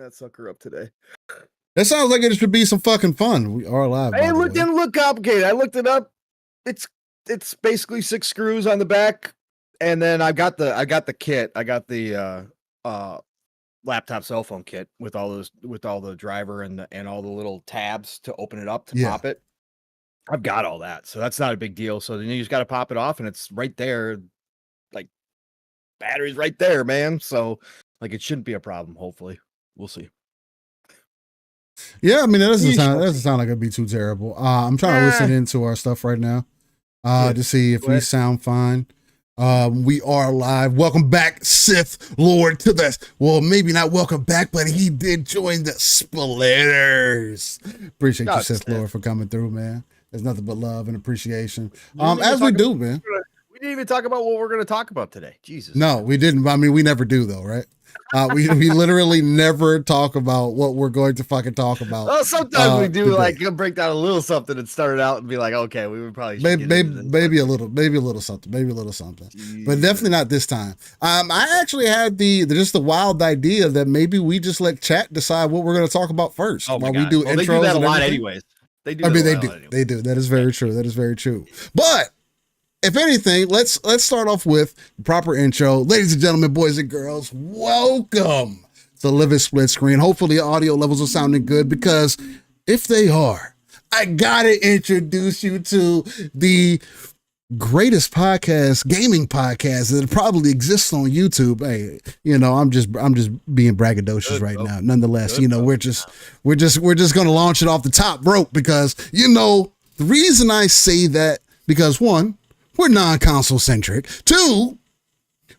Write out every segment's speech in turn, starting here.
that sucker up today. That sounds like it should be some fucking fun. We are live. It didn't look complicated. I looked it up. It's basically 6 screws on the back, and then I got the kit. I got the laptop cell phone kit with all the driver and all the little tabs to open it up to pop it. I've got all that, so that's not a big deal. So then you just got to pop it off, and it's right there, like battery's right there, man. So like it shouldn't be a problem. Hopefully, we'll see. Yeah, I mean that doesn't sound like it'd be too terrible. I'm trying to listen into our stuff right now, to see if we sound fine. We are live. Welcome back, Sith Lord, to the maybe not welcome back, but he did join the Splitters. Appreciate you, Sith Lord, for coming through, man. There's nothing but love and appreciation. As we do, man. We didn't even talk about what we're going to talk about today. Jesus. No, we didn't. I mean, we never do though, right? We literally never talk about what we're going to fucking talk about. Well, sometimes we do like break down a little something and start it out and be like, okay, we would probably maybe a little something, Jeez. but definitely not this time. I actually had the wild idea that maybe we just let chat decide what we're going to talk about first. Oh while we do intros. They do that a lot everything. Anyways. They do. They do. That is very true. That is very true. But if anything, let's start off with the proper intro. Ladies and gentlemen, boys and girls, welcome to Living Split Screen. Hopefully audio levels are sounding good, because if they are, I gotta introduce you to the greatest gaming podcast that probably exists on YouTube. Hey, I'm just being braggadocious right now. Nonetheless, we're just gonna launch it off the top rope, because the reason I say that, because one, we're non-console centric. 2,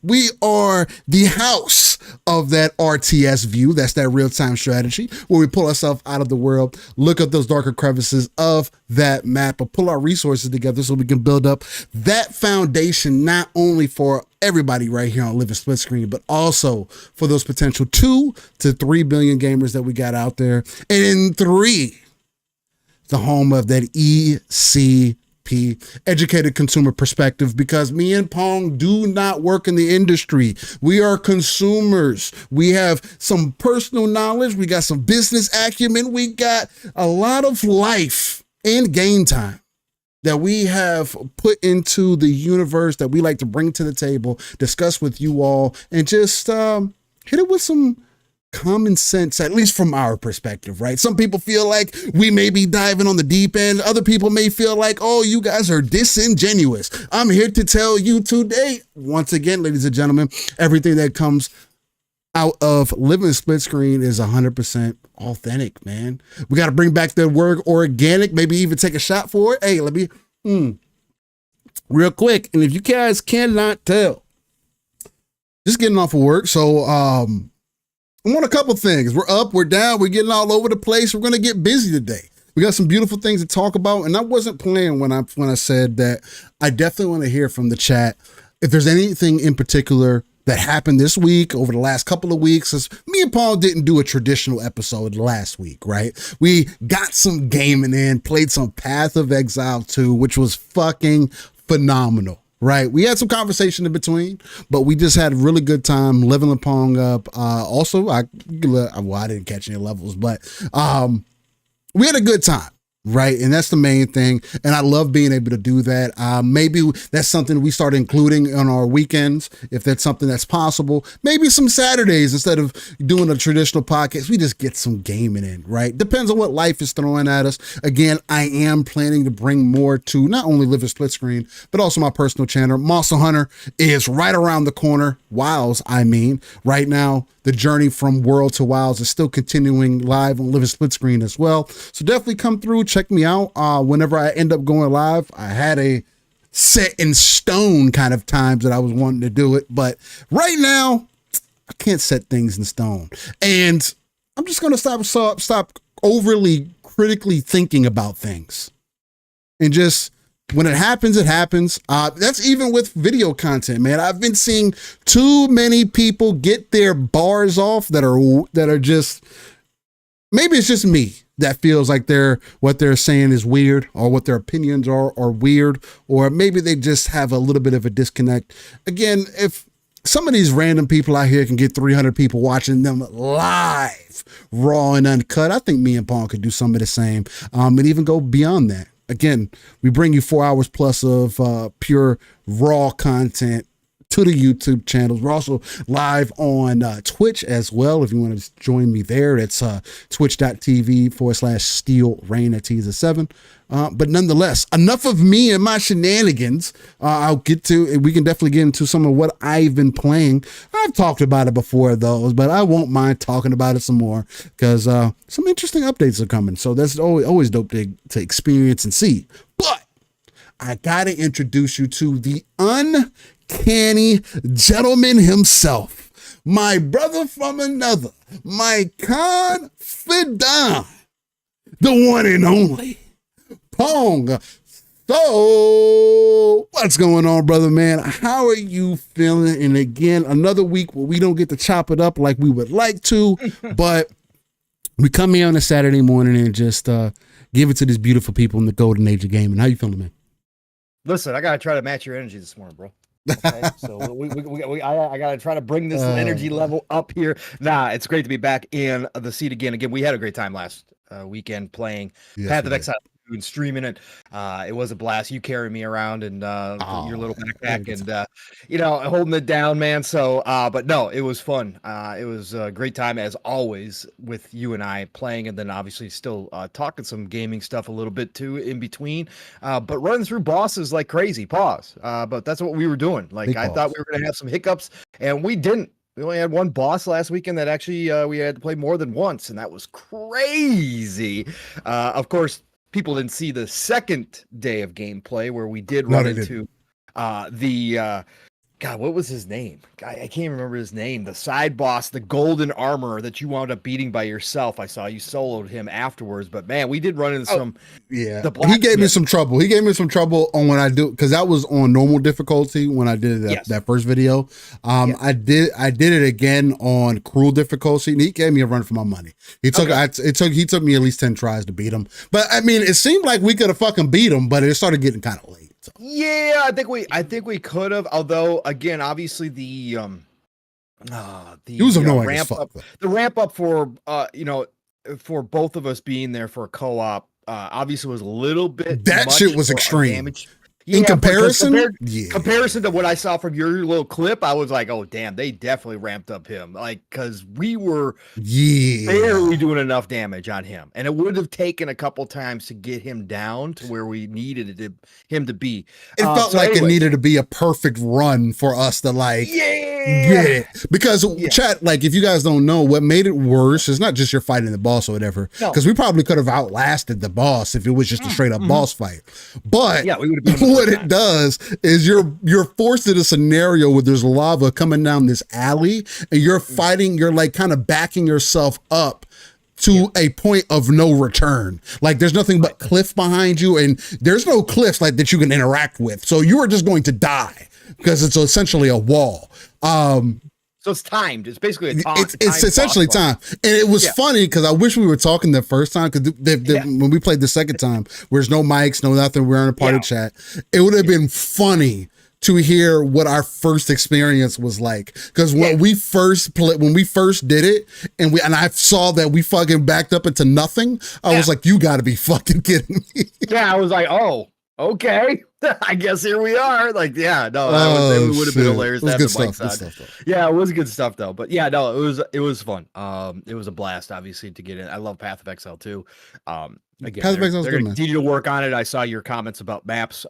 we are the house of that RTS view. That's that real-time strategy where we pull ourselves out of the world, look at those darker crevices of that map, but pull our resources together so we can build up that foundation, not only for everybody right here on Living Split Screen, but also for those potential 2 to 3 billion gamers that we got out there. And in 3, the home of that ECP, educated consumer perspective, because me and Pong do not work in the industry. We are consumers. We have some personal knowledge. We got some business acumen. We got a lot of life and game time that we have put into the universe that we like to bring to the table, discuss with you all, and just hit it with some common sense, at least from our perspective, right? Some people feel like we may be diving on the deep end. Other people may feel like, oh, you guys are disingenuous. I'm here to tell you today, once again, ladies and gentlemen, everything that comes out of Living Split Screen is 100% authentic, man. We got to bring back that word organic, maybe even take a shot for it. Hey, let me, real quick. And if you guys cannot tell, just getting off of work. So, I want a couple things. We're up, we're down, we're getting all over the place. We're going to get busy today. We got some beautiful things to talk about. And I wasn't playing when I said that I definitely want to hear from the chat. If there's anything in particular that happened this week, over the last couple of weeks, as me and Paul didn't do a traditional episode last week, right? We got some gaming in, played some Path of Exile 2, which was fucking phenomenal. Right. We had some conversation in between, but we just had a really good time leveling Pong up. Also, I didn't catch any levels, but we had a good time. Right. And that's the main thing. And I love being able to do that. Maybe that's something we start including on our weekends, if that's something that's possible. Maybe some Saturdays, instead of doing a traditional podcast, we just get some gaming in. Right. Depends on what life is throwing at us. Again, I am planning to bring more to not only Live a Split Screen, but also my personal channel. Monster Hunter is right around the corner. Wilds, I mean, right now. The journey from World to Wilds is still continuing live on Live a Split Screen as well. So definitely come through, check me out. Whenever I end up going live, I had a set in stone kind of times that I was wanting to do it. But right now, I can't set things in stone. And I'm just going to stop overly critically thinking about things. And just, when it happens, it happens. That's even with video content, man. I've been seeing too many people get their bars off that are just, maybe it's just me that feels like what they're saying is weird, or what their opinions are weird, or maybe they just have a little bit of a disconnect. Again, if some of these random people out here can get 300 people watching them live, raw and uncut. I think me and Pong could do some of the same, and even go beyond that. Again, we bring you 4 hours plus of pure raw content to the YouTube channels. We're also live on Twitch as well. If you want to join me there, it's twitch.tv/Steel Rain at T's a 7. But nonetheless, enough of me and my shenanigans. We can definitely get into some of what I've been playing. I've talked about it before, though, but I won't mind talking about it some more because some interesting updates are coming. So that's always dope to experience and see. But I got to introduce you to the uncanny gentleman himself, my brother from another, my confidant, the one and only PongSoul. What's going on, brother, man? How are you feeling? And again, another week where we don't get to chop it up like we would like to, but we come here on a Saturday morning and just give it to these beautiful people in the golden age of gaming. How you feeling, man? Listen, I gotta try to match your energy this morning, bro. Okay? So I gotta try to bring this energy level up here. Nah, it's great to be back in the seat again. Again, we had a great time last weekend playing Path of Exile and streaming it. It was a blast. You carried me around and your little backpack and holding it down, man. So but no, it was fun. It was a great time as always with you and I playing, and then obviously still talking some gaming stuff a little bit too in between, but running through bosses like crazy. But that's what we were doing. Like I thought we were gonna have some hiccups, and we didn't. We only had one boss last weekend that actually we had to play more than once, and that was crazy. Of course, people didn't see the second day of gameplay where we did run into God, what was his name? I can't remember his name. The side boss, the golden armor that you wound up beating by yourself. I saw you soloed him afterwards, but man, we did run into some. Yeah, he gave me some trouble. He gave me some trouble on when I do, because that was on normal difficulty when I did that first video. I did it again on cruel difficulty, and he gave me a run for my money. He took me at least 10 tries to beat him. But I mean, it seemed like we could have fucking beat him, but it started getting kind of late. So. Yeah, I think we could have. Although, again, obviously the it was annoying ramp up, the ramp up for for both of us being there for a co-op, obviously was a little bit. That shit was extreme. Damage. In comparison, comparison to what I saw from your little clip, I was like, oh damn, they definitely ramped up him, like, because we were barely doing enough damage on him, and it would have taken a couple times to get him down to where we needed him to be. It felt like it needed to be a perfect run for us to get it, because chat, like, if you guys don't know, what made it worse is not just you're fighting the boss or whatever, because we probably could have outlasted the boss if it was just a straight up boss fight, but we would have been. What it does is you're forced in a scenario where there's lava coming down this alley, and you're fighting, you're like kind of backing yourself up to a point of no return. Like there's nothing but cliff behind you, and there's no cliffs like that you can interact with. So you are just going to die because it's essentially a wall. So it's timed. It's basically a time. It's essentially time. And it was funny because I wish we were talking the first time, because when we played the second time, there's no mics, no nothing, we're in a party chat. It would have been funny to hear what our first experience was like. Because when we first did it, and I saw that we fucking backed up into nothing, I was like, you gotta be fucking kidding me. Yeah, I was like, oh, okay. I guess here we are. Like, it would have been hilarious. It was good stuff. Yeah, it was good stuff though. But yeah, no, it was fun. It was a blast, obviously, to get in. I love Path of Exile too. Again, Path of Exile is good, man. Continue to work on it. I saw your comments about maps.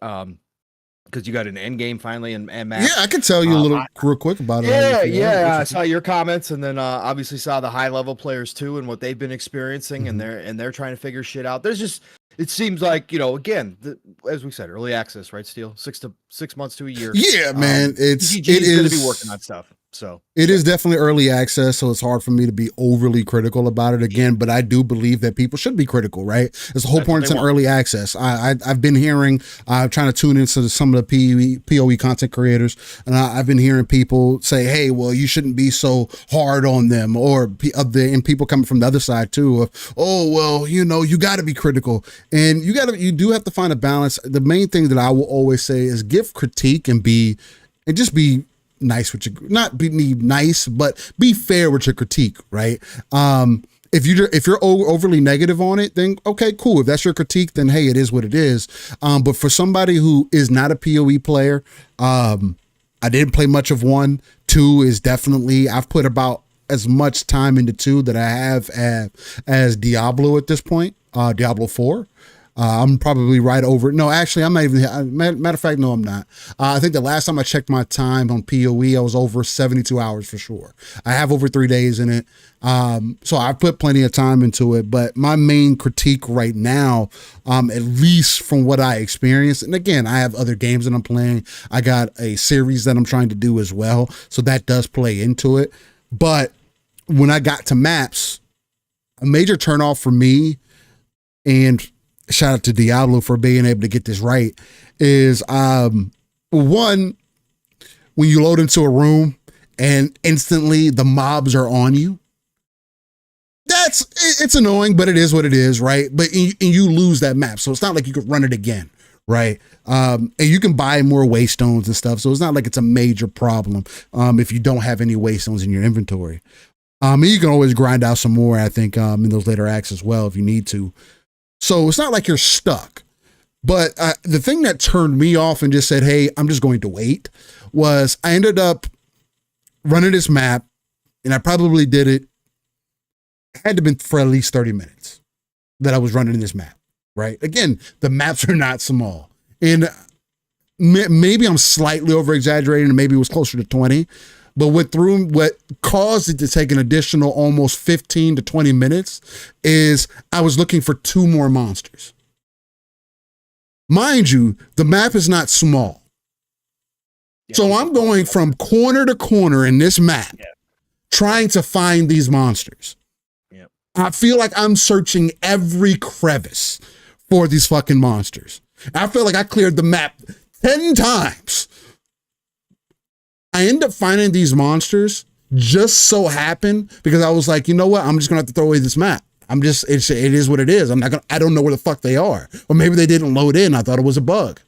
Because you got an end game finally and maps. Yeah, I can tell you a little real quick about it. Yeah. I saw your comments, and then obviously saw the high level players too and what they've been experiencing, and they're trying to figure shit out. There's just, it seems like, again, as we said, early access, right, Steel? 6 months to a year. Yeah, man. It is going to be working on stuff. So it is definitely early access, so it's hard for me to be overly critical about it again, but I do believe that people should be critical, right? It's the whole point. It's an early access. I've been hearing, trying to tune into some of the PoE content creators, and I've been hearing people say, hey, well, you shouldn't be so hard on them, and people coming from the other side too, of, oh, well, you got to be critical, and you do have to find a balance. The main thing that I will always say is give critique and just be nice with your, not be nice, but be fair with your critique, right? If you're overly negative on it, then okay, cool. If that's your critique, then hey, it is what it is. But for somebody who is not a PoE player, I didn't play much of 1. 2 is definitely, I've put about as much time into 2 that I have as Diablo at this point, Diablo 4. I'm probably right over. No, actually, I'm not even. Matter of fact, no, I'm not. I think the last time I checked my time on PoE, I was over 72 hours for sure. I have over 3 days in it. So I've put plenty of time into it. But my main critique right now, at least from what I experienced, and again, I have other games that I'm playing. I got a series that I'm trying to do as well. So that does play into it. But when I got to maps, a major turnoff for me, and shout out to Diablo for being able to get this right, is one, when you load into a room and instantly the mobs are on you, it's annoying, but it is what it is, right? But and you lose that map, so it's not like you could run it again, right? And you can buy more waystones and stuff, so it's not like it's a major problem if you don't have any waystones in your inventory. And you can always grind out some more, I think, in those later acts as well if you need to. So it's not like you're stuck. But the thing that turned me off and just said, hey, I'm just going to wait, was I ended up running this map, and I probably did it, had to have been for at least 30 minutes that I was running this map, right? Again, the maps are not small. And maybe I'm slightly over-exaggerating, and maybe it was closer to 20. But what caused it to take an additional almost 15 to 20 minutes is I was looking for 2 more monsters. Mind you, the map is not small. Yeah, so I'm going from corner to corner in this map, trying to find these monsters. Yeah. I feel like I'm searching every crevice for these fucking monsters. I feel like I cleared the map 10 times. I end up finding these monsters just so happen because I was like, you know what? I'm just gonna have to throw away this map. It is what it is. I don't know where the fuck they are. Or maybe they didn't load in. I thought it was a bug.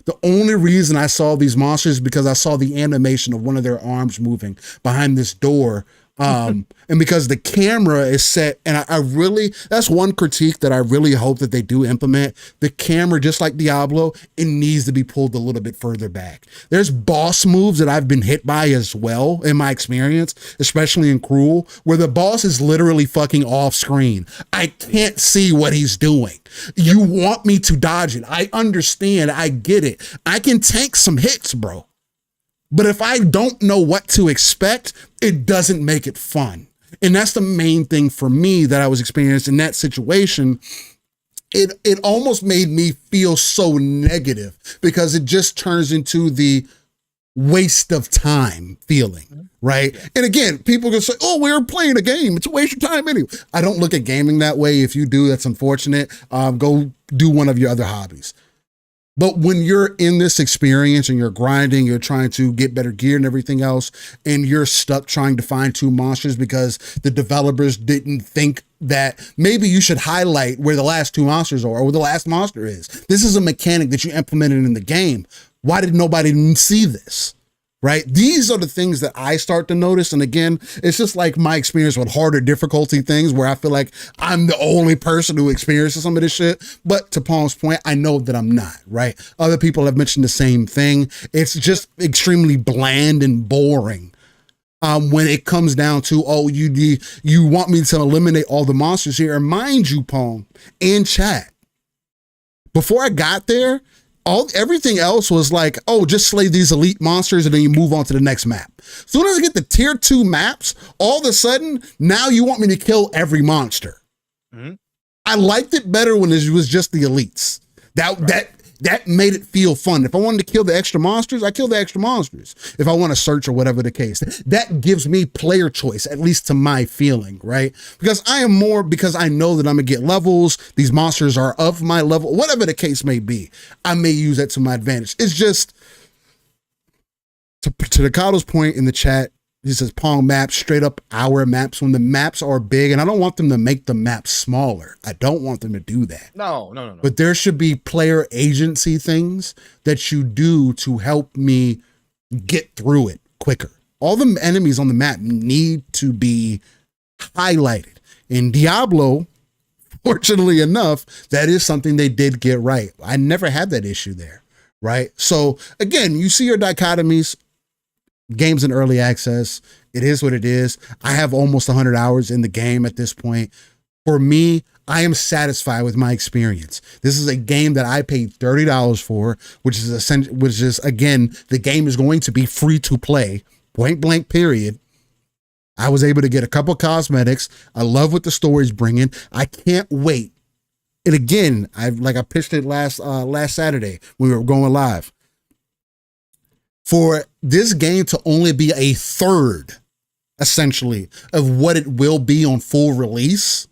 The only reason I saw these monsters is because I saw the animation of one of their arms moving behind this door. And because the camera is set, and I really, that's one critique that I really hope that they do implement. The camera, just like Diablo, it needs to be pulled a little bit further back. There's boss moves that I've been hit by as well in my experience, especially in Cruel, where the boss is literally fucking off screen. I can't see what he's doing. You want me to dodge it. I understand. I get it. I can tank some hits, bro. But if I don't know what to expect, it doesn't make it fun. And that's the main thing for me that I was experiencing in that situation. It almost made me feel so negative because it just turns into the waste of time feeling, right? And again, people can say, oh, we're playing a game. It's a waste of time anyway. I don't look at gaming that way. If you do, that's unfortunate. Go do one of your other hobbies. But when you're in this experience and you're grinding, you're trying to get better gear and everything else, and you're stuck trying to find 2 monsters because the developers didn't think that maybe you should highlight where the last 2 monsters are or where the last monster is. This is a mechanic that you implemented in the game. Why did nobody see this? Right? These are the things that I start to notice. And again, it's just like my experience with harder difficulty things where I feel like I'm the only person who experiences some of this shit. But to Pong's point, I know that I'm not, right? Other people have mentioned the same thing. It's just extremely bland and boring. When it comes down to, oh, you want me to eliminate all the monsters here. And mind you, Pong, in chat, before I got there, everything else was like, oh, just slay these elite monsters and then you move on to the next map. As soon as I get the tier 2 maps, all of a sudden, now you want me to kill every monster. Mm-hmm. I liked it better when it was just the elites. That made it feel fun. If I wanted to kill the extra monsters, I kill the extra monsters. If I want to search or whatever the case, that gives me player choice, at least to my feeling, right? Because because I know that I'm gonna get levels. These monsters are of my level, whatever the case may be. I may use that to my advantage. It's just, to Ricardo's point in the chat, he says Pong maps, straight up our maps when the maps are big, and I don't want them to make the maps smaller. I don't want them to do that. No. But there should be player agency things that you do to help me get through it quicker. All the enemies on the map need to be highlighted. In Diablo, fortunately enough, that is something they did get right. I never had that issue there, right? So again, you see your dichotomies, games in early access. It is what it is. I have almost 100 hours in the game at this point. For me, I am satisfied with my experience. This is a game that I paid $30 for, which is again, the game is going to be free to play, point blank period. I was able to get a couple cosmetics. I love what the story's bringing. I can't wait. And again, I pitched it last Saturday when we were going live. For this game to only be a third, essentially, of what it will be on full release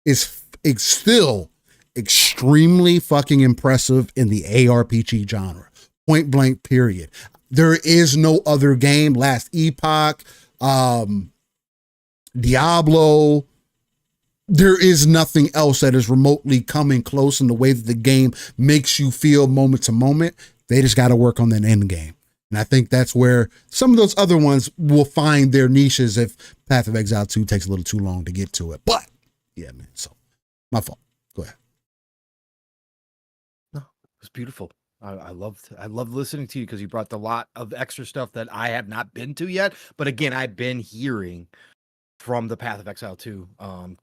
is it's still extremely fucking impressive in the ARPG genre. Point blank period. There is no other game, Last Epoch, Diablo. There is nothing else that is remotely coming close in the way that the game makes you feel moment to moment. They just got to work on that end game. And I think that's where some of those other ones will find their niches if Path of Exile 2 takes a little too long to get to it. But yeah, man. So my fault. Go ahead. No, it was beautiful. I loved listening to you because you brought a lot of extra stuff that I have not been to yet. But again, I've been hearing from the Path of Exile 2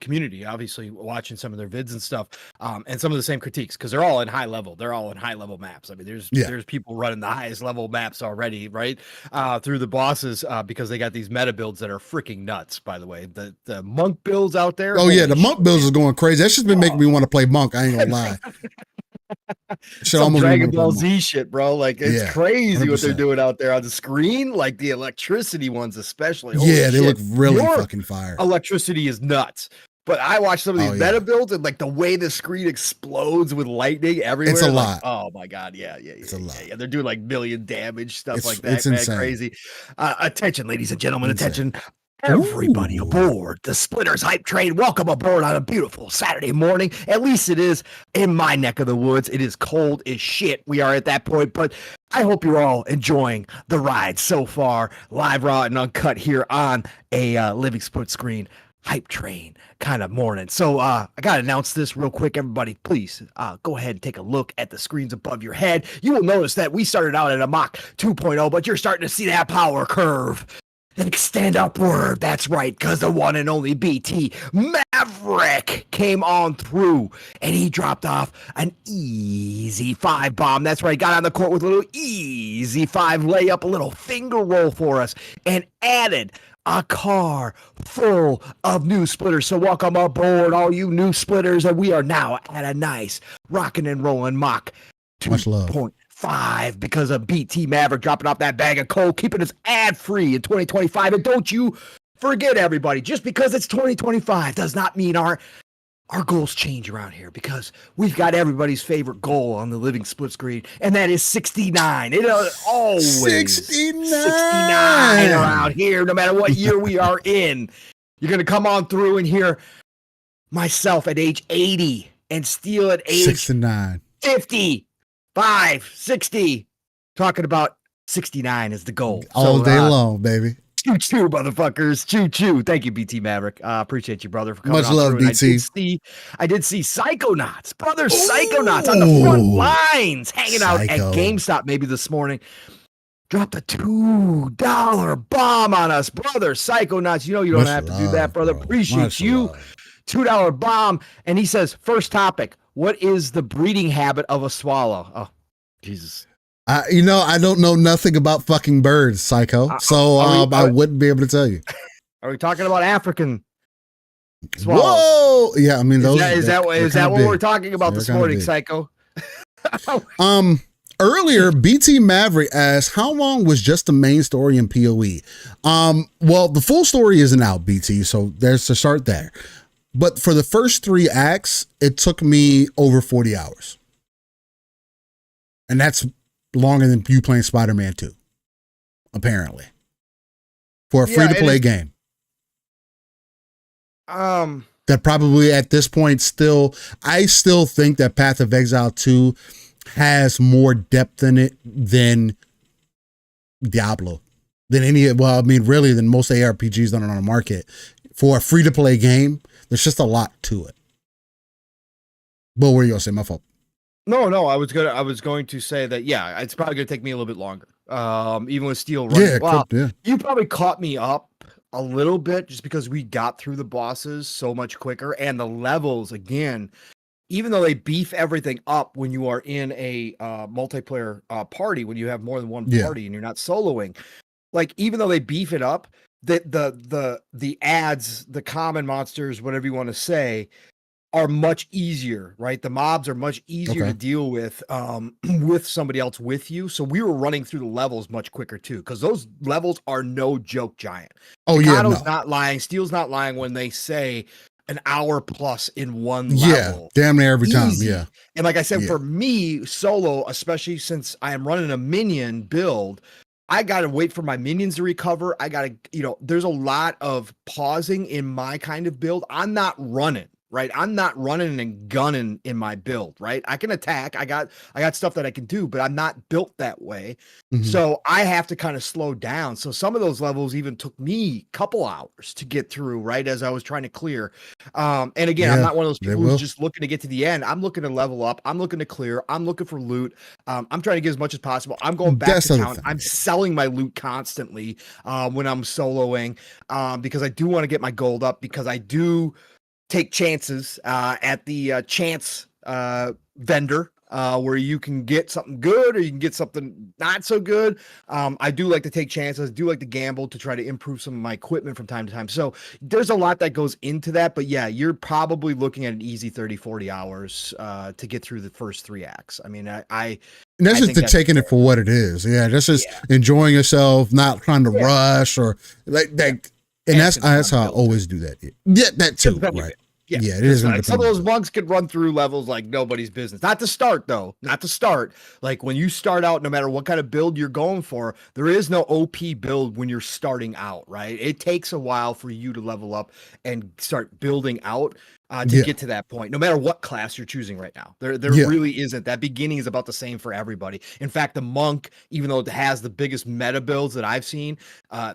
community, obviously watching some of their vids and stuff, and some of the same critiques because they're all in high level. They're all in high level maps. I mean, there's people running the highest level maps already, right? Through the bosses because they got these meta builds that are freaking nuts. By the way, the monk builds out there. Oh yeah, the monk builds is going crazy. That's just been making me want to play monk. I ain't gonna lie. Some Dragon Ball Z shit, bro. Like it's crazy 100%. what they're doing out there on the screen. Like the electricity ones, especially. Yeah, they look really fucking fire. Electricity is nuts. But I watch some of these meta builds and like the way the screen explodes with lightning everywhere. It's a lot. Oh my god, yeah. It's a lot. Yeah, they're doing like million damage stuff like that. It's insane. Crazy. Attention, ladies and gentlemen. Attention. Everybody aboard the Splitters Hype Train. Welcome aboard on a beautiful Saturday morning. At least it is in my neck of the woods. It is cold as shit. We are at that point, but I hope you're all enjoying the ride so far, live, raw, and uncut here on a living split screen Hype Train kind of morning. So I got to announce this real quick. Everybody, please go ahead and take a look at the screens above your head. You will notice that we started out at a Mach 2.0, but you're starting to see that power curve extend upward. That's right, because the one and only BT Maverick came on through and he dropped off an easy 5 bomb. That's right, got on the court with a little easy 5 layup, a little finger roll for us, and added a car full of new splitters. So welcome aboard, all you new splitters, and we are now at a nice rocking and rolling Mach 2.5 because of BT Maverick dropping off that bag of coal, keeping us ad-free in 2025. And don't you forget, everybody, just because it's 2025 does not mean our goals change around here, because we've got everybody's favorite goal on the living split screen, and that is 69. It is always 69 around here, no matter what year we are in. You're going to come on through and hear myself at age 80 and Steele at age 69. 50. 60, talking about 69 is the goal. All day long, baby. Choo-choo, motherfuckers. Choo-choo. Thank you, BT Maverick. Appreciate you, brother, for coming. Much love, BT. I did see Psychonauts. Brother, Psychonauts on the front lines, hanging out at GameStop maybe this morning. Dropped a $2 bomb on us, brother. Psychonauts, you know you don't have to do that, brother. Appreciate you. $2 bomb. And he says, first topic, what is the breeding habit of a swallow? Oh, Jesus. I don't know nothing about fucking birds, Psycho. So I wouldn't be able to tell you. Are we talking about African swallows? Whoa! Yeah, I mean, those is that what we're talking about this morning, Psycho? Earlier, BT Maverick asked, how long was just the main story in PoE? Well, the full story isn't out, BT, so there's to start there. But for the first 3 acts, it took me over 40 hours. And that's longer than you playing Spider-Man 2, apparently. For a free-to-play game. That probably at this point I still think that Path of Exile 2 has more depth in it than Diablo. than than most ARPGs that are on the market. For a free-to-play game, there's just a lot to it. But what were you gonna say? My fault. No, I was going to say that, yeah, it's probably gonna take me a little bit longer. Even with Steel running. You probably caught me up a little bit just because we got through the bosses so much quicker, and the levels, again, even though they beef everything up when you are in a multiplayer party, when you have more than one party and you're not soloing, like, even though they beef it up, the ads, the common monsters, whatever you want to say, are much easier, right? The mobs are much easier to deal with somebody else with you. So we were running through the levels much quicker too, because those levels are no joke, Giant. Stacato's not lying. Steel's not lying when they say an hour plus in one level. Damn near every time. Yeah. And like I said, for me, solo, especially since I am running a minion build, I got to wait for my minions to recover. I got to, there's a lot of pausing in my kind of build. I'm not running. Right. I'm not running and gunning in my build. Right. I can attack. I got stuff that I can do, but I'm not built that way. So I have to kind of slow down. So some of those levels even took me a couple hours to get through, right, as I was trying to clear. And again, I'm not one of those people who's just looking to get to the end. I'm looking to level up. I'm looking to clear. I'm looking for loot. I'm trying to get as much as possible. I'm going back to town. I'm selling my loot constantly when I'm soloing because I do want to get my gold up, because I do take chances at the chance vendor where you can get something good or you can get something not so good. I do like to take chances, do like to gamble to try to improve some of my equipment from time to time. So there's a lot that goes into that, but yeah, you're probably looking at an easy 30-40 hours to get through the first 3 acts. I mean, and that's just taking it for what it is. Yeah, that's just enjoying yourself, not trying to rush or like. And that's how I always do that. Yeah, that too, right? Yeah, it is. Some of those monks could run through levels like nobody's business. Not to start, though. Not to start. Like, when you start out, no matter what kind of build you're going for, there is no OP build when you're starting out, right? It takes a while for you to level up and start building out to get to that point, no matter what class you're choosing right now. There really isn't. That beginning is about the same for everybody. In fact, the monk, even though it has the biggest meta builds that I've seen,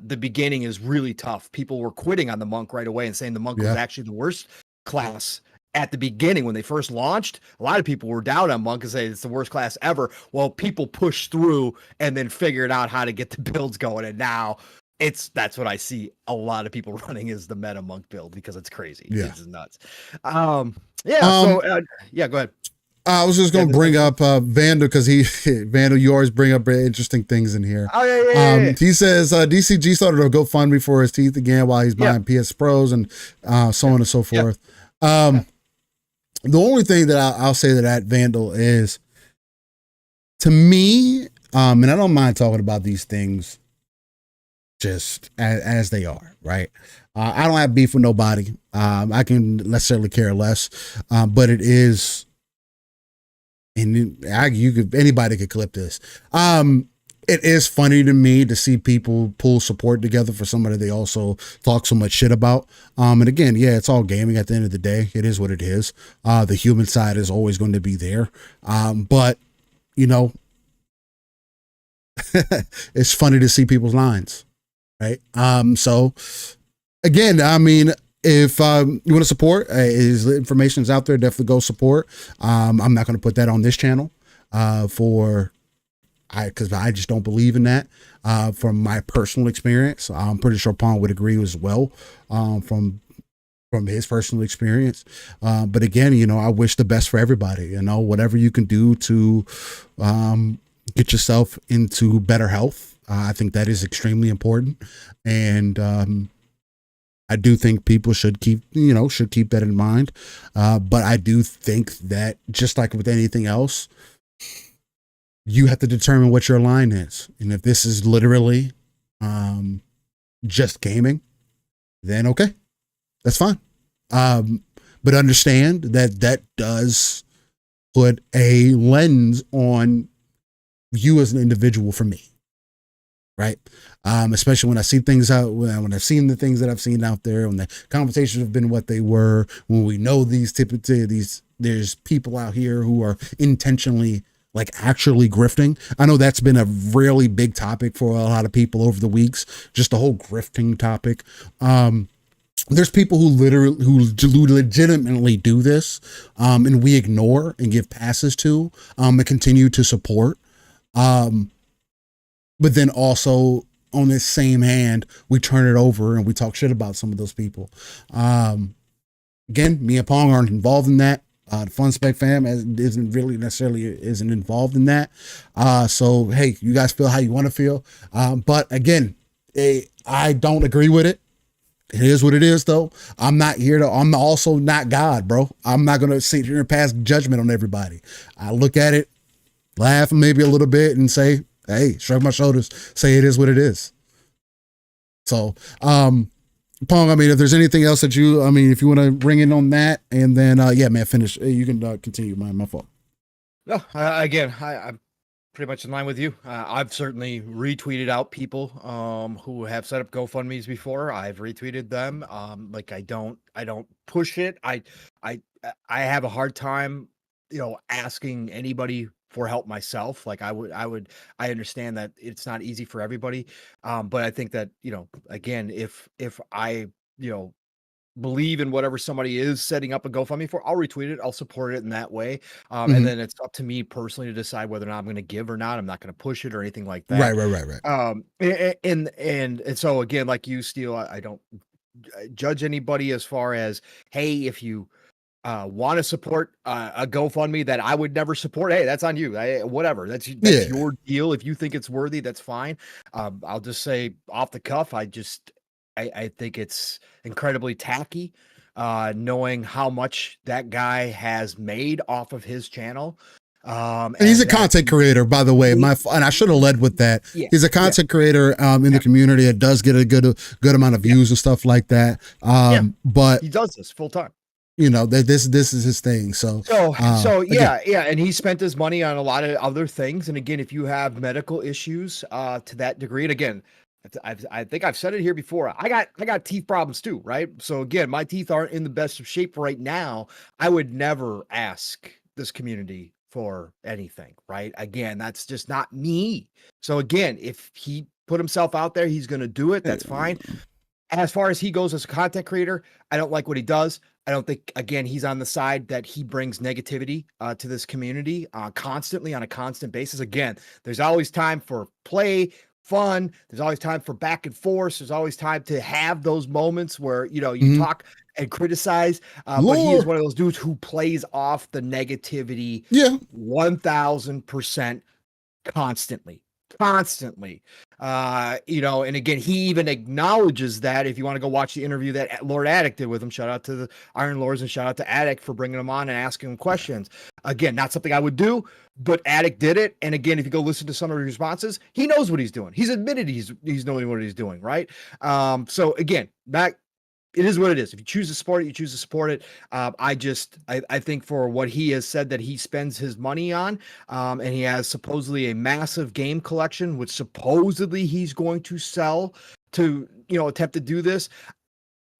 the beginning is really tough. People were quitting on the monk right away and saying the monk was actually the worst class at the beginning when they first launched. A lot of people were down on monk and say it's the worst class ever. Well, people pushed through and then figured out how to get the builds going, and now that's what I see a lot of people running is the meta monk build, because it's crazy. It's nuts. Go ahead. I was just going to bring up Vandal, because Vandal, you always bring up very interesting things in here. Oh, yeah. He says DCG started a GoFundMe for his teeth again while he's buying PS Pros and so on and so forth. The only thing that I'll say to that, Vandal, is, to me, and I don't mind talking about these things just as they are, right? I don't have beef with nobody. I can necessarily care less, but it is... And anybody could clip this. It is funny to me to see people pull support together for somebody they also talk so much shit about. And again, it's all gaming at the end of the day. It is what it is. The human side is always going to be there. But it's funny to see people's lines, right? So again, I mean, if you want to support, his information is out there. Definitely go support. I'm not going to put that on this channel because I just don't believe in that. From my personal experience, I'm pretty sure Pong would agree as well. From his personal experience. But again, I wish the best for everybody. Whatever you can do to get yourself into better health, I think that is extremely important. And I do think people should keep that in mind. But I do think that, just like with anything else, you have to determine what your line is. And if this is literally just gaming, then okay, that's fine. But understand that does put a lens on you as an individual for me. Right. Especially when I see things out, when I've seen the things that I've seen out there, when the conversations have been what they were, when we know there's people out here who are intentionally like actually grifting. I know that's been a really big topic for a lot of people over the weeks, just the whole grifting topic. There's people who legitimately do this, and we ignore and give passes to, and continue to support. But then also on this same hand, we turn it over and we talk shit about some of those people. Again, me and Pong aren't involved in that. The Fun Spec fam isn't really necessarily isn't involved in that. So hey, you guys feel how you want to feel. But again, I don't agree with it. It is what it is, though. I'm also not God, bro. I'm not going to sit here and pass judgment on everybody. I look at it, laugh maybe a little bit and say, hey, shrug my shoulders, say it is what it is. So, Pong, I mean, if there's anything else that if you want to bring in on that, and then, yeah, man, finish. You can continue. My fault. No, again, I'm pretty much in line with you. I've certainly retweeted out people who have set up GoFundMe's before. I've retweeted them. Like I don't push it. I have a hard time, asking anybody for help myself. Like I understand that it's not easy for everybody. But I think that, again, if I, believe in whatever somebody is setting up a GoFundMe for, I'll retweet it. I'll support it in that way. And then it's up to me personally to decide whether or not I'm going to give or not. I'm not going to push it or anything like that. Right. And so again, like you, Steele, I don't judge anybody as far as, hey, if you want to support a GoFundMe that I would never support, hey, that's on you. Whatever. That's your deal. If you think it's worthy, that's fine. I'll just say off the cuff, I think it's incredibly tacky, knowing how much that guy has made off of his channel. And he's a content creator, by the way. And I should have led with that. Yeah, he's a content creator in the community. It does get a good amount of views and stuff like that. But he does this full time. This is his thing. So and he spent his money on a lot of other things. And again, if you have medical issues to that degree, and again, I think I've said it here before. I got teeth problems too, right? So again, my teeth aren't in the best of shape right now. I would never ask this community for anything, right? Again, that's just not me. So again, if he put himself out there, he's going to do it. That's fine. As far as he goes as a content creator, I don't like what he does. I don't think, again, he's on the side that he brings negativity to this community constantly on a constant basis. Again, there's always time for play, fun. There's always time for back and forth. There's always time to have those moments where, you talk and criticize. But he is one of those dudes who plays off the negativity 1000% constantly. And again, he even acknowledges that. If you want to go watch the interview that Lord Attic did with him, shout out to the Iron Lords and shout out to Attic for bringing him on and asking him questions. Again, not something I would do, but Attic did it. And again, if you go listen to some of the responses, he knows what he's doing. He's admitted he's knowing what he's doing, right? So again, it is what it is. If you choose to support it, you choose to support it. I think for what he has said that he spends his money on, and he has supposedly a massive game collection, which supposedly he's going to sell to, attempt to do this.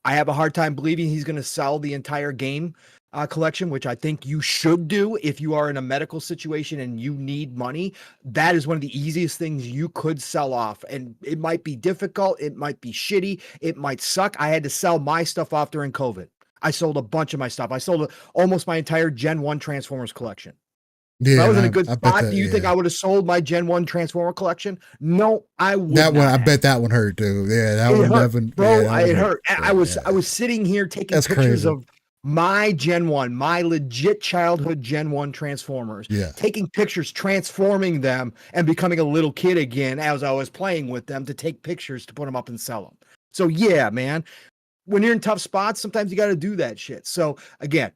I have a hard time believing he's going to sell the entire game collection, which I think you should do if you are in a medical situation and you need money. That is one of the easiest things you could sell off. And it might be difficult. It might be shitty. It might suck. I had to sell my stuff off during COVID. I sold a bunch of my stuff. I sold almost my entire Gen 1 Transformers collection. Yeah, I was in a good spot. Do you think I would have sold my Gen 1 Transformer collection? No, I would not. I bet that one hurt, dude. Yeah, that one hurt. It hurt. I was sitting here taking pictures of my Gen 1, my legit childhood Gen 1 Transformers, taking pictures, transforming them, and becoming a little kid again as I was playing with them to take pictures to put them up and sell them. So yeah, man, when you're in tough spots, sometimes you got to do that shit. So again,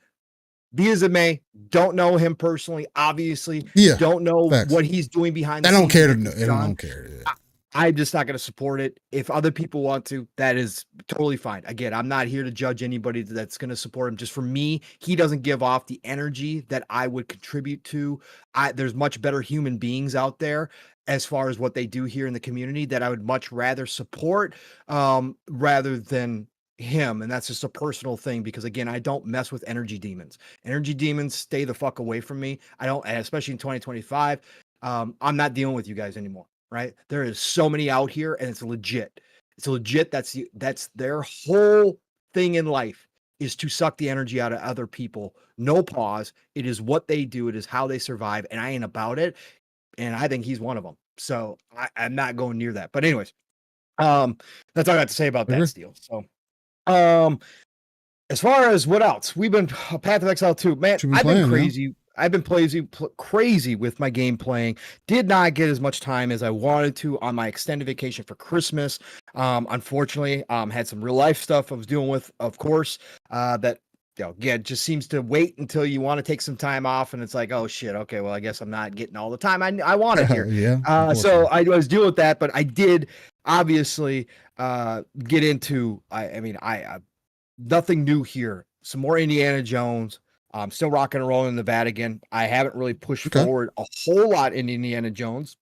be as it may, don't know him personally, obviously. Don't know what he's doing behind the scenes. I don't care to know. I don't care. I'm just not going to support it. If other people want to, that is totally fine. Again, I'm not here to judge anybody that's going to support him. Just for me, he doesn't give off the energy that I would contribute to. There's much better human beings out there as far as what they do here in the community that I would much rather support rather than him, and that's just a personal thing because again, I don't mess with energy demons. Energy demons stay the fuck away from me. I don't, especially in 2025. I'm not dealing with you guys anymore, right? There is so many out here, and it's legit. It's legit. That's their whole thing in life is to suck the energy out of other people. No pause. It is what they do. It is how they survive, and I ain't about it. And I think he's one of them. So I'm not going near that. But anyways, that's all I got to say about that deal. So. As far as what else, we've been Path of Exile 2. Man, I've been crazy. I've been crazy with my game playing. Did not get as much time as I wanted to on my extended vacation for Christmas. Unfortunately, had some real life stuff I was dealing with, of course, that it just seems to wait until you want to take some time off, and it's like, oh shit, okay, well, I guess I'm not getting all the time I wanted here. Yeah. So I was dealing with that, but I did obviously get into I nothing new here. Some more Indiana Jones. I'm still rocking and rolling in the Vatican. I haven't really pushed forward a whole lot in Indiana Jones.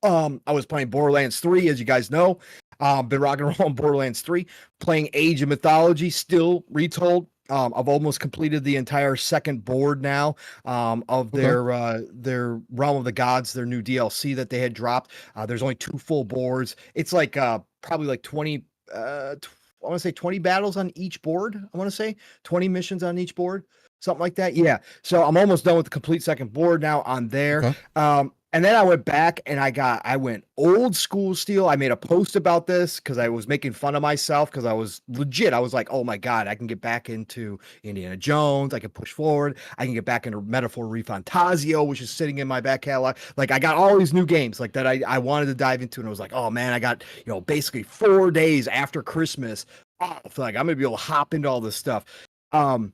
I was playing Borderlands 3, as you guys know. Been rocking and rolling Borderlands 3, playing Age of Mythology, still retold. I've almost completed the entire second board now of their Realm of the Gods, their new DLC that they had dropped. There's only 2 full boards. It's like probably like 20 I want to say 20 battles on each board. I want to say 20 missions on each board, something like that. Yeah. So I'm almost done with the complete second board now on there. Okay. And then I went back and I went old school steel. I made a post about this because I was making fun of myself because I was legit. I was like, oh my God, I can get back into Indiana Jones. I can push forward. I can get back into Metaphor REFANTAZIO, which is sitting in my back catalog. Like I got all these new games like that I wanted to dive into. And I was like, oh man, I got, basically 4 days after Christmas off. Like I'm going to be able to hop into all this stuff. And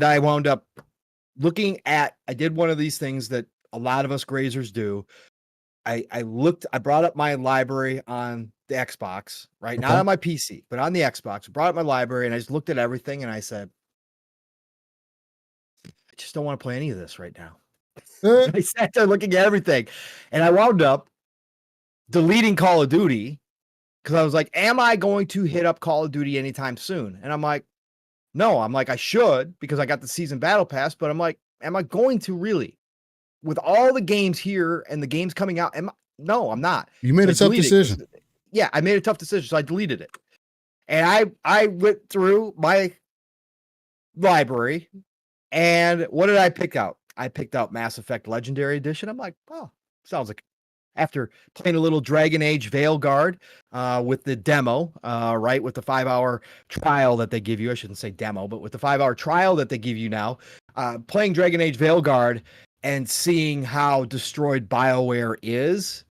I wound up I did one of these things that a lot of us grazers do. I brought up my library on the Xbox, right? Okay. Not on my PC, but on the Xbox. I brought up my library and I just looked at everything and I said, I just don't want to play any of this right now. I sat there looking at everything and I wound up deleting Call of Duty because I was like, am I going to hit up Call of Duty anytime soon? And I'm like, no, I should because I got the season battle pass, but I'm like, am I going to really? With all the games here and the games coming out, no, I'm not. You made a tough decision. Yeah, I made a tough decision, so I deleted it. And I went through my library, and what did I pick out? I picked out Mass Effect Legendary Edition. I'm like, oh, sounds like after playing a little Dragon Age Veilguard with the demo, right, with the 5-hour trial that they give you. I shouldn't say demo, but with the 5-hour trial that they give you now, playing Dragon Age Veilguard and seeing how destroyed BioWare is,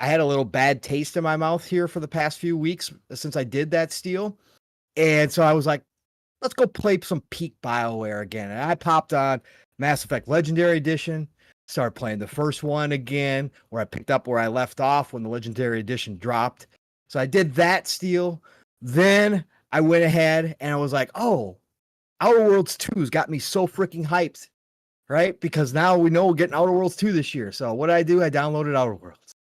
I had a little bad taste in my mouth here for the past few weeks since I did that steal. And so I was like, let's go play some peak BioWare again. And I popped on Mass Effect Legendary Edition, started playing the first one again, where I picked up where I left off when the Legendary Edition dropped. So I did that steal. Then I went ahead and I was like, oh, Outer Worlds 2's got me so freaking hyped. Right? Because now we know we're getting Outer Worlds 2 this year. So what did I do? I downloaded Outer Worlds.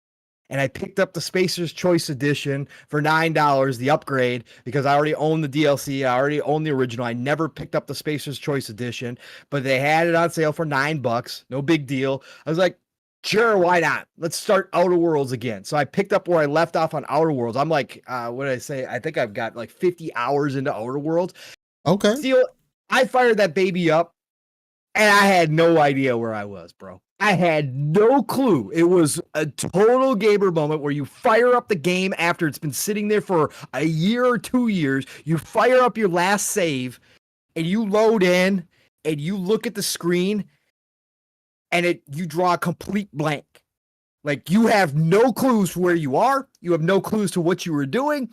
And I picked up the Spacer's Choice Edition for $9, the upgrade, because I already own the DLC. I already own the original. I never picked up the Spacer's Choice Edition, but they had it on sale for $9. No big deal. I was like, sure, why not? Let's start Outer Worlds again. So I picked up where I left off on Outer Worlds. I'm like, what did I say? I think I've got like 50 hours into Outer Worlds. Okay. I fired that baby up. And I had no idea where I was, bro. I had no clue. It was a total gamer moment where you fire up the game after it's been sitting there for a year or 2 years. You fire up your last save and you load in and you look at the screen and you draw a complete blank. Like you have no clues to where you are. You have no clues to what you were doing.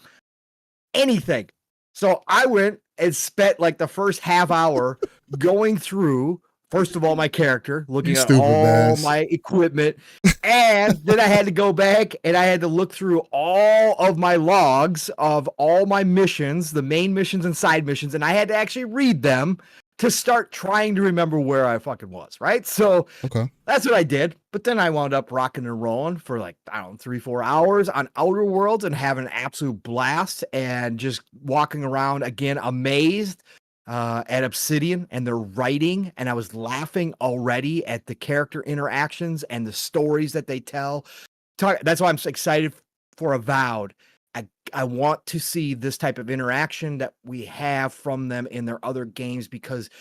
Anything. So I went and spent like the first half hour going through, first of all, my character, looking at all my equipment. And then I had to go back and I had to look through all of my logs of all my missions, the main missions and side missions. And I had to actually read them to start trying to remember where I fucking was, right? So Okay. that's what I did. But then I wound up rocking and rolling for like, I don't know, 3-4 hours on Outer Worlds and having an absolute blast and just walking around again, amazed at Obsidian and their writing. And I was laughing already at the character interactions and the stories that they tell. That's why I'm so excited for Avowed. I want to see this type of interaction that we have from them in their other games, because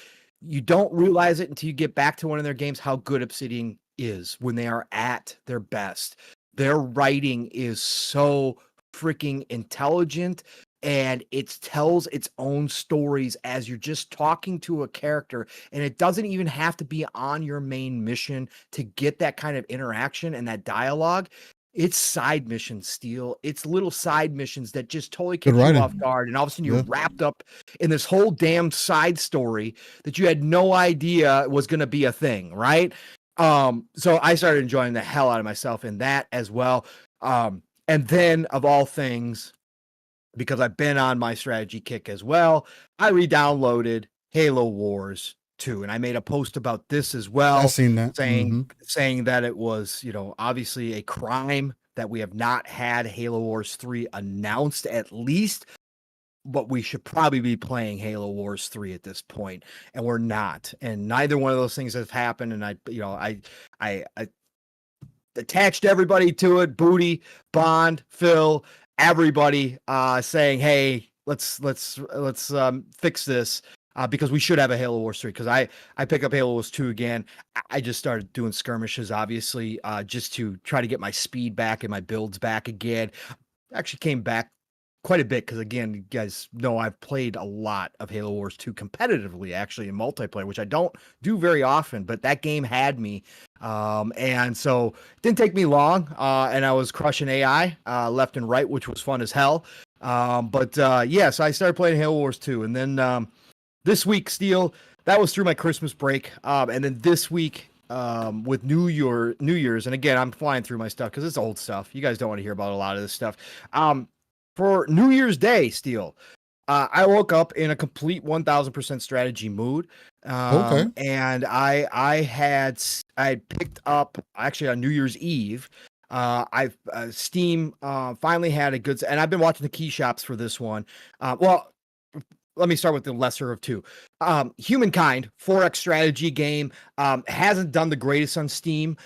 you don't realize it until you get back to one of their games how good Obsidian is when they are at their best. Their writing is so freaking intelligent, and it tells its own stories as you're just talking to a character, and it doesn't even have to be on your main mission to get that kind of interaction and that dialogue. It's side missions, Steel. It's little side missions that just totally catch you off guard. And all of a sudden you're wrapped up in this whole damn side story that you had no idea was going to be a thing, right? So I started enjoying the hell out of myself in that as well. And then, of all things, because I've been on my strategy kick as well, I re-downloaded Halo Wars 2, and I made a post about this as well. I've seen that. Saying that it was, obviously a crime that we have not had Halo Wars 3 announced at least, but we should probably be playing Halo Wars 3 at this point, and we're not. And neither one of those things has happened. And I attached everybody to it, Booty, Bond, Phil, everybody, saying, hey, let's fix this. Because we should have a Halo Wars 3, because I pick up Halo Wars 2 again. I just started doing skirmishes, obviously, just to try to get my speed back and my builds back again. Actually came back quite a bit, because, again, you guys know I've played a lot of Halo Wars 2 competitively, actually, in multiplayer, which I don't do very often, but that game had me. And so it didn't take me long, and I was crushing AI left and right, which was fun as hell. So I started playing Halo Wars 2, and then this week, Steel, that was through my Christmas break. And then this week, with New Year's, and again, I'm flying through my stuff because it's old stuff. You guys don't want to hear about a lot of this stuff. For New Year's Day, Steel, I woke up in a complete 1000% strategy mood. And I had picked up, actually on New Year's Eve, Steam finally had a good, and I've been watching the key shops for this one. Let me start with the lesser of two. Humankind, 4X strategy game, hasn't done the greatest on Steam.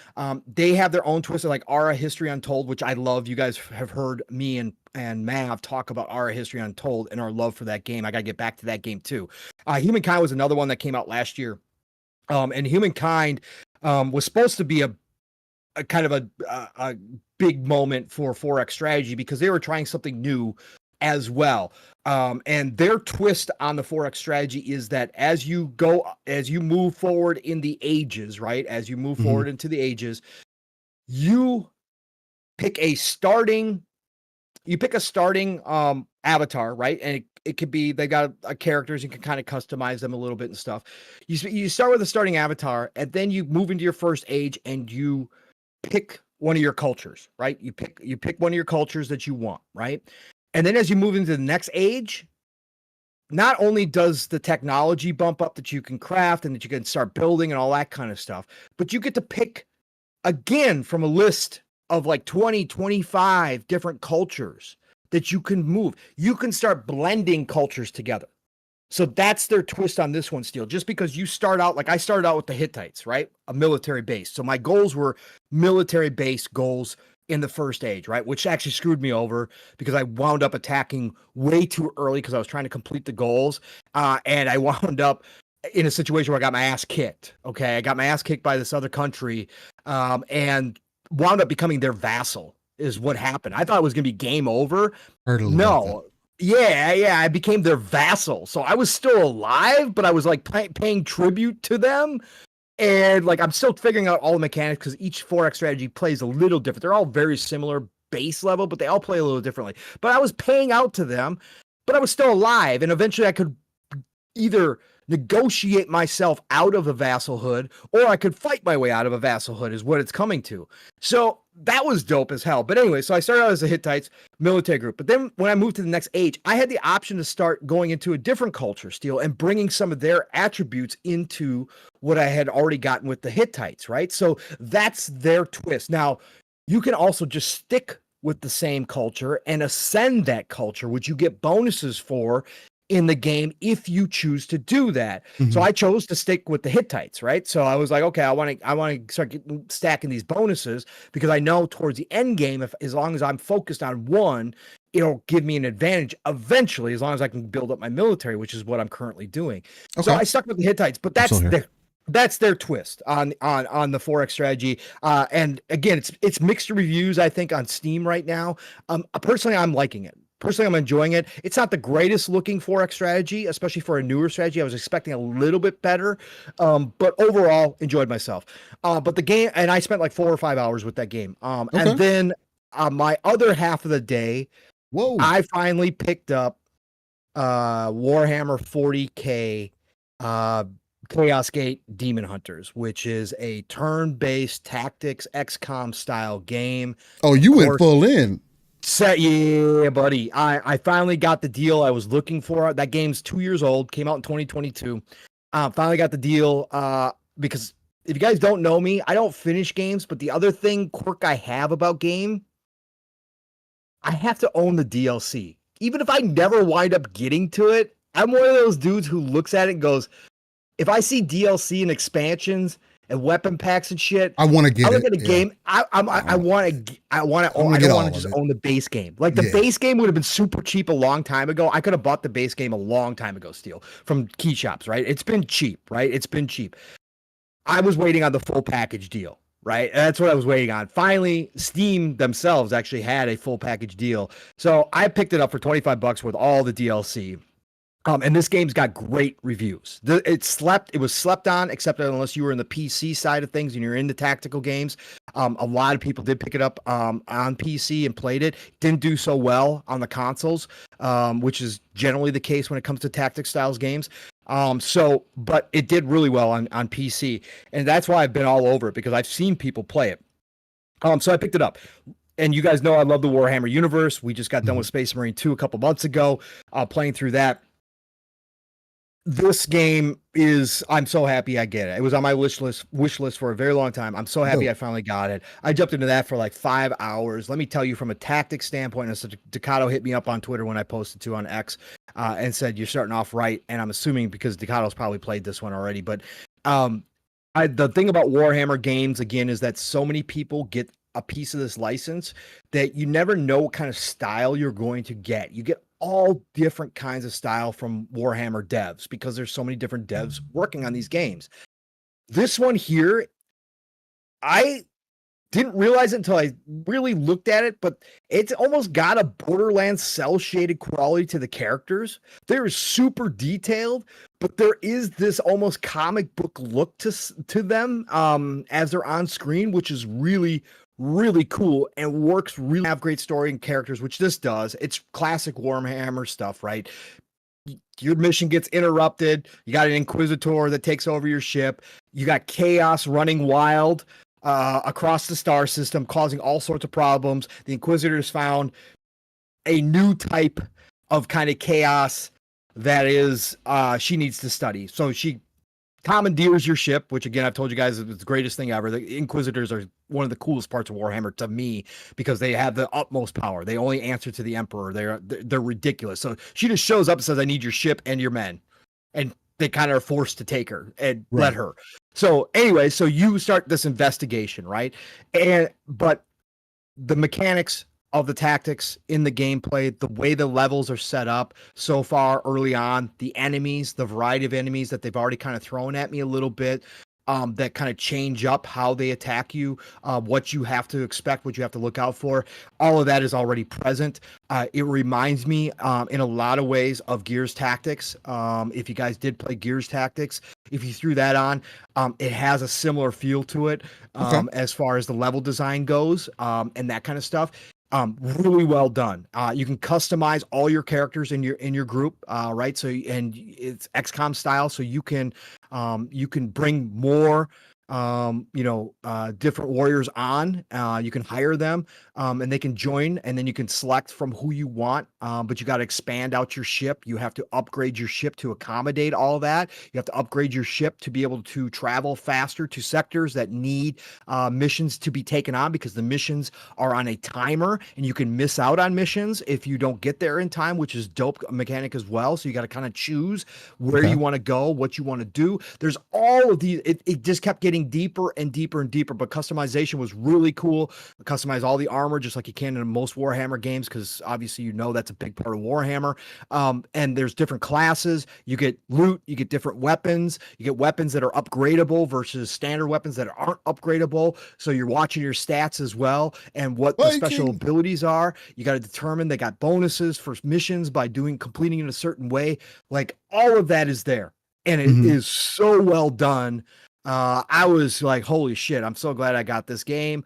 They have their own twist of like Aura History Untold, which I love. You guys have heard me and Mav talk about Aura History Untold and our love for that game. I got to get back to that game too. Humankind was another one that came out last year. And Humankind was supposed to be a kind of a big moment for 4X strategy, because they were trying something new as well. And their twist on the 4X strategy is that as you move forward in the ages, right? As you move forward into the ages, you pick a starting avatar, right? And it could be, they got characters, you can kind of customize them a little bit and stuff. You start with a starting avatar, and then you move into your first age and you pick one of your cultures, right? You pick one of your cultures that you want, right? And then as you move into the next age, not only does the technology bump up that you can craft and that you can start building and all that kind of stuff, but you get to pick again from a list of like 20, 25 different cultures that you can move. You can start blending cultures together. So that's their twist on this one, Steel. Just because you start out, like I started out with the Hittites, right? A military base. So my goals were military base goals in the first age, right? Which actually screwed me over because I wound up attacking way too early because I was trying to complete the goals. And I wound up in a situation where I got my ass kicked. Okay. I got my ass kicked by this other country, and wound up becoming their vassal is what happened. I thought it was going to be game over. No. Yeah. I became their vassal. So I was still alive, but I was like paying tribute to them. And like, I'm still figuring out all the mechanics because each 4X strategy plays a little different. They're all very similar base level, but they all play a little differently. But I was paying out to them, but I was still alive. And eventually I could either negotiate myself out of a vassalhood, or I could fight my way out of a vassalhood is what it's coming to. So that was dope as hell. But anyway, so I started out as a Hittites military group. But then when I moved to the next age, I had the option to start going into a different culture, Steel, and bringing some of their attributes into what I had already gotten with the Hittites, right? So that's their twist. Now, you can also just stick with the same culture and ascend that culture, which you get bonuses for in the game if you choose to do that. So I chose to stick with the Hittites, right? So I was like, okay, I want to start stacking these bonuses because I know towards the end game, if as long as I'm focused on one, it'll give me an advantage eventually, as long as I can build up my military, which is what I'm currently doing. So I stuck with the Hittites, but that's their twist on the 4X strategy. And again, it's mixed reviews, I think, on Steam right now. Personally, I'm liking it. Personally, I'm enjoying it. It's not the greatest looking 4X strategy, especially for a newer strategy. I was expecting a little bit better, but overall, enjoyed myself. But the game, and I spent like 4 or 5 hours with that game. And then my other half of the day, I finally picked up Warhammer 40K Chaos Gate Demon Hunters, which is a turn-based tactics XCOM style game. Oh, you went full in. Yeah, buddy. I finally got the deal I was looking for. That game's 2 years old, came out in 2022. Finally got the deal because if you guys don't know me, I don't finish games, but the other quirk I have about game, I have to own the DLC. Even if I never wind up getting to it, I'm one of those dudes who looks at it and goes, if I see DLC and expansions and weapon packs and shit, I want to get it. I look at a game. I want to own. I don't want to just own the base game. Like the base game would have been super cheap a long time ago. I could have bought the base game a long time ago, Steel, from key shops, right? It's been cheap, right? It's been cheap. I was waiting on the full package deal, right? That's what I was waiting on. Finally, Steam themselves actually had a full package deal. So I picked it up for $25 with all the DLC. And this game's got great reviews. It was slept on, except unless you were in the PC side of things and you're into tactical games. A lot of people did pick it up on PC and played it. Didn't do so well on the consoles, which is generally the case when it comes to tactics styles games. But it did really well on PC, and that's why I've been all over it because I've seen people play it. So I picked it up. And you guys know I love the Warhammer universe. We just got done with Space Marine 2 a couple months ago, playing through that. This game I'm so happy I get it. It was on my wish list for a very long time. I'm so happy I finally got it. I jumped into that for like 5 hours. Let me tell you, from a tactics standpoint, and so Decado hit me up on Twitter when I posted to on X and said, you're starting off right. And I'm assuming because Decado's probably played this one already. But the thing about Warhammer games, again, is that so many people get a piece of this license that you never know what kind of style you're going to get. You get all different kinds of style from Warhammer devs because there's so many different devs working on these games. This one here, I didn't realize it until I really looked at it, but it's almost got a Borderlands cell shaded quality to the characters. They're super detailed, but there is this almost comic book look to them as they're on screen, which is really cool and works really. Have great story and characters, which this does. It's classic Warhammer stuff, right? Your mission gets interrupted. You got an Inquisitor that takes over your ship. You got chaos running wild across the star system, causing all sorts of problems. The Inquisitors found a new type of kind of chaos that is she needs to study. So she commandeers your ship, which again I've told you guys is the greatest thing ever. The Inquisitors are one of the coolest parts of Warhammer to me because they have the utmost power. They only answer to the Emperor. They're ridiculous. So she just shows up and says, "I need your ship and your men," and they kind of are forced to take her and let her. So anyway, so you start this investigation, right? But the mechanics of the tactics in the gameplay, the way the levels are set up so far early on, the enemies, the variety of enemies that they've already kind of thrown at me a little bit, that kind of change up how they attack you, what you have to expect, what you have to look out for. All of that is already present. It reminds me in a lot of ways of Gears Tactics. If you guys did play Gears Tactics, if you threw that on, it has a similar feel to it as far as the level design goes and that kind of stuff. Really well done. You can customize all your characters in your group, right? So, and it's XCOM style, so you can bring more different warriors on. You can hire them, and they can join, and then you can select from who you want. But you got to expand out your ship. You have to upgrade your ship to accommodate all that. You have to upgrade your ship to be able to travel faster to sectors that need missions to be taken on, because the missions are on a timer, and you can miss out on missions if you don't get there in time, which is dope mechanic as well. So you got to kind of choose where you want to go, what you want to do. There's all of these. It just kept getting deeper and deeper and deeper, but customization was really cool. Customize all the armor just like you can in most Warhammer games, because obviously that's a big part of Warhammer. And there's different classes. You get loot, you get different weapons, you get weapons that are upgradable versus standard weapons that aren't upgradable. So you're watching your stats as well, and what the special abilities are. You got to determine. They got bonuses for missions by completing in a certain way. Like, all of that is there, and it is so well done. I was like, holy shit, I'm so glad I got this game.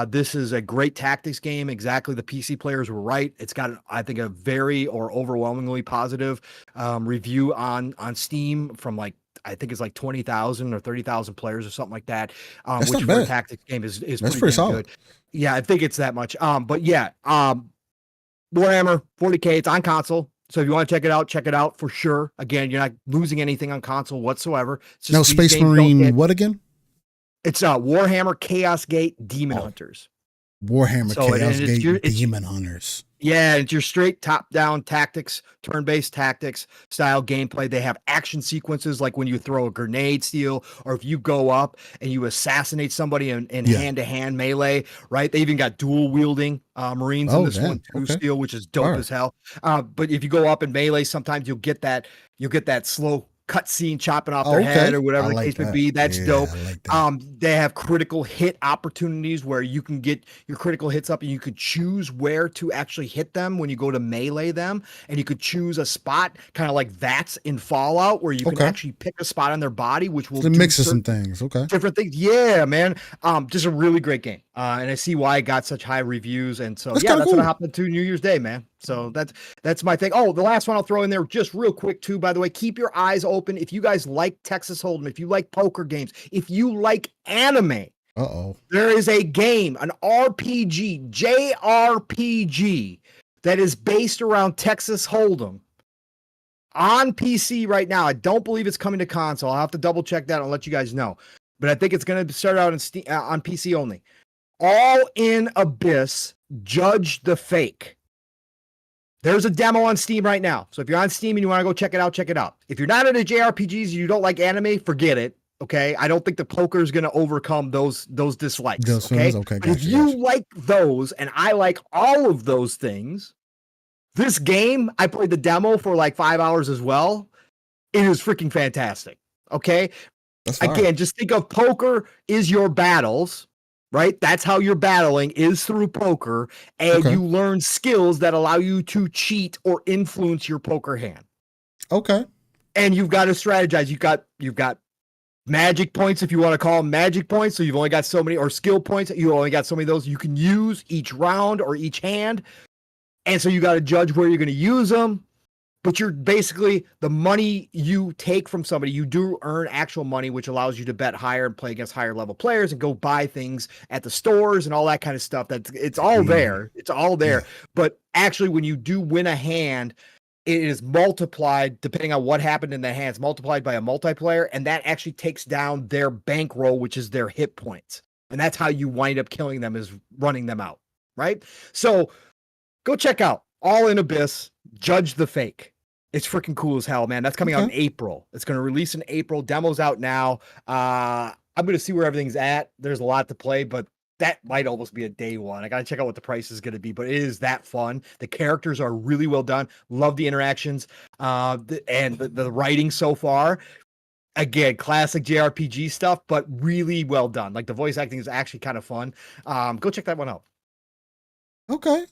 This is a great tactics game. Exactly. The PC players were right. It's got, I think, a very or overwhelmingly positive review on Steam from I think it's 20,000 or 30,000 players or something like that. Which for a tactics game is pretty solid. Good. Yeah, I think it's that much. But yeah, Warhammer 40K, it's on console. So if you want to check it out for sure. Again, you're not losing anything on console whatsoever. It's just Space Marine, what again? It's Warhammer Chaos Gate Demon Hunters. Warhammer Chaos Gate Demon Hunters. Yeah, it's your straight top-down tactics, turn-based tactics style gameplay. They have action sequences like when you throw a grenade steel, or if you go up and you assassinate somebody in hand-to-hand melee, right? They even got dual-wielding Marines in this one too, steel, which is dope as hell. But if you go up in melee, sometimes you'll get that slow cutscene chopping off their head or whatever the case may be. That's dope. They have critical hit opportunities where you can get your critical hits up, and you could choose where to actually hit them when you go to melee them, and you could choose a spot, kind of like that's in Fallout, where you can actually pick a spot on their body, which will mix some things. Different things. Yeah, man. Just a really great game. And I see why it got such high reviews. And so that's what happened to New Year's Day, man. So that's my thing. Oh, the last one I'll throw in there just real quick too, by the way. Keep your eyes open. If you guys like Texas Hold'em, if you like poker games, if you like anime, there is a game, an RPG, JRPG, that is based around Texas Hold'em on PC right now. I don't believe it's coming to console. I'll have to double check that and let you guys know. But I think it's going to start out on PC only. All in Abyss, Judge the Fake. There's a demo on Steam right now. So if you're on Steam and you want to go check it out, check it out. If you're not into JRPGs and you don't like anime, forget it. Okay. I don't think the poker is going to overcome those dislikes. Okay. But if you like those, and I like all of those things, this game, I played the demo for 5 hours as well. It is freaking fantastic. Okay. Again, just think of poker is your battles. Right? That's how you're battling, is through poker, and you learn skills that allow you to cheat or influence your poker hand. Okay. And you've got to strategize. You've got magic points, if you want to call them magic points. So you've only got so many, or skill points. You only got so many of those you can use each round or each hand. And so you got to judge where you're going to use them. But you're basically, the money you take from somebody, you do earn actual money, which allows you to bet higher and play against higher level players and go buy things at the stores and all that kind of stuff. It's all there. It's all there. Yeah. But actually, when you do win a hand, it is multiplied depending on what happened in the hands, multiplied by a multiplayer, and that actually takes down their bankroll, which is their hit points. And that's how you wind up killing them, is running them out, right? So go check out All in Abyss, Judge the Fake. It's freaking cool as hell, man. That's coming out in April. It's going to release in April. Demo's out now. I'm going to see where everything's at. There's a lot to play, but that might almost be a day one. I got to check out what the price is going to be, but it is that fun. The characters are really well done. Love the interactions and the writing so far. Again, classic JRPG stuff, but really well done. The voice acting is actually kind of fun. Go check that one out. Okay.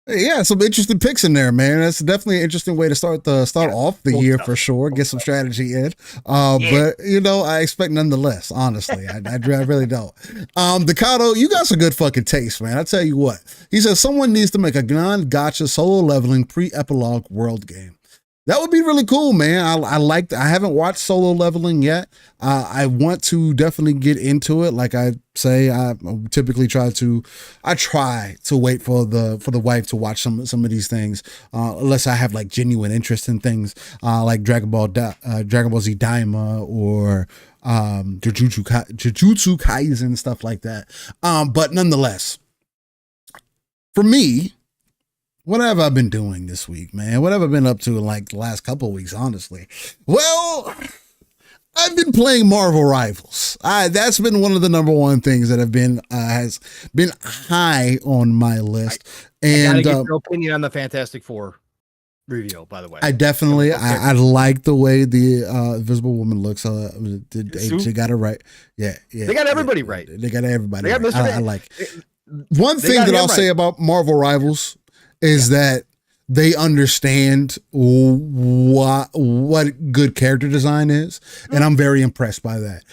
Yeah, some interesting picks in there, man. That's definitely an interesting way to start off the year for sure. Get some strategy in. But I expect nonetheless, honestly. I really don't. Decado, you got some good fucking taste, man. I tell you what. He says someone needs to make a non-gacha solo leveling pre-epilogue world game. That would be really cool, man. I haven't watched Solo Leveling yet. I want to definitely get into it. Like I say, I typically try to wait for the wife to watch some of these things, unless I have like genuine interest in things, like Dragon Ball Z Daima or Jujutsu Kaisen, stuff like that. But nonetheless, for me, what have I been doing this week, man? What have I been up to in like the last couple of weeks, honestly? Well, I've been playing Marvel Rivals. That's been one of the number one things that have been has been high on my list. I gotta get your opinion on the Fantastic Four review, by the way. I like the way the Invisible Woman looks. They got it right. Yeah. They got everybody right. They got everybody. They got right. Mr. I like one thing that I'll say about Marvel Rivals is that they understand what good character design is, and I'm very impressed by that.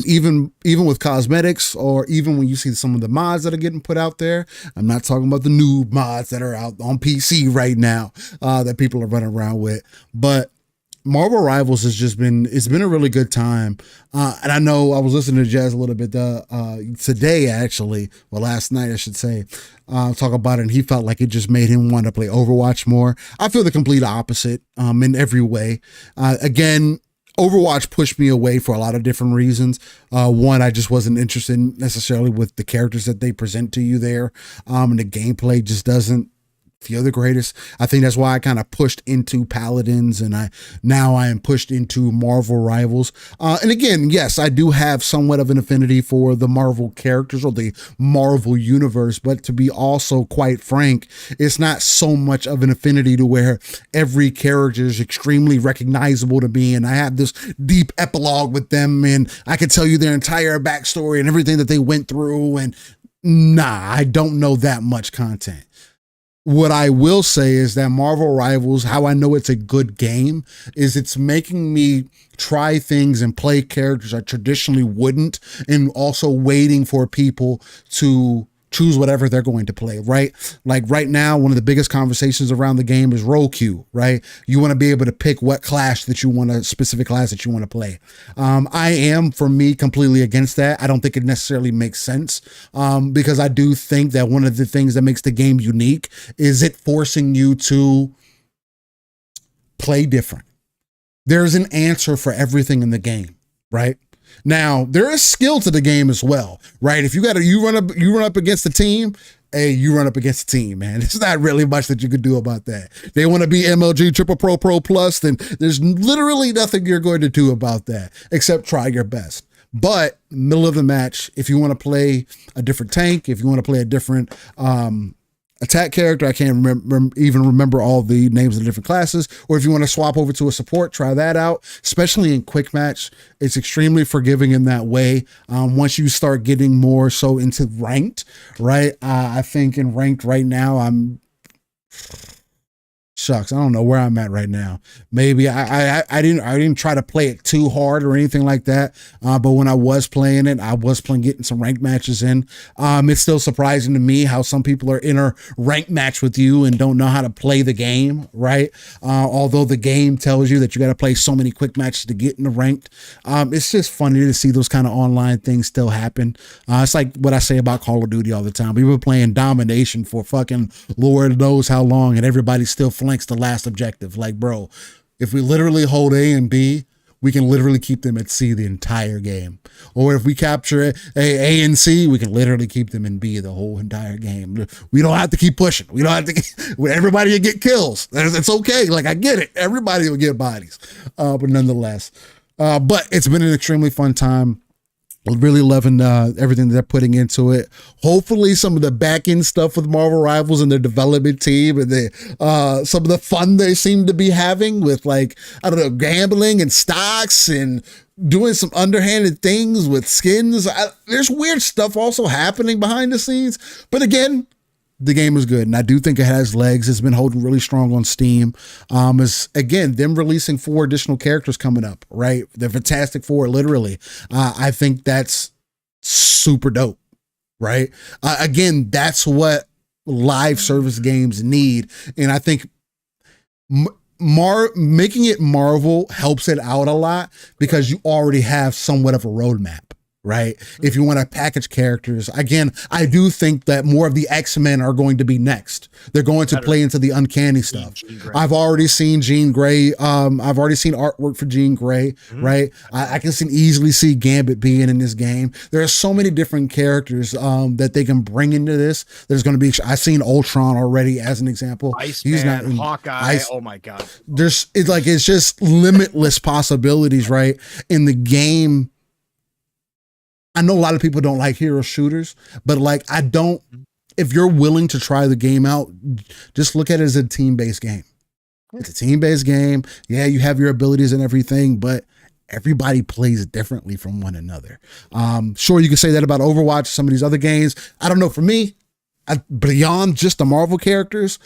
Even with cosmetics, or even when you see some of the mods that are getting put out there. I'm not talking about the new mods that are out on PC right now that people are running around with, but Marvel Rivals it's been a really good time. And I know I was listening to Jazz a little bit today, actually, well, last night, I should say, talk about it. And he felt like it just made him want to play Overwatch more. I feel the complete opposite in every way. Again, Overwatch pushed me away for a lot of different reasons. One, I just wasn't interested necessarily with the characters that they present to you there. And the gameplay just doesn't feel the greatest. I think that's why I kind of pushed into Paladins, and I am pushed into Marvel Rivals. And again, yes, I do have somewhat of an affinity for the Marvel characters or the Marvel universe, but to be also quite frank, it's not so much of an affinity to where every character is extremely recognizable to me, and I have this deep epilogue with them, and I can tell you their entire backstory and everything that they went through, and I don't know that much content. What I will say is that Marvel Rivals, how I know it's a good game, is it's making me try things and play characters I traditionally wouldn't, and also waiting for people to choose whatever they're going to play, right? Like right now, one of the biggest conversations around the game is role queue, right? You want to be able to pick what class that you want, a specific class that you want to play. I am, for me, completely against that. I don't think it necessarily makes sense, because I do think that one of the things that makes the game unique is it forcing you to play different. There's an answer for everything in the game, right? Now, there is skill to the game as well, right? If you run up against the team, hey, you run up against the team, man. There's not really much that you could do about that. They want to be MLG Triple Pro Plus, then there's literally nothing you're going to do about that except try your best. But middle of the match, if you want to play a different tank, if you want to play a different attack character, I can't remember all the names of the different classes, or if you want to swap over to a support, try that out. Especially in quick match, it's extremely forgiving in that way. Once you start getting more so into ranked, right? I think in ranked right now, shucks, I don't know where I'm at right now. Maybe I didn't try to play it too hard or anything like that. But when I was playing it, getting some ranked matches in. It's still surprising to me how some people are in a ranked match with you and don't know how to play the game, right? Although the game tells you that you got to play so many quick matches to get in the ranked. It's just funny to see those kind of online things still happen. It's like what I say about Call of Duty all the time. We were playing domination for fucking Lord knows how long, and everybody's still flanks the last objective. Like, bro, if we literally hold A and B, we can literally keep them at C the entire game. Or if we capture A and C, we can literally keep them in B the whole entire game. We don't have to keep pushing. We don't have to. Everybody will get kills. It's okay. Like, I get it. Everybody will get bodies. But nonetheless, but it's been an extremely fun time. Really loving everything that they're putting into it. Hopefully some of the back end stuff with Marvel Rivals and their development team, and some of the fun they seem to be having with, like, I don't know, gambling and stocks and doing some underhanded things with skins. There's weird stuff also happening behind the scenes. But again, the game is good, and I do think it has legs. It's been holding really strong on Steam. Is again, them releasing 4 additional characters coming up, right? The Fantastic Four, literally. I think that's super dope, right? Again, that's what live service games need. And I think making it Marvel helps it out a lot because you already have somewhat of a roadmap. Right. If you want to package characters again, I do think that more of the X-Men are going to be next. They're going to play into the uncanny stuff. I've already seen Jean Grey. I've already seen artwork for Jean Grey. Right. I can easily see Gambit being in this game. There are so many different characters that they can bring into this. There's going to be, I've seen Ultron already as an example. He's not in Hawkeye. Oh my God. It's just limitless possibilities, right? In the game. I know a lot of people don't like hero shooters, but like if you're willing to try the game out, just look at it as a team-based game. It's a team-based game. Yeah, you have your abilities and everything, but everybody plays differently from one another. Sure, you can say that about Overwatch, some of these other games. I don't know. For me, beyond just the Marvel characters,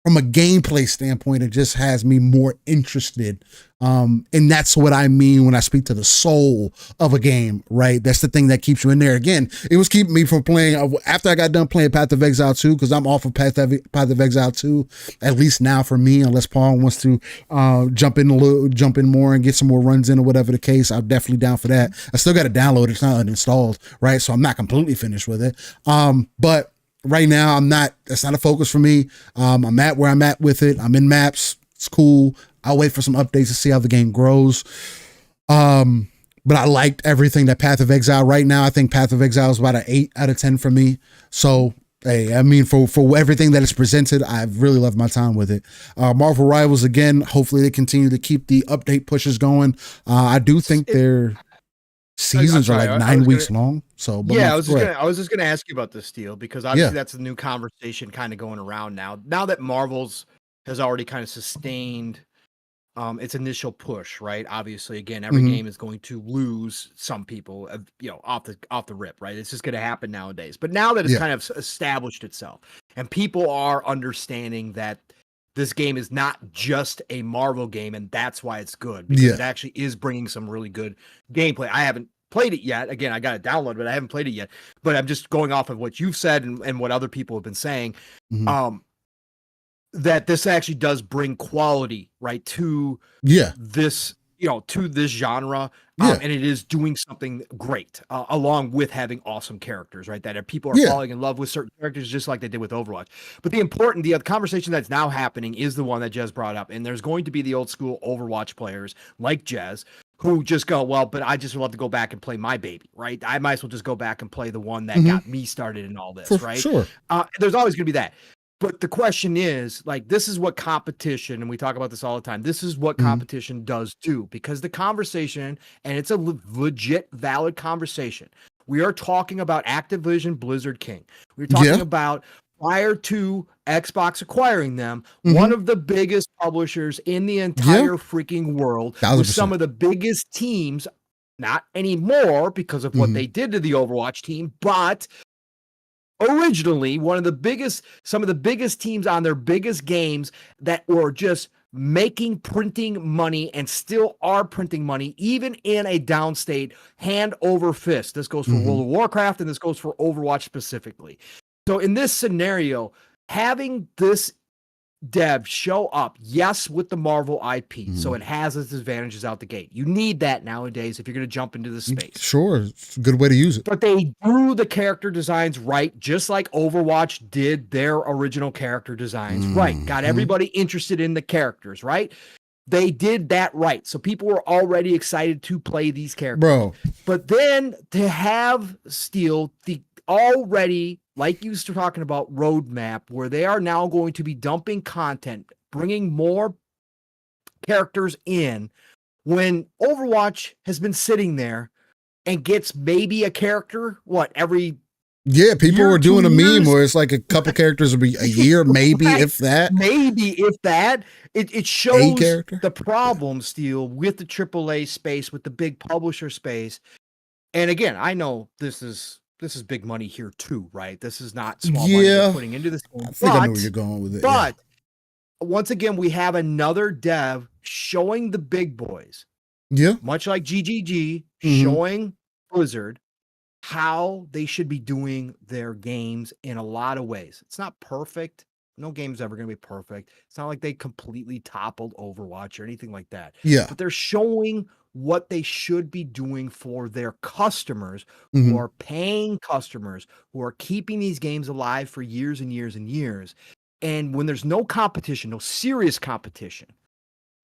from a gameplay standpoint, it just has me more interested. And that's what I mean when I speak to the soul of a game, right? That's the thing that keeps you in there. Again, it was keeping me from playing after I got done playing Path of Exile 2, because I'm off of Path of Exile 2, at least now for me, unless Paul wants to jump in more and get some more runs in or whatever the case. I'm definitely down for that. I still got to download it. It's not uninstalled, right? So I'm not completely finished with it. But right now, that's not a focus for me. I'm at where I'm at with it. I'm in maps. It's cool. I'll wait for some updates to see how the game grows. But I liked everything that Path of Exile right now. I think Path of Exile is about an 8 out of 10 for me. So, hey, I mean, for everything that is presented, I've really loved my time with it. Marvel Rivals, again, hopefully they continue to keep the update pushes going. I do think their seasons are like 9 weeks long. So, yeah, I was just gonna ask you about this deal, because obviously that's a new conversation kind of going around now. Now that Marvel's has already kind of sustained its initial push, right? Obviously, again, every game is going to lose some people, off the rip, right? It's just going to happen nowadays. But now that it's kind of established itself, and people are understanding that this game is not just a Marvel game, and that's why it's good, because it actually is bringing some really good gameplay. I haven't played it yet. Again, I got it downloaded, but I haven't played it yet. But I'm just going off of what you've said and what other people have been saying. That this actually does bring quality, right, to this, to this genre, and it is doing something great, along with having awesome characters, right, that people are falling in love with certain characters, just like they did with Overwatch. But the conversation that's now happening is the one that Jez brought up, and there's going to be the old school Overwatch players like Jez who just go, well, but I just would love to go back and play my baby, right? I might as well just go back and play the one that got me started in all this, right? Sure. There's always going to be that. But the question is, like, this is what competition, and we talk about this all the time, this is what competition does do, because the conversation, and it's a legit, valid conversation. We are talking about Activision Blizzard King. We're talking about, prior to Xbox acquiring them, one of the biggest publishers in the entire freaking world, 1,000%. with some of the biggest teams, not anymore because of what they did to the Overwatch team, but originally some of the biggest teams on their biggest games that were just printing money, and still are printing money even in a down state, hand over fist. This goes for World of Warcraft, and this goes for Overwatch specifically. So in this scenario, having this dev show up, with the Marvel IP, so it has its advantages out the gate. You need that nowadays if you're going to jump into the space. Sure, it's a good way to use it. But they do the character designs right, just like Overwatch did their original character designs right. Got everybody interested in the characters, right? They did that right. So people were already excited to play these characters. Bro. But then to have Steel, the already, like you were talking about, roadmap, where they are now going to be dumping content, bringing more characters in, when Overwatch has been sitting there and gets maybe a character, every people were doing a meme where it's like a couple characters would be a year, maybe, if that. Maybe, if that. It shows the problem, Steel, with the AAA space, with the big publisher space. And again, I know this is big money here too, right? This is not small money they're putting into this game. I think I know where you're going with it. But once again, we have another dev showing the big boys, much like GGG, showing Blizzard how they should be doing their games in a lot of ways. It's not perfect. No game's ever going to be perfect. It's not like they completely toppled Overwatch or anything like that. Yeah. But they're showing what they should be doing for their customers who Mhm. are paying customers, who are keeping these games alive for years and years and years. And when there's no competition, no serious competition,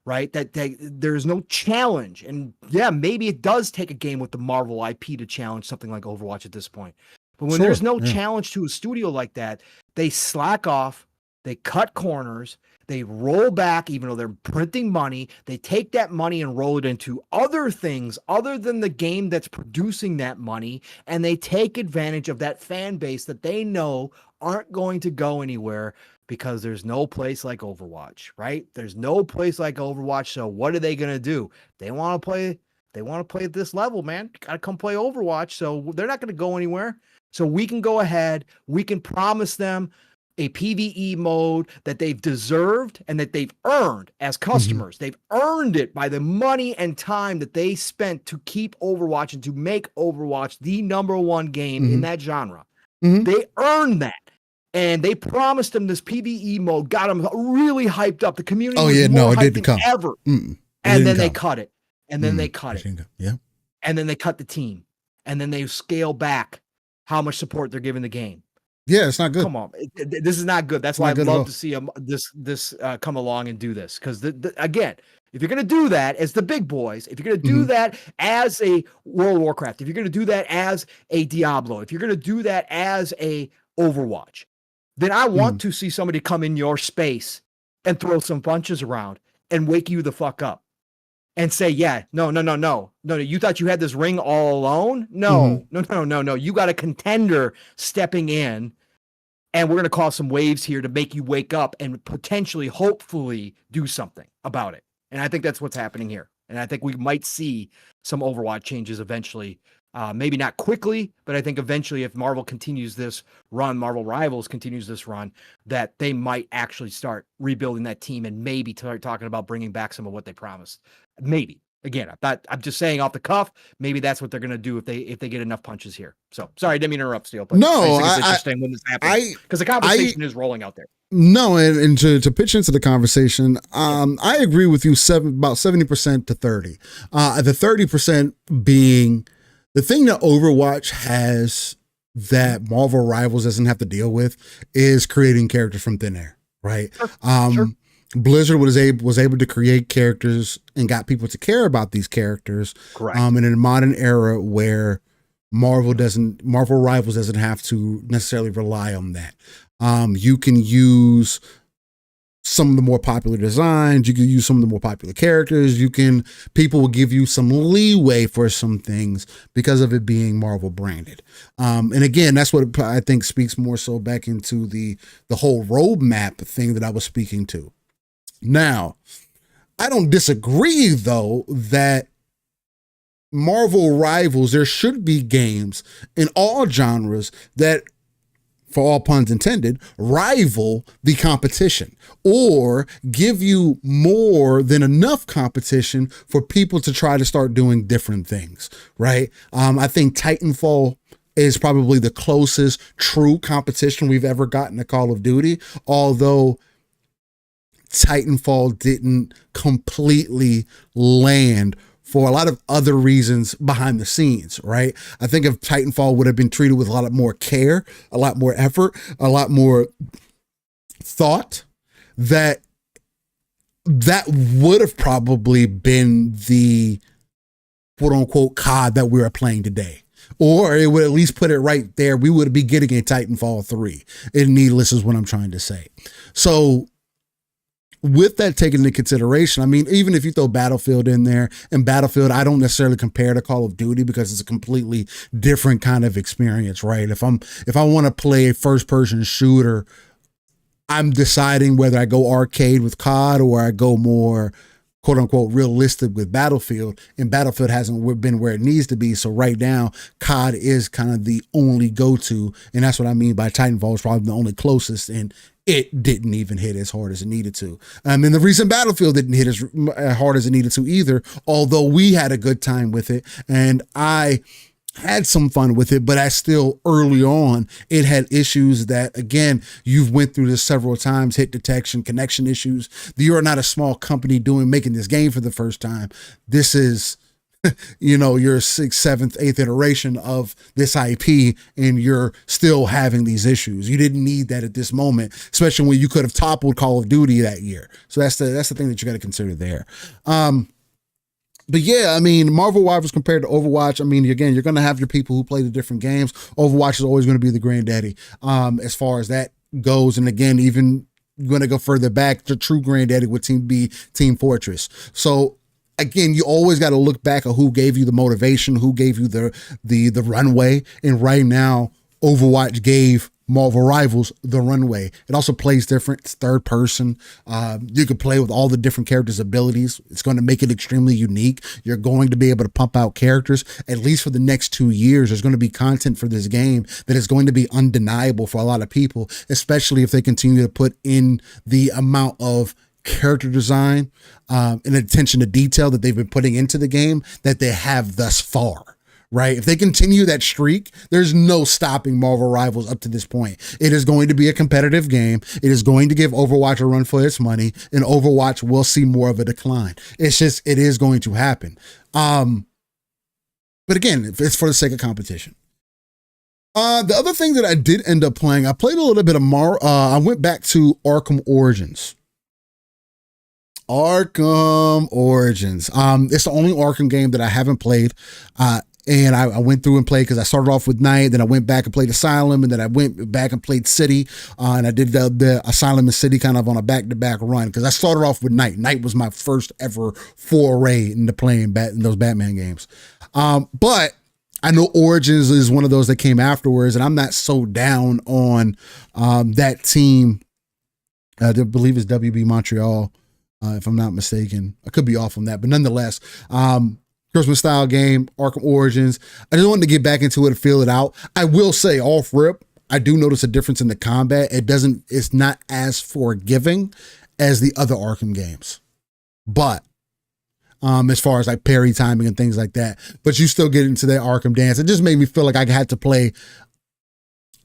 right? That there's no challenge. And yeah, maybe it does take a game with the Marvel IP to challenge something like Overwatch at this point. But when there's no challenge to a studio like that, they slack off, they cut corners, they roll back, even though they're printing money. They take that money and roll it into other things other than the game that's producing that money. And they take advantage of that fan base that they know aren't going to go anywhere because there's no place like Overwatch, right? There's no place like Overwatch. So what are they going to do? They want to play at this level, man. Got to come play Overwatch. So they're not going to go anywhere. So we can go ahead. We can promise them a PvE mode that they've deserved and that they've earned as customers. They've earned it by the money and time that they spent to keep Overwatch and to make Overwatch the #1 game in that genre. They earned that. And they promised them this PvE mode, got them really hyped up. The community was more hyped than ever. And then they cut it. And then they cut it. Yeah. And then they cut the team. And then they scale back how much support they're giving the game. Yeah, it's not good. Come on, this is not good. That's why I'd love to see this come along and do this. Because again, if you're gonna do that as the big boys, if you're gonna do that as a World of Warcraft, if you're gonna do that as a Diablo, if you're gonna do that as a Overwatch, then I want to see somebody come in your space and throw some punches around and wake you the fuck up and say, yeah, no. You thought you had this ring all alone? No. You got a contender stepping in, and we're going to cause some waves here to make you wake up and potentially, hopefully, do something about it. And I think that's what's happening here. And I think we might see some Overwatch changes eventually. Maybe not quickly, but I think eventually if Marvel continues this run, Marvel Rivals continues this run, that they might actually start rebuilding that team and maybe start talking about bringing back some of what they promised. Maybe. Again, I'm just saying off the cuff, maybe that's what they're going to do if they get enough punches here. So, sorry, I didn't mean to interrupt, Steel. But no, I think it's interesting when this happens because the conversation is rolling out there. No, and to pitch into the conversation, I agree with you about 70% to 30. The 30% being the thing that Overwatch has that Marvel Rivals doesn't have to deal with is creating characters from thin air, right? Sure. Blizzard was able to create characters and got people to care about these characters. Correct. In a modern era where Marvel Rivals doesn't have to necessarily rely on that. You can use some of the more popular designs. You can use some of the more popular characters. People will give you some leeway for some things because of it being Marvel branded. And again, that's what I think speaks more so back into the whole roadmap thing that I was speaking to. Now, I don't disagree though that Marvel Rivals, there should be games in all genres that, for all puns intended, rival the competition or give you more than enough competition for people to try to start doing different things, right? I think Titanfall is probably the closest true competition we've ever gotten to Call of Duty, although Titanfall didn't completely land for a lot of other reasons behind the scenes, right? I think if Titanfall would have been treated with a lot more care, a lot more effort, a lot more thought, that would have probably been the quote unquote COD that we are playing today. Or it would at least put it right there. We would be getting a Titanfall 3. And needless is what I'm trying to say. So with that taken into consideration, I mean, even if you throw Battlefield in there, and Battlefield, I don't necessarily compare to Call of Duty because it's a completely different kind of experience, right? If I want to play a first-person shooter, I'm deciding whether I go arcade with COD or I go more quote unquote realistic with Battlefield, and Battlefield hasn't been where it needs to be. So right now, COD is kind of the only go-to, and that's what I mean by Titanfall is probably the only closest, and it didn't even hit as hard as it needed to. And the reason Battlefield didn't hit as hard as it needed to either, although we had a good time with it, and I had some fun with it, but I still early on, it had issues that, again, you've went through this several times, hit detection, connection issues. You are not a small company making this game for the first time. This is, your 6th, 7th, 8th iteration of this IP, and you're still having these issues. You didn't need that at this moment, especially when you could have toppled Call of Duty that year. So that's the thing that you got to consider there. But yeah, I mean, Marvel Rivals compared to Overwatch, I mean, again, you're going to have your people who play the different games. Overwatch is always going to be the granddaddy as far as that goes. And again, even going to go further back, the true granddaddy would be Team Fortress. So again, you always got to look back at who gave you the motivation, who gave you the runway. And right now, Overwatch gave Marvel Rivals the runway. It also plays different. It's third person. You can play with all the different characters' abilities. It's going to make it extremely unique. You're going to be able to pump out characters. At least for the next 2 years, there's going to be content for this game that is going to be undeniable for a lot of people, especially if they continue to put in the amount of character design and attention to detail that they've been putting into the game that they have thus far. Right? If they continue that streak, there's no stopping Marvel Rivals up to this point. It is going to be a competitive game. It is going to give Overwatch a run for its money, and Overwatch will see more of a decline. It is going to happen. But again, it's for the sake of competition. The other thing that I did end up playing, I played a little bit of I went back to Arkham Origins. Arkham Origins. It's the only Arkham game that I haven't played. And I went through and played because I started off with Night, then I went back and played Asylum, and then I went back and played City. And I did the Asylum and City kind of on a back-to-back run because I started off with Night. Night was my first ever foray into playing in those Batman games. But I know Origins is one of those that came afterwards, and I'm not so down on that team. I believe it's WB Montreal, if I'm not mistaken. I could be off on that, but nonetheless, Christmas style game, Arkham Origins. I just wanted to get back into it and feel it out. I will say off rip, I do notice a difference in the combat. It's not as forgiving as the other Arkham games, but as far as like parry timing and things like that, but you still get into that Arkham dance. It just made me feel like I had to play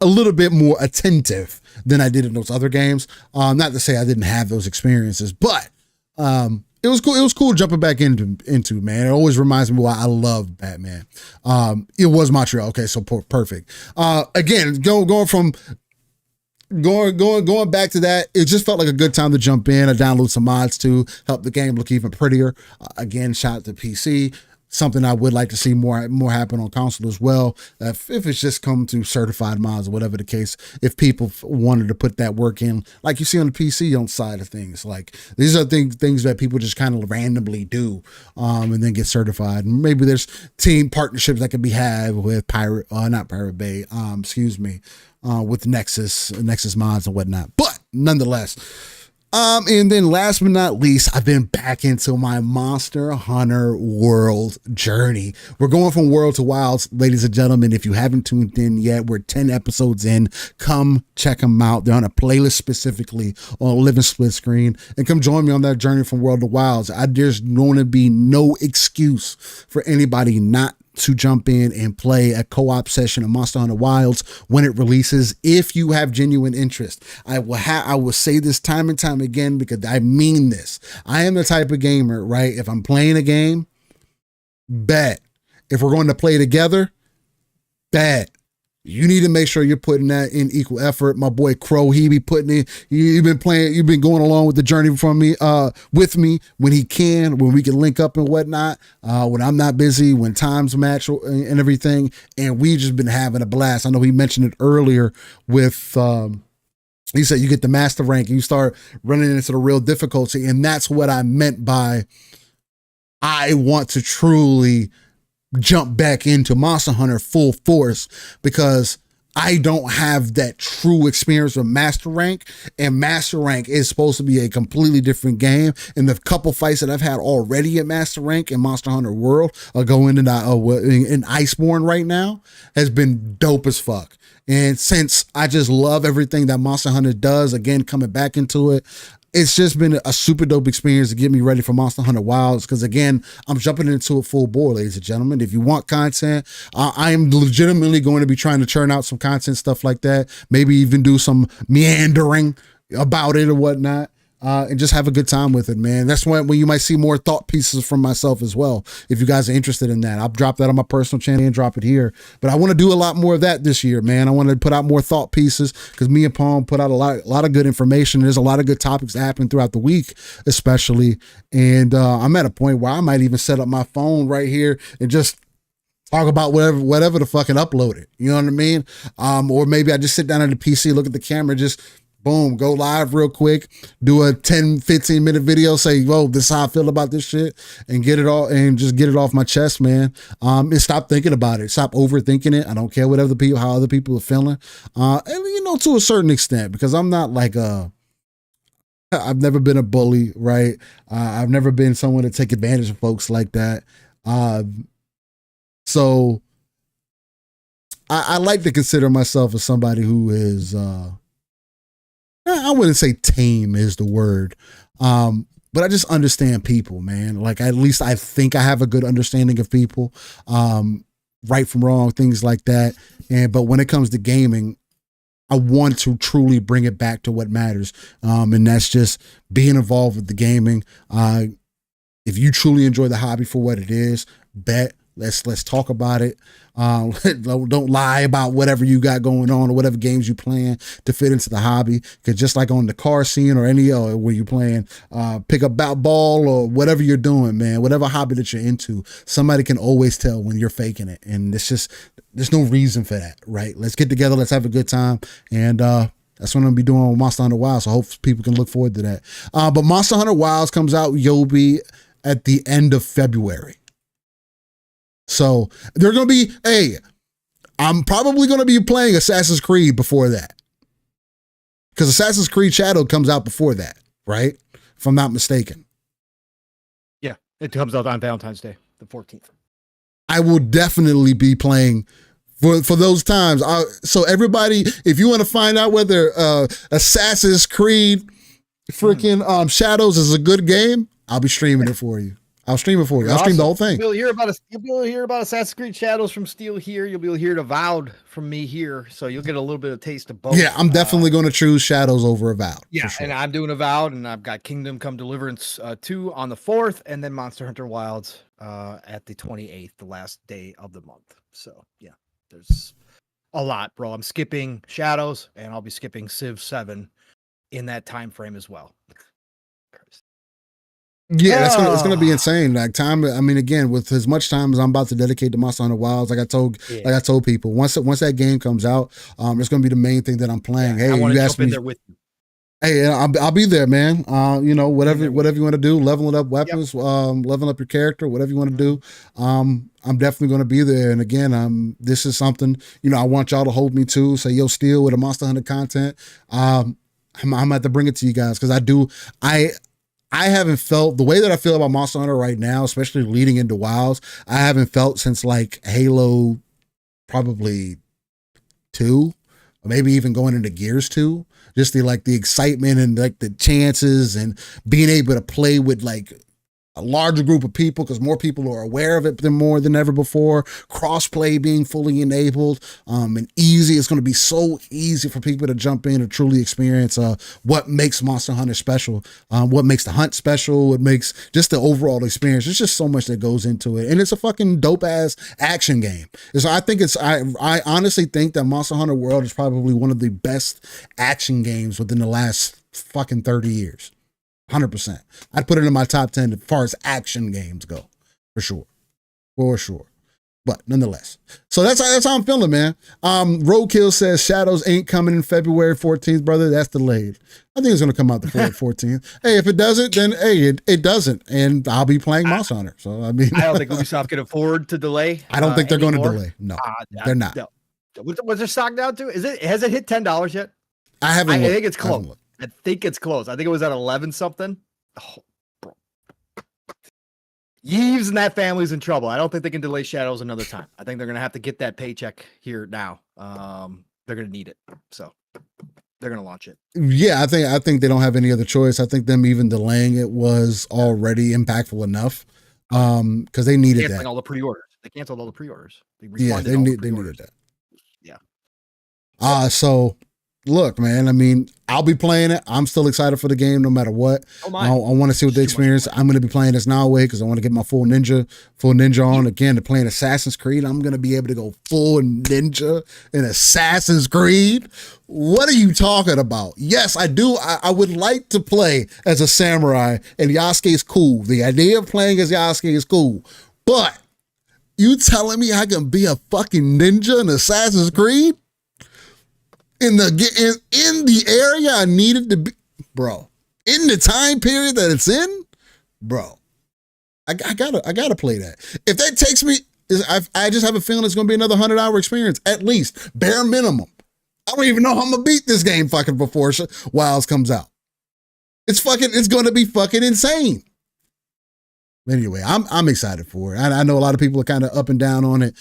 a little bit more attentive than I did in those other games. Not to say I didn't have those experiences, but it was cool. It was cool jumping back into man. It always reminds me why I love Batman. It was Montreal. Okay, so perfect. Again, going back to that, it just felt like a good time to jump in. I downloaded some mods to help the game look even prettier. Again, shout out to PC. Something I would like to see more happen on console as well. If it's just come to certified mods or whatever the case, if people wanted to put that work in, like you see on the PC on side of things, like these are things that people just kind of randomly do, and then get certified. And maybe there's team partnerships that could be had with not Pirate Bay, with Nexus mods and whatnot. But nonetheless. And then last but not least, I've been back into my Monster Hunter World journey. We're going from World to Wilds, ladies and gentlemen. If you haven't tuned in yet, we're 10 episodes in. Come check them out. They're on a playlist specifically on Living Split Screen, and come join me on that journey from World to Wilds. There's going to be no excuse for anybody not to jump in and play a co-op session of Monster Hunter Wilds when it releases, if you have genuine interest. I will say this time and time again because I mean this. I am the type of gamer, right? If I'm playing a game, bet. If we're going to play together, bet. You need to make sure you're putting that in equal effort. My boy Crow, he be putting in. You've been going along with the journey from me, with me when he can, when we can link up and whatnot. When I'm not busy, when times match and everything, and we just been having a blast. I know he mentioned it earlier with. He said you get the master rank and you start running into the real difficulty, and that's what I meant by I want to truly jump back into Monster Hunter full force, because I don't have that true experience with Master Rank, and Master Rank is supposed to be a completely different game. And the couple fights that I've had already at Master Rank in Monster Hunter World, going into in Iceborne right now, has been dope as fuck. And since I just love everything that Monster Hunter does, again, coming back into it, it's just been a super dope experience to get me ready for Monster Hunter Wilds. Because again, I'm jumping into it full bore, ladies and gentlemen. If you want content, I am legitimately going to be trying to churn out some content, stuff like that. Maybe even do some meandering about it or whatnot. And just have a good time with it, man. That's when you might see more thought pieces from myself as well. If you guys are interested in that, I'll drop that on my personal channel and drop it here. But I want to do a lot more of that this year, man. I want to put out more thought pieces because me and Pong put out a lot of good information. There's a lot of good topics that happen throughout the week, especially. And I'm at a point where I might even set up my phone right here and just talk about whatever the fucking upload it. You know what I mean? Or maybe I just sit down at the PC, look at the camera, just boom, go live real quick, do a 10-15 minute video, say, whoa, this is how I feel about this shit, and get it off my chest, man. And stop thinking about it. Stop overthinking it. I don't care how other people are feeling. And to a certain extent, because I'm not like I've never been a bully, right? I've never been someone to take advantage of folks like that. So I like to consider myself as somebody who is, I wouldn't say tame is the word. But I just understand people, man. Like, at least I think I have a good understanding of people, right from wrong, things like that. But when it comes to gaming, I want to truly bring it back to what matters. And that's just being involved with the gaming. If you truly enjoy the hobby for what it is, let's talk about it. Don't lie about whatever you got going on or whatever games you playing to fit into the hobby. Because just like on the car scene or any other where you're playing pick up ball or whatever you're doing, man, whatever hobby that you're into, somebody can always tell when you're faking it. And there's no reason for that, right? Let's get together. Let's have a good time. And that's what I'm going to be doing with Monster Hunter Wilds. So I hope people can look forward to that. But Monster Hunter Wilds comes out, Yobi, at the end of February. So they're going to be, I'm probably going to be playing Assassin's Creed before that. Because Assassin's Creed Shadow comes out before that, right? If I'm not mistaken. Yeah, it comes out on Valentine's Day, the 14th. I will definitely be playing for those times. So everybody, if you want to find out whether Assassin's Creed freaking Shadows is a good game, I'll be streaming it for you. I'll stream it for you. I'll stream the whole thing. You'll be able to hear about Assassin's Creed Shadows from Steel here. You'll be able to hear Avowed from me here. So you'll get a little bit of taste of both. Yeah, I'm definitely going to choose Shadows over Avowed. Yeah, sure. And I'm doing Avowed, and I've got Kingdom Come Deliverance 2 on the 4th, and then Monster Hunter Wilds at the 28th, the last day of the month. So yeah, there's a lot, bro. I'm skipping Shadows, and I'll be skipping Civ 7 in that time frame as well. Yeah, it's gonna be insane. Like time, I mean, again, with as much time as I'm about to dedicate to Monster Hunter Wilds, like I told people, once that game comes out, it's gonna be the main thing that I'm playing. Yeah, hey, you asked me. In there with you. Hey, I'll be there, man. Whatever you want to do, leveling up weapons, leveling up your character, whatever you want to do. I'm definitely going to be there. And again, this is something, I want y'all to hold me to. Say, yo, Steel with the Monster Hunter content. I'm about to bring it to you guys because I haven't felt the way that I feel about Monster Hunter right now, especially leading into Wilds. I haven't felt since like Halo, probably 2, or maybe even going into Gears 2. Just the excitement and like the chances and being able to play with like a larger group of people because more people are aware of it more than ever before. Crossplay being fully enabled and easy. It's going to be so easy for people to jump in and truly experience what makes Monster Hunter special, what makes the hunt special, what makes just the overall experience. There's just so much that goes into it, and it's a fucking dope ass action game. So I honestly think that Monster Hunter World is probably one of the best action games within the last fucking 30 years. 100%. I'd put it in my top 10 as far as action games go, for sure. But nonetheless, so that's how I'm feeling, man. Roadkill says Shadows ain't coming in February 14th, brother. That's delayed. I think it's gonna come out the 14th. Hey, if it doesn't, then it doesn't, and I'll be playing Monster Hunter. So I mean, I don't think Ubisoft can afford to delay. I don't think they're going to delay. No, they're not. No. What's their stock down to? Has it hit $10 yet? I haven't. I think it's close. I think it's close. I think it was at 11 something. Oh, bro. Yves and that family's in trouble. I don't think they can delay Shadows another time. I think they're going to have to get that paycheck here now. they're gonna need it. So they're gonna launch it. Yeah, I think they don't have any other choice. I think them even delaying it was already impactful enough. Because they needed that. All the pre-orders. They canceled all the pre-orders. They needed that. Yeah. So look, man, I mean, I'll be playing it. I'm still excited for the game no matter what. I want to see what the experience. I'm going to be playing this now because I want to get my full ninja on. Again, to playing Assassin's Creed, I'm going to be able to go full ninja in Assassin's Creed. What are you talking about? Yes, I do. I would like to play as a samurai, and Yasuke is cool. The idea of playing as Yasuke is cool. But you telling me I can be a fucking ninja in Assassin's Creed? In the area I needed to be, bro. In the time period that it's in, bro. I gotta play that. If that takes me, I just have a feeling it's gonna be another 100-hour experience at least, bare minimum. I don't even know how I'm gonna beat this game fucking before Wilds comes out. It's gonna be fucking insane. Anyway, I'm excited for it. I know a lot of people are kind of up and down on it.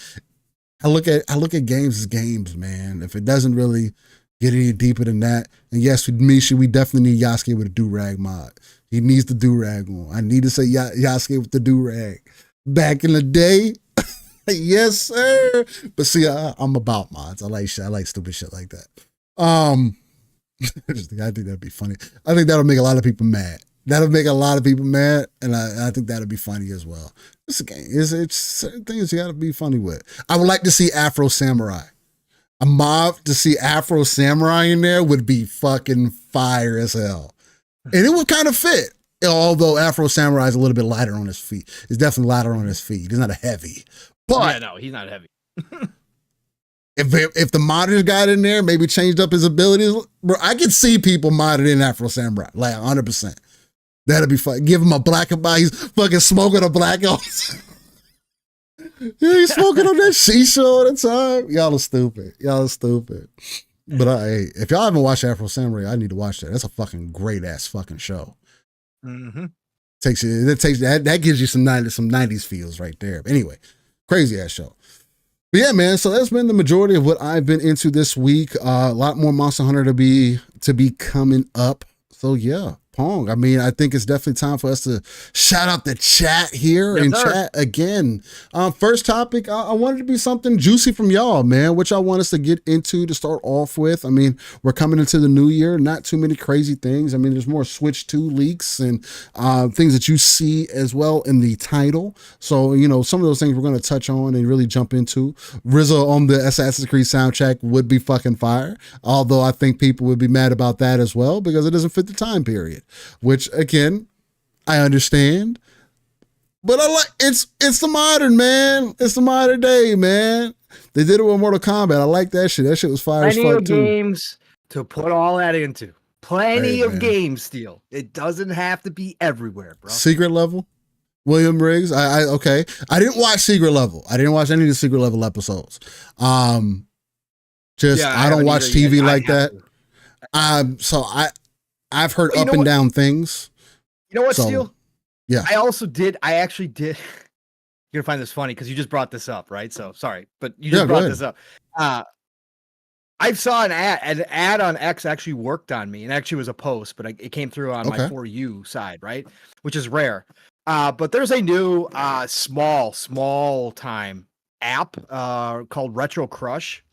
I look at games as games, man. If it doesn't really get any deeper than that, and yes, with Misha, we definitely need Yasuke with a do-rag mod. He needs the do-rag on. I need to say Yasuke with the do-rag. Back in the day, yes, sir. But see, I'm about mods. I like stupid shit like that. I think that'd be funny. I think that'll make a lot of people mad. That'll make a lot of people mad, and I think that'll be funny as well. It's a game. It's certain things you gotta be funny with. I would like to see Afro Samurai. A mob to see Afro Samurai in there would be fucking fire as hell. And it would kind of fit. Although Afro Samurai is a little bit lighter on his feet. He's definitely lighter on his feet. He's not a heavy. But yeah, no, he's not heavy. If the modders got in there, maybe changed up his abilities, bro, I could see people modded in Afro Samurai, like 100%. That'd be fun. Give him a black and white. He's fucking smoking a black. Yeah, he's smoking on that shisha all the time. Y'all are stupid. But if y'all haven't watched Afro Samurai, I need to watch that. That's a fucking great ass fucking show. Mm-hmm. That gives you some 90s feels right there. But anyway, crazy ass show. But yeah, man, so that's been the majority of what I've been into this week. A lot more Monster Hunter to be coming up. So yeah, Pong. I mean, I think it's definitely time for us to shout out the chat here and chat again. First topic, I wanted to be something juicy from y'all, man, which I want us to get into to start off with. I mean, we're coming into the new year, not too many crazy things. I mean, there's more Switch 2 leaks and things that you see as well in the title. So, you know, some of those things we're going to touch on and really jump into. RZA on the Assassin's Creed soundtrack would be fucking fire. Although I think people would be mad about that as well because it doesn't fit the time period. Which again, I understand, but I like it's the modern, man. It's the modern day, man. They did it with Mortal Kombat. I like that shit. That shit was fire as fuck too. Games to put all that into. Plenty of games, Steel. It doesn't have to be everywhere, bro. Secret Level, William Riggs. Okay. I didn't watch Secret Level. I didn't watch any of the Secret Level episodes. I don't watch TV like that. So I've heard up and down things. You know what, Steel? Yeah. I actually did. You're gonna find this funny because you just brought this up, right? So sorry, but you just brought this up. I saw an ad on X actually worked on me, and actually was a post, but it came through on my For You side, right? Which is rare. But there's a new small time app called Retro Crush,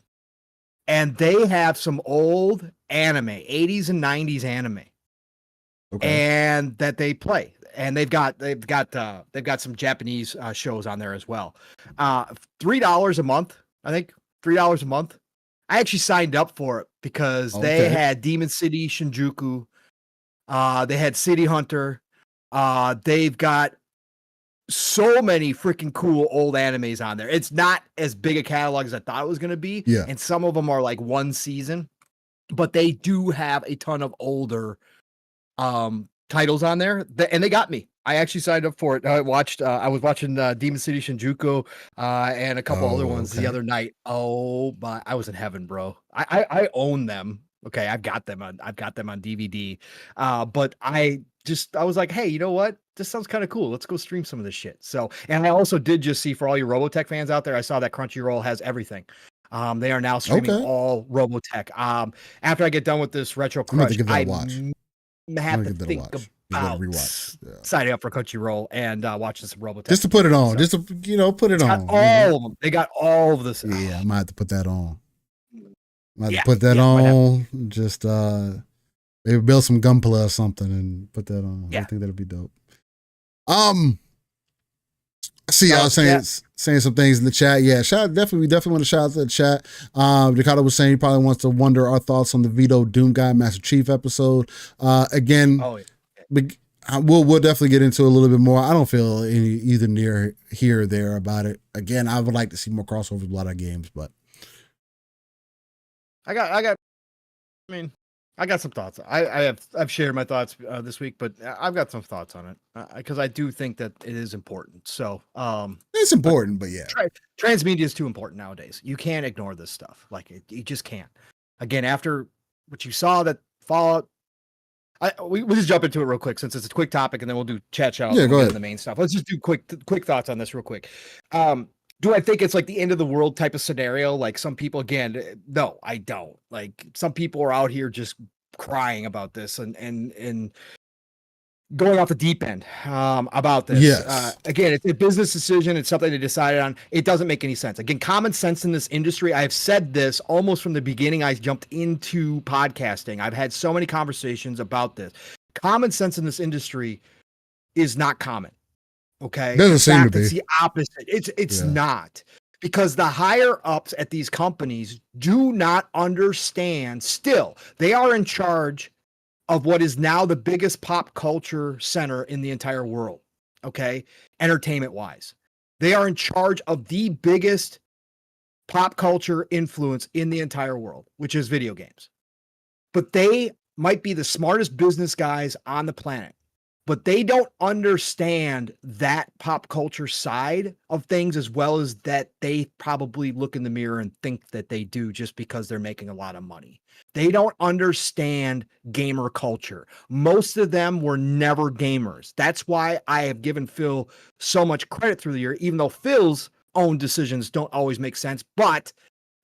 and they have some old anime, 80s and 90s anime, and that they play, and they've got some Japanese shows on there as well. $3 a month, I think. $3 a month. I actually signed up for it because they had Demon City Shinjuku, they had City Hunter, they've got so many freaking cool old animes on there. It's not as big a catalog as I thought it was going to be, and some of them are like one season. But they do have a ton of older titles on there, and they got me. I actually signed up for it. I was watching Demon City Shinjuku and a couple other ones the other night. Oh, but I was in heaven, bro. I own them. Okay, I've got them on DVD. But I was like, hey, you know what? This sounds kind of cool. Let's go stream some of this shit. So, and I also did just see, for all your Robotech fans out there, I saw that Crunchyroll has everything. They are now streaming Okay. all Robotech. After I get done with this Retro I'm gonna Crush, give that a I watch. have to give that a think watch. You about gotta rewatch. Yeah. signing up for Crunchyroll and watching some Robotech. Just to put it on. So, Just to put it on. all of them. They got all of this. Yeah, I might have to put that on. Yeah, put that yeah, on. Just maybe build some Gunpla or something and put that on. Yeah. I think that'll be dope. I see y'all saying some things in the chat. Yeah, we definitely want to shout out to the chat. Ricardo was saying he probably wants to wonder our thoughts on the Vito Doom Guy Master Chief episode. Again, we'll definitely get into it a little bit more. I don't feel either near here or there about it. Again, I would like to see more crossovers with a lot of games, but I got some thoughts. I've shared my thoughts this week, but I've got some thoughts on it because I do think that it is important. So it's important, but yeah, transmedia is too important nowadays. You can't ignore this stuff. Like you just can't. Again, after what you saw that Fallout, we'll just jump into it real quick since it's a quick topic, and then we'll do chat shout. Yeah, go ahead. The main stuff. Let's just do quick thoughts on this real quick. Do I think it's like the end of the world type of scenario? Like some people, again, no, I don't. Like some people are out here just crying about this and going off the deep end about this. Yes. Again, it's a business decision. It's something they decided on. It doesn't make any sense. Again, common sense in this industry. I've said this almost from the beginning. I jumped into podcasting. I've had so many conversations about this. Common sense in this industry is not common. Okay. Doesn't seem to be. It's the opposite. It's not, because the higher ups at these companies do not understand. Still, they are in charge of what is now the biggest pop culture center in the entire world. Okay. Entertainment wise, they are in charge of the biggest pop culture influence in the entire world, which is video games. But they might be the smartest business guys on the planet. But they don't understand that pop culture side of things as well as that they probably look in the mirror and think that they do just because they're making a lot of money. They don't understand gamer culture. Most of them were never gamers. That's why I have given Phil so much credit through the year, even though Phil's own decisions don't always make sense. But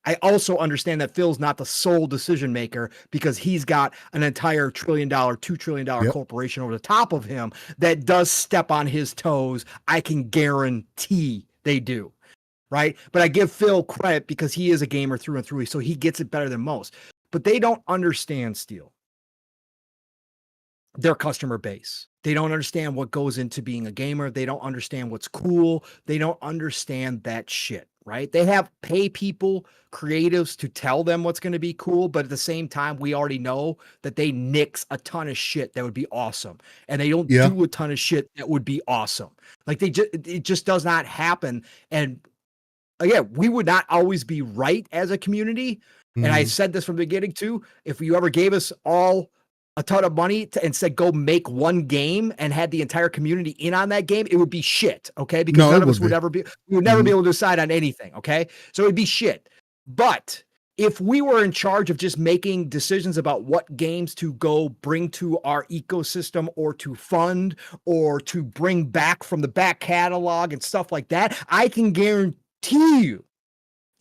I also understand that Phil's not the sole decision maker because he's got an entire $1 trillion, $2 trillion corporation over the top of him that does step on his toes. I can guarantee they do. Right. But I give Phil credit because he is a gamer through and through. So he gets it better than most. But they don't understand, Steel, their customer base. They don't understand what goes into being a gamer. They don't understand what's cool. They don't understand that shit. Right? They have pay people, creatives to tell them what's going to be cool. But at the same time, we already know that they nix a ton of shit that would be awesome. And they don't do a ton of shit that would be awesome. Like it just does not happen. And again, we would not always be right as a community. And I said this from the beginning too. If you ever gave us all a ton of money and said, go make one game and had the entire community in on that game, it would be shit. Okay. Because none of us would ever be, we would never be able to decide on anything. Okay. So it'd be shit. But if we were in charge of just making decisions about what games to go bring to our ecosystem or to fund or to bring back from the back catalog and stuff like that, I can guarantee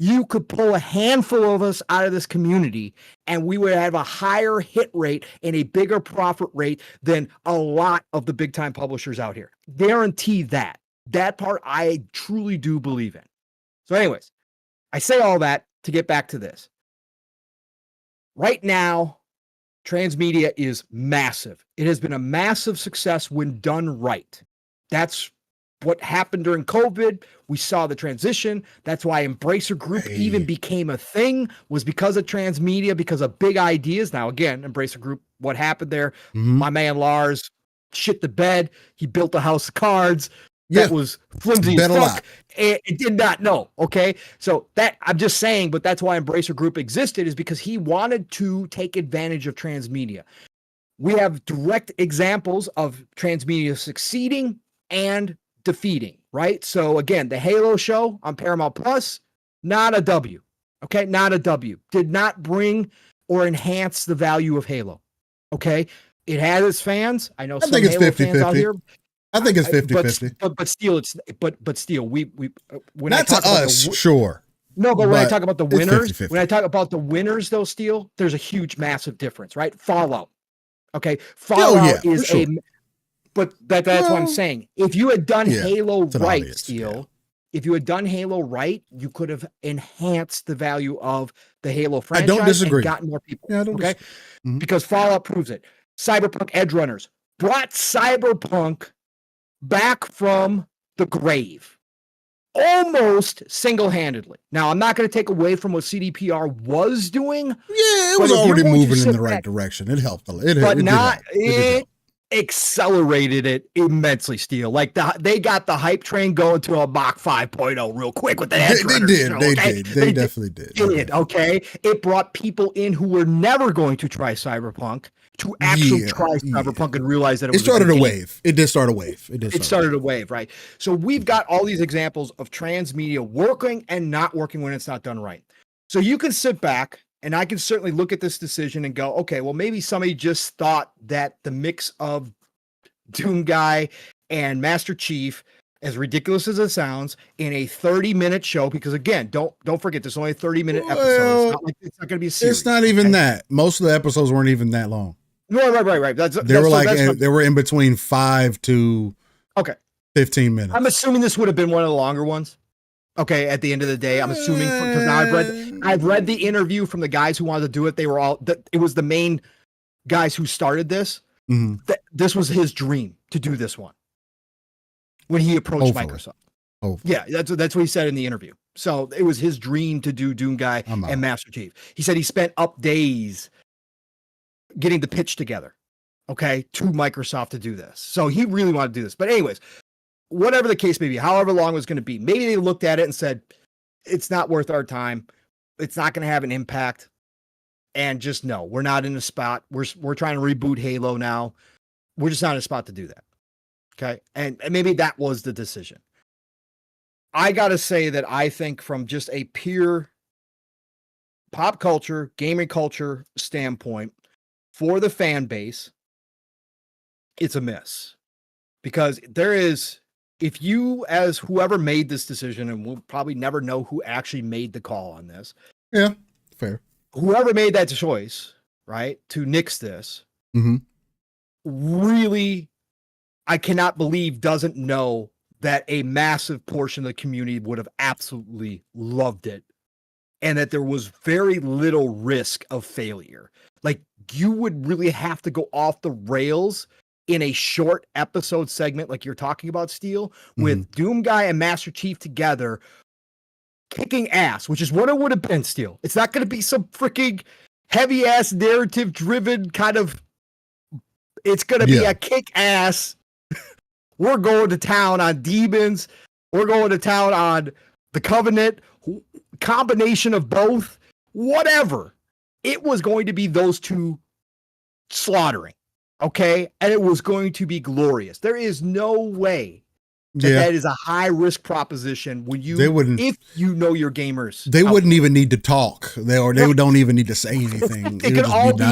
you could pull a handful of us out of this community and we would have a higher hit rate and a bigger profit rate than a lot of the big time publishers out here. Guarantee that. That part I truly do believe in. So anyways, I say all that to get back to this. Right now, transmedia is massive. It has been a massive success when done right. That's what happened during COVID. We saw the transition. That's why Embracer Group even became a thing, was because of transmedia, because of big ideas. Now, again, Embracer Group, what happened there? My man Lars shit the bed. He built a house of cards that was flimsy as fuck. It did not know. Okay. So that I'm just saying, but that's why Embracer Group existed, is because he wanted to take advantage of transmedia. We have direct examples of transmedia succeeding and defeating, right? So again, the Halo show on Paramount Plus, not a W. Okay, not a W. Did not bring or enhance the value of Halo. Okay, it had its fans. I know some Halo fans out here. I think it's 50-50. But still, it's but still, we when not I talk to us, sure. No, but when I but talk about the it's winners, 50-50. when I talk about the winners, though, Steel, there's a huge, massive difference, right? Fallout. Okay. Fallout is for sure. but that's what I'm saying. If you had done Halo it's an right, audience, Steel, if you had done Halo right, you could have enhanced the value of the Halo franchise don't disagree. and gotten more people. Yeah, I don't okay. Mhm. Because Fallout proves it. Cyberpunk Edge Runners brought Cyberpunk back from the grave. Almost single-handedly. Now, I'm not going to take away from what CDPR was doing. Yeah, it but was if you're already going to moving in sit the right back- direction. It helped. It but did not help. It did help. accelerated it immensely, Steel. Like they got the hype train going to a Mach 5.0 real quick with the Edge They Runners did. show, They okay? did. They definitely did. Okay. It brought people in who were never going to try Cyberpunk to actually try Cyberpunk and realize that it started a wave. It did start a wave. It started a wave, right? So we've got all these examples of transmedia working and not working when it's not done right. So you can sit back and I can certainly look at this decision and go, okay, well, maybe somebody just thought that the mix of Doom Guy and Master Chief, as ridiculous as it sounds, in a 30-minute show, because again, don't forget, there's only a 30-minute episode. It's not like it's not going to be a series. It's not even that. Most of the episodes weren't even that long. Right. They were in between 5 to 15 minutes. I'm assuming this would have been one of the longer ones. Okay, at the end of the day, I'm assuming because now I've read the interview from the guys who wanted to do it. They were it was the main guys who started this. Mm-hmm. This was his dream to do this one when he approached Microsoft. Yeah, that's what he said in the interview. So it was his dream to do Doom Guy and Master Chief. He said he spent up days getting the pitch together, okay, to Microsoft to do this. So he really wanted to do this. But anyways, whatever the case may be, however long it was going to be, maybe they looked at it and said, it's not worth our time. It's not going to have an impact. And just no, we're not in a spot. We're trying to reboot Halo now. We're just not in a spot to do that. Okay. And maybe that was the decision. I got to say that I think from just a pure pop culture, gaming culture standpoint for the fan base, it's a miss. Because if you, as whoever made this decision, and we'll probably never know who actually made the call on this. Yeah, fair. Whoever made that choice, right, to nix this, really, I cannot believe doesn't know that a massive portion of the community would have absolutely loved it. And that there was very little risk of failure. Like, you would really have to go off the rails in a short episode segment, like you're talking about, Steel, with Doom Guy and Master Chief together, kicking ass, which is what it would have been, Steel. It's not going to be some freaking heavy ass narrative driven kind of, it's going to be a kick ass. We're going to town on demons. We're going to town on the Covenant, combination of both, whatever. It was going to be those two slaughtering. Okay. And it was going to be glorious. There is no way that is a high risk proposition when if you know your gamers. They wouldn't even need to talk. They don't even need to say anything. It could all be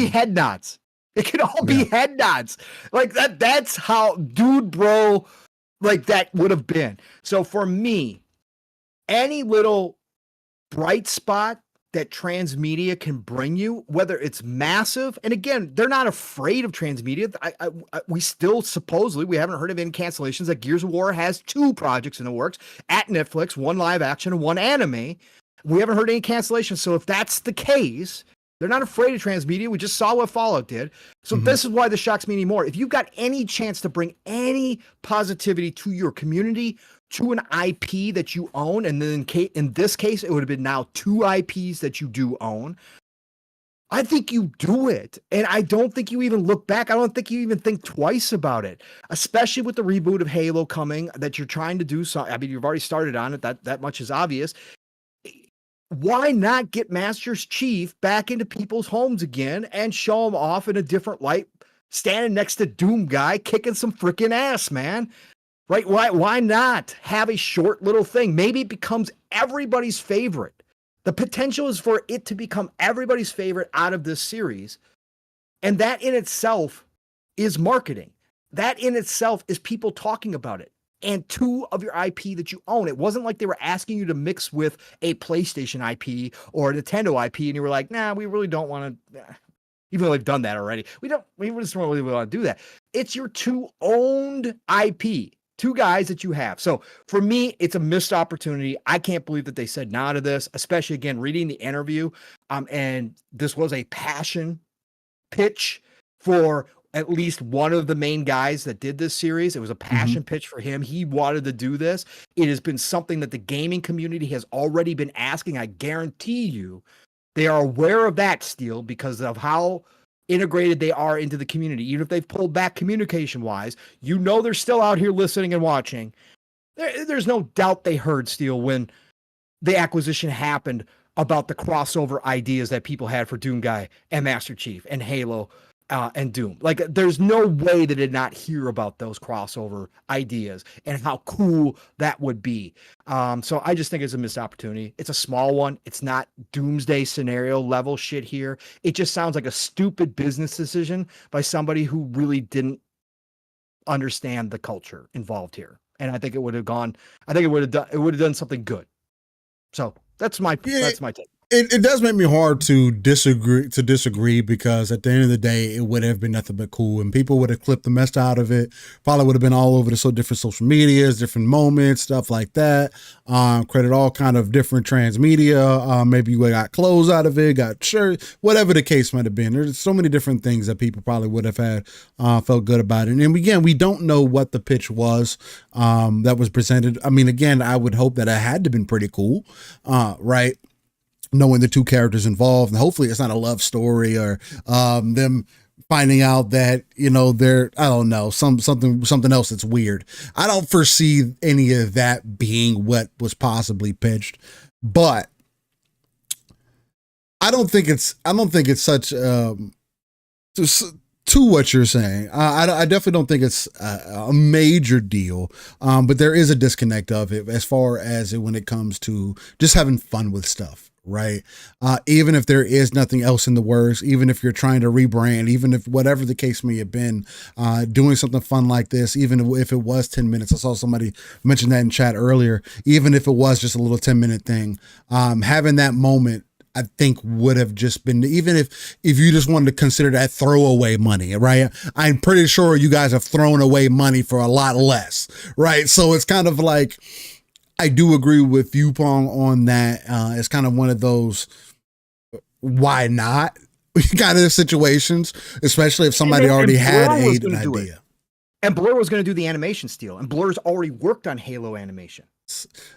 head nods. It could all be head nods. Like that's how dude, bro, like that would have been. So for me, any little bright spot that transmedia can bring you, whether it's massive, and again, they're not afraid of transmedia. We still supposedly, we haven't heard of any cancellations, that Gears of War has 2 projects in the works at Netflix, 1 live action and 1 anime. We haven't heard any cancellations. So if that's the case, they're not afraid of transmedia. We just saw what Fallout did. So this is why this shocks me anymore. If you've got any chance to bring any positivity to your community, to an IP that you own, and then in this case, it would have been now 2 IPs that you do own, I think you do it. And I don't think you even look back. I don't think you even think twice about it, especially with the reboot of Halo coming that you're trying to do. So, I mean, you've already started on it. That much is obvious. Why not get Master Chief back into people's homes again and show him off in a different light, standing next to Doom Guy, kicking some freaking ass, man? Right? Why not have a short little thing? Maybe it becomes everybody's favorite. The potential is for it to become everybody's favorite out of this series. And that in itself is marketing. That in itself is people talking about it. and 2 of your IP that you own. It wasn't like they were asking you to mix with a PlayStation IP or a Nintendo IP, and you were like, nah, we really don't want to. Even though they've done that already, we just don't really want to do that. It's your 2 owned IP, 2 guys that you have. So for me, it's a missed opportunity. I can't believe that they said no to this, especially again, reading the interview. And this was a passion pitch for at least one of the main guys that did this series. It was a passion pitch for him. He wanted to do this. It has been something that the gaming community has already been asking. I guarantee you they are aware of that, Steel, because of how integrated they are into the community. Even if they've pulled back communication-wise, they're still out here listening and watching. There's no doubt they heard, Steel, when the acquisition happened about the crossover ideas that people had for Doomguy and Master Chief and Halo and Doom. Like, there's no way they did not hear about those crossover ideas and how cool that would be. So I just think it's a missed opportunity. It's a small one. It's not doomsday scenario level shit here. It just sounds like a stupid business decision by somebody who really didn't understand the culture involved here. And I think it would have done something good. So that's my take. It does make me hard to disagree because at the end of the day, it would have been nothing but cool, and people would have clipped the mess out of it. Probably would have been all over the different social medias, different moments, stuff like that. Credit all kind of different transmedia. Maybe you got clothes out of it, got shirts, whatever the case might have been. There's so many different things that people probably would have had felt good about it. And again, we don't know what the pitch was that was presented. I mean, again, I would hope that it had to been pretty cool, right? Knowing the 2 characters involved, and hopefully it's not a love story or them finding out that they're, I don't know, something else that's weird. I don't foresee any of that being what was possibly pitched, but I don't think it's such to what you're saying. I definitely don't think it's a major deal, but there is a disconnect of it as far as when it comes to just having fun with stuff. Right. Even if there is nothing else in the works, even if you're trying to rebrand, even if whatever the case may have been, doing something fun like this, even if it was 10 minutes, I saw somebody mention that in chat earlier, even if it was just a little 10-minute thing, having that moment, I think would have just been, even if you just wanted to consider that throwaway money, right? I'm pretty sure you guys have thrown away money for a lot less, right? So it's kind of like, I do agree with you, Pong, on that. It's kind of one of those why not kind of situations, especially if somebody already had an idea. And Blur was going to do the animation Steel, and Blur's already worked on Halo animation.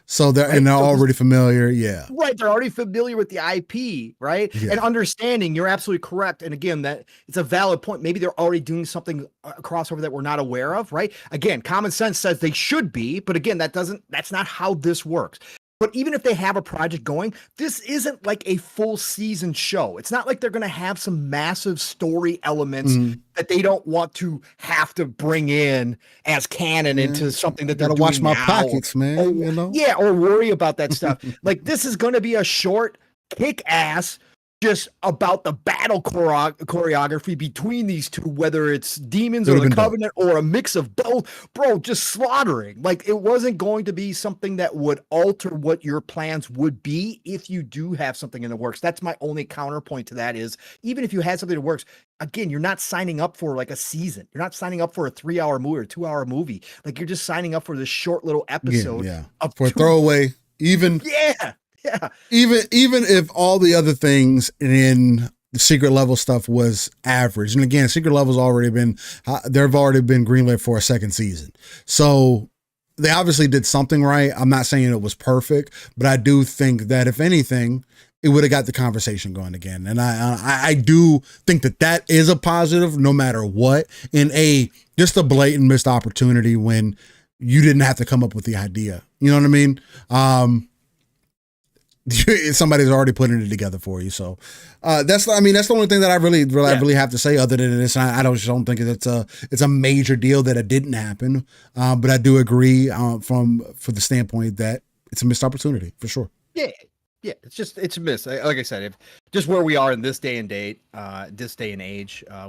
So they're already familiar. Yeah. Right. They're already familiar with the IP, right? Yeah. And understanding, you're absolutely correct. And again, that it's a valid point. Maybe they're already doing something crossover that we're not aware of, right? Again, common sense says they should be, but again, that's not how this works. But even if they have a project going, this isn't like a full season show. It's not like they're going to have some massive story elements that they don't want to have to bring in as canon into something that they're doing watch my now. Pockets, man. Or worry about that stuff. Like, this is going to be a short, kick-ass, just about the battle choreography between these 2, whether it's demons or the Covenant or a mix of both, bro, just slaughtering. Like, it wasn't going to be something that would alter what your plans would be if you do have something in the works. That's my only counterpoint to that is, even if you had something that works, again, you're not signing up for like a season. You're not signing up for a 3-hour movie or 2-hour movie. Like, you're just signing up for this short little episode. For a throwaway, even. Yeah. Even if all the other things in the secret level stuff was average, and again, secret level's already been greenlit for a 2nd season, so they obviously did something right. I'm not saying it was perfect, but I do think that if anything, it would have got the conversation going again, and I do think that is a positive, no matter what, in just a blatant missed opportunity when you didn't have to come up with the idea. You know what I mean? Somebody's already putting it together for you. So that's the only thing that I really have to say other than this. I don't think it's a major deal that it didn't happen. But I do agree for the standpoint that it's a missed opportunity for sure. Yeah. It's a miss. Like I said, if just where we are in this day and age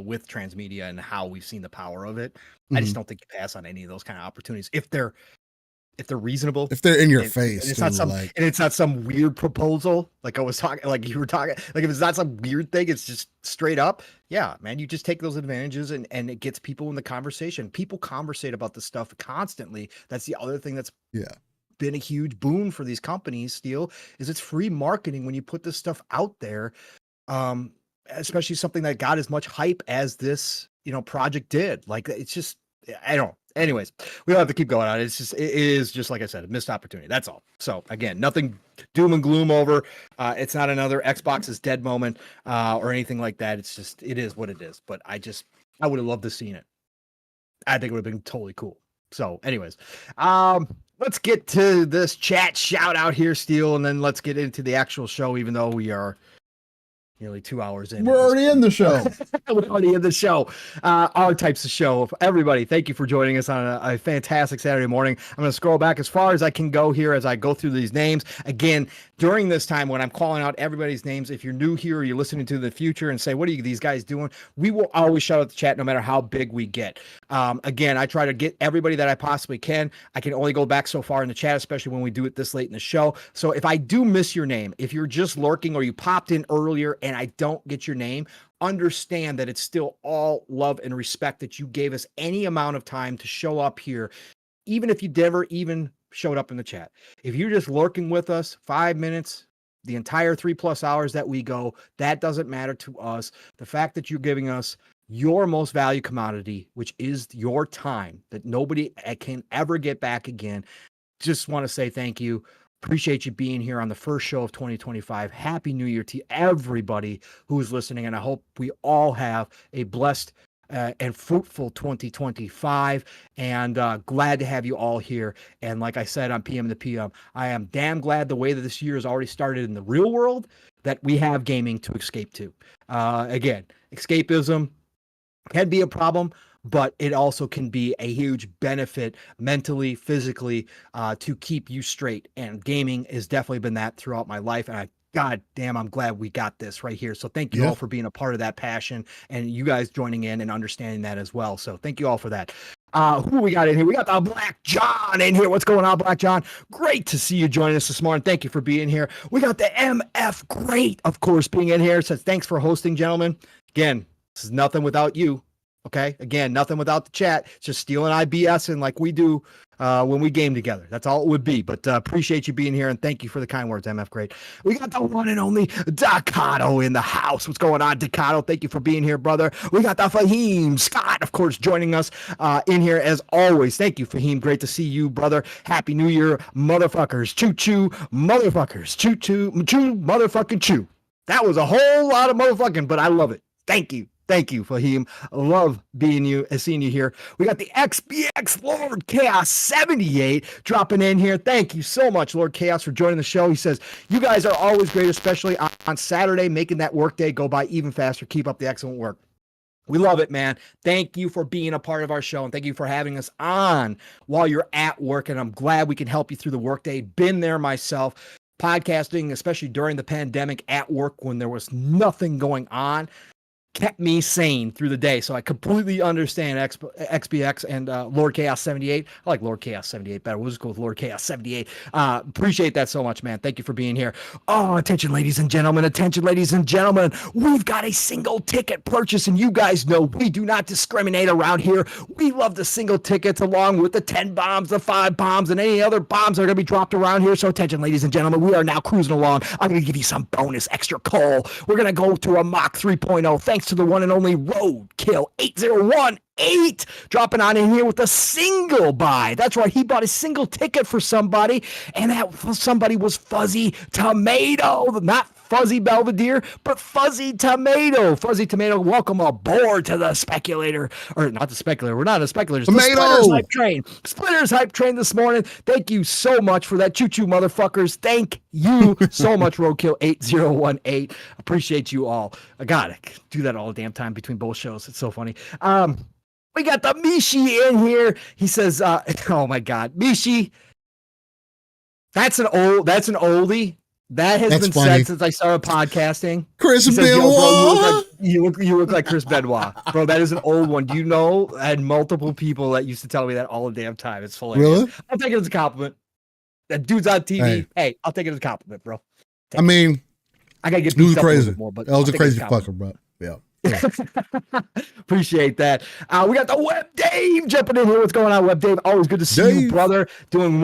with transmedia and how we've seen the power of it, I just don't think you pass on any of those kind of opportunities if they're if they're reasonable, if they're in your and face, it's not too, some like, and it's not some weird proposal like I was talking, like you were talking, like if it's not some weird thing, it's just straight up. Yeah, man, you just take those advantages and it gets people in the conversation. People conversate about this stuff constantly. That's the other thing that's yeah, been a huge boon for these companies. Steel is it's free marketing when you put this stuff out there, especially something that got as much hype as this project did. Like it's just, I don't. Anyways, we don't have to keep going on. It's just, it is just like I said, a missed opportunity. That's all. So again, nothing doom and gloom over. It's not another Xbox is dead moment or anything like that. It's just, it is what it is. But I would have loved to seen it. I think it would have been totally cool. So anyways, let's get to this chat shout out here, Steel, and then let's get into the actual show, even though we are nearly 2 hours in. we're already in the show. We're already in the show. All types of show. Everybody, thank you for joining us on a fantastic Saturday morning. I'm going to scroll back as far as I can go here as I go through these names. Again, during this time when I'm calling out everybody's names, if you're new here or you're listening to the future and say, what are these guys doing? We will always shout out the chat no matter how big we get. Again, I try to get everybody that I possibly can. I can only go back so far in the chat, especially when we do it this late in the show. So if I do miss your name, if you're just lurking or you popped in earlier and I don't get your name, understand that it's still all love and respect that you gave us any amount of time to show up here, even if you never even showed up in the chat. If you're just lurking with us 5 minutes, the entire 3+ hours that we go, that doesn't matter to us. The fact that you're giving us your most valued commodity, which is your time that nobody can ever get back again. Just want to say thank you. Appreciate you being here on the first show of 2025. Happy New Year to everybody who's listening. And I hope we all have a blessed and fruitful 2025. And glad to have you all here. And like I said on PM to PM, I am damn glad the way that this year has already started in the real world that we have gaming to escape to. Again, escapism can be a problem, but it also can be a huge benefit mentally, physically, to keep you straight. And gaming has definitely been that throughout my life. And God damn, I'm glad we got this right here. So thank you all for being a part of that passion and you guys joining in and understanding that as well. So thank you all for that. Who we got in here? We got the Black John in here. What's going on, Black John? Great to see you joining us this morning. Thank you for being here. We got the MF Great, of course, being in here. Says thanks for hosting, gentlemen. Again, this is nothing without you. Okay. Again, nothing without the chat. It's just Steel and I BSing like we do when we game together. That's all it would be. But appreciate you being here and thank you for the kind words, MF Great. We got the one and only Dakato in the house. What's going on, Dakato? Thank you for being here, brother. We got the Fahim Scott, of course, joining us in here as always. Thank you, Fahim. Great to see you, brother. Happy New Year, motherfuckers. Choo choo, motherfuckers. Choo choo, choo, motherfucking choo. That was a whole lot of motherfucking, but I love it. Thank you. Thank you, Fahim. Love seeing you here. We got the XBX Lord Chaos 78 dropping in here. Thank you so much, Lord Chaos, for joining the show. He says, you guys are always great, especially on Saturday, making that workday go by even faster. Keep up the excellent work. We love it, man. Thank you for being a part of our show, and thank you for having us on while you're at work, and I'm glad we can help you through the workday. Been there myself. Podcasting, especially during the pandemic at work when there was nothing going on, kept me sane through the day. So I completely understand XBX and Lord Chaos 78. I like Lord Chaos 78 better. We'll just go with Lord Chaos 78. Appreciate that so much, man. Thank you for being here. Oh, attention, ladies and gentlemen. Attention, ladies and gentlemen. We've got a single ticket purchase, and you guys know we do not discriminate around here. We love the single tickets along with the 10 bombs, the 5 bombs, and any other bombs that are going to be dropped around here. So attention, ladies and gentlemen. We are now cruising along. I'm going to give you some bonus extra coal. We're going to go to a Mach 3.0. Thanks to the one and only Roadkill 8018 dropping on in here with a single buy. That's right, he bought a single ticket for somebody, and that somebody was Fuzzy Tomato, not Fuzzy Belvedere, but Fuzzy Tomato. Fuzzy Tomato, welcome aboard to the speculator, or not the speculator. We're not a speculator. Tomato. Splitters Hype Train. Splitters Hype Train this morning. Thank you so much for that. Choo choo, motherfuckers. Thank you so much, Roadkill 8018. Appreciate you all. I gotta do that all the damn time between both shows. It's so funny. We got the Mishi in here. He says, oh my God, Mishi, that's an oldie. That has That's been funny. said since I started podcasting. Chris He says, "Yo, Benoit. bro, you look like Chris Benoit, bro." That is an old one. Do you know? I had multiple people that used to tell me that all the damn time. It's hilarious. Really? I'll take it as a compliment. That dude's on TV. Hey, I'll take it as a compliment, bro. I mean, I gotta get he was beat up a little crazy. bit more, but That was I'll a take it as crazy compliment. fucker, bro. Yeah. Appreciate that. We got the Web Dave jumping in here. What's going on, Web Dave? Always good to see you, brother. Doing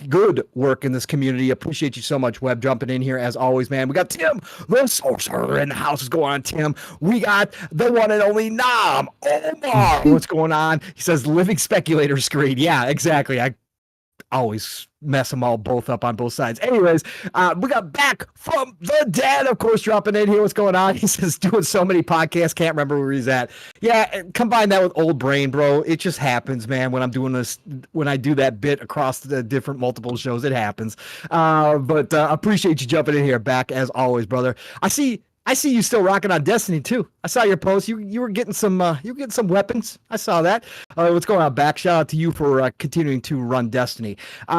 good work in this community. Appreciate you so much, Web, jumping in here as always, man. We got Tim, the sorcerer in the house. What's going on, Tim? We got the one and only Nam Omar. What's going on? He says living speculator screen. Yeah, exactly. I always mess them all both up on both sides. Anyways, we got back from the dead, of course, dropping in here. What's going on? He says doing so many podcasts, can't remember where he's at. Yeah, combine that with old brain, bro. It just happens, man. When I'm doing this, when I do that bit across the different multiple shows, it happens. But appreciate you jumping in here back as always, brother. I see you still rocking on Destiny too. I saw your post. You were getting some weapons. I saw that. What's going on, back? Shout out to you for continuing to run Destiny.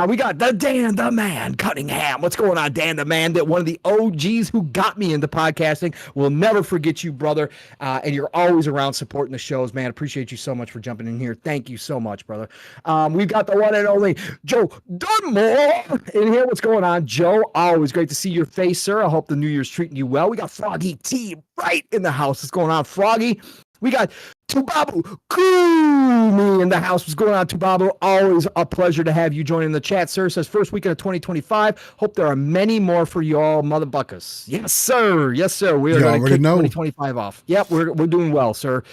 We got the Dan the Man Cunningham. What's going on, Dan the Man? That one of the OGs who got me into podcasting. We'll never forget you, brother. And you're always around supporting the shows, man. Appreciate you so much for jumping in here. Thank you so much, brother. We've got the one and only Joe Dunmore in here. What's going on, Joe? Always great to see your face, sir. I hope the New Year's treating you well. We got Froggy T right in the house. What's going on, Froggy? We got Tubabu Kumi in the house. What's going on, Tubabu? Always a pleasure to have you joining the chat, sir. Says first weekend of 2025. Hope there are many more for you all, mother buckers. Yes, sir. Yes, sir. We are going to kick 2025 off. Yep, we're doing well, sir.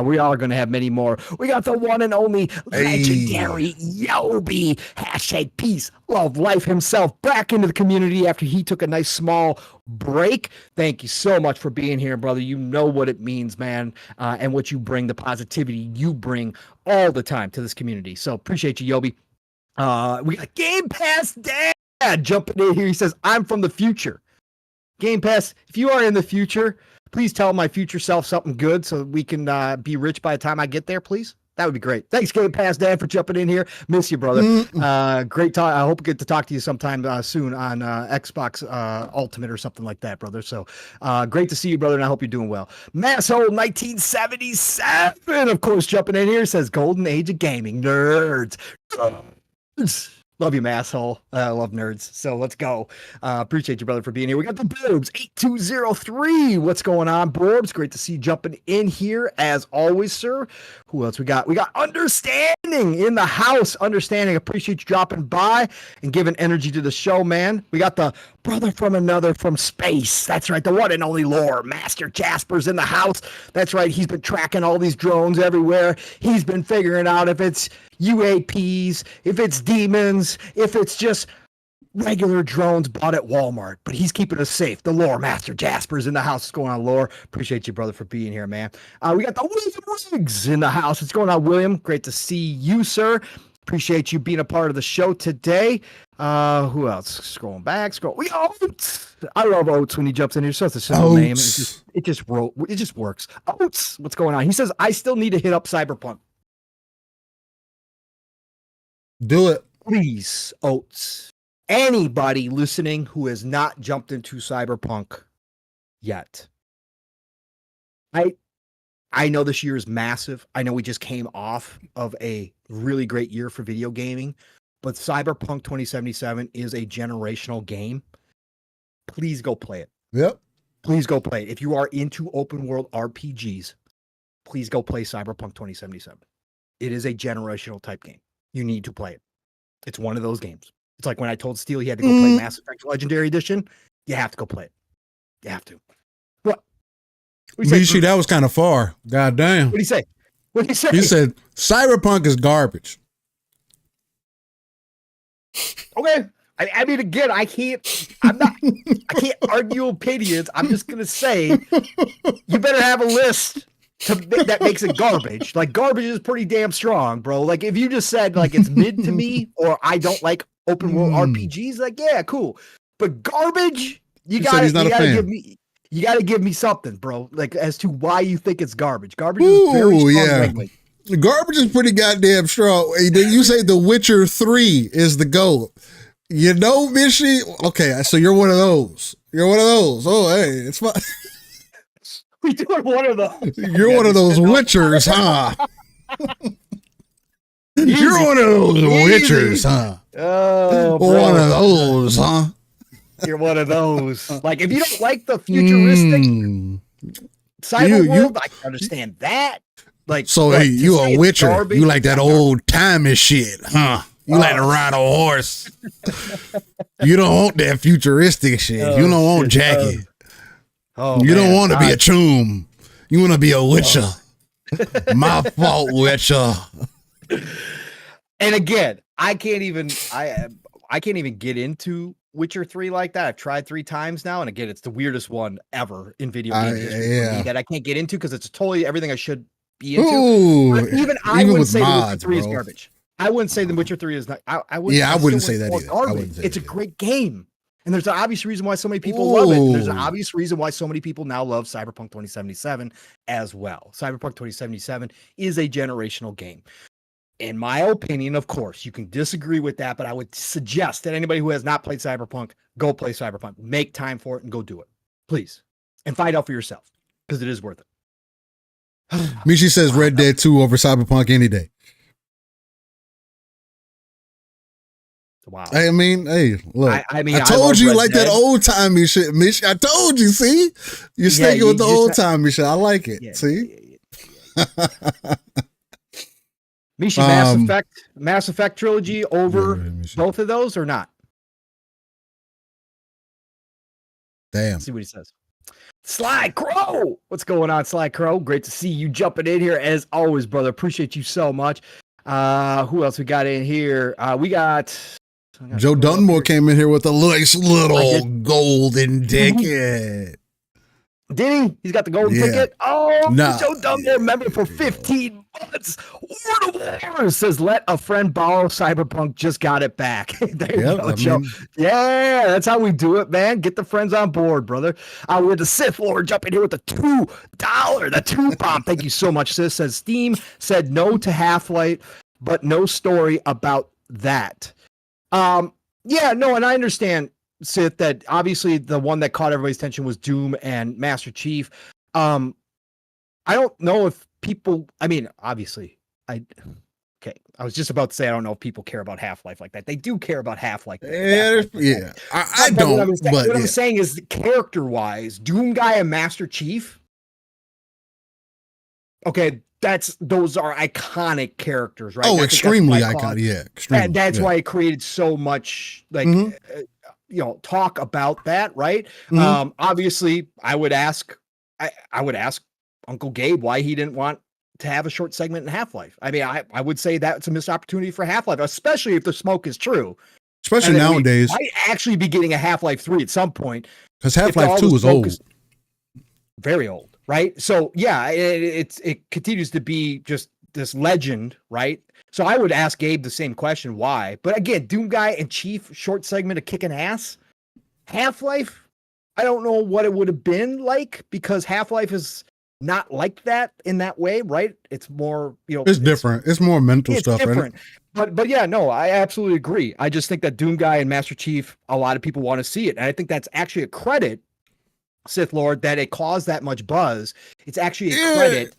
We are going to have many more. We got the one and only legendary Yobi. Hashtag peace, love, life himself back into the community after he took a nice small break. Thank you so much for being here, brother. You know what it means, man, and what you bring, the positivity you bring all the time to this community. So appreciate you, Yobi. We got Game Pass Dad jumping in here. He says, I'm from the future. Game Pass, if you are in the future, please tell my future self something good so we can be rich by the time I get there, please. That would be great. Thanks, Game Pass Dad, for jumping in here. Miss you, brother. Great talk. I hope I get to talk to you sometime soon on Xbox Ultimate or something like that, brother. So great to see you, brother, and I hope you're doing well. Masshole 1977, of course, jumping in here, says Golden Age of Gaming. Nerds. Love you, Masshole. I love nerds. So let's go. Appreciate you, brother, for being here. We got the Boobs 8203. What's going on, Borbs? Great to see you jumping in here as always, sir. Who else we got? We got Understanding in the house. Understanding. Appreciate you dropping by and giving energy to the show, man. We got the brother from another from space. That's right. The one and only lore master Jasper's in the house. That's right. He's been tracking all these drones everywhere. He's been figuring out if it's UAPs, if it's demons, if it's just regular drones bought at Walmart, but he's keeping us safe. The lore master Jasper's in the house. What's going on, lore? Appreciate you, brother, for being here, man. We got the William Riggs in the house. What's going on, William? Great to see you, sir. Appreciate you being a part of the show today. Who else? Scrolling back, we Oats. I love Oats when he jumps in here. So it's a simple name. It just works. Oats. What's going on? He says, I still need to hit up Cyberpunk. Do it. Please, Oats. Anybody listening who has not jumped into Cyberpunk yet. I know this year is massive. I know we just came off of a really great year for video gaming, but Cyberpunk 2077 is a generational game. Please go play it. Yep. Please go play it. If you are into open world RPGs, please go play Cyberpunk 2077. It is a generational type game. You need to play it. It's one of those games. It's like when I told Steele he had to go play Mass Effect Legendary Edition. You have to go play it. You have to. What? Mishi, that was kind of far. God damn. What did he say? What did he say? He said Cyberpunk is garbage. Okay. I mean, again, I can't argue opinions. I'm just gonna say you better have a list that makes it garbage. Like, garbage is pretty damn strong, bro. Like, if you just said like it's mid to me or I don't like open world RPGs, like, yeah, cool. But garbage, you gotta give me something, bro. Like, as to why you think it's garbage. Garbage is very strong language. Garbage is pretty goddamn strong. You say The Witcher 3 is the GOAT. You know, Mishy. Okay, so you're one of those. You're one of those. Oh, hey, it's fine. We doing one of those. You're one of those witchers, huh? You're one of those witchers, huh? Oh, bro. One of those, huh? You're one of those. Like, if you don't like the futuristic cyber world, I can understand that. Like, so hey, you a witcher? Garbage, you like that old timey shit, huh? You like to ride a horse. You don't want that futuristic shit. You don't want Jackie. You don't want to be a choom. You want to be a witcher. My fault, witcher. And again, I can't even get into Witcher 3 like that. I've tried 3 times now, and again, it's the weirdest one ever in video game history for me that I can't get into because it's totally everything I should be into. Ooh, even I wouldn't say The Witcher 3 is garbage. I wouldn't say The Witcher 3 is not. I wouldn't say that either. It's a great game, and there's an obvious reason why so many people love it. And there's an obvious reason why so many people now love Cyberpunk 2077 as well. Cyberpunk 2077 is a generational game. In my opinion, of course, you can disagree with that, but I would suggest that anybody who has not played Cyberpunk, go play Cyberpunk. Make time for it and go do it, please, and find out for yourself because it is worth it. Michi says Red Dead 2 over Cyberpunk any day. Wow. I mean, hey, look. I told you like that old timey shit, Michi. I told you. See, you're sticking with the old timey shit. I like it. See. Michi, Mass Effect trilogy over both of those or not? Damn. Let's see what he says. Sly Crow, what's going on, Sly Crow? Great to see you jumping in here as always, brother. Appreciate you so much. Who else we got in here? We got Joe Dunmore came in here with a nice little golden ticket. Did he? He's got the golden ticket. Oh, Joe Dunmore member for 15 months. Word says, let a friend borrow Cyberpunk. Just got it back. There you go, Joe. Yeah, that's how we do it, man. Get the friends on board, brother. With the Sith Lord jumping here with the $2, the 2 bomb. Thank you so much, sis. Says Steam said no to Half-Life, but no story about that. Yeah, no, and I understand, Sith, that obviously the one that caught everybody's attention was Doom and Master Chief. I don't know if people, I mean, obviously, I was just about to say, I don't know if people care about Half-Life like that. They do care about Half-Life. I don't, what I'm saying is character-wise, Doom Guy and Master Chief, okay, those are iconic characters, right? Oh, extremely iconic. Yeah, extremely. That's why it created so much, like, talk about that, right? Obviously, I would ask Uncle Gabe why he didn't want to have a short segment in Half-Life. I mean, I would say that's a missed opportunity for Half-Life, especially if the smoke is true. Especially nowadays. We might actually be getting a Half-Life 3 at some point. Because Half-Life 2 is old. Very old, right? So yeah, it continues to be just this legend, right? So I would ask Gabe the same question, why? But again, Doom Guy and Chief short segment of kicking ass. Half-Life, I don't know what it would have been like because Half-Life is not like that in that way, right? It's more, it's different. It's more mental stuff, different. Right? But yeah, no, I absolutely agree. I just think that Doom Guy and Master Chief, a lot of people want to see it. And I think that's actually a credit, Sith Lord, that it caused that much buzz. It's actually a credit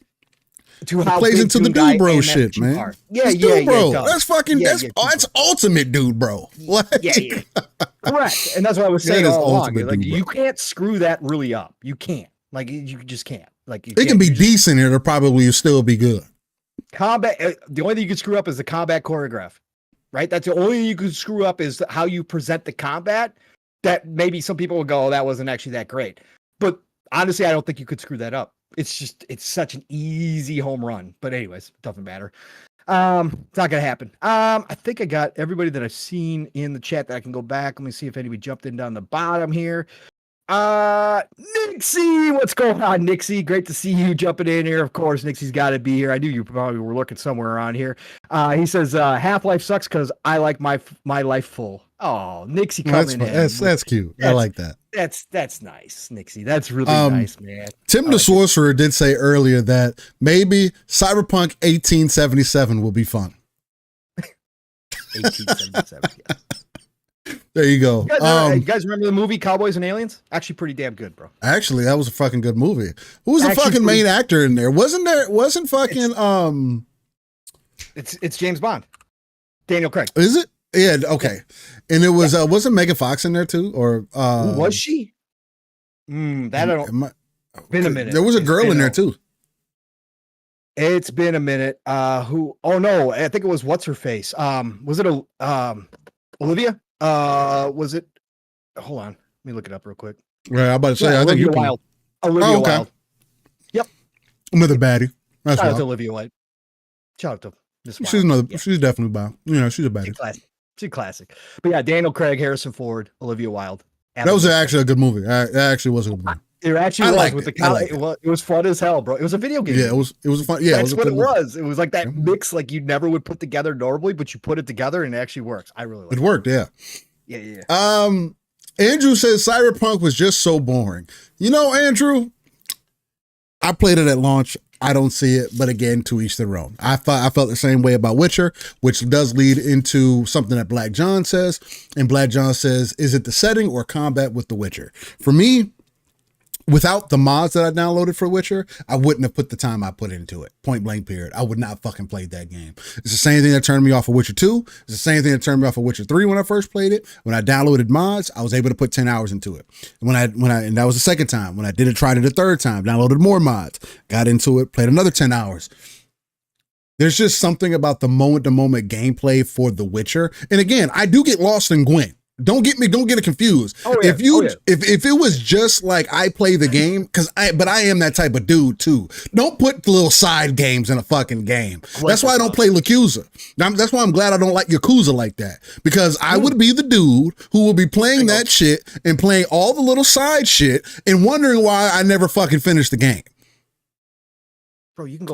to how it plays into the dude bro shit, man. Are. Dude bro. That's fucking that's ultimate dude bro. What? Yeah. Correct. And that's what I was saying all along. Like, you can't screw that really up. You can't. Like, you just can't. Like, it can be decent, it'll probably still be good. Combat, the only thing you can screw up is the combat choreograph, right? That's the only thing you can screw up is how you present the combat. That maybe some people will go, oh, that wasn't actually that great. But honestly, I don't think you could screw that up. It's such an easy home run. But anyways, it doesn't matter. It's not gonna happen. I think I got everybody that I've seen in the chat that I can go back. Let me see if anybody jumped in down the bottom here. Nixie, what's going on, Nixie? Great to see you jumping in here. Of course, Nixie's got to be here. I knew you probably were looking somewhere around here. He says Half-Life sucks because I like my life full. Oh, Nixie coming in. That's cute. I like that. That's nice, Nixie. That's really nice, man. Tim the Sorcerer did say earlier that maybe Cyberpunk 1877 will be fun. 1877. There you go. You guys remember the movie Cowboys and Aliens? Actually, pretty damn good, bro. Actually, that was a fucking good movie. Who was the fucking main actor in there? Wasn't fucking It's James Bond. Daniel Craig. Is it? Yeah, okay. And it was wasn't Megan Fox in there too? Or was she? That I don't. Been a minute. There was a girl in there too. It's been a minute. Who? Oh no, I think it was what's her face. Was it Olivia? Was it? Hold on, let me look it up real quick. Right, I'm about to say. I think Olivia Wilde. Olivia Wilde. Yep. Another baddie. Shout out to Olivia Wilde. Shout out to Miss Wilde. She's another. Yeah. She's definitely bad. You know, she's a baddie. She's classic. But yeah, Daniel Craig, Harrison Ford, Olivia Wilde. That was actually a good movie. That actually was a good movie. It actually was with the it was fun as hell, bro. It was a video game. Yeah, it was fun. Yeah, that's what it was. It was like that mix, like you never would put together normally, but you put it together and it actually works. I really like it. It worked, yeah. Yeah. Andrew says Cyberpunk was just so boring. You know, Andrew, I played it at launch. I don't see it, but again, to each their own. I felt the same way about Witcher, which does lead into something that Black John says. And Black John says, is it the setting or combat with the Witcher? For me, without the mods that I downloaded for Witcher, I wouldn't have put the time I put into it. Point blank period. I would not fucking played that game. It's the same thing that turned me off of Witcher 2. It's the same thing that turned me off of Witcher 3 when I first played it. When I downloaded mods, I was able to put 10 hours into it. And that was the second time. When I did it, tried it the third time, downloaded more mods, got into it, played another 10 hours. There's just something about the moment-to-moment gameplay for The Witcher. And again, I do get lost in Gwent. Don't get it confused. If it was just like I play the game, but I am that type of dude too. Don't put the little side games in a fucking game. That's why I don't play Yakuza. That's why I'm glad I don't like Yakuza like that, because I would be the dude who will be playing that shit and playing all the little side shit and wondering why I never fucking finished the game. Bro, you can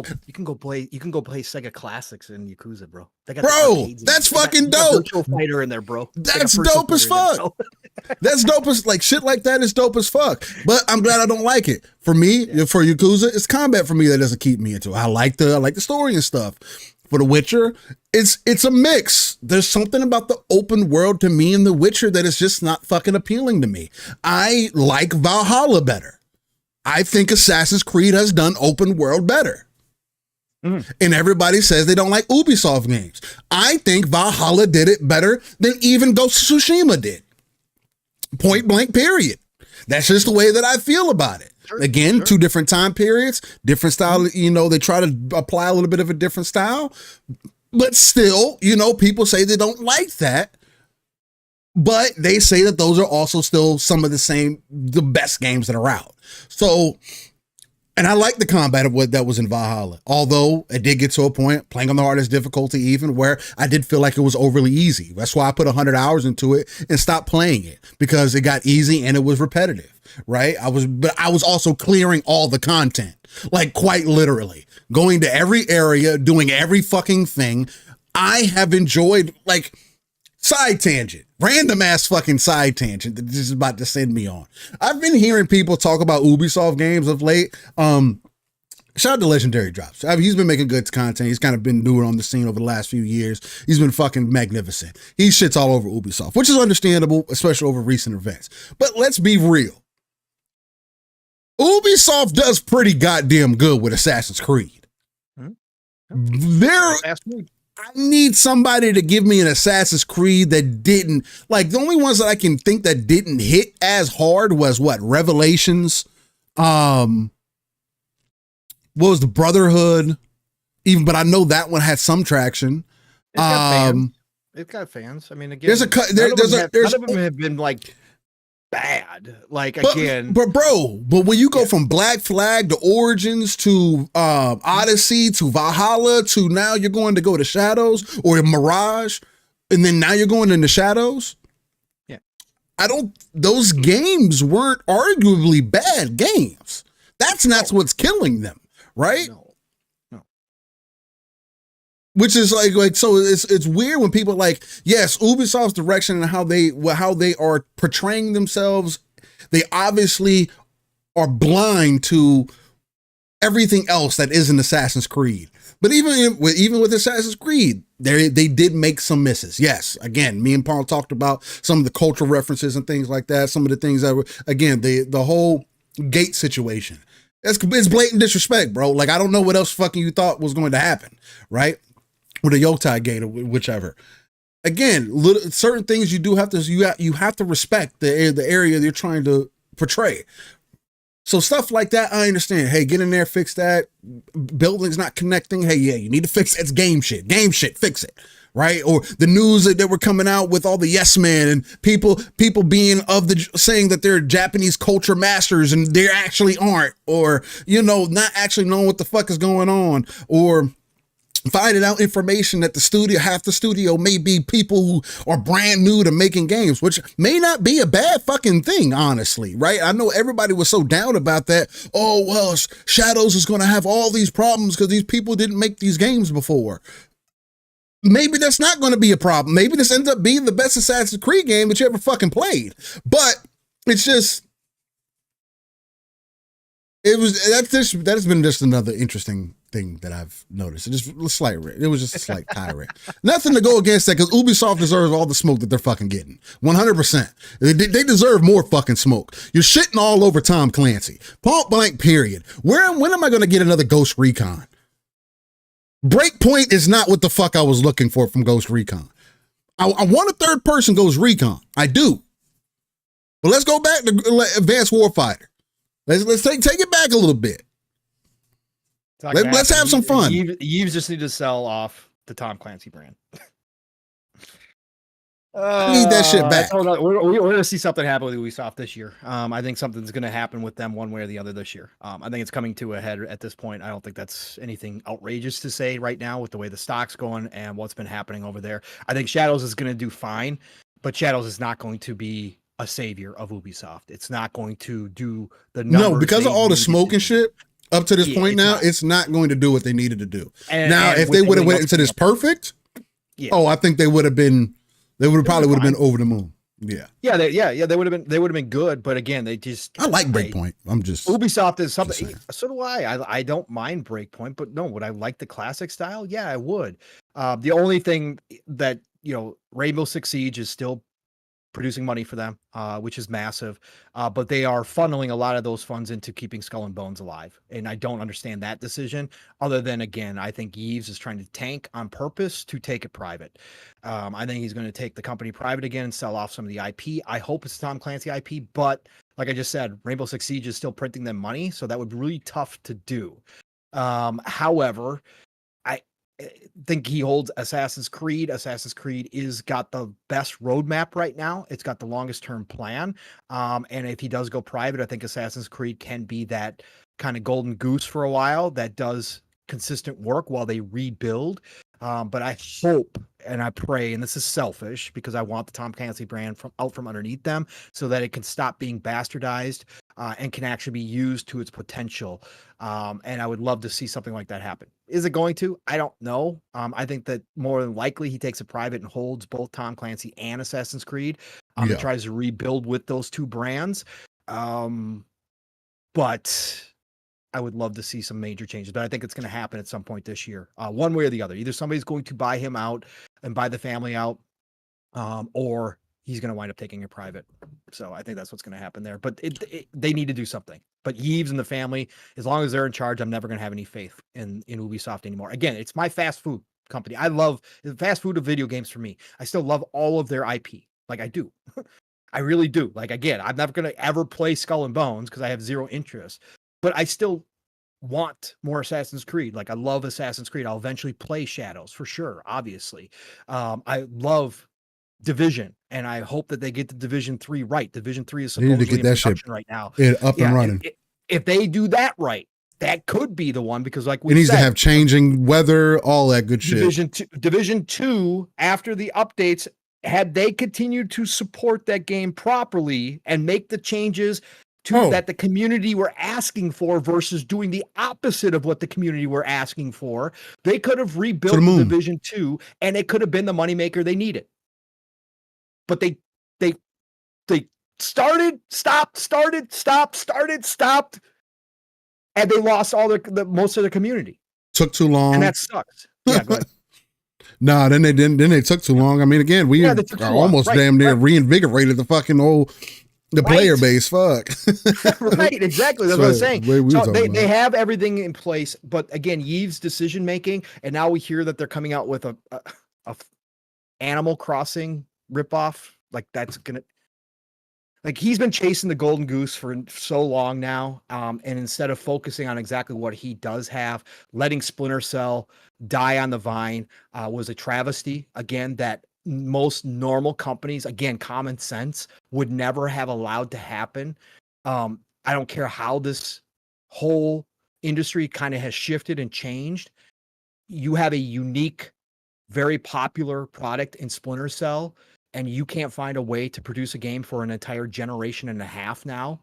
go play Sega Classics in Yakuza, bro. That's fucking dope. Virtual Fighter in there, bro. That's dope as fuck. That's dope as like shit like that is dope as fuck. But I'm glad I don't like it. For me, for Yakuza, it's combat for me that doesn't keep me into it. I like the story and stuff. For The Witcher, it's a mix. There's something about the open world to me in The Witcher that is just not fucking appealing to me. I like Valhalla better. I think Assassin's Creed has done open world better. And everybody says they don't like Ubisoft games. I think Valhalla did it better than even Ghost of Tsushima did. Point blank, period. That's just the way that I feel about it. Again, two different time periods, different style. You know, they try to apply a little bit of a different style, but still, you know, people say they don't like that. But they say that those are also still some of the best games that are out. So, and I like the combat of what that was in Valhalla. Although it did get to a point, playing on the hardest difficulty even, where I did feel like it was overly easy. That's why I put 100 hours into it and stopped playing it, because it got easy and it was repetitive, right? But I was also clearing all the content, like quite literally. Going to every area, doing every fucking thing. I have enjoyed, like, side tangent, random ass fucking side tangent that this is about to send me on. I've been hearing people talk about Ubisoft games of late. Shout out to Legendary Drops. He's been making good content. He's kind of been newer on the scene over the last few years. He's been fucking magnificent. He shits all over Ubisoft, which is understandable, especially over recent events. But let's be real. Ubisoft does pretty goddamn good with Assassin's Creed. I need somebody to give me an Assassin's Creed that didn't, like, the only ones that I can think that didn't hit as hard was what? Revelations. What was the Brotherhood? But I know that one had some traction. It's got fans. I mean, again, none of them have been like bad. Like, again, but when you go from Black Flag to Origins to Odyssey to Valhalla to now you're going to go to Shadows or Mirage, and then now you're going into Shadows. Yeah, those games weren't arguably bad games. That's not what's killing them, right? No. Which is like so it's weird when people like, yes, Ubisoft's direction and how they are portraying themselves, they obviously are blind to everything else that isn't Assassin's Creed. But even with Assassin's Creed, they did make some misses. Yes, again, me and Paul talked about some of the cultural references and things like that. Some of the things that were, again, the whole gate situation. It's blatant disrespect, bro. Like, I don't know what else fucking you thought was going to happen, right? With a Yotai gate or whichever. Again, certain things you do have to you have to respect the area you're trying to portray. So stuff like that, I understand. Hey, get in there, fix that. Building's not connecting. Hey, yeah, you need to fix it. It's game shit. Game shit, fix it. Right? Or the news that were coming out with all the yes men and people being saying that they're Japanese culture masters and they actually aren't, or, you know, not actually knowing what the fuck is going on, or finding out information that half the studio may be people who are brand new to making games, which may not be a bad fucking thing, honestly, right? I know everybody was so down about that. Oh, well, Shadows is going to have all these problems because these people didn't make these games before. Maybe that's not going to be a problem. Maybe this ends up being the best Assassin's Creed game that you ever fucking played. But it's just, that has been just another interesting thing that I've noticed. It was just a slight tirade. Nothing to go against that, because Ubisoft deserves all the smoke that they're fucking getting. 100%. They deserve more fucking smoke. You're shitting all over Tom Clancy. Point blank, period. When am I going to get another Ghost Recon? Breakpoint is not what the fuck I was looking for from Ghost Recon. I want a third person Ghost Recon. I do. But let's go back to Advanced Warfighter. Let's take it back a little bit. Let's have some fun. Yves just need to sell off the Tom Clancy brand. I need that shit back. We're going to see something happen with Ubisoft this year. I think something's going to happen with them one way or the other this year. I think it's coming to a head at this point. I don't think that's anything outrageous to say right now with the way the stock's going and what's been happening over there. I think Shadows is going to do fine, but Shadows is not going to be a savior of Ubisoft. It's not going to do the numbers. No, because of all the smoke and shit up to this point now, it's not going to do what they needed to do. Now, if they would have went into this perfect, I think they would have been. They probably would have been over the moon. Yeah. They would have been good, but again, they just. I like Breakpoint. Ubisoft is something. So do I. I don't mind Breakpoint, but no, would I like the classic style? Yeah, I would. The only thing that, Rainbow Six Siege is still producing money for them, which is massive. But they are funneling a lot of those funds into keeping Skull and Bones alive. And I don't understand that decision, other than, again, I think Yves is trying to tank on purpose to take it private. I think he's going to take the company private again and sell off some of the IP. I hope it's Tom Clancy IP, but like I just said, Rainbow Six Siege is still printing them money, so that would be really tough to do. However, I think he holds Assassin's Creed. Assassin's Creed is got the best roadmap right now. It's got the longest term plan. And if he does go private, I think Assassin's Creed can be that kind of golden goose for a while that does consistent work while they rebuild. But I hope and I pray, and this is selfish because I want the Tom Clancy brand out from underneath them so that it can stop being bastardized and can actually be used to its potential. And I would love to see something like that happen. Is it going to? I don't know. I think that more than likely he takes it private and holds both Tom Clancy and Assassin's Creed and tries to rebuild with those two brands. But I would love to see some major changes, but I think it's going to happen at some point this year, one way or the other. Either somebody's going to buy him out and buy the family out, or he's going to wind up taking it private. So I think that's what's going to happen there. But they need to do something. But Yves and the family, as long as they're in charge, I'm never going to have any faith in Ubisoft anymore. Again, it's my fast food company. I love the fast food of video games for me. I still love all of their IP. Like I do. I really do. Like, again, I'm never going to ever play Skull and Bones because I have zero interest. But I still want more Assassin's Creed. Like, I love Assassin's Creed. I'll eventually play Shadows for sure, obviously. I love Division, and I hope that they get the Division 3 right. Division 3 is supposedly in production right now. Up and running. If they do that right, that could be the one, because like we needs to have changing weather, all that good shit. Division 2, after the updates, had they continued to support that game properly and make the changes that the community were asking for versus doing the opposite of what the community were asking for, they could have rebuilt Division 2 and it could have been the moneymaker they needed. But they started, stopped, and they lost all most of their community. Took too long. And that sucks. Yeah, go ahead. No, then they didn't. Then they took too long. I mean, again, we are almost damn near reinvigorated the player base. Fuck. Right, exactly. That's what I'm saying. So they have everything in place, but again, Yves' decision making, and now we hear that they're coming out with a Animal Crossing ripoff. Like that's gonna. Like he's been chasing the golden goose for so long now, and instead of focusing on exactly what he does have, letting Splinter Cell die on the vine was a travesty. Again, that most normal companies, again, common sense, would never have allowed to happen. I don't care how this whole industry kind of has shifted and changed. You have a unique, very popular product in Splinter Cell, and you can't find a way to produce a game for an entire generation and a half now,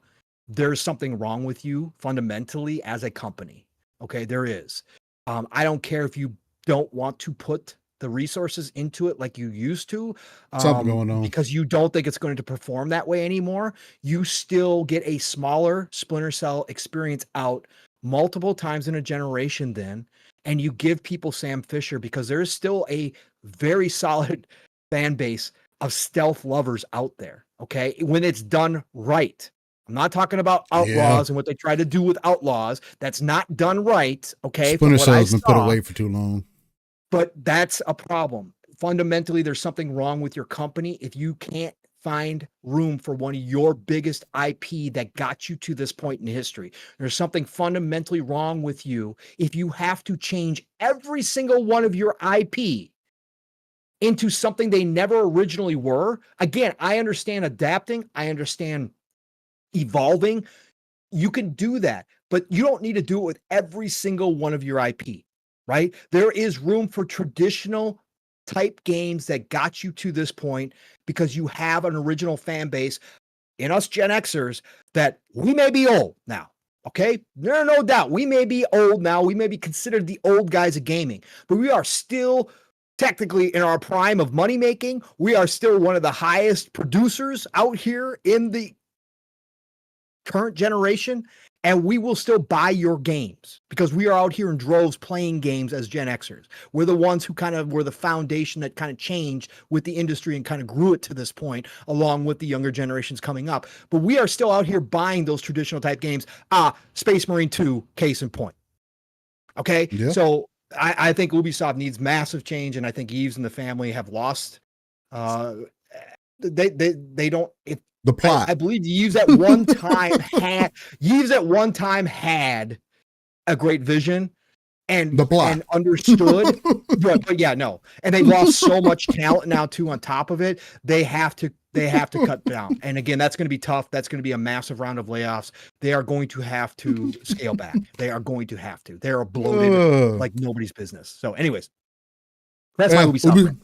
there's something wrong with you fundamentally as a company. Okay, there is. I don't care if you don't want to put the resources into it like you used to, something going on, because you don't think it's going to perform that way anymore. You still get a smaller Splinter Cell experience out multiple times in a generation then, and you give people Sam Fisher, because there is still a very solid fan base of stealth lovers out there. Okay, when it's done right. I'm not talking about Outlaws and what they try to do with Outlaws. That's not done right. Okay, Splinter Cell has been put away for too long. But that's a problem. Fundamentally, there's something wrong with your company if you can't find room for one of your biggest IP that got you to this point in history. There's something fundamentally wrong with you if you have to change every single one of your IP into something they never originally were. Again, I understand adapting. I understand evolving. You can do that, but you don't need to do it with every single one of your IP, right? There is room for traditional type games that got you to this point because you have an original fan base in us Gen Xers that we may be old now. Okay, there's no doubt we may be old now. We may be considered the old guys of gaming, but we are still technically in our prime of money making. We are still one of the highest producers out here in the current generation, and we will still buy your games because we are out here in droves playing games as Gen Xers. We're the ones who kind of were the foundation that kind of changed with the industry and kind of grew it to this point, along with the younger generations coming up. But we are still out here buying those traditional type games. Space Marine 2, case in point. Okay, so I think Ubisoft needs massive change, and I think Yves and the family have lost. They don't. The plot. I believe Yves at one time had a great vision and the plot and understood, but yeah, no. And they lost so much talent now too. On top of it, they have to cut down. And again, that's going to be tough. That's going to be a massive round of layoffs. They are going to have to scale back. They are going to have to. They are bloated like nobody's business. So, anyways, that's my Ubisoft.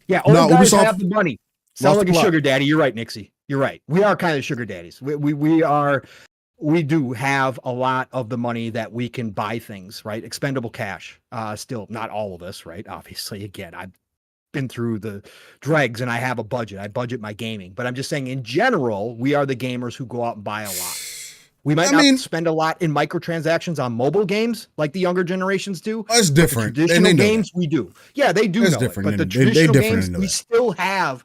Yeah, old guys have the money. Sound like a sugar daddy. You're right, Nixie. You're right. We are kind of sugar daddies. We do have a lot of the money that we can buy things, right? Expendable cash. Still not all of us, right? Obviously, again, I've been through the dregs and I have a budget. I budget my gaming, but I'm just saying in general, we are the gamers who go out and buy a lot. We might not spend a lot in microtransactions on mobile games like the younger generations do. That's different. The traditional games we do. Yeah, they do know it. But the traditional games, we still have.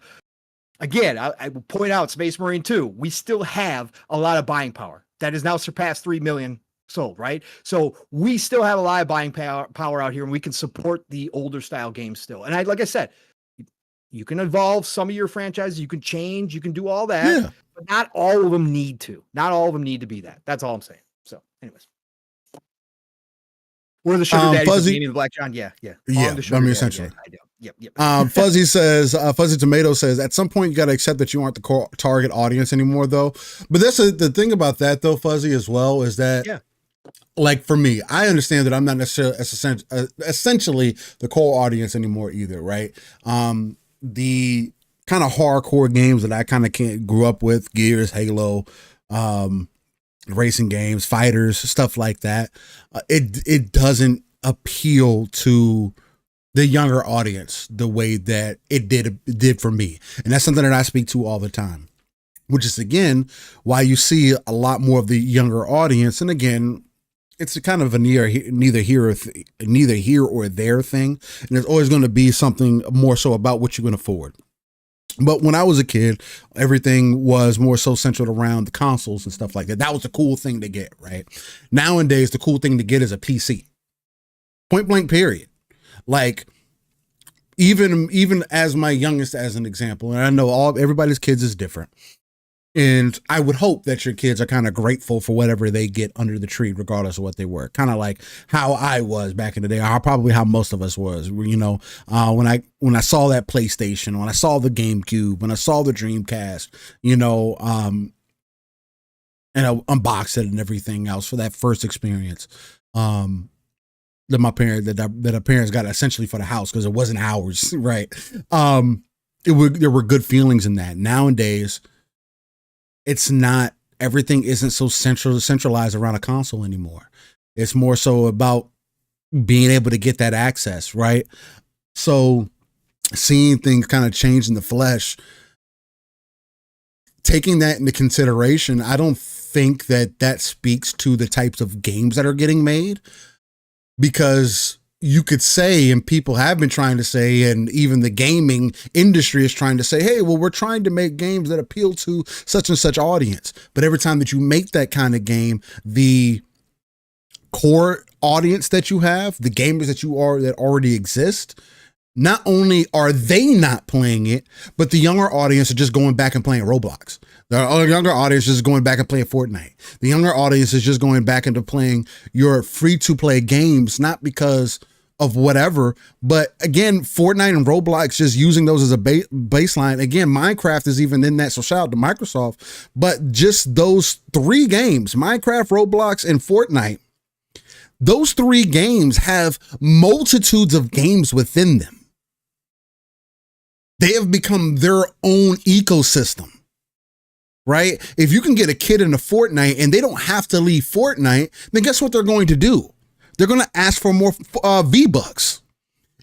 Again, I will point out Space Marine 2, we still have a lot of buying power. That has now surpassed 3 million sold, right? So we still have a lot of buying power out here, and we can support the older style games still. And like I said, you can evolve some of your franchises, you can change, you can do all that, but not all of them need to. Not all of them need to be that. That's all I'm saying. So anyways. We're the sugar daddies of the Black John. Yeah. I mean, essentially. I do. Yep. Fuzzy says, Fuzzy Tomato says, at some point you got to accept that you aren't the core target audience anymore, though. But that's the thing about that, though, Fuzzy, as well, is that, like for me, I understand that I'm not necessarily essentially the core audience anymore either, right? The kind of hardcore games that I kind of grew up with, Gears, Halo, racing games, fighters, stuff like that. It doesn't appeal to the younger audience the way that it did for me. And that's something that I speak to all the time, which is again, why you see a lot more of the younger audience. And again, it's a kind of a neither here or there thing, and there's always going to be something more so about what you can afford. But when I was a kid, everything was more so centered around the consoles and stuff like that. That was the cool thing to get, right? Nowadays, the cool thing to get is a PC. Point blank, period. Like, even as my youngest, as an example, and I know everybody's kids is different. And I would hope that your kids are kind of grateful for whatever they get under the tree, regardless of what they were. Kind of like how I was back in the day, or probably how most of us was. You know, when I saw that PlayStation, when I saw the GameCube, when I saw the Dreamcast, you know, and I unboxed it and everything else for that first experience. That our parents got essentially for the house because it wasn't ours, right? There were good feelings in that. Nowadays, it's not, everything isn't so centralized around a console anymore. It's more so about being able to get that access, right? So seeing things kind of change in the flesh, taking that into consideration, I don't think that speaks to the types of games that are getting made, because you could say, and people have been trying to say, and even the gaming industry is trying to say, hey, well, we're trying to make games that appeal to such and such audience. But every time that you make that kind of game, the core audience that you have, the gamers that already exist, not only are they not playing it, but the younger audience are just going back and playing Roblox. The younger audience is going back and playing Fortnite. The younger audience is just going back into playing your free-to-play games, not because of whatever, but again, Fortnite and Roblox, just using those as a baseline. Again, Minecraft is even in that, so shout out to Microsoft. But just those three games, Minecraft, Roblox, and Fortnite, those three games have multitudes of games within them. They have become their own ecosystem, right? If you can get a kid into Fortnite and they don't have to leave Fortnite, then guess what they're going to do? They're going to ask for more V-Bucks.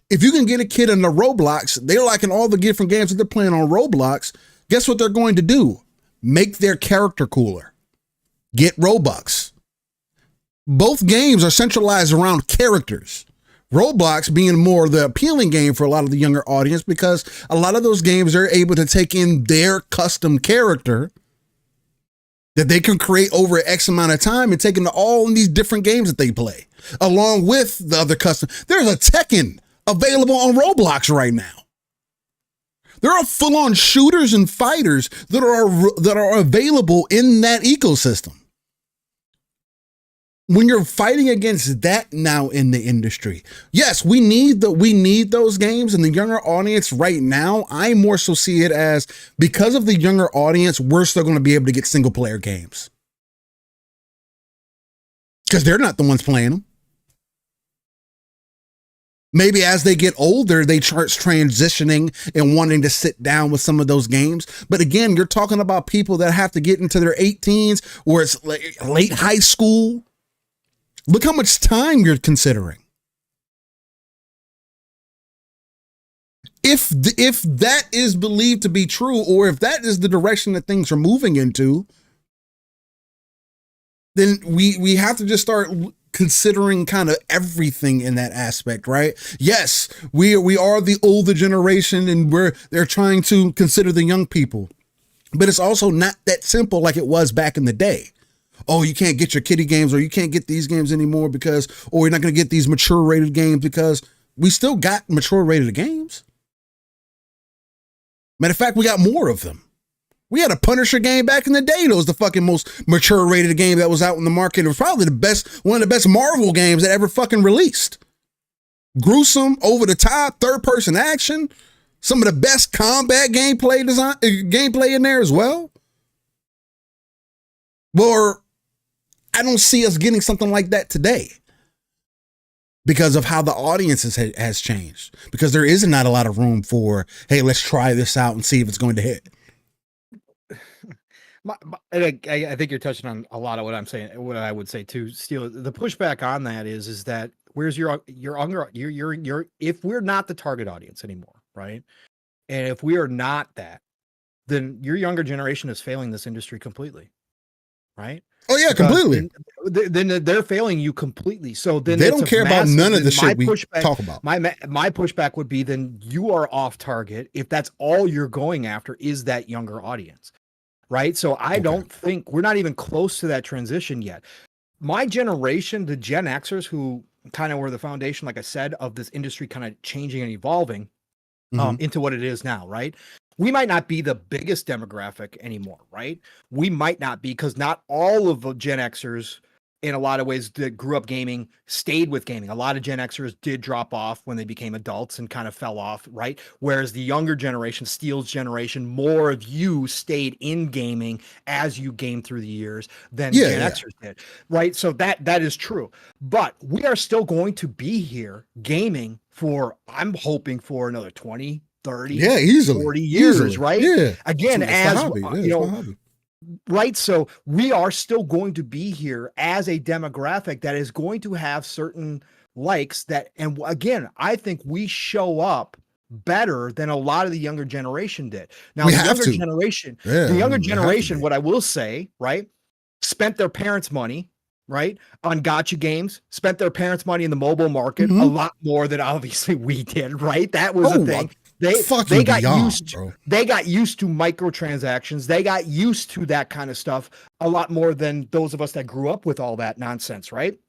If you can get a kid into Roblox, they're liking all the different games that they're playing on Roblox. Guess what they're going to do? Make their character cooler. Get Robux. Both games are centralized around characters. Roblox being more the appealing game for a lot of the younger audience, because a lot of those games are able to take in their custom character that they can create over X amount of time and take into all these different games that they play, along with the other custom. There's a Tekken available on Roblox right now. There are full-on shooters and fighters that are available in that ecosystem. When you're fighting against that now in the industry, yes, we need those games, and the younger audience right now, I more so see it as, because of the younger audience, we're still going to be able to get single player games because they're not the ones playing them. Maybe as they get older, they start transitioning and wanting to sit down with some of those games. But again, you're talking about people that have to get into their 18s, or it's late high school. Look how much time you're considering. If that is believed to be true, or if that is the direction that things are moving into, then we have to just start considering kind of everything in that aspect, right? Yes, we are the older generation, and they're trying to consider the young people, but it's also not that simple like it was back in the day. Oh, you can't get your kiddie games, or you can't get these games anymore or you're not going to get these mature rated games, because we still got mature rated games. Matter of fact, we got more of them. We had a Punisher game back in the day that was the fucking most mature rated game that was out in the market. It was probably one of the best Marvel games that ever fucking released. Gruesome, over the top, third person action, some of the best combat gameplay in there as well. Or I don't see us getting something like that today because of how the audience has changed, because there is not a lot of room for, hey, let's try this out and see if it's going to hit. I think you're touching on a lot of what I'm saying, what I would say too. Steele, the pushback on that is that where's your if we're not the target audience anymore, right? And if we are not that, then your younger generation is failing this industry completely. right? Oh yeah, completely. Then they're failing you completely. So then they don't care about none of the shit we talk about. My pushback would be then you are off target if that's all you're going after is that younger audience, right? So I don't think we're not even close to that transition yet. My generation, the Gen Xers who kind of were the foundation, like I said, of this industry kind of changing and evolving into what it is now, right? We might not be the biggest demographic anymore, right? We might not be, because not all of the Gen Xers in a lot of ways that grew up gaming stayed with gaming. A lot of Gen Xers did drop off when they became adults and kind of fell off, right? Whereas the younger generation, Steele's generation, more of you stayed in gaming as you gamed through the years than Gen Xers did, right? So that is true. But we are still going to be here gaming for, I'm hoping for another 20, 30, easily 40 years, easily. Right? Yeah. Again, as you know, right. So we are still going to be here as a demographic that is going to have certain likes that, and again, I think we show up better than a lot of the younger generation did. Now, the younger generation, what I will say, right, spent their parents' money, right, on gacha games, spent their parents' money in the mobile market a lot more than obviously we did, right? That was the thing. They got used to microtransactions. They got used to that kind of stuff a lot more than those of us that grew up with all that nonsense, right?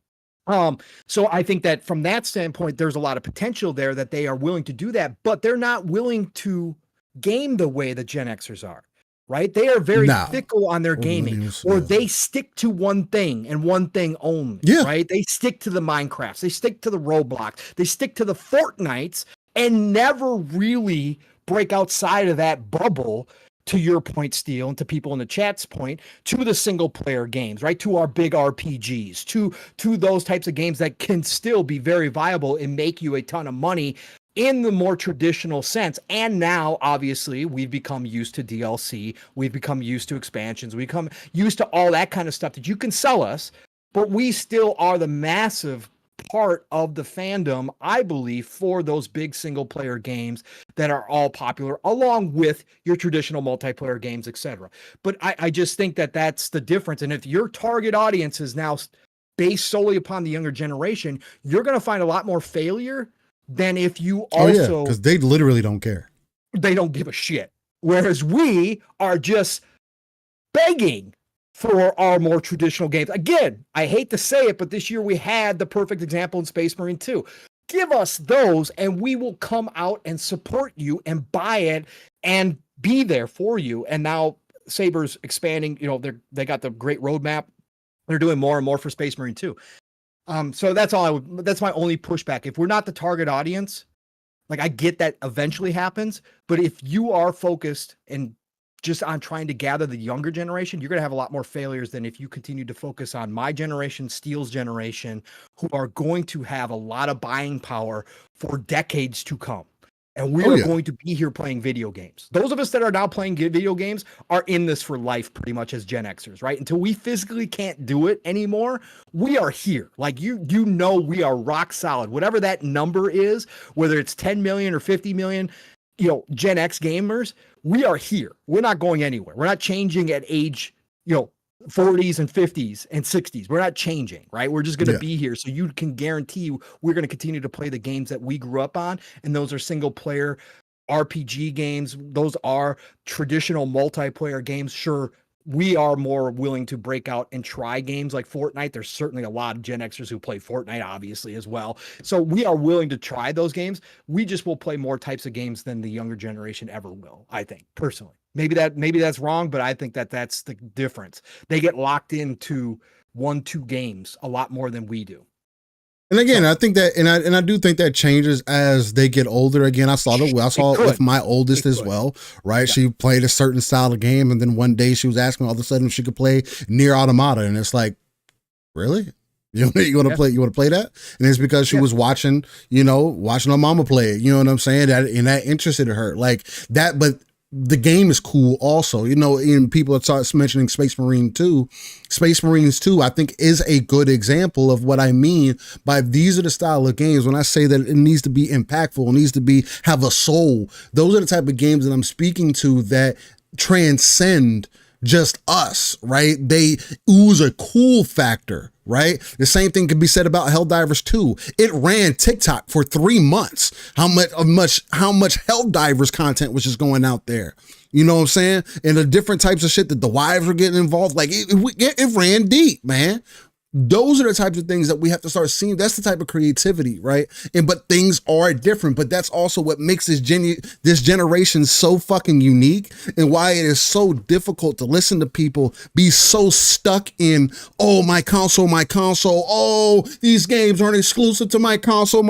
So I think that from that standpoint, there's a lot of potential there that they are willing to do that, but they're not willing to game the way the Gen Xers are, right? They are very fickle on their gaming, or they stick to one thing and one thing only, right? They stick to the Minecrafts, they stick to the Roblox, they stick to the Fortnites, and never really break outside of that bubble, to your point, Steele, and to people in the chat's point, to the single player games, right? To our big RPGs, to those types of games that can still be very viable and make you a ton of money in the more traditional sense. And now, obviously, we've become used to DLC. We've become used to expansions. We become used to all that kind of stuff that you can sell us, but we still are the massive part of the fandom, I believe, for those big single player games that are all popular, along with your traditional multiplayer games, etc. But I just think that that's the difference. And if your target audience is now based solely upon the younger generation, you're going to find a lot more failure than if you also, because they literally don't care. They don't give a shit. Whereas we are just begging for our more traditional games. Again, I hate to say it, but this year we had the perfect example in Space Marine 2. Give us those and we will come out and support you and buy it and be there for you. And now Saber's expanding, you know, they got the great roadmap. They're doing more and more for Space Marine 2. So that's that's my only pushback. If we're not the target audience, like, I get that eventually happens, but if you are focused and just on trying to gather the younger generation, you're going to have a lot more failures than if you continue to focus on my generation, Steele's generation, who are going to have a lot of buying power for decades to come. And we are going to be here playing video games. Those of us that are now playing video games are in this for life, pretty much, as Gen Xers, right? Until we physically can't do it anymore, we are here. Like, you know, we are rock solid. Whatever that number is, whether it's 10 million or 50 million, you know, Gen X gamers, we are here. We're not going anywhere. We're not changing at age, you know, 40s and 50s and 60s. We're not changing, right? We're just going to be here. So you can guarantee we're going to continue to play the games that we grew up on. And those are single player RPG games. Those are traditional multiplayer games. Sure, we are more willing to break out and try games like Fortnite. There's certainly a lot of Gen Xers who play Fortnite, obviously, as well. So we are willing to try those games. We just will play more types of games than the younger generation ever will, I think, personally. Maybe that's wrong, but I think that's the difference. They get locked into 1-2 games a lot more than we do. And again, I think that, and I do think that changes as they get older. Again, I saw it with my oldest as well, right? Yeah. She played a certain style of game, and then one day she was asking all of a sudden if she could play Nier Automata, and it's like, really? You want to play that? And it's because she was watching her mama play it. You know what I'm saying? That interested her like that, but. The game is cool also, you know, and people start mentioning Space Marine 2. Space Marines 2, I think, is a good example of what I mean by these are the style of games. When I say that it needs to be impactful, it needs to have a soul. Those are the type of games that I'm speaking to that transcend just us, right? They ooze a cool factor, right? The same thing can be said about Helldivers 2. It ran TikTok for 3 months. How much Helldivers content was just going out there. You know what I'm saying? And the different types of shit that the wives were getting involved. Like it ran deep, man. Those are the types of things that we have to start seeing. That's the type of creativity, right? But things are different, but that's also what makes this generation so fucking unique, and why it is so difficult to listen to people be so stuck in, oh, my console, oh, these games aren't exclusive to my console.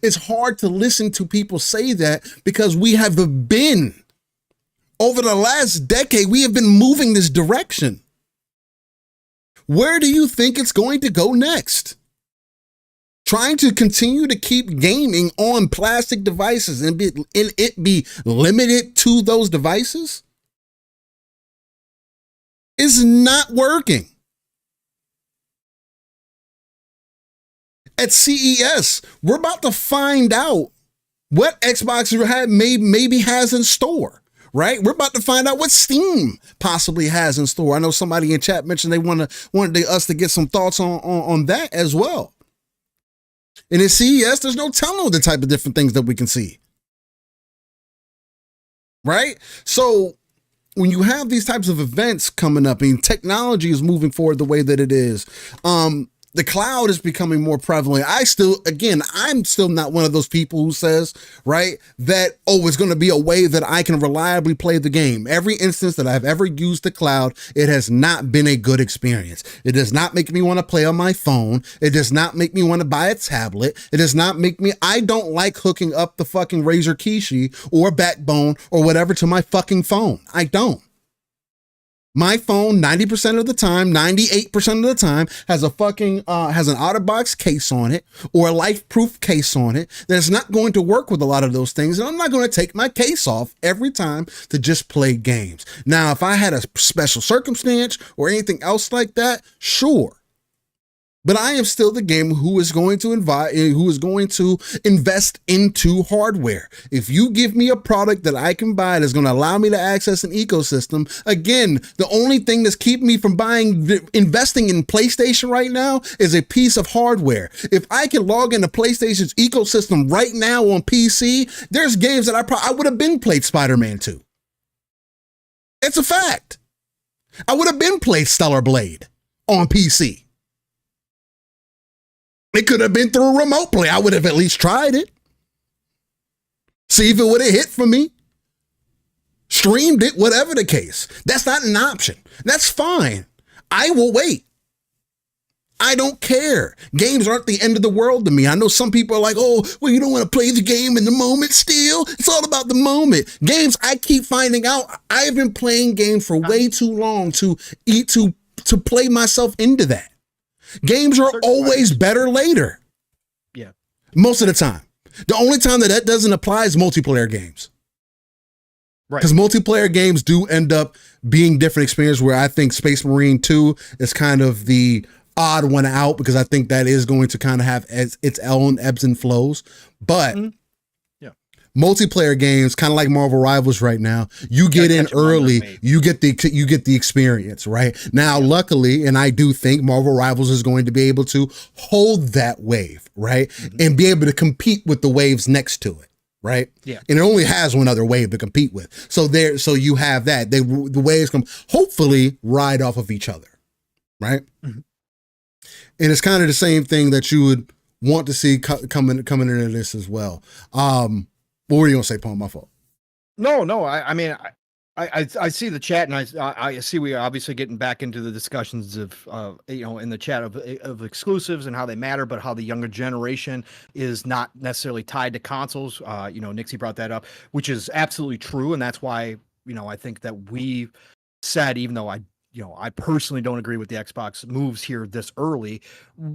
It's hard to listen to people say that because we have been, over the last decade, we have been moving this direction. Where do you think it's going to go next? Trying to continue to keep gaming on plastic devices and it be limited to those devices is not working. At CES, we're about to find out what Xbox maybe has in store. Right? We're about to find out what Steam possibly has in store. I know somebody in chat mentioned they wanted us to get some thoughts on that as well. And at CES, there's no telling the type of different things that we can see. Right? So when you have these types of events coming up and technology is moving forward the way that it is, the cloud is becoming more prevalent. I'm still not one of those people who says, right, that, oh, it's going to be a way that I can reliably play the game. Every instance that I've ever used the cloud, it has not been a good experience. It does not make me want to play on my phone. It does not make me want to buy a tablet. It does not make me, I don't like hooking up the fucking Razer Kishi or Backbone or whatever to my fucking phone. I don't. My phone, 90% of the time, 98% of the time, has a fucking, has an out-of-box case on it or a life-proof case on it that's not going to work with a lot of those things. And I'm not going to take my case off every time to just play games. Now, if I had a special circumstance or anything else like that, sure. But I am still the gamer who is going to invest into hardware. If you give me a product that I can buy that's going to allow me to access an ecosystem, again, the only thing that's keeping me from investing in PlayStation right now is a piece of hardware. If I can log into PlayStation's ecosystem right now on PC, there's games that I would have been played Spider-Man 2. It's a fact. I would have been played Stellar Blade on PC. It could have been through remote play. I would have at least tried it. See if it would have hit for me. Streamed it, whatever the case. That's not an option. That's fine. I will wait. I don't care. Games aren't the end of the world to me. I know some people are like, oh, well, you don't want to play the game in the moment still. It's all about the moment. Games, I keep finding out, I've been playing games for way too long to play myself into that. Games are always better later. Yeah. Most of the time. The only time that doesn't apply is multiplayer games. Right. Because multiplayer games do end up being different experience, where I think Space Marine 2 is kind of the odd one out, because I think that is going to kind of have its own ebbs and flows. But multiplayer games, kind of like Marvel Rivals right now, you get in early, you get the experience, right? Now, luckily, and I do think Marvel Rivals is going to be able to hold that wave, right? And be able to compete with the waves next to it, right? Yeah. And it only has one other wave to compete with. So you have that. The waves can hopefully ride off of each other, right? And it's kind of the same thing that you would want to see coming into this as well. What were you gonna say, Pong? My fault. No. I mean, I see the chat, and I see we are obviously getting back into the discussions of in the chat of exclusives and how they matter, but how the younger generation is not necessarily tied to consoles. Nixie brought that up, which is absolutely true, and that's why I think that we said, even though I personally don't agree with the Xbox moves here this early,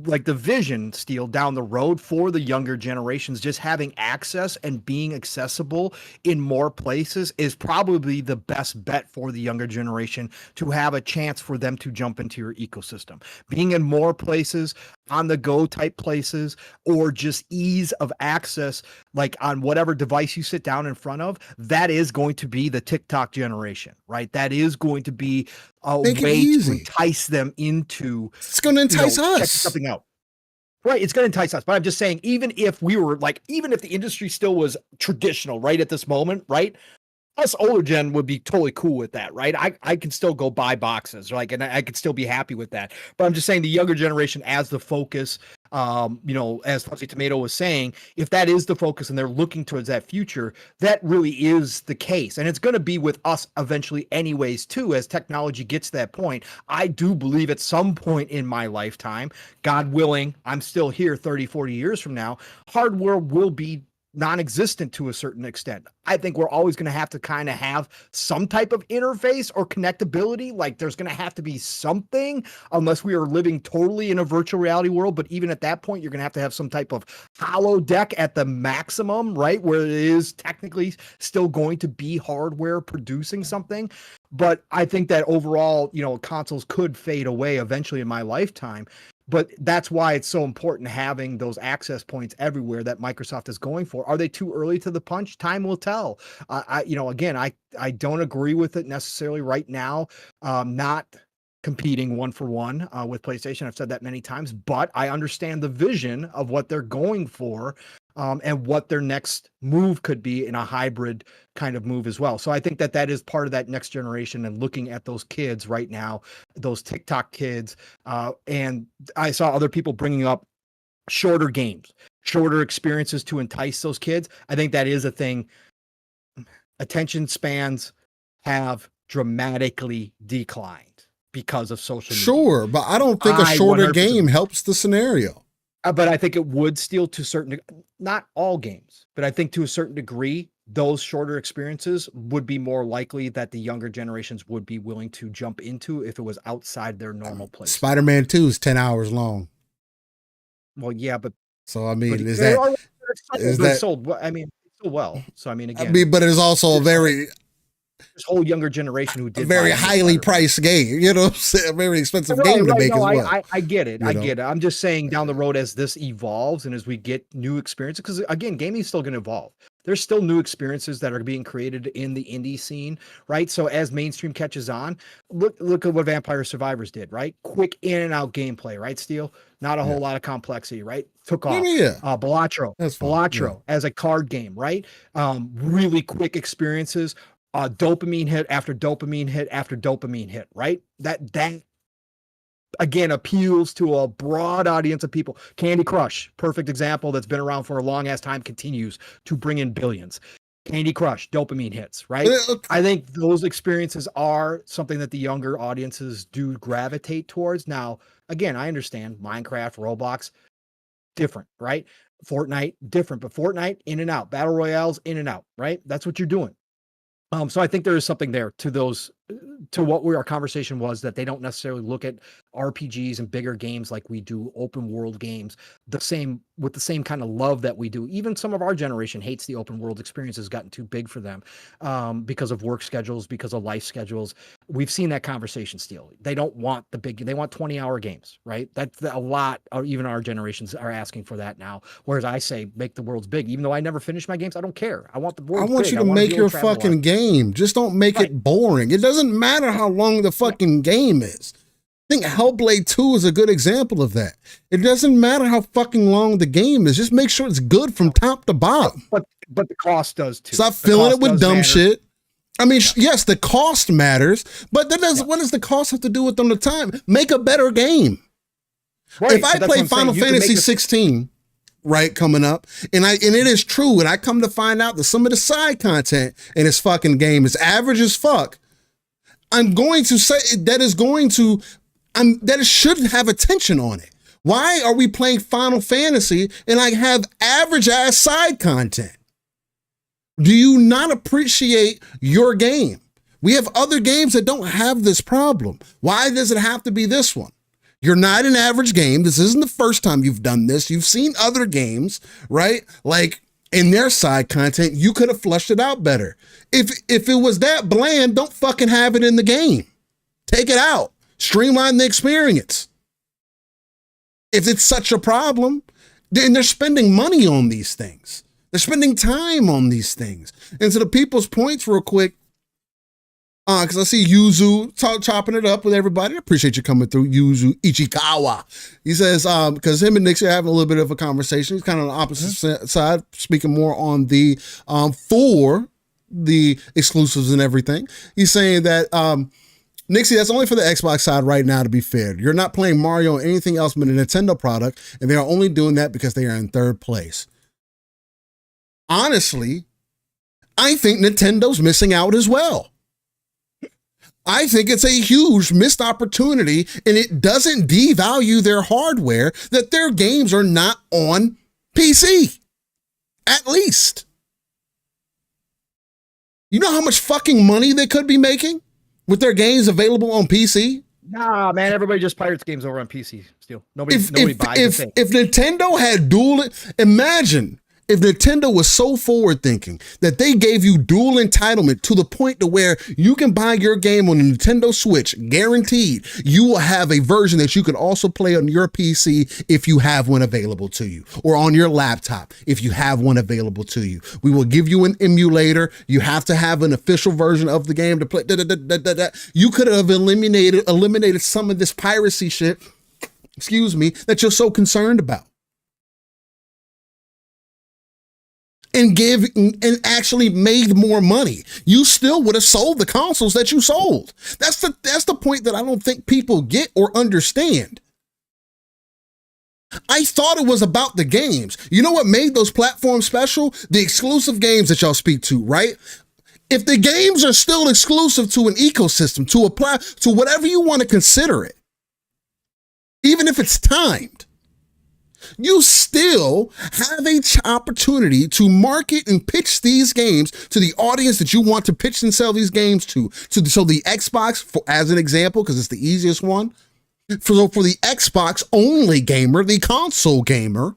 like the vision, Steel, down the road for the younger generations, just having access and being accessible in more places is probably the best bet for the younger generation to have a chance for them to jump into your ecosystem. Being in more places on the go type places, or just ease of access, like on whatever device you sit down in front of, that is going to be the TikTok generation, right? That is going to be a way to entice them into, it's going to entice us checking something out. Right, it's going to entice us. But I'm just saying, even if we were like, even if the industry still was traditional, right, at this moment, right, us older gen would be totally cool with that, right? I can still go buy boxes, like, and I could still be happy with that. But I'm just saying, the younger generation as the focus, as Fuzzy Tomato was saying, if that is the focus and they're looking towards that future, that really is the case. And it's going to be with us eventually anyways, too, as technology gets to that point. I do believe at some point in my lifetime, God willing, I'm still here 30, 40 years from now, hardware will be non-existent to a certain extent. I think we're always going to have to kind of have some type of interface or connectability. Like, there's going to have to be something, unless we are living totally in a virtual reality world. But even at that point, you're going to have some type of holodeck at the maximum, right? Where it is technically still going to be hardware producing something. But I think that overall, consoles could fade away eventually in my lifetime. But that's why it's so important having those access points everywhere that Microsoft is going for. Are they too early to the punch? Time will tell. I don't agree with it necessarily right now. Not competing one for one with PlayStation. I've said that many times, but I understand the vision of what they're going for. And what their next move could be in a hybrid kind of move as well. So I think that is part of that next generation, and looking at those kids right now, those TikTok kids. And I saw other people bringing up shorter games, shorter experiences to entice those kids. I think that is a thing. Attention spans have dramatically declined because of social media. Sure, but I don't think a shorter 100%. Game helps the scenario. But I think it would still, to certain, not all games, but I think to a certain degree, those shorter experiences would be more likely that the younger generations would be willing to jump into if it was outside their normal place. Spider-Man 2 is 10 hours long. Well, yeah, but so I mean, is that sold? I mean, so well. So I mean, again, but it's also a very this whole younger generation who did a very highly priced game, a very expensive game to make as well. I get it. I get it. I'm just saying, down the road, as this evolves and as we get new experiences, because again, gaming is still going to evolve. There's still new experiences that are being created in the indie scene, right? So as mainstream catches on, look at what Vampire Survivors did, right? Quick in and out gameplay, right, Steel? Not a whole lot of complexity, right? Took off. Balatro as a card game, right? Really quick experiences. Dopamine hit after dopamine hit after dopamine hit, right? That again appeals to a broad audience of people. Candy Crush, perfect example, that's been around for a long ass time, continues to bring in billions. Candy Crush, dopamine hits, right? I think those experiences are something that the younger audiences do gravitate towards. Now, again, I understand Minecraft, Roblox, different, right? Fortnite, different, but Fortnite, in and out. Battle Royales, in and out, right? That's what you're doing. So I think there is something there to those, to what our conversation was, that they don't necessarily look at RPGs and bigger games like we do, open world games, with the same kind of love that we do. Even some of our generation hates the open world experience, has gotten too big for them because of work schedules, because of life schedules. We've seen that conversation still. They don't want they want 20-hour games, right? That's a lot. Even our generations are asking for that now. Whereas I say, make the worlds big. Even though I never finish my games, I don't care. I want the world big. I want you to make your fucking game. Just don't make it boring. It doesn't matter how long the fucking game is. I think Hellblade 2 is a good example of that. It doesn't matter how fucking long the game is. Just make sure it's good from top to bottom. But the cost does too. Stop filling it with dumb shit. I mean, yes, the cost matters, but what does the cost have to do with on the time? Make a better game. Right, if I play Final Fantasy 16, right, coming up, and it is true, and I come to find out that some of the side content in this fucking game is average as fuck, I'm going to say that it should have attention on it. Why are we playing Final Fantasy and I have average ass side content? Do you not appreciate your game? We have other games that don't have this problem. Why does it have to be this one? You're not an average game. This isn't the first time you've done this. You've seen other games, right? Like, in their side content, you could have fleshed it out better. If it was that bland, don't fucking have it in the game. Take it out. Streamline the experience. If it's such a problem, then they're spending money on these things. They're spending time on these things. And to the people's points real quick, because I see Yuzu chopping it up with everybody. I appreciate you coming through, Yuzu Ichikawa. He says, because him and Nixie are having a little bit of a conversation. He's kind of on the opposite side, speaking more on the, for the exclusives and everything. He's saying that, Nixie, that's only for the Xbox side right now, to be fair. You're not playing Mario or anything else but a Nintendo product, and they are only doing that because they are in third place. Honestly, I think Nintendo's missing out as well. I think it's a huge missed opportunity, and it doesn't devalue their hardware that their games are not on PC. At least. You know how much fucking money they could be making with their games available on PC? Nah, man, everybody just pirates games over on PC still. Nobody buys it. If Nintendo had imagine if Nintendo was so forward thinking that they gave you dual entitlement to the point to where you can buy your game on a Nintendo Switch, guaranteed, you will have a version that you can also play on your PC if you have one available to you, or on your laptop if you have one available to you. We will give you an emulator. You have to have an official version of the game to play. You could have eliminated some of this piracy shit, that you're so concerned about. And actually made more money. You still would have sold the consoles that you sold. That's the point that I don't think people get or understand. I thought it was about the games. You know what made those platforms special? The exclusive games that y'all speak to, right? If the games are still exclusive to an ecosystem, to whatever you want to consider it, even if it's timed, you still have an opportunity to market and pitch these games to the audience that you want to pitch and sell these games to. So the Xbox, as an example, because it's the easiest one, for the Xbox only gamer, the console gamer,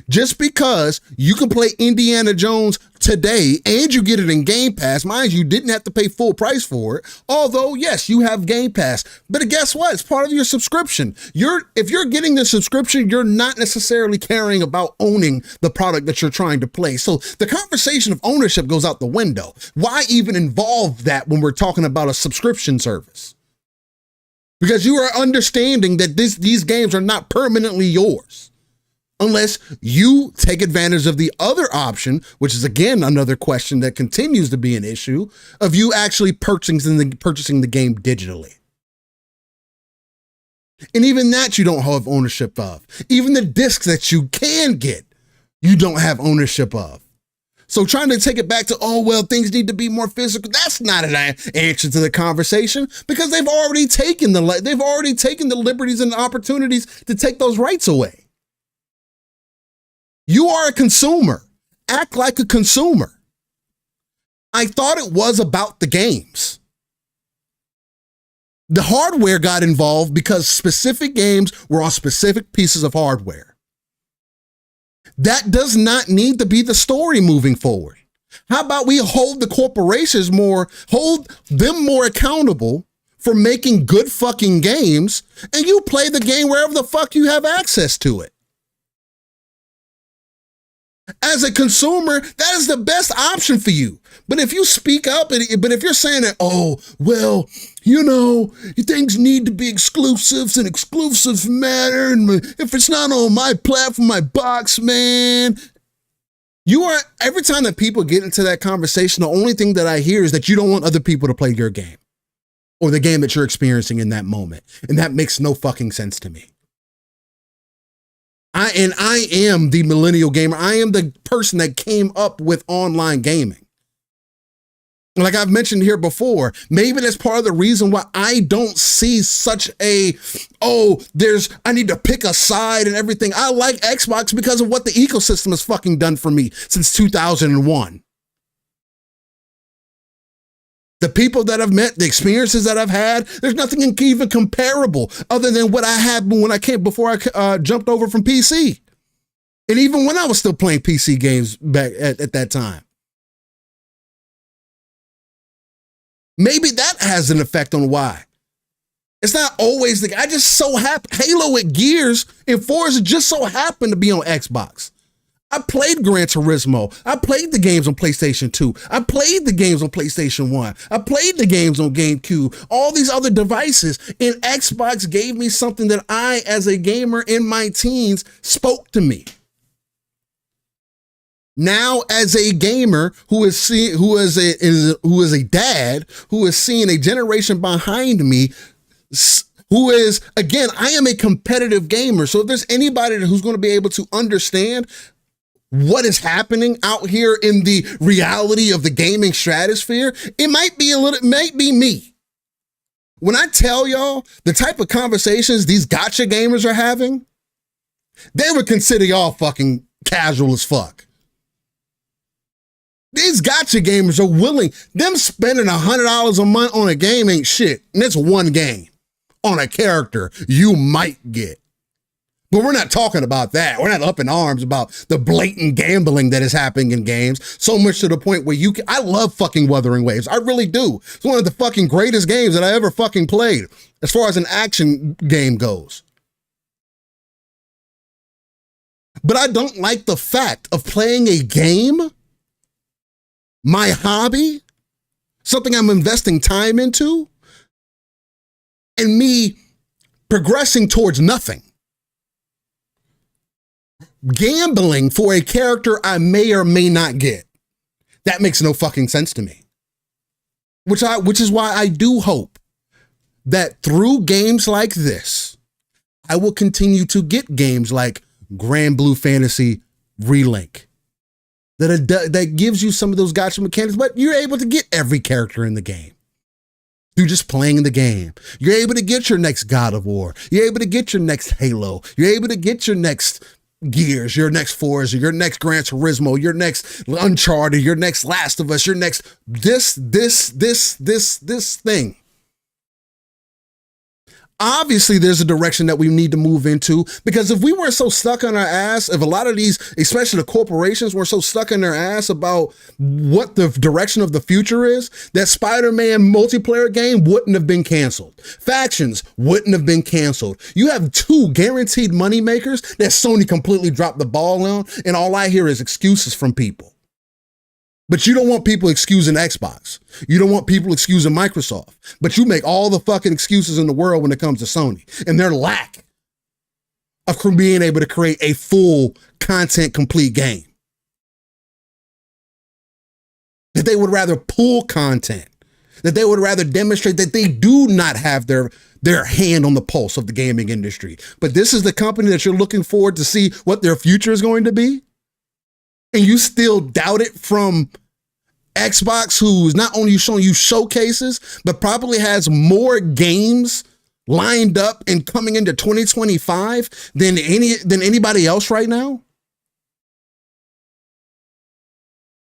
just because you can play Indiana Jones today and you get it in Game Pass, mind you didn't have to pay full price for it, although yes, you have Game Pass, but guess what? It's part of your subscription. If you're getting the subscription, you're not necessarily caring about owning the product that you're trying to play. So the conversation of ownership goes out the window. Why even involve that when we're talking about a subscription service? Because you are understanding that these games are not permanently yours. Unless you take advantage of the other option, which is again another question that continues to be an issue, of you actually purchasing the game digitally. And even that you don't have ownership of. Even the discs that you can get, you don't have ownership of. So trying to take it back to, oh, well, things need to be more physical, that's not an answer to the conversation, because they've already taken the liberties and the opportunities to take those rights away. You are a consumer. Act like a consumer. I thought it was about the games. The hardware got involved because specific games were on specific pieces of hardware. That does not need to be the story moving forward. How about we hold the corporations hold them more accountable for making good fucking games, and you play the game wherever the fuck you have access to it. As a consumer, that is the best option for you. But if you speak up, but if you're saying that, oh, well, things need to be exclusives and exclusives matter, and if it's not on my platform, my box, man. Every time that people get into that conversation, the only thing that I hear is that you don't want other people to play your game or the game that you're experiencing in that moment. And that makes no fucking sense to me. I am the millennial gamer. I am the person that came up with online gaming. Like I've mentioned here before, maybe that's part of the reason why I don't see such I need to pick a side and everything. I like Xbox because of what the ecosystem has fucking done for me since 2001. The people that I've met, the experiences that I've had, there's nothing even comparable other than what I had before I jumped over from PC. And even when I was still playing PC games back at that time. Maybe that has an effect on why. It's not always I just so happen Halo at Gears and Forza just so happened to be on Xbox. I played Gran Turismo. I played the games on PlayStation 2. I played the games on PlayStation 1. I played the games on GameCube, all these other devices. And Xbox gave me something that I, as a gamer in my teens, spoke to me. Now, as a gamer who is a dad, who is seeing a generation behind me, who is, again, I am a competitive gamer. So if there's anybody who's going to be able to understand what is happening out here in the reality of the gaming stratosphere, it might be me. When I tell y'all the type of conversations these gacha gamers are having, they would consider y'all fucking casual as fuck. These gacha gamers are willing, them spending $100 a month on a game ain't shit. And it's one game on a character you might get. But we're not talking about that. We're not up in arms about the blatant gambling that is happening in games, so much to the point where I love fucking Wuthering Waves. I really do. It's one of the fucking greatest games that I ever fucking played as far as an action game goes. But I don't like the fact of playing a game, my hobby, something I'm investing time into, and me progressing towards nothing. Gambling for a character I may or may not get. That makes no fucking sense to me. Which is why I do hope that through games like this, I will continue to get games like GRANBLUE Fantasy RELINK. That gives you some of those gacha mechanics, but you're able to get every character in the game. You're just playing the game. You're able to get your next God of War. You're able to get your next Halo. You're able to get your next Gears, your next Forza, your next Gran Turismo, your next Uncharted, your next Last of Us, your next this thing. Obviously, there's a direction that we need to move into, because if we weren't so stuck on our ass, if a lot of these, especially the corporations, were so stuck in their ass about what the direction of the future is, that Spider-Man multiplayer game wouldn't have been canceled. Factions wouldn't have been canceled. You have two guaranteed money makers that Sony completely dropped the ball on, and all I hear is excuses from people. But you don't want people excusing Xbox. You don't want people excusing Microsoft. But you make all the fucking excuses in the world when it comes to Sony and their lack of being able to create a full content complete game. That they would rather pull content. That they would rather demonstrate that they do not have their hand on the pulse of the gaming industry. But this is the company that you're looking forward to see what their future is going to be. And you still doubt it from Xbox, who's not only showing you showcases, but probably has more games lined up and coming into 2025 than anybody else right now?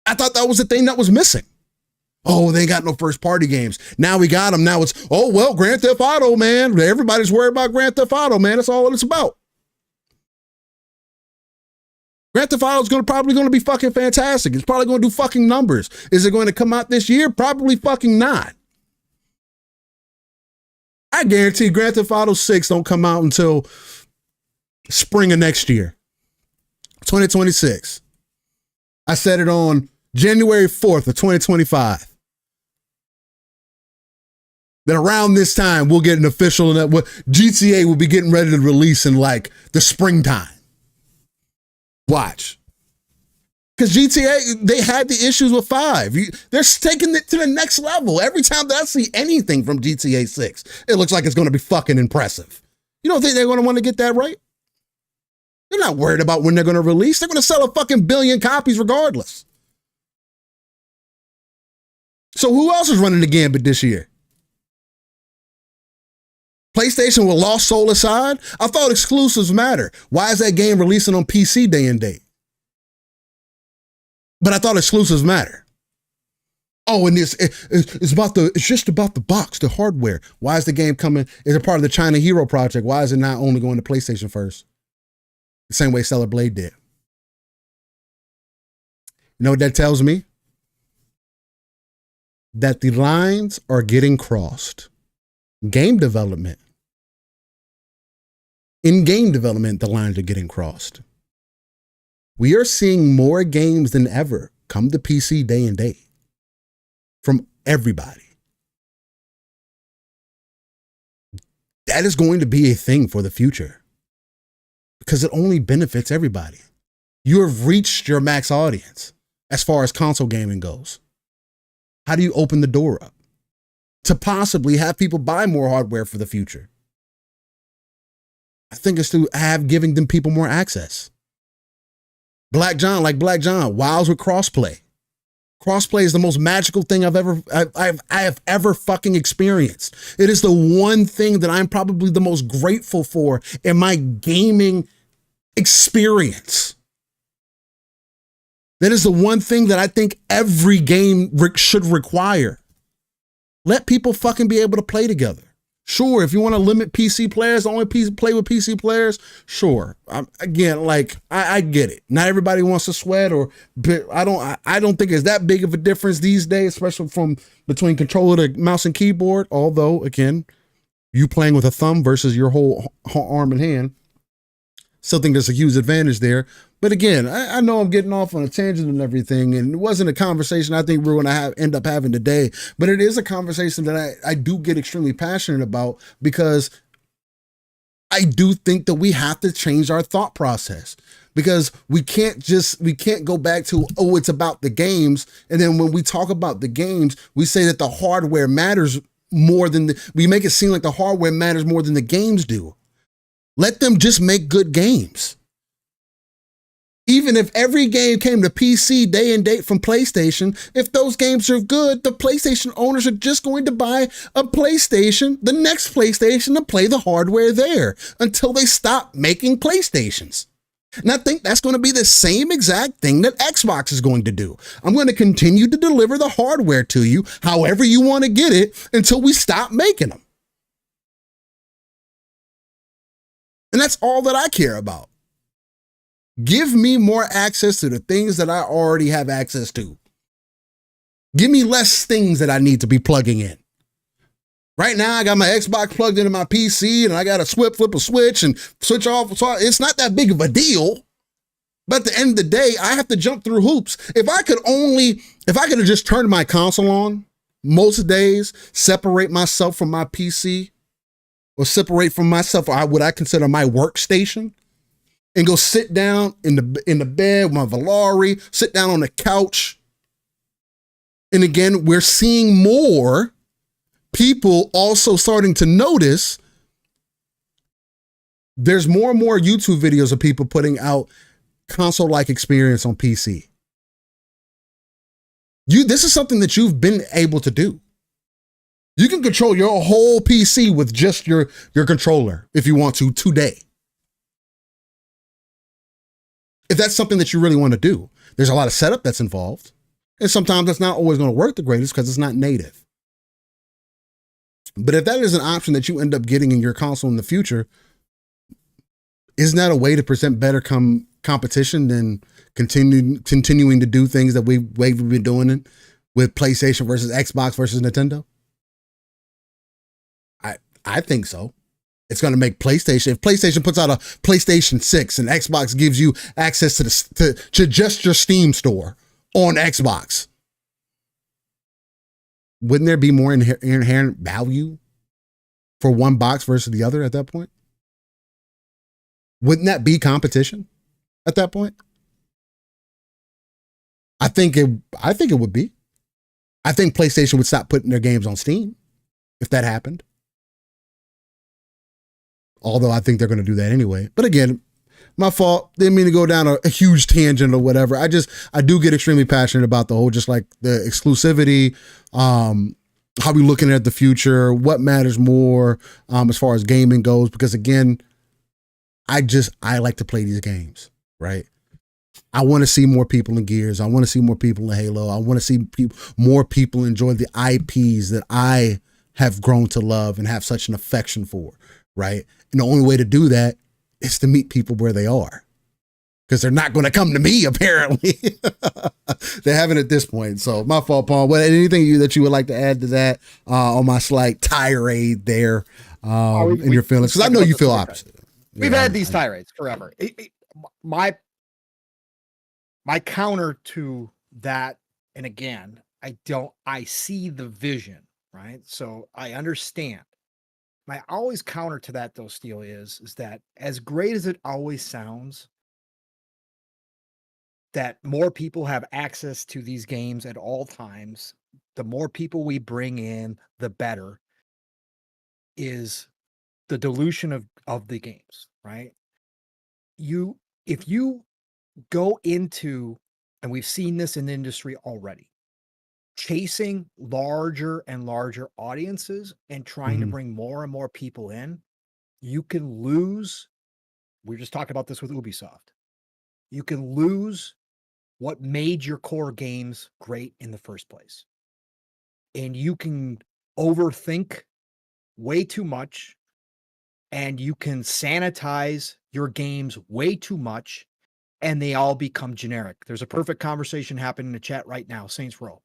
I thought that was the thing that was missing. Oh, they ain't got no first party games. Now we got them. Now it's, oh, well, Grand Theft Auto, man. Everybody's worried about Grand Theft Auto, man. That's all it's about. Grand Theft Auto is probably going to be fucking fantastic. It's probably going to do fucking numbers. Is it going to come out this year? Probably fucking not. I guarantee Grand Theft Auto 6 don't come out until spring of next year. 2026. I said it on January 4th of 2025. That around this time we'll get an official, and that GTA will be getting ready to release in like the springtime. Watch. Because GTA, they had the issues with 5. They're taking it to the next level. Every time that I see anything from GTA 6, it looks like it's going to be fucking impressive. You don't think they're going to want to get that right? They're not worried about when they're going to release. They're going to sell a fucking billion copies regardless. So who else is running the gambit this year? PlayStation with Lost Soul aside, I thought exclusives matter. Why is that game releasing on PC day and date? But I thought exclusives matter. Oh, and it's just about the box, the hardware. Why is the game coming? Is it part of the China Hero project? Why is it not only going to PlayStation first? The same way Stellar Blade did. You know what that tells me? That the lines are getting crossed. Game development In game development, the lines are getting crossed. We are seeing more games than ever come to PC day and date from everybody. That is going to be a thing for the future because it only benefits everybody. You have reached your max audience as far as console gaming goes. How do you open the door up to possibly have people buy more hardware for the future? I think it's to have giving them people more access. Black John, WoWs with crossplay. Crossplay is the most magical thing I have ever fucking experienced. It is the one thing that I'm probably the most grateful for in my gaming experience. That is the one thing that I think every game should require. Let people fucking be able to play together. Sure, if you want to limit PC players, only play with PC players, sure. Again, like I get it. Not everybody wants to sweat, I don't think it's that big of a difference these days, especially from between controller to mouse and keyboard. Although, again, you playing with a thumb versus your whole arm and hand, still think there's a huge advantage there. But again, I know I'm getting off on a tangent and everything, and it wasn't a conversation I think we're going to end up having today, but it is a conversation that I do get extremely passionate about because I do think that we have to change our thought process because we can't go back to, oh, it's about the games. And then when we talk about the games, we say that the hardware matters more than we make it seem like the hardware matters more than the games do. Let them just make good games. Even if every game came to PC day and date from PlayStation, if those games are good, the PlayStation owners are just going to buy a PlayStation, the next PlayStation, and play the hardware there until they stop making PlayStations. And I think that's going to be the same exact thing that Xbox is going to do. I'm going to continue to deliver the hardware to you however you want to get it until we stop making them. And that's all that I care about. Give me more access to the things that I already have access to. Give me less things that I need to be plugging in. Right now, I got my Xbox plugged into my PC and I got to flip a switch and switch off. So it's not that big of a deal. But at the end of the day, I have to jump through hoops. If I could have just turned my console on most days, separate myself from my PC or separate from myself or what I consider my workstation, and go sit down in the bed with my Valari, sit down on the couch. And again, we're seeing more people also starting to notice there's more and more YouTube videos of people putting out console-like experience on PC. This is something that you've been able to do. You can control your whole PC with just your controller if you want to today. If that's something that you really want to do, there's a lot of setup that's involved. And sometimes that's not always going to work the greatest because it's not native. But if that is an option that you end up getting in your console in the future, isn't that a way to present better competition than continuing to do things that we've been doing with PlayStation versus Xbox versus Nintendo? I think so. It's going to make PlayStation, if PlayStation puts out a PlayStation 6 and Xbox gives you access to just your Steam store on Xbox, wouldn't there be more inherent value for one box versus the other at that point? Wouldn't that be competition at that point? I think it would be. I think PlayStation would stop putting their games on Steam if that happened. Although I think they're going to do that anyway. But again, my fault. Didn't mean to go down a huge tangent or whatever. I do get extremely passionate about the whole, just like the exclusivity, how we looking at the future, what matters more as far as gaming goes. Because again, I like to play these games, right? I want to see more people in Gears. I want to see more people in Halo. I want to see more people enjoy the IPs that I have grown to love and have such an affection for, right? And the only way to do that is to meet people where they are, because they're not going to come to me, apparently. They haven't at this point. So my fault, Paul. But anything that you would like to add to that on my slight tirade there in your feelings? Because I know you feel opposite. We've had these tirades forever. My counter to that, and again, I see the vision, right? So I understand. My always counter to that, though, Steel, is that as great as it always sounds, that more people have access to these games at all times, the more people we bring in, the better, is the dilution of the games, right? If you go into, and we've seen this in the industry already, chasing larger and larger audiences and trying to bring more and more people in, you can lose. We just talked about this with Ubisoft. You can lose what made your core games great in the first place. And you can overthink way too much, and you can sanitize your games way too much, and they all become generic. There's a perfect conversation happening in the chat right now. Saints Row.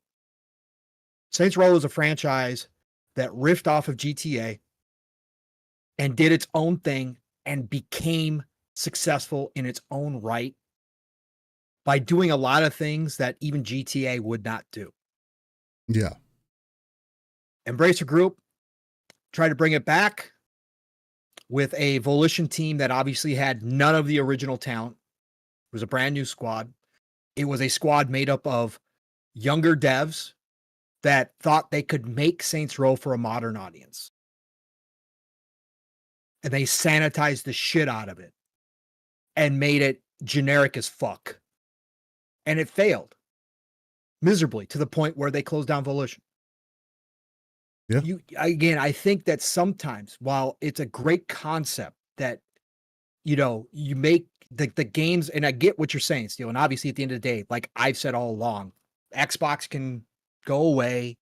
Saints Row is a franchise that riffed off of GTA and did its own thing and became successful in its own right by doing a lot of things that even GTA would not do. Yeah. Embracer Group tried to bring it back with a Volition team that obviously had none of the original talent. It was a brand new squad. It was a squad made up of younger devs that thought they could make Saints Row for a modern audience. And they sanitized the shit out of it and made it generic as fuck. And it failed miserably to the point where they closed down Volition. Yeah. I think that sometimes, while it's a great concept that, you make the games, and I get what you're saying, Steel, and obviously at the end of the day, like I've said all along, Xbox can go away,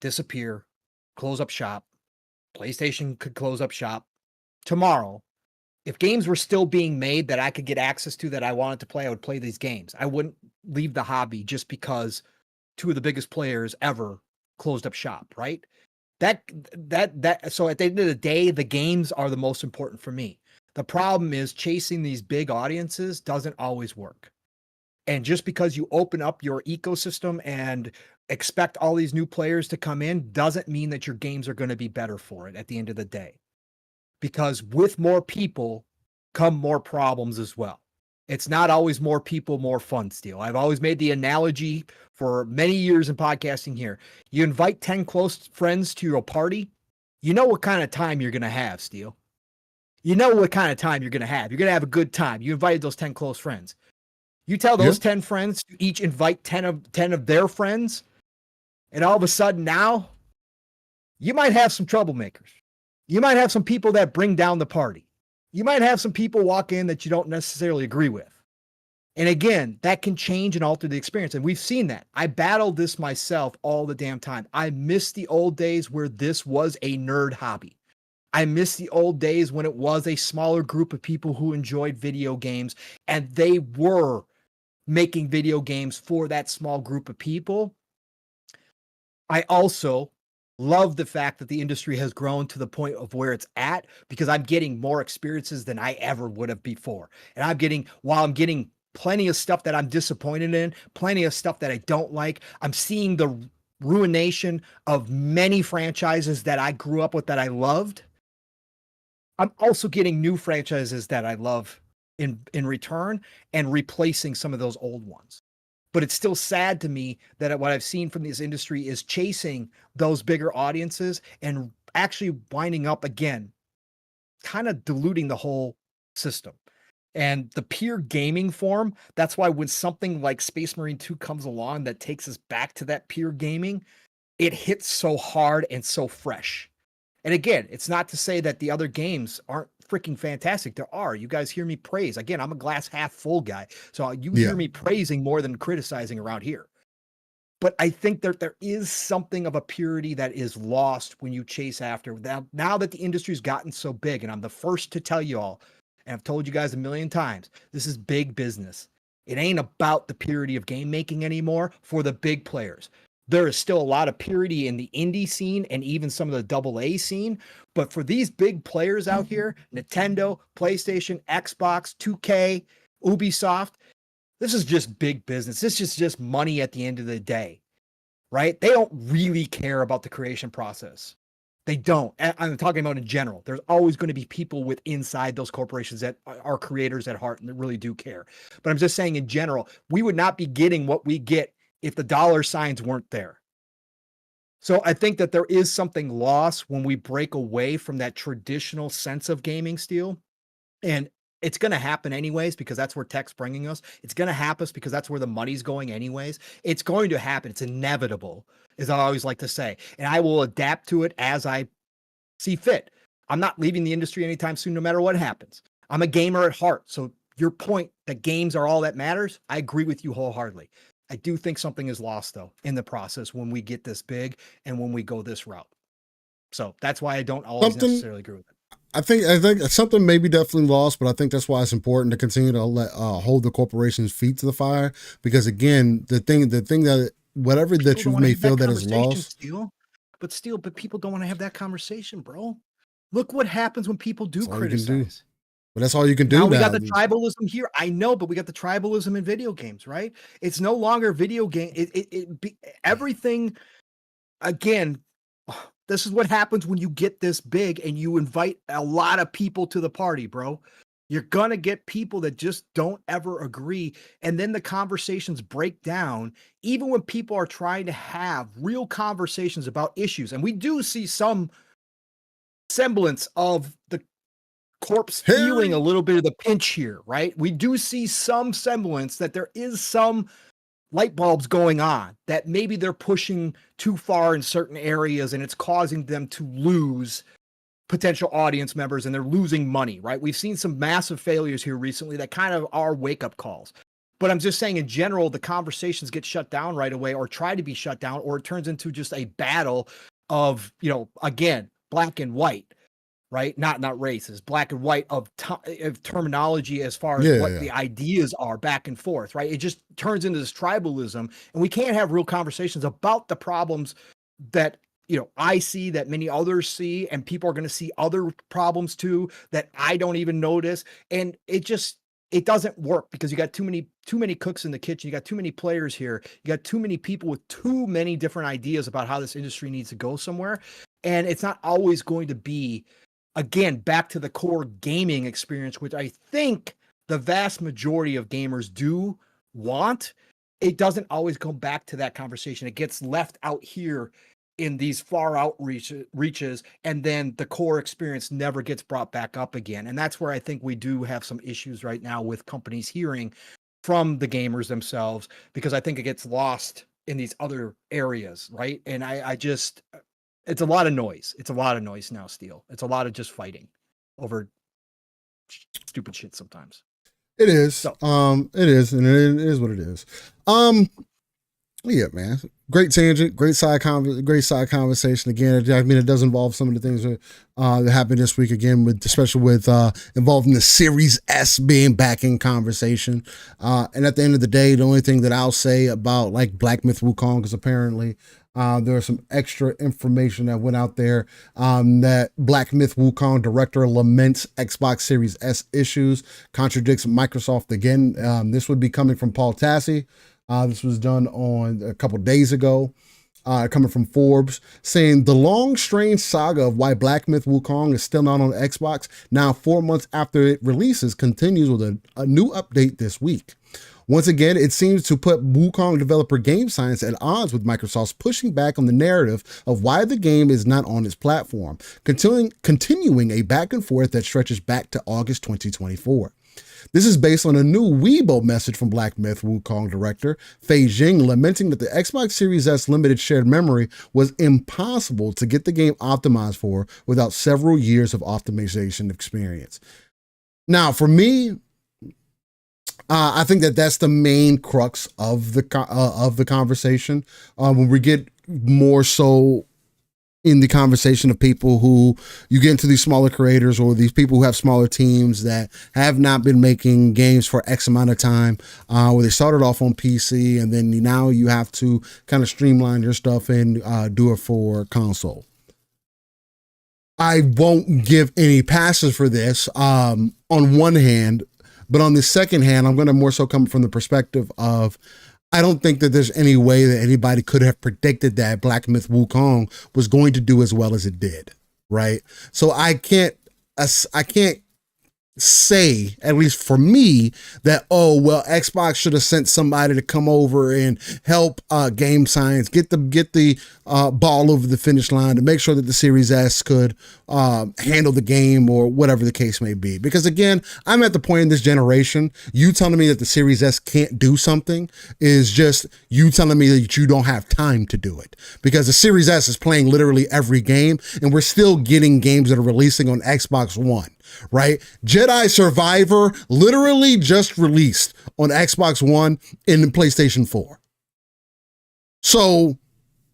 disappear, close up shop. PlayStation could close up shop tomorrow. If games were still being made that I could get access to that I wanted to play, I would play these games. I wouldn't leave the hobby just because two of the biggest players ever closed up shop, right? So at the end of the day, the games are the most important for me. The problem is chasing these big audiences doesn't always work. And just because you open up your ecosystem and expect all these new players to come in doesn't mean that your games are going to be better for it at the end of the day. Because with more people come more problems as well. It's not always more people, more fun, Steel. I've always made the analogy for many years in podcasting here. You invite 10 close friends to your party, you know what kind of time you're going to have, Steel. You know what kind of time you're going to have. You're going to have a good time. You invited those 10 close friends. You tell those 10 friends to each invite 10 of their friends, and all of a sudden now, you might have some troublemakers. You might have some people that bring down the party. You might have some people walk in that you don't necessarily agree with. And again, that can change and alter the experience. And we've seen that. I battled this myself all the damn time. I miss the old days where this was a nerd hobby. I miss the old days when it was a smaller group of people who enjoyed video games, and they were making video games for that small group of people. I also love the fact that the industry has grown to the point of where it's at, because I'm getting more experiences than I ever would have before. And while I'm getting plenty of stuff that I'm disappointed in, plenty of stuff that I don't like, I'm seeing the ruination of many franchises that I grew up with that I loved. I'm also getting new franchises that I love in return and replacing some of those old ones. But it's still sad to me that what I've seen from this industry is chasing those bigger audiences and actually winding up, again, kind of diluting the whole system. And the pure gaming form, that's why when something like Space Marine 2 comes along that takes us back to that pure gaming, it hits so hard and so fresh. And again, it's not to say that the other games aren't freaking fantastic. There are. You guys hear me praise. Again, I'm a glass half full guy. So you hear me praising more than criticizing around here. But I think that there is something of a purity that is lost when you chase after. Now that the industry's gotten so big, and I'm the first to tell you all, and I've told you guys a million times, this is big business. It ain't about the purity of game making anymore for the big players. there is still a lot of purity in the indie scene and even some of the AA scene. But for these big players out here, Nintendo, PlayStation, Xbox, 2K, Ubisoft, this is just big business. This is just money at the end of the day, right? They don't really care about the creation process. They don't. I'm talking about in general. There's always going to be people with inside those corporations that are creators at heart and that really do care. But I'm just saying in general, we would not be getting what we get if the dollar signs weren't there. So I think that there is something lost when we break away from that traditional sense of gaming steel. And it's going to happen anyways, because that's where tech's bringing us. It's going to happen because that's where the money's going anyways. It's going to happen. It's inevitable, as I always like to say. And I will adapt to it as I see fit. I'm not leaving the industry anytime soon, no matter what happens. I'm a gamer at heart. So your point that games are all that matters, I agree with you wholeheartedly. I do think something is lost, though, in the process when we get this big and when we go this route. So that's why I don't always necessarily agree with it. I think something may be definitely lost, but I think that's why it's important to continue to let hold the corporation's feet to the fire. Because again, the thing that whatever people that you may feel that is lost, but people don't want to have that conversation, bro. Look what happens when people do criticize. But that's all you can do. Now we got the tribalism here. I know, but we got the tribalism in video games, right? It's no longer video game. Everything. Again, this is what happens when you get this big and you invite a lot of people to the party, bro. You're gonna get people that just don't ever agree, and then the conversations break down. Even when people are trying to have real conversations about issues, and we do see some semblance of the corpse feeling a little bit of the pinch here, right? We do see some semblance that there is some light bulbs going on, that maybe they're pushing too far in certain areas and it's causing them to lose potential audience members and they're losing money, right? We've seen some massive failures here recently that kind of are wake-up calls. But I'm just saying in general, the conversations get shut down right away or try to be shut down, or it turns into just a battle of, again, black and white. Right? Not races, black and white of terminology as far as what the ideas are back and forth, right? It just turns into this tribalism, and we can't have real conversations about the problems that, I see, that many others see, and people are going to see other problems too that I don't even notice. And it doesn't work because you got too many cooks in the kitchen. You got too many players here. You got too many people with too many different ideas about how this industry needs to go somewhere. And it's not always going to be, again, back to the core gaming experience, which I think the vast majority of gamers do want. It doesn't always go back to that conversation. It gets left out here in these far out reaches, and then the core experience never gets brought back up again. And that's where I think we do have some issues right now with companies hearing from the gamers themselves, because I think it gets lost in these other areas, right? And I just... It's a lot of noise. It's a lot of noise now, Steel. It's a lot of just fighting over stupid shit sometimes. It is. So. It is, and it is what it is. Yeah, man. Great tangent, great side conversation. Again, I mean, it does involve some of the things that happened this week again, especially with involving the Series S being back in conversation. And at the end of the day, the only thing that I'll say about like Black Myth Wukong is apparently there was some extra information that went out there that Black Myth Wukong director laments Xbox Series S issues, contradicts Microsoft again. This would be coming from Paul Tassi. This was done on a couple days ago, coming from Forbes, saying the long, strange saga of why Black Myth Wukong is still not on Xbox, now 4 months after it releases, continues with a new update this week. Once again, it seems to put Wukong developer Game Science at odds with Microsoft's pushing back on the narrative of why the game is not on its platform, continuing a back and forth that stretches back to August 2024. This is based on a new Weibo message from Black Myth Wukong director Fei Jing, lamenting that the Xbox Series S limited shared memory was impossible to get the game optimized for without several years of optimization experience. Now, for me, I think that that's the main crux of the conversation. When we get more so in the conversation of people who you get into these smaller creators or these people who have smaller teams that have not been making games for X amount of time, where they started off on PC and then now you have to kind of streamline your stuff and do it for console. I won't give any passes for this on one hand, but on the second hand, I'm going to more so come from the perspective of, I don't think that there's any way that anybody could have predicted that Black Myth Wukong was going to do as well as it did, right? So I can't say, at least for me, that, oh, well, Xbox should have sent somebody to come over and help game science, get the ball over the finish line to make sure that the Series S could handle the game or whatever the case may be. Because again, I'm at the point in this generation, you telling me that the Series S can't do something is just you telling me that you don't have time to do it. Because the Series S is playing literally every game, and we're still getting games that are releasing on Xbox One. Right? Jedi Survivor literally just released on Xbox One and PlayStation 4. So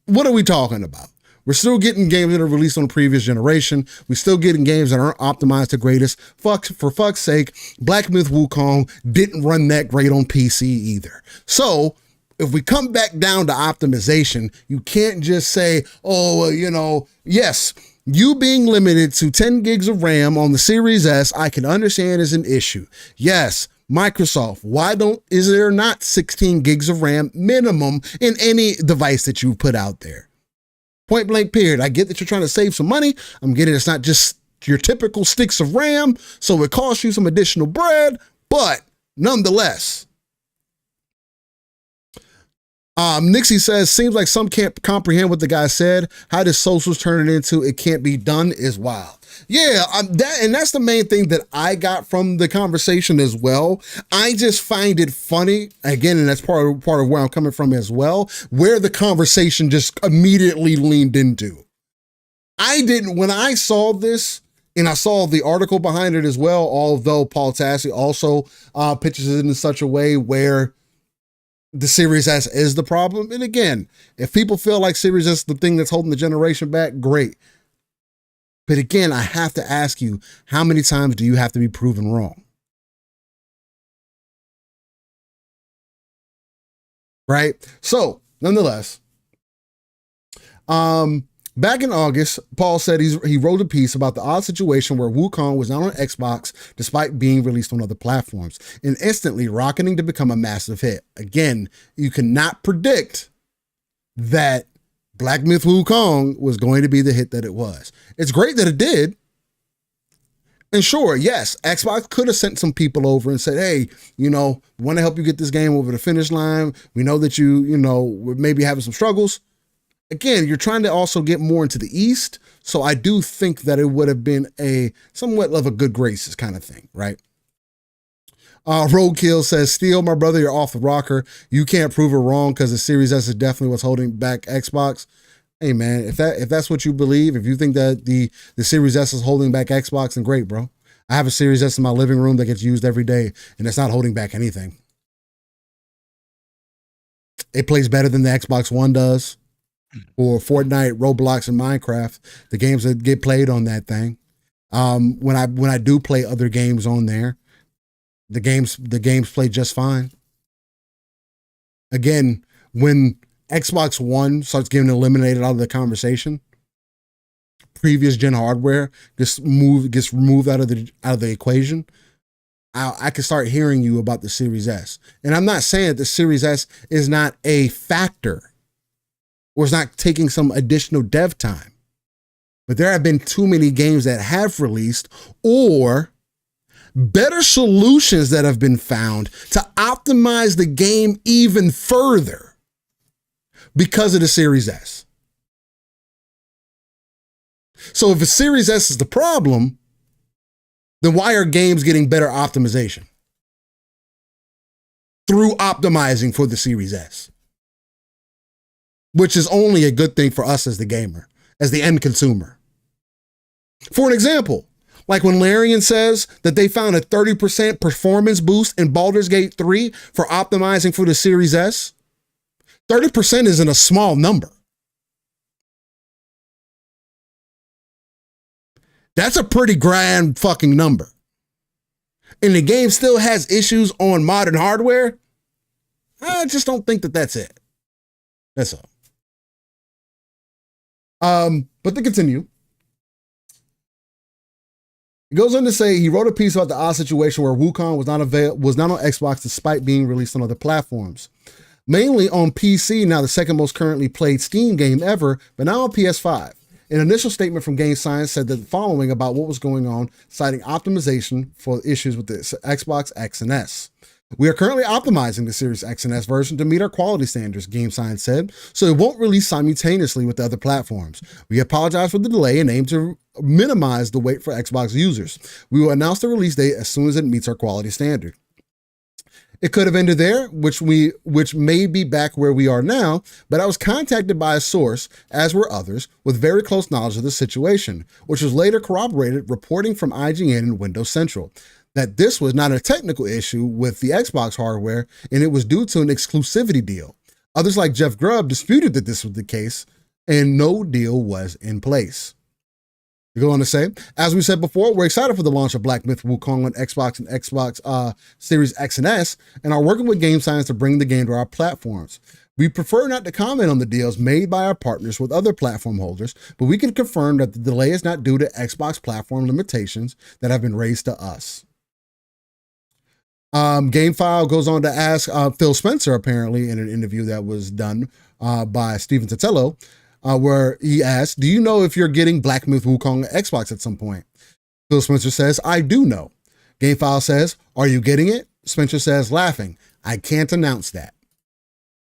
what are we talking about? We're still getting games that are released on the previous generation. We're still getting games that aren't optimized the greatest. For fuck's sake, Black Myth Wukong didn't run that great on PC either. So if we come back down to optimization, you can't just say, oh, well, you know, yes, you being limited to 10 gigs of RAM on the Series S, I can understand is an issue. Yes, Microsoft, is there not 16 gigs of RAM minimum in any device that you put out there? Point blank period. I get that you're trying to save some money. I'm getting it's not just your typical sticks of RAM, so it costs you some additional bread, but nonetheless. Nixie says, seems like some can't comprehend what the guy said. How does socials turn it into it can't be done is wild. Yeah, that's the main thing that I got from the conversation as well. I just find it funny, again, and that's part of where I'm coming from as well, where the conversation just immediately leaned into. When I saw this, and I saw the article behind it as well, although Paul Tassi also pitches it in such a way where the Series S is the problem. And again, if people feel like Series S is the thing that's holding the generation back, great. But again, I have to ask you, how many times do you have to be proven wrong? Right? So, nonetheless, back in August, Paul said he wrote a piece about the odd situation where Wukong was not on Xbox despite being released on other platforms and instantly rocketing to become a massive hit. Again, you cannot predict that Black Myth Wukong was going to be the hit that it was. It's great that it did. And sure, yes, Xbox could have sent some people over and said, hey, we want to help you get this game over the finish line. We know that you maybe having some struggles. Again, you're trying to also get more into the East. So I do think that it would have been a somewhat of a good graces kind of thing, right? Roadkill says, Steel, my brother, you're off the rocker. You can't prove it wrong because the Series S is definitely what's holding back Xbox. Hey man, if that's what you believe, if you think that the Series S is holding back Xbox, then great, bro. I have a Series S in my living room that gets used every day, and it's not holding back anything. It plays better than the Xbox One does, or Fortnite, Roblox, and Minecraft, the games that get played on that thing. When I do play other games on there, the games play just fine. Again, when Xbox One starts getting eliminated out of the conversation, previous gen hardware gets removed out of the equation, I can start hearing you about the Series S. And I'm not saying that the Series S is not a factor or is not taking some additional dev time, but there have been too many games that have released or better solutions that have been found to optimize the game even further because of the Series S. So if the Series S is the problem, then why are games getting better optimization? Through optimizing for the Series S. Which is only a good thing for us as the gamer, as the end consumer. For an example, like when Larian says that they found a 30% performance boost in Baldur's Gate 3 for optimizing for the Series S, 30% isn't a small number. That's a pretty grand fucking number. And the game still has issues on modern hardware. I just don't think that that's it. That's all. But to continue, he goes on to say he wrote a piece about the odd situation where Wukong was not on Xbox despite being released on other platforms. Mainly on PC, now the second most currently played Steam game ever, but now on PS5. An initial statement from Game Science said the following about what was going on, citing optimization for issues with the Xbox X and S. We are currently optimizing the Series X and S version to meet our quality standards, Game Science said, so it won't release simultaneously with the other platforms. We apologize for the delay and aim to minimize the wait for Xbox users. We will announce the release date as soon as it meets our quality standard. It could have ended there, which may be back where we are now, but I was contacted by a source, as were others, with very close knowledge of the situation, which was later corroborated reporting from IGN and Windows Central, that this was not a technical issue with the Xbox hardware, and it was due to an exclusivity deal. Others like Jeff Grubb disputed that this was the case, and no deal was in place. You go on to say, as we said before, we're excited for the launch of Black Myth Wukong on Xbox and Xbox Series X and S, and are working with Game Science to bring the game to our platforms. We prefer not to comment on the deals made by our partners with other platform holders, but we can confirm that the delay is not due to Xbox platform limitations that have been raised to us. GameFile goes on to ask Phil Spencer, apparently, in an interview that was done by Steven Totelo, where he asked, do you know if you're getting Black Myth Wukong on Xbox at some point? Phil Spencer says, I do know. GameFile says, are you getting it? Spencer says, laughing, I can't announce that.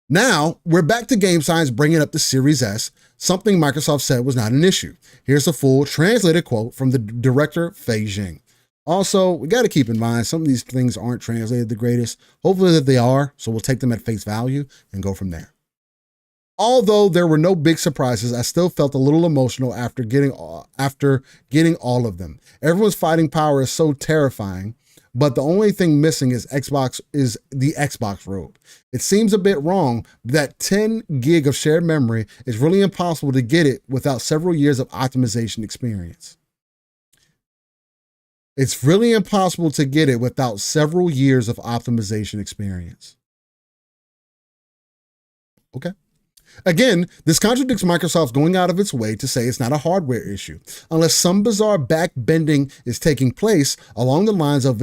Now, we're back to Game Science bringing up the Series S, something Microsoft said was not an issue. Here's a full translated quote from the director, Fei Jing. Also, we got to keep in mind, some of these things aren't translated the greatest. Hopefully that they are, so we'll take them at face value and go from there. Although there were no big surprises, I still felt a little emotional after getting all of them. Everyone's fighting power is so terrifying, but the only thing missing is the Xbox robe. It seems a bit wrong that 10 gig of shared memory is really impossible to get it without several years of optimization experience. It's really impossible to get it without several years of optimization experience. Okay. Again, this contradicts Microsoft's going out of its way to say it's not a hardware issue, unless some bizarre backbending is taking place along the lines of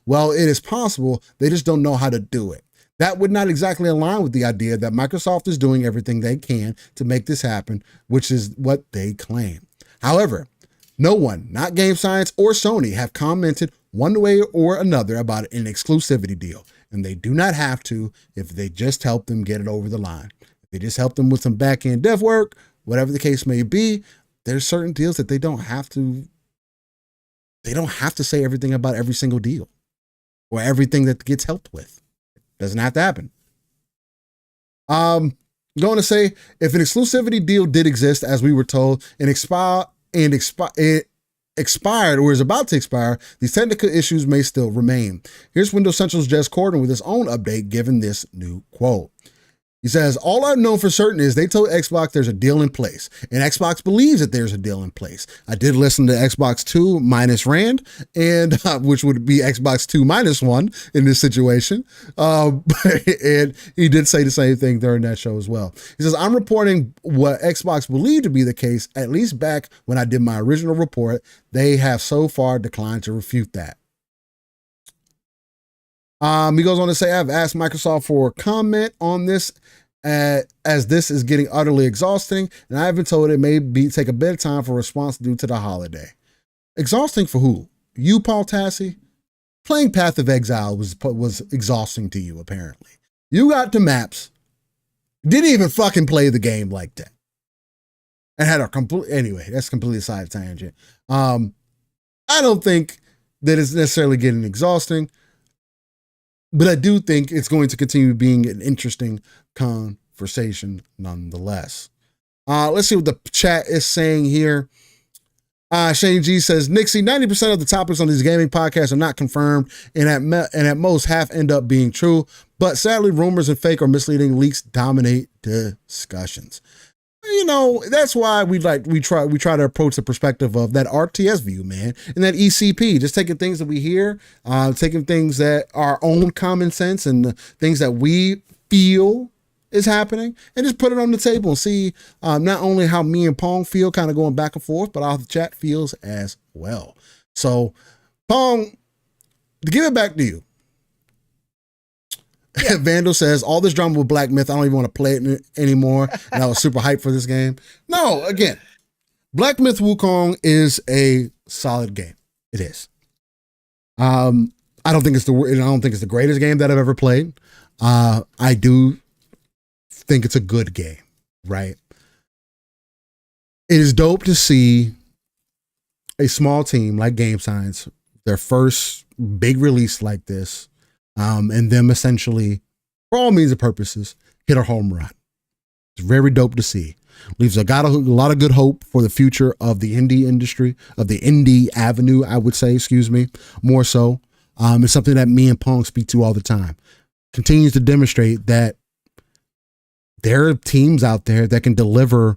well, it is possible, they just don't know how to do it. That would not exactly align with the idea that Microsoft is doing everything they can to make this happen, which is what they claim. However, no one, not Game Science or Sony, have commented one way or another about an exclusivity deal, and they do not have to if they just help them get it over the line. They just help them with some back-end dev work, whatever the case may be. There's certain deals that they don't have to say everything about every single deal or everything that gets helped with. It doesn't have to happen. I'm going to say, if an exclusivity deal did exist, as we were told, and expired or is about to expire, these technical issues may still remain. Here's Windows Central's Jez Corden with his own update given this new quote. He says, all I've known for certain is they told Xbox there's a deal in place, and Xbox believes that there's a deal in place. I did listen to Xbox 2 minus Rand, and which would be Xbox 2 minus 1 in this situation. And he did say the same thing during that show as well. He says, I'm reporting what Xbox believed to be the case, at least back when I did my original report. They have so far declined to refute that. He goes on to say, I've asked Microsoft for a comment on this as this is getting utterly exhausting, and I have been told it may take a bit of time for a response due to the holiday. Exhausting for who? You, Paul Tassi? Playing Path of Exile was exhausting to you, apparently. You got to maps, didn't even fucking play the game like that. And had a complete, anyway, that's completely side tangent. I don't think that it's necessarily getting exhausting, but I do think it's going to continue being an interesting conversation nonetheless. Let's see what the chat is saying here. Shane G says, Nixie, 90% of the topics on these gaming podcasts are not confirmed and at most half end up being true. But sadly, rumors and fake or misleading leaks dominate discussions. that's why we try to approach the perspective of that RTS view, man, and that ECP, just taking things that we hear, taking things that our own common sense and the things that we feel is happening, and just put it on the table and see not only how me and Pong feel, kind of going back and forth, but how the chat feels as well. So, Pong, to give it back to you. Yeah. Vandal says, all this drama with Black Myth, I don't even want to play it anymore. And I was super hyped for this game. No, again, Black Myth Wukong is a solid game. It is. I don't think it's the greatest game that I've ever played. I do think it's a good game, right? It is dope to see a small team like Game Science, their first big release like this, and them essentially, for all means and purposes, hit a home run. It's very dope to see. Leaves a lot of good hope for the future of the indie industry, of the indie avenue, I would say, more so. It's something that me and Pong speak to all the time. Continues to demonstrate that there are teams out there that can deliver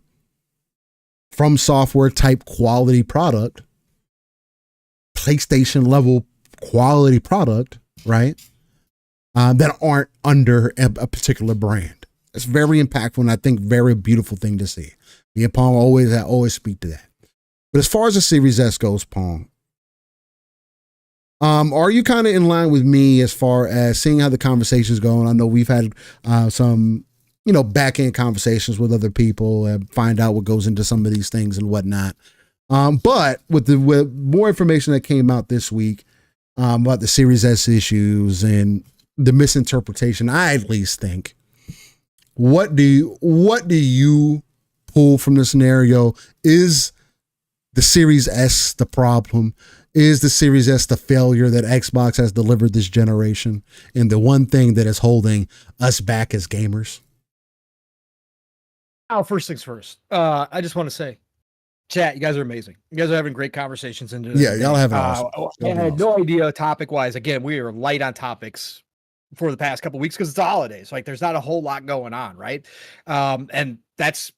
from software type quality product, PlayStation level quality product, right? That aren't under a particular brand. It's very impactful and I think very beautiful thing to see. Me and Pong always speak to that. But as far as the Series S goes, Pong, are you kind of in line with me as far as seeing how the conversation's going? I know we've had some, back end conversations with other people and find out what goes into some of these things and whatnot. But with more information that came out this week about the Series S issues and the misinterpretation, I at least think, what do you pull from the scenario? Is the Series S the problem? Is the Series S the failure that Xbox has delivered this generation and the one thing that is holding us back as gamers? First things first. I just want to say, chat, you guys are amazing. You guys are having great conversations. Yeah, y'all have awesome. I had no idea topic-wise. Again, we are light on topics for the past couple of weeks because it's the holidays. Like, there's not a whole lot going on, right? And that's,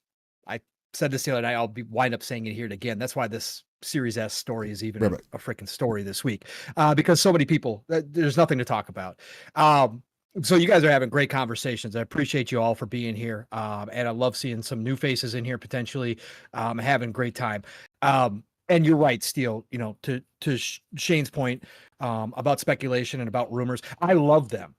I said this the other night, I'll wind up saying it here again. That's why this Series S story is even a freaking story this week, because so many people, there's nothing to talk about. So you guys are having great conversations. I appreciate you all for being here. And I love seeing some new faces in here, potentially having a great time. And you're right, Steele, to Shane's point about speculation and about rumors. I love them.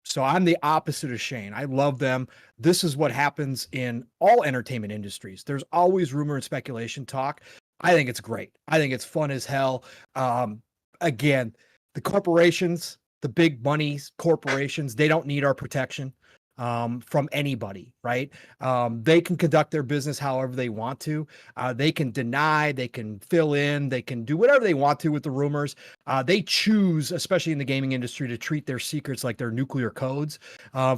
So I'm the opposite of Shane. I love them. This is what happens in all entertainment industries. There's always rumor and speculation talk. I think it's great. I think it's fun as hell. Again, the corporations, the big money corporations, they don't need our protection from anybody, right? They can conduct their business however they want to. They can deny, they can fill in, they can do whatever they want to with the rumors. They choose, especially in the gaming industry, to treat their secrets like they're nuclear codes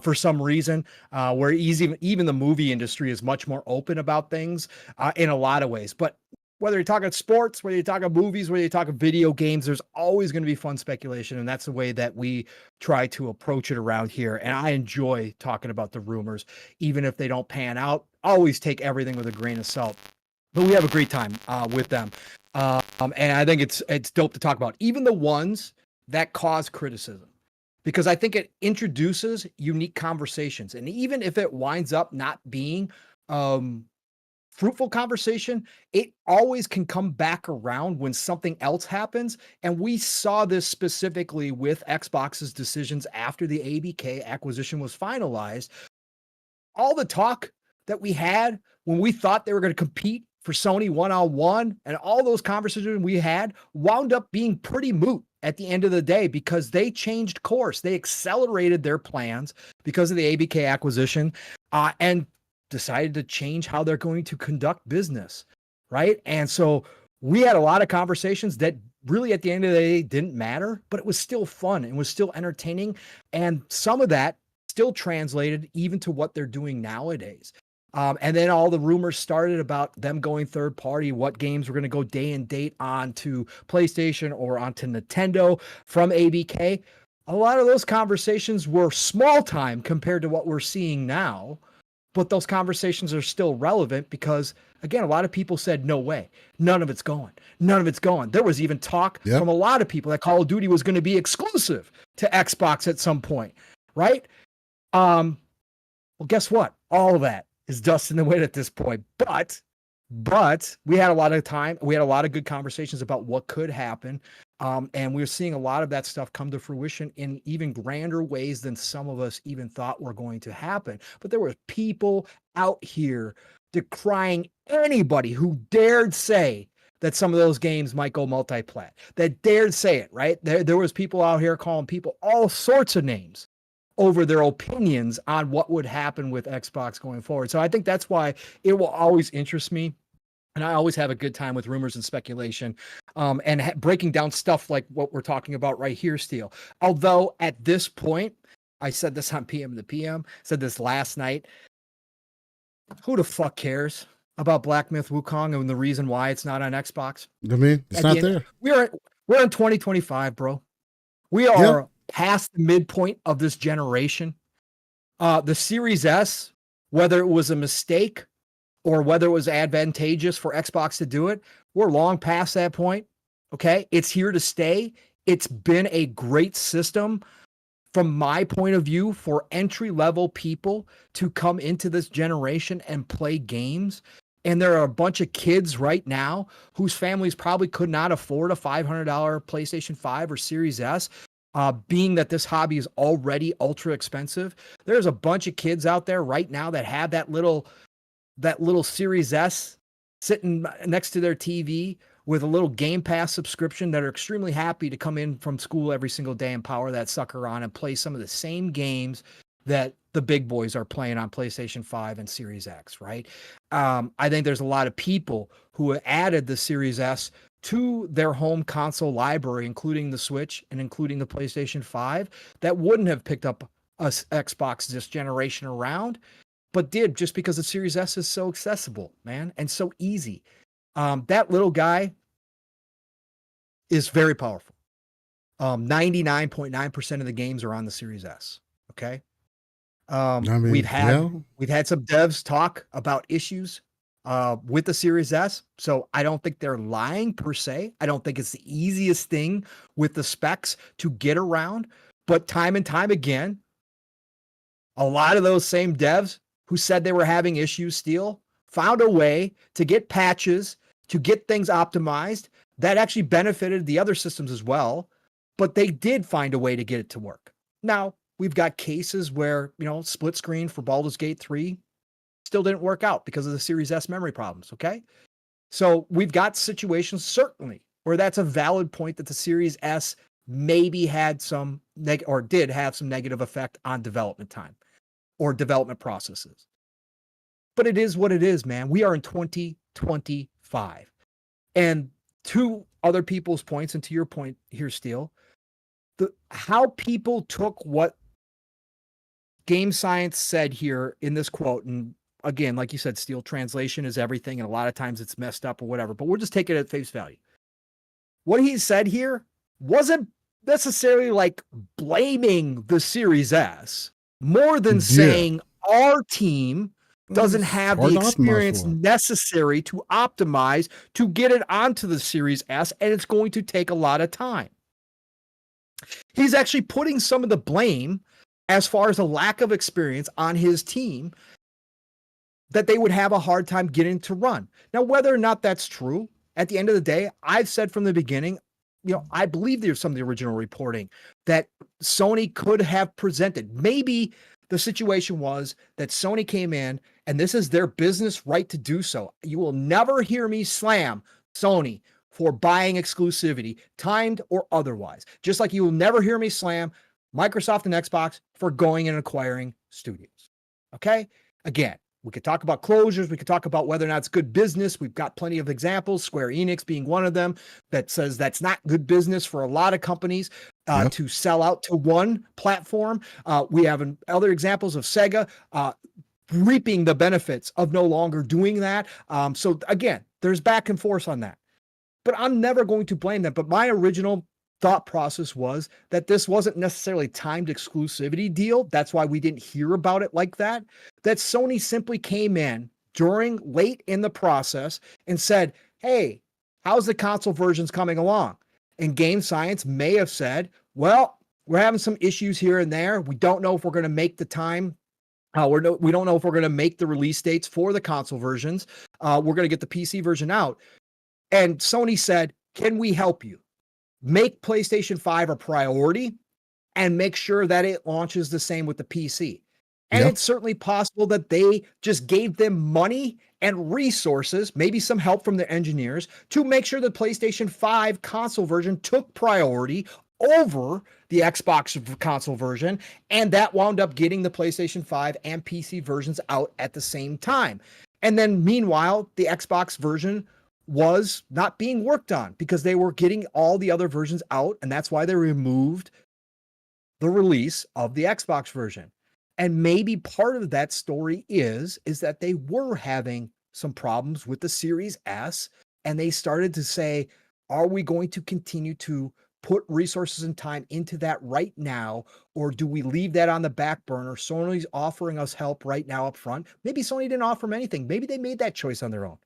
for some reason, where even the movie industry is much more open about things in a lot of ways. But whether you're talking sports, whether you're talking movies, whether you're talking video games, there's always going to be fun speculation. And that's the way that we try to approach it around here. And I enjoy talking about the rumors, even if they don't pan out. Always take everything with a grain of salt. But we have a great time with them. And I think it's dope to talk about, even the ones that cause criticism, because I think it introduces unique conversations. And even if it winds up not being fruitful conversation, it always can come back around when something else happens. And we saw this specifically with Xbox's decisions after the ABK acquisition was finalized. All the talk that we had when we thought they were going to compete for Sony one-on-one, and all those conversations we had wound up being pretty moot at the end of the day, because they changed course. They accelerated their plans because of the ABK acquisition, and decided to change how they're going to conduct business, right? And so we had a lot of conversations that really at the end of the day didn't matter, but it was still fun and was still entertaining. And some of that still translated even to what they're doing nowadays. And then all the rumors started about them going third party, what games were going to go day and date onto PlayStation or onto Nintendo from ABK. A lot of those conversations were small time compared to what we're seeing now. but those conversations are still relevant because, again, a lot of people said, no way, none of it's going. None of it's going. There was even talk from a lot of people that Call of Duty was going to be exclusive to Xbox at some point, right? Well, guess what? All of that is dust in the wind at this point. But we had a lot of time. We had a lot of good conversations about what could happen. And we're seeing a lot of that stuff come to fruition in even grander ways than some of us even thought were going to happen. But there were people out here decrying anybody who dared say that some of those games might go multi-plat, that dared say it, right? There was people out here calling people all sorts of names over their opinions on what would happen with Xbox going forward. So I think that's why it will always interest me. And I always have a good time with rumors and speculation, and breaking down stuff like what we're talking about right here, Steel. Although at this point, I said this on PM to PM, said this last night, who the fuck cares about Black Myth Wukong and the reason why it's not on Xbox? I mean, it's not there. We're in 2025, bro. We are past the midpoint of this generation. The Series S, whether it was a mistake or whether it was advantageous for Xbox to do it, we're long past that point. Okay. It's here to stay. It's been a great system from my point of view for entry-level people to come into this generation and play games. And there are a bunch of kids right now whose families probably could not afford a $500 PlayStation 5 or Series S. Being that this hobby is already ultra expensive, there's a bunch of kids out there right now that have that little Series S sitting next to their TV with a little Game Pass subscription that are extremely happy to come in from school every single day and power that sucker on and play some of the same games that the big boys are playing on PlayStation 5 and Series X, right? I think there's a lot of people who added the Series S to their home console library, including the Switch and including the PlayStation 5, that wouldn't have picked up a Xbox this generation around, but did just because the Series S is so accessible, man, and so easy. That little guy is very powerful. 99.9% of the games are on the Series S. Okay. We've had some devs talk about issues with the Series S. So I don't think they're lying per se. I don't think it's the easiest thing with the specs to get around, but time and time again, a lot of those same devs who said they were having issues still found a way to get patches, to get things optimized that actually benefited the other systems as well. But they did find a way to get it to work. Now, we've got cases where, split screen for Baldur's Gate 3 still didn't work out because of the Series S memory problems, okay? So we've got situations, certainly, where that's a valid point that the Series S maybe had some did have some negative effect on development time or development processes. But it is what it is, man. We are in 2025. And to other people's points, and to your point here, Steele, how people took what Game Science said here in this quote, and again, like you said, Steele, translation is everything, and a lot of times it's messed up or whatever, but we'll just take it at face value. What he said here wasn't necessarily like blaming the Series S, more than saying our team doesn't have the experience necessary to optimize to get it onto the Series S, and it's going to take a lot of time. He's actually putting some of the blame as far as a lack of experience on his team, that they would have a hard time getting to run. Now, whether or not that's true, at the end of the day, I've said from the beginning, I believe there's some of the original reporting that Sony could have presented. Maybe the situation was that Sony came in, and this is their business right to do so. You will never hear me slam Sony for buying exclusivity, timed or otherwise. Just like you will never hear me slam Microsoft and Xbox for going and acquiring studios. Okay? Again, we could talk about closures. We could talk about whether or not it's good business. We've got plenty of examples, Square Enix being one of them, that says that's not good business for a lot of companies to sell out to one platform. We have other examples of Sega reaping the benefits of no longer doing that. So again, there's back and forth on that. But I'm never going to blame them. But my original thought process was that this wasn't necessarily timed exclusivity deal. That's why we didn't hear about it like that. That Sony simply came in during late in the process and said, hey, how's the console versions coming along? And Game Science may have said, well, we're having some issues here and there. We don't know if we're going to make the time. We don't know if we're going to make the release dates for the console versions. We're going to get the PC version out. And Sony said, can we help you? Make PlayStation 5 a priority and make sure that it launches the same with the PC. And Yep. it's certainly possible that they just gave them money and resources, maybe some help from the engineers, to make sure the PlayStation 5 console version took priority over the Xbox console version, and that wound up getting the PlayStation 5 and PC versions out at the same time. And then meanwhile, the Xbox version was not being worked on because they were getting all the other versions out, and that's why they removed the release of the Xbox version. And maybe part of that story is that they were having some problems with the Series S, and they started to say, are we going to continue to put resources and time into that right now, or do we leave that on the back burner? Sony's offering us help right now up front. Maybe Sony didn't offer them anything. Maybe they made that choice on their own.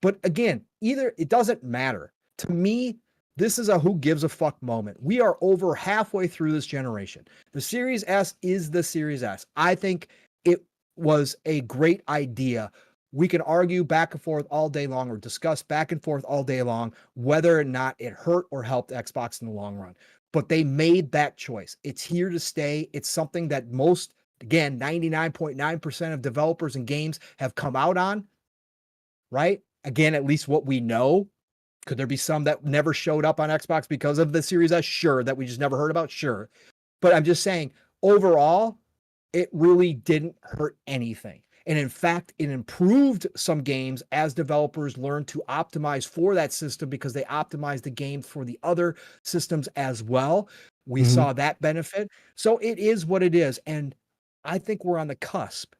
But again, it doesn't matter. To me, this is a who gives a fuck moment. We are over halfway through this generation. The Series S is the Series S. I think it was a great idea. We can argue back and forth all day long, or discuss back and forth all day long whether or not it hurt or helped Xbox in the long run. But they made that choice. It's here to stay. It's something that most, again, 99.9% of developers and games have come out on, right? Again, at least what we know. Could there be some that never showed up on Xbox because of the Series S? Sure. That we just never heard about? Sure. But I'm just saying, overall, it really didn't hurt anything. And in fact, it improved some games as developers learned to optimize for that system, because they optimized the game for the other systems as well. We saw that benefit. So it is what it is. And I think we're on the cusp,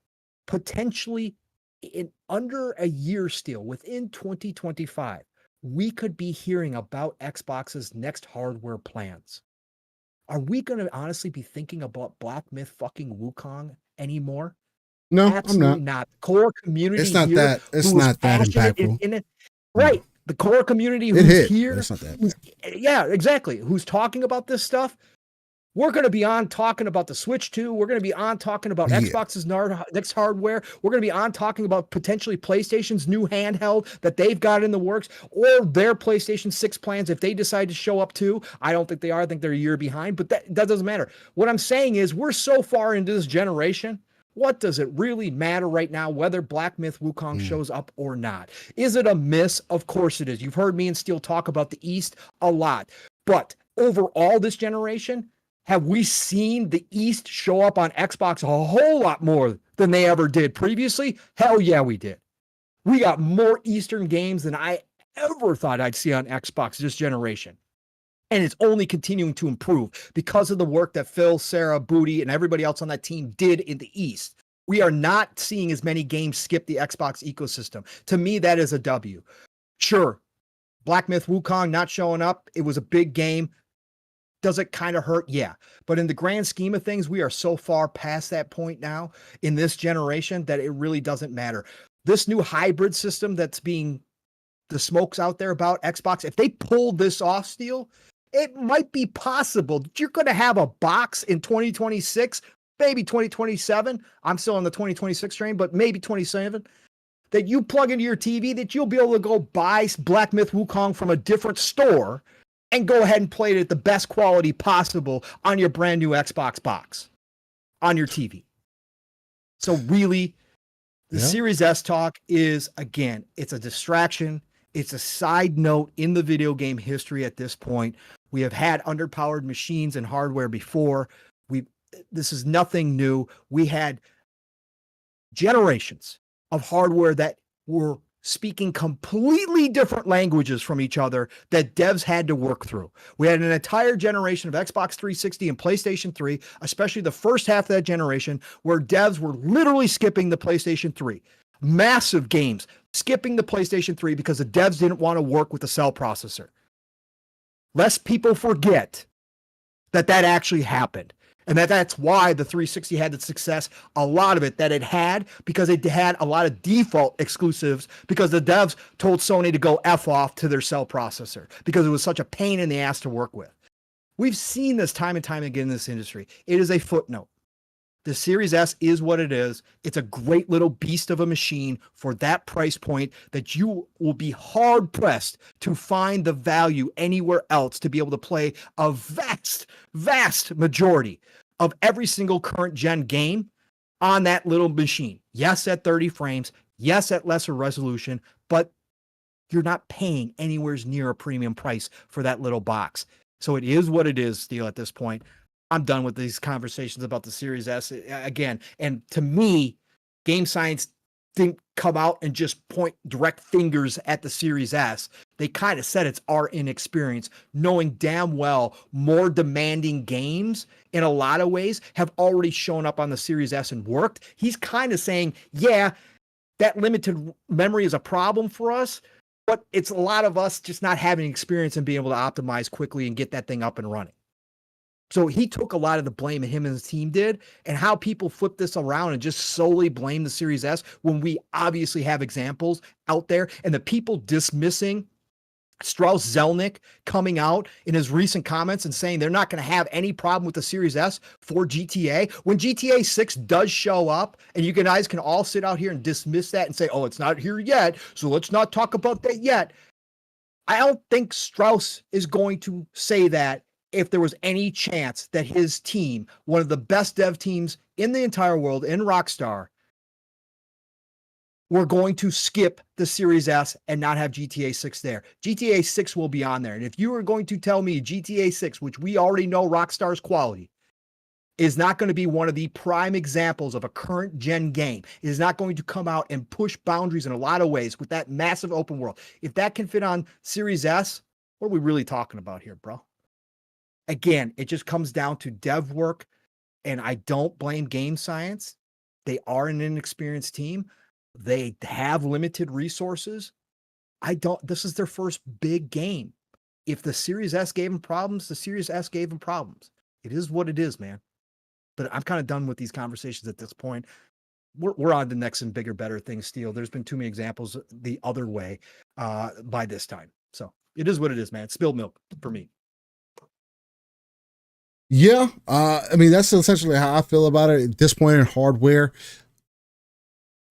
potentially in under a year still, within 2025, we could be hearing about Xbox's next hardware plans. Are we going to honestly be thinking about Black Myth fucking Wukong anymore? No, Absolutely I'm not. not. Core community It's not here that. It's who's not that passionate impactful. in it. Right. The core community It who's hit. here. But it's not that bad. Yeah, exactly. Who's talking about this stuff. We're going to be on talking about the Switch 2. We're going to be on talking about Yeah. Xbox's next hardware. We're going to be on talking about potentially PlayStation's new handheld that they've got in the works, or their PlayStation 6 plans if they decide to show up too. I don't think they are. I think they're a year behind, but that doesn't matter. What I'm saying is we're so far into this generation. What does it really matter right now whether Black Myth Wukong shows up or not? Is it a miss? Of course it is. You've heard me and Steel talk about the East a lot. But overall this generation, have we seen the East show up on Xbox a whole lot more than they ever did previously? Hell yeah, we did. We got more Eastern games than I ever thought I'd see on Xbox this generation. And it's only continuing to improve because of the work that Phil, Sarah, Booty, and everybody else on that team did in the East. We are not seeing as many games skip the Xbox ecosystem. To me, that is a W. Sure, Black Myth Wukong not showing up, it was a big game. Does it kind of hurt? Yeah. But in the grand scheme of things, we are so far past that point now in this generation that it really doesn't matter. This new hybrid system that's being, the smoke's out there about Xbox, if they pull this off, Steel, it might be possible that you're going to have a box in 2026, maybe 2027. I'm still on the 2026 train, but maybe 27, that you plug into your TV that you'll be able to go buy Black Myth Wukong from a different store and go ahead and play it at the best quality possible on your brand new Xbox box on your TV. So really, the Series S talk is, again, it's a distraction. It's a side note in the video game history at this point. We have had underpowered machines and hardware before. This is nothing new. We had generations of hardware that were speaking completely different languages from each other that devs had to work through. We had an entire generation of Xbox 360 and PlayStation 3, especially the first half of that generation, where devs were literally skipping the PlayStation 3. Massive games skipping the PlayStation 3 because the devs didn't want to work with the cell processor. lest people forget that actually happened. And that's why the 360 had the success, a lot of it that it had, because it had a lot of default exclusives, because the devs told Sony to go F off to their cell processor, because it was such a pain in the ass to work with. We've seen this time and time again in this industry. It is a footnote. The Series S is what it is. It's a great little beast of a machine for that price point that you will be hard pressed to find the value anywhere else to be able to play a vast majority of every single current gen game on that little machine. Yes, at 30 frames. Yes, at lesser resolution, but you're not paying anywhere near a premium price for that little box. So it is what it is, Steel, at this point. I'm done with these conversations about the Series S again. And to me, Game Science didn't come out and just point direct fingers at the Series S. They kind of said it's our inexperience, knowing damn well more demanding games in a lot of ways have already shown up on the Series S and worked. He's kind of saying, yeah, that limited memory is a problem for us, but it's a lot of us just not having experience and being able to optimize quickly and get that thing up and running. So he took a lot of the blame, and him and his team did, and how people flip this around and just solely blame the Series S when we obviously have examples out there, and the people dismissing Strauss Zelnick coming out in his recent comments and saying they're not going to have any problem with the Series S for GTA. When GTA 6 does show up, and you guys can all sit out here and dismiss that and say, oh, it's not here yet, so let's not talk about that yet. I don't think Strauss is going to say that if there was any chance that his team, one of the best dev teams in the entire world in Rockstar, were going to skip the Series S and not have GTA 6 there. GTA 6 will be on there. And if you were going to tell me GTA 6, which we already know Rockstar's quality, is not going to be one of the prime examples of a current gen game, it is not going to come out and push boundaries in a lot of ways with that massive open world. If that can fit on Series S, what are we really talking about here, bro? Again, it just comes down to dev work, and I don't blame Game Science. They are an inexperienced team. They have limited resources. This is their first big game. If the Series S gave them problems, the Series S gave them problems. It is what it is, man. But I'm kind of done with these conversations at this point. We're on to next and bigger, better things, Steel. There's been too many examples the other way by this time. So it is what it is, man. Spilled milk for me. Yeah, I mean, that's essentially how I feel about it at this point in hardware.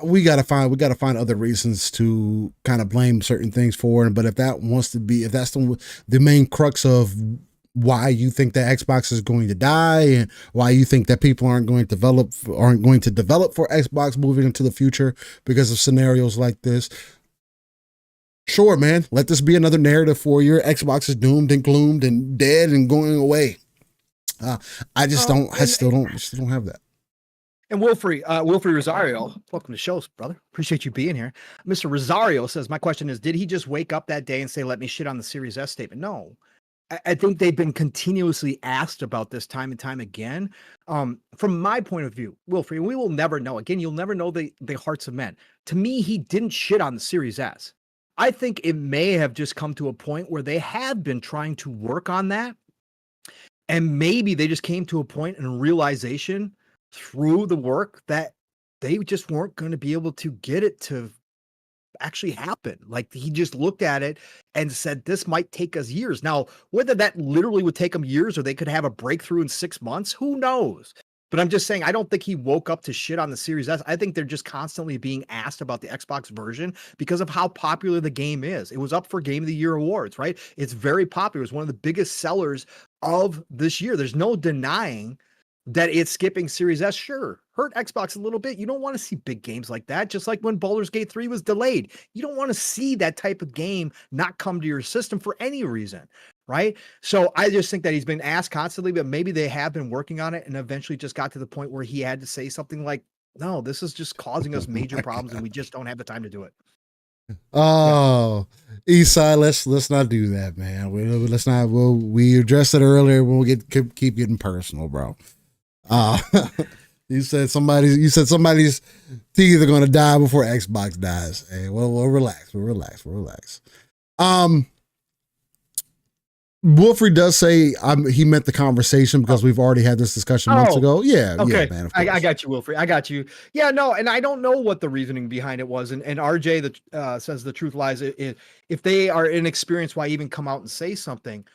We gotta find other reasons to kind of blame certain things for it. But if that's the main crux of why you think that Xbox is going to die and why you think that people aren't going to develop for Xbox moving into the future because of scenarios like this, sure, man, let this be another narrative for you. Xbox is doomed and gloomed and dead and going away. I still don't have that. And Wilfrey Rosario, welcome to the show, brother. Appreciate you being here. Mr. Rosario says, my question is, did he just wake up that day and say, let me shit on the Series S statement? No. I think they've been continuously asked about this time and time again. From my point of view, Wilfrey, we will never know. Again, you'll never know the hearts of men. To me, he didn't shit on the Series S. I think it may have just come to a point where they have been trying to work on that. And maybe they just came to a point and realization through the work that they just weren't going to be able to get it to actually happen. Like, he just looked at it and said, this might take us years. Now, whether that literally would take them years or they could have a breakthrough in 6 months, who knows? But I'm just saying, I don't think he woke up to shit on the Series S. I think they're just constantly being asked about the Xbox version because of how popular the game is. It was up for Game of the Year awards, right? It's very popular. It's one of the biggest sellers of this year. There's no denying that it's skipping Series S. Sure, hurt Xbox a little bit. You don't want to see big games like that. Just like when Baldur's Gate 3 was delayed. You don't want to see that type of game not come to your system for any reason, right? So I just think that he's been asked constantly, but maybe they have been working on it and eventually just got to the point where he had to say something like, no, this is just causing us major problems and we just don't have the time to do it. Oh, yeah. Eastside, let's not do that, man. We addressed it earlier. We'll keep getting personal, bro. You said somebody's teeth are gonna die before Xbox dies. Hey, well, we'll relax. Wolfrey does say he meant the conversation because we've already had this discussion months ago. Yeah, okay. Yeah, man. I got you, Wilfrey. I got you. Yeah, no, and I don't know what the reasoning behind it was. And RJ that says the truth lies. If they are inexperienced, why even come out and say something?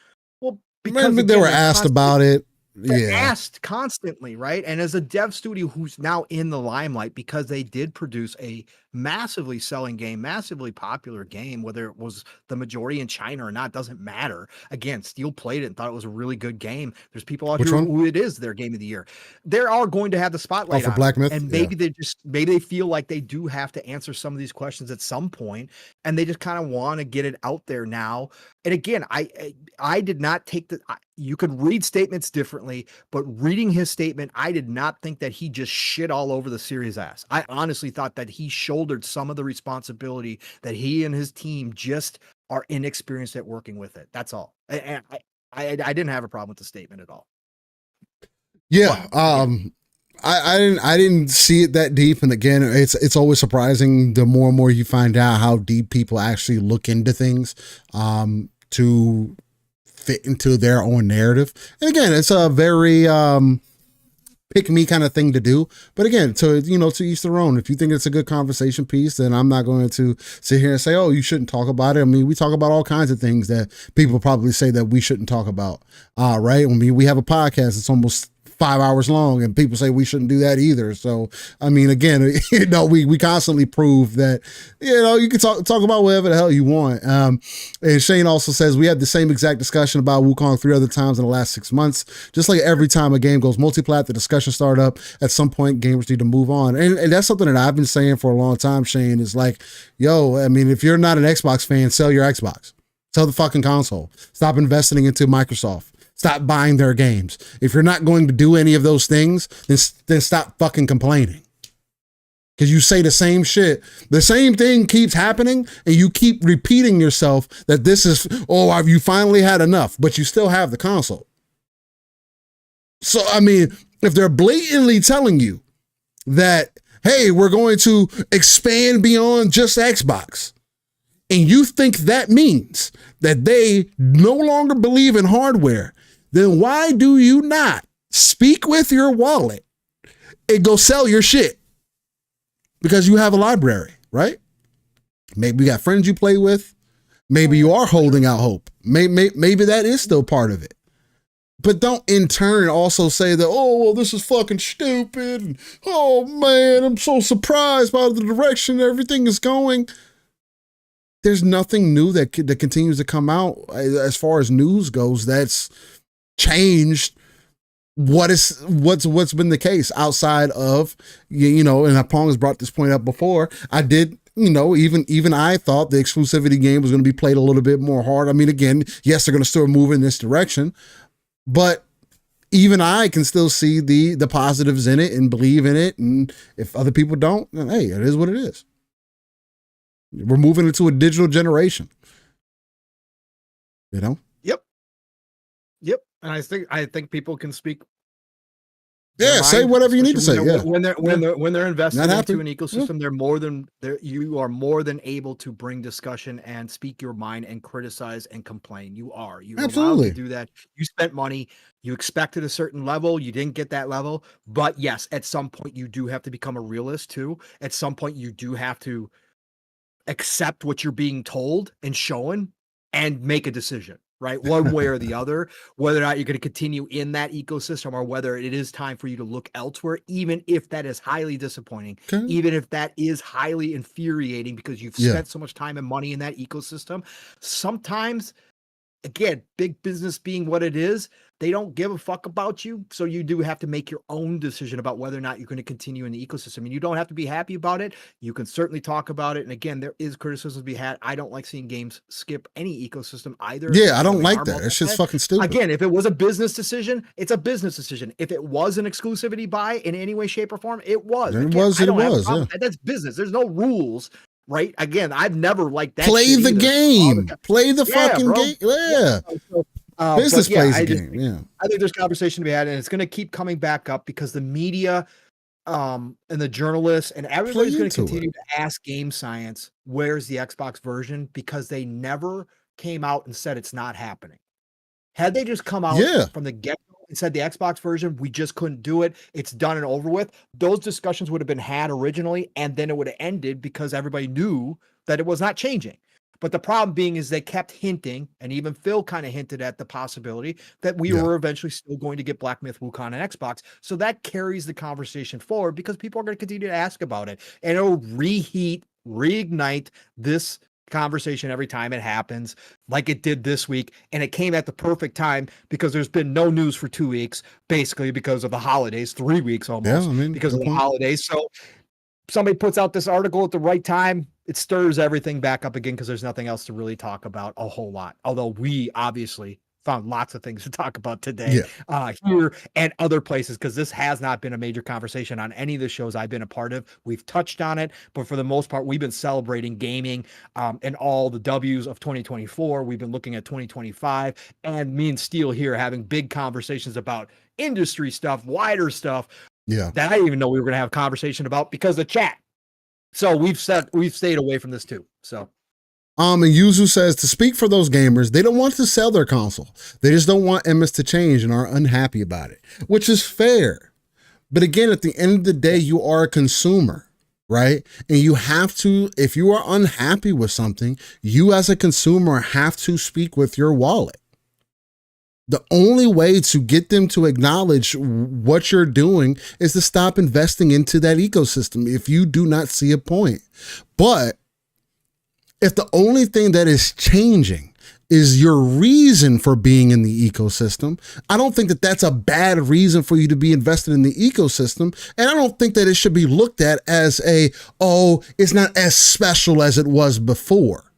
Well, because they were asked about it. Yeah, asked constantly, right? And as a dev studio who's now in the limelight because they did produce a massively selling game, massively popular game, whether it was the majority in China or not, doesn't matter. Again, Steel played it and thought it was a really good game. There's people out here who it is their game of the year. They're all going to have the spotlight for Black Myth, and maybe they feel like they do have to answer some of these questions at some point, and they just kind of want to get it out there now. And again, I did not take you could read statements differently, but reading his statement, I did not think that he just shit all over the Series S. I honestly thought that he shouldered some of the responsibility that he and his team just are inexperienced at working with it. That's all. And I didn't have a problem with the statement at all. Yeah. I didn't see it that deep. And again, it's always surprising the more and more you find out how deep people actually look into things to fit into their own narrative. And again, it's a very pick me kind of thing to do. But again, to each their own. If you think it's a good conversation piece, then I'm not going to sit here and say, oh, you shouldn't talk about it. I mean, we talk about all kinds of things that people probably say that we shouldn't talk about. Right? I mean, we have a podcast. It's almost 5 hours long, and people say we shouldn't do that either. So, I mean, again, we constantly prove that, you can talk about whatever the hell you want. And Shane also says we had the same exact discussion about Wukong 3 other times in the last 6 months. Just like every time a game goes multiplat, the discussion start up. At some point, gamers need to move on. And that's something that I've been saying for a long time, Shane, is like, I mean, if you're not an Xbox fan, sell your Xbox. Sell the fucking console. Stop investing into Microsoft. Stop buying their games. If you're not going to do any of those things, then stop fucking complaining. Because you say the same shit. The same thing keeps happening, and you keep repeating yourself that this is, have you finally had enough? But you still have the console. So, I mean, if they're blatantly telling you that, hey, we're going to expand beyond just Xbox, and you think that means that they no longer believe in hardware, then why do you not speak with your wallet and go sell your shit? Because you have a library, right? Maybe you got friends you play with. Maybe you are holding out hope. Maybe that is still part of it. But don't in turn also say that, this is fucking stupid. And, oh man, I'm so surprised by the direction everything is going. There's nothing new that continues to come out as far as news goes that's changed what's been the case outside of, and Pong has brought this point up before. I did, even I thought the exclusivity game was going to be played a little bit more hard. I mean, again, yes, they're going to still move in this direction, but even I can still see the positives in it and believe in it. And if other people don't, then hey, it is what it is. We're moving into a digital generation. Yep. And I think people can speak. Yeah, say whatever you need to say. When they're invested into an ecosystem, you are more than able to bring discussion and speak your mind and criticize and complain. You're absolutely allowed to do that. You spent money, you expected a certain level, you didn't get that level. But yes, at some point you do have to become a realist too. At some point you do have to accept what you're being told and shown and make a decision, right? One way or the other, whether or not you're going to continue in that ecosystem or whether it is time for you to look elsewhere, even if that is highly disappointing, even if that is highly infuriating because you've spent so much time and money in that ecosystem. Sometimes, again, big business being what it is, they don't give a fuck about you. So you do have to make your own decision about whether or not you're going to continue in the ecosystem. And you don't have to be happy about it. You can certainly talk about it. And again, there is criticism to be had. I don't like seeing games skip any ecosystem either. Yeah, I don't like that. It's just fucking stupid. Again, if it was a business decision, it's a business decision. If it was an exclusivity buy in any way, shape, or form, it was. That's business. There's no rules. Right. Again, I've never liked that. Play the game. Play the fucking game. Yeah. Business plays the game. Yeah. I think there's conversation to be had, and it's going to keep coming back up because the media and the journalists and everybody's going to continue to ask game science, where's the Xbox version? Because they never came out and said it's not happening. Had they just come out Yeah. from the get-go and said the Xbox version, we just couldn't do it, it's done and over with, those discussions would have been had originally, and then it would have ended because everybody knew that it was not changing. But the problem being is they kept hinting, and even Phil kind of hinted at the possibility that we were eventually still going to get Black Myth Wukong on Xbox. So that carries the conversation forward because people are going to continue to ask about it. And it'll reignite this conversation every time it happens, like it did this week. And it came at the perfect time because there's been no news for 2 weeks, basically because of the holidays, 3 weeks almost, because of the holidays. So somebody puts out this article at the right time, it stirs everything back up again because there's nothing else to really talk about a whole lot. Although we obviously found lots of things to talk about today here and other places, because this has not been a major conversation on any of the shows I've been a part of. We've touched on it, but for the most part, we've been celebrating gaming and all the W's of 2024. We've been looking at 2025, and me and Steele here having big conversations about industry stuff, wider stuff that I didn't even know we were going to have a conversation about because of chat. So we've stayed away from this too. So and Yuzu says, to speak for those gamers, they don't want to sell their console. They just don't want MS to change and are unhappy about it, which is fair. But again, at the end of the day, you are a consumer, right? And you have to, if you are unhappy with something, you as a consumer have to speak with your wallet. The only way to get them to acknowledge what you're doing is to stop investing into that ecosystem if you do not see a point. But if the only thing that is changing is your reason for being in the ecosystem, I don't think that that's a bad reason for you to be invested in the ecosystem. And I don't think that it should be looked at as it's not as special as it was before.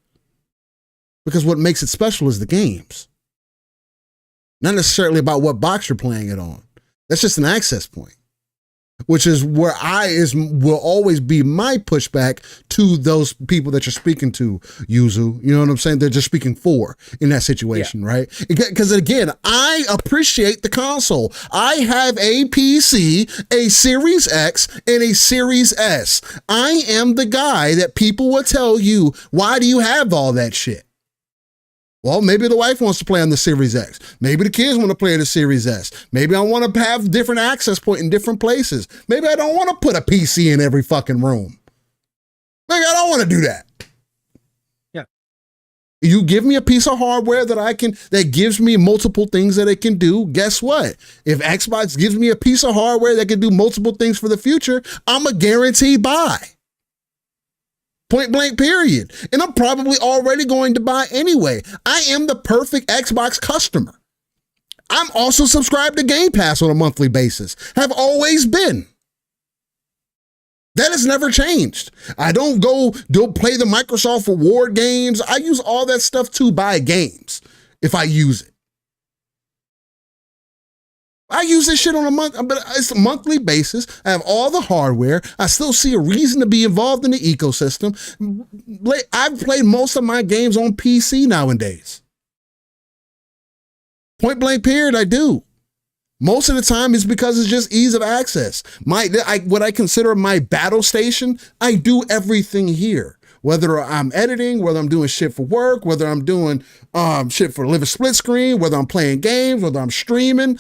Because what makes it special is the games. Not necessarily about what box you're playing it on. That's just an access point, which is where will always be my pushback to those people that you're speaking to, Yuzu. You know what I'm saying? They're just speaking for in that situation, right? Because again, I appreciate the console. I have a PC, a Series X, and a Series S. I am the guy that people will tell you, why do you have all that shit? Well, maybe the wife wants to play on the Series X. Maybe the kids want to play the Series S. Maybe I want to have different access point in different places. Maybe I don't want to put a PC in every fucking room. Maybe I don't want to do that. Yeah. You give me a piece of hardware that gives me multiple things that it can do. Guess what? If Xbox gives me a piece of hardware that can do multiple things for the future, I'm a guaranteed buy. Point blank, period. And I'm probably already going to buy anyway. I am the perfect Xbox customer. I'm also subscribed to Game Pass on a monthly basis. Have always been. That has never changed. I don't play the Microsoft Reward games. I use all that stuff to buy games if I use it. I use this shit on it's a monthly basis. I have all the hardware. I still see a reason to be involved in the ecosystem. I've played most of my games on PC nowadays. Point blank period, I do. Most of the time it's because it's just ease of access. What I consider my battle station, I do everything here. Whether I'm editing, whether I'm doing shit for work, whether I'm doing shit for living split screen, whether I'm playing games, whether I'm streaming.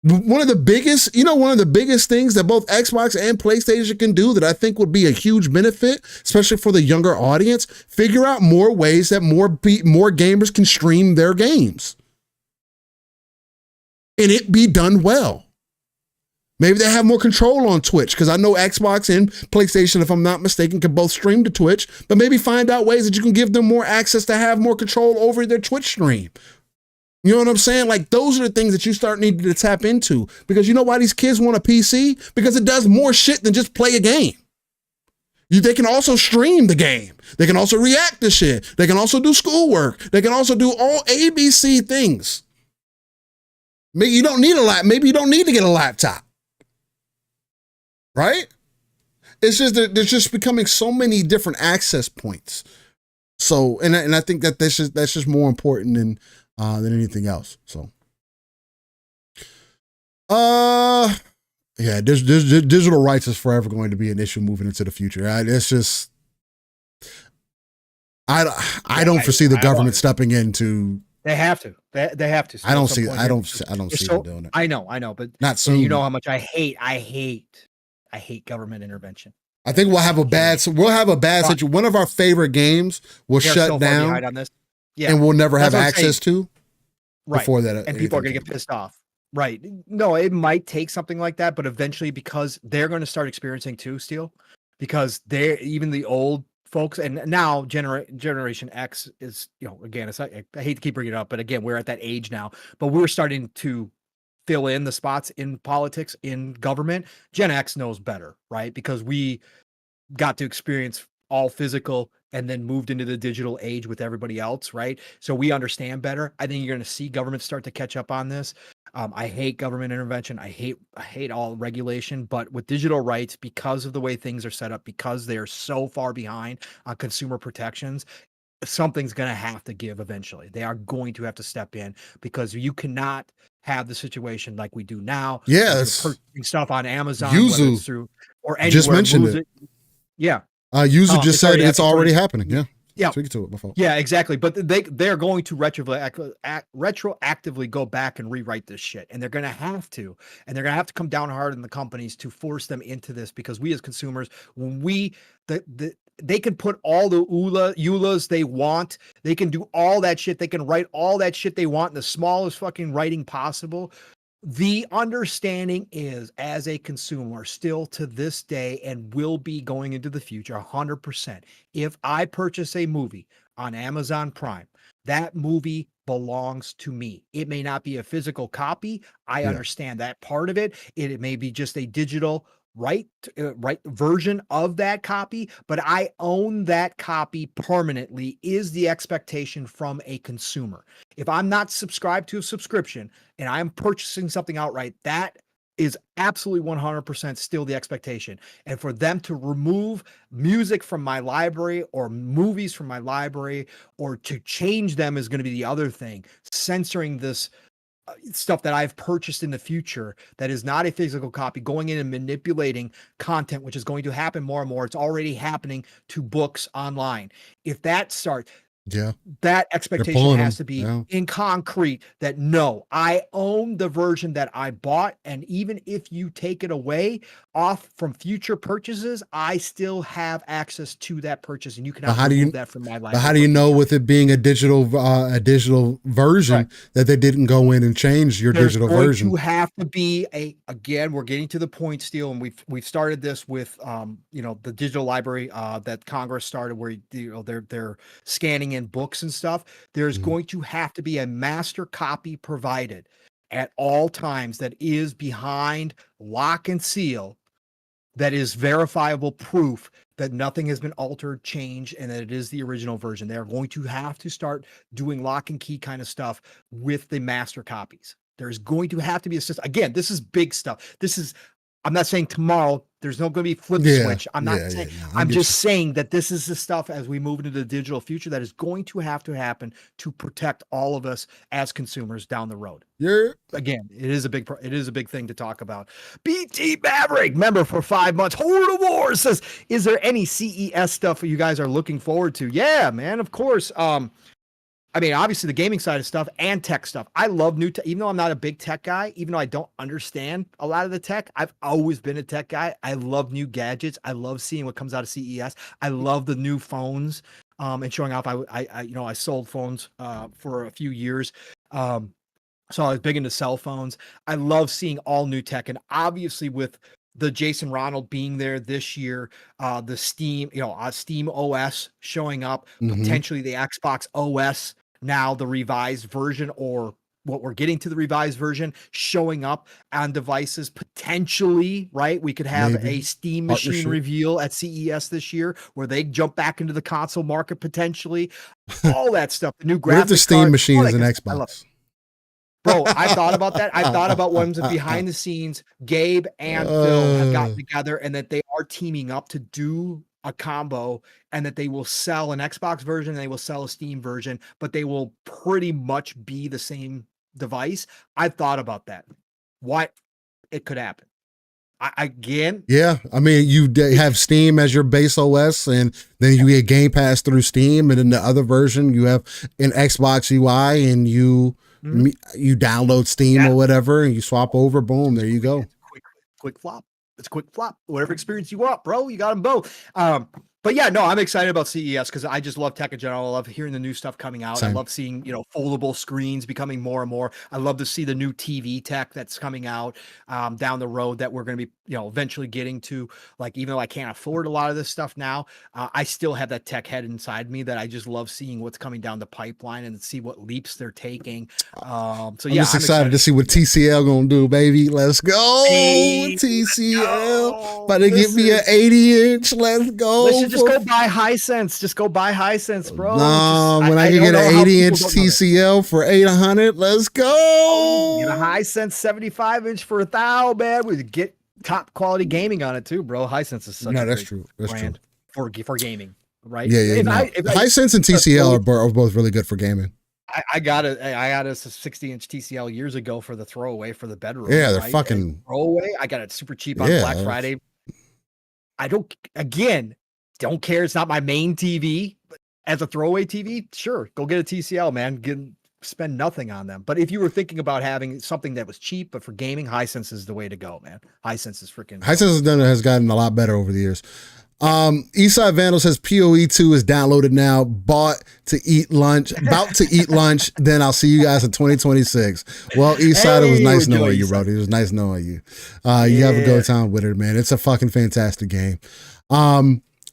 One of the biggest things that both Xbox and PlayStation can do that I think would be a huge benefit, especially for the younger audience, figure out more ways that more gamers can stream their games. And it be done well. Maybe they have more control on Twitch, because I know Xbox and PlayStation, if I'm not mistaken, can both stream to Twitch, but maybe find out ways that you can give them more access to have more control over their Twitch stream. You know what I'm saying? Like, those are the things that you start needing to tap into, because you know why these kids want a PC? Because it does more shit than just play a game. They can also stream the game. They can also react to shit. They can also do schoolwork. They can also do all ABC things. Maybe you don't need maybe you don't need to get a laptop. Right? It's just that there's just becoming so many different access points. So, and I think that that's just more important than anything else. So, yeah, digital rights is forever going to be an issue moving into the future. It's just, I don't foresee the government stepping in to They have to. They have to. I At don't some see. point I here, don't. because I don't they're see so. them doing it. I know, but Not and soon. you know how much I hate government intervention. I think we'll have a bad. So we'll have a bad But situation. One of our favorite games will they're shut so far down, behind on this. Yeah, and we'll never that's have what I'm saying. access to Right. before that. And people are going to anything get pissed off. Right. No, it might take something like that, but eventually, because they're going to start experiencing too, Steel, because they're even the old folks, and now Generation X is, again, it's I hate to keep bringing it up, but again, we're at that age now, but we're starting to fill in the spots in politics, in government. Gen X knows better, right? Because we got to experience all physical and then moved into the digital age with everybody else, right? So we understand better. I think you're going to see government start to catch up on this. I hate government intervention. I hate all regulation, but with digital rights, because of the way things are set up, because they're so far behind on consumer protections, something's going to have to give eventually. They are going to have to step in, because you cannot have the situation like we do now. Yeah, You're it's purchasing stuff on Amazon, whether Yuzu it's through or just anywhere, mentioned moves it. it. Yeah. User just It's said already it's already happening. Yeah, Yeah. speaking to it. My fault. Yeah, exactly. But they're going to retroactively go back and rewrite this shit, and they're going to have to, and they're going to have to come down hard on the companies to force them into this, because we as consumers, when they can put all the EULAs they want, they can do all that shit, they can write all that shit they want in the smallest fucking writing possible. The understanding is, as a consumer, still to this day, and will be going into the future, 100%. If I purchase a movie on Amazon Prime, that movie belongs to me. It may not be a physical copy. I understand that part of it. It may be just a digital right version of that copy, but I own that copy permanently, is the expectation from a consumer. If I'm not subscribed to a subscription and I'm purchasing something outright, that is absolutely 100% still the expectation. And for them to remove music from my library or movies from my library, or to change them, is going to be the other thing. Censoring this stuff that I've purchased in the future that is not a physical copy, going in and manipulating content, which is going to happen more and more. It's already happening to books online. If that starts, that expectation has to be in concrete, that no, I own the version that I bought, and even if you take it away off from future purchases, I still have access to that purchase, and you cannot remove that from my library. But how do you know, with it being a digital version, that they didn't go in and change your digital version? You have to be again, we're getting to the point, Steel, and we've started this with the digital library that Congress started, where they're scanning in books and stuff. There's going to have to be a master copy provided at all times that is behind lock and seal, that is verifiable proof that nothing has been altered, changed, and that it is the original version. They're going to have to start doing lock and key kind of stuff with the master copies. There's going to have to be a system. Again, this is big stuff. I'm not saying tomorrow there's no going to be flip switch. I'm not saying, I'm just saying that this is the stuff, as we move into the digital future, that is going to happen to protect all of us as consumers down the road. Again, it is a big thing to talk about. BT Maverick, member for 5 months. Horde of War says, is there any CES stuff you guys are looking forward to? Yeah, man, of course. I mean, obviously the gaming side of stuff and tech stuff. I love new tech, even though I'm not a big tech guy, even though I don't understand a lot of the tech. I've always been a tech guy. I love new gadgets. I love seeing what comes out of CES. I love the new phones and showing off. I sold phones for a few years. So I was big into cell phones. I love seeing all new tech. And obviously with the Jason Ronald being there this year, the Steam, Steam OS showing up, potentially the Xbox OS, now the revised version, or what we're getting to the revised version, showing up on devices potentially, right? We could have a Steam machine reveal at CES this year where they jump back into the console market potentially. All that stuff, the new graphics. What if the Steam machine is an Xbox? Bro, I thought about that. I thought about ones behind the scenes. Gabe and Phil have gotten together, and that they are teaming up to do a combo, and that they will sell an Xbox version and they will sell a Steam version, but they will pretty much be the same device. I thought about that. What it could happen. Again, Yeah, I mean, have Steam as your base OS, and then you get Game Pass through Steam, and in the other version, you have an Xbox UI, and you download Steam or whatever, and you swap over. Boom, there you go. Quick flop. It's quick flop. Whatever experience you want, bro. You got them both. But yeah, no, I'm excited about CES because I just love tech in general. I love hearing the new stuff coming out. Same. I love seeing, foldable screens becoming more and more. I love to see the new TV tech that's coming out down the road that we're going to be, eventually getting to. Like, even though I can't afford a lot of this stuff now, I still have that tech head inside me that I just love seeing what's coming down the pipeline and see what leaps they're taking. I'm just excited to see what TCL gonna do, baby. Let's go, TCL. About to give me an 80-inch. Let's go. Listen, just go buy Hisense. Just go buy Hisense, bro. When I can get an 80-inch TCL for $800, let's go. Get a Hisense 75-inch for $1,000, man. We get top quality gaming on it too, bro. Hisense is such a that's true. That's brand for gaming, right? Yeah. Hisense and TCL are both really good for gaming. I got a 60-inch TCL years ago for the throwaway for the bedroom. Yeah, they're fucking throwaway. I got it super cheap on Black Friday. I don't care. It's not my main TV, but as a throwaway TV, sure, go get a TCL, man. Spend nothing on them. But if you were thinking about having something that was cheap, but for gaming, Hisense is the way to go, man. Hisense is freaking. Hisense has gotten a lot better over the years. Eastside Vandal says PoE2 is downloaded now. About to eat lunch. Then I'll see you guys in 2026. Well, Eastside, it was nice knowing you, bro. It was nice knowing you. You have a go time with it, man. It's a fucking fantastic game.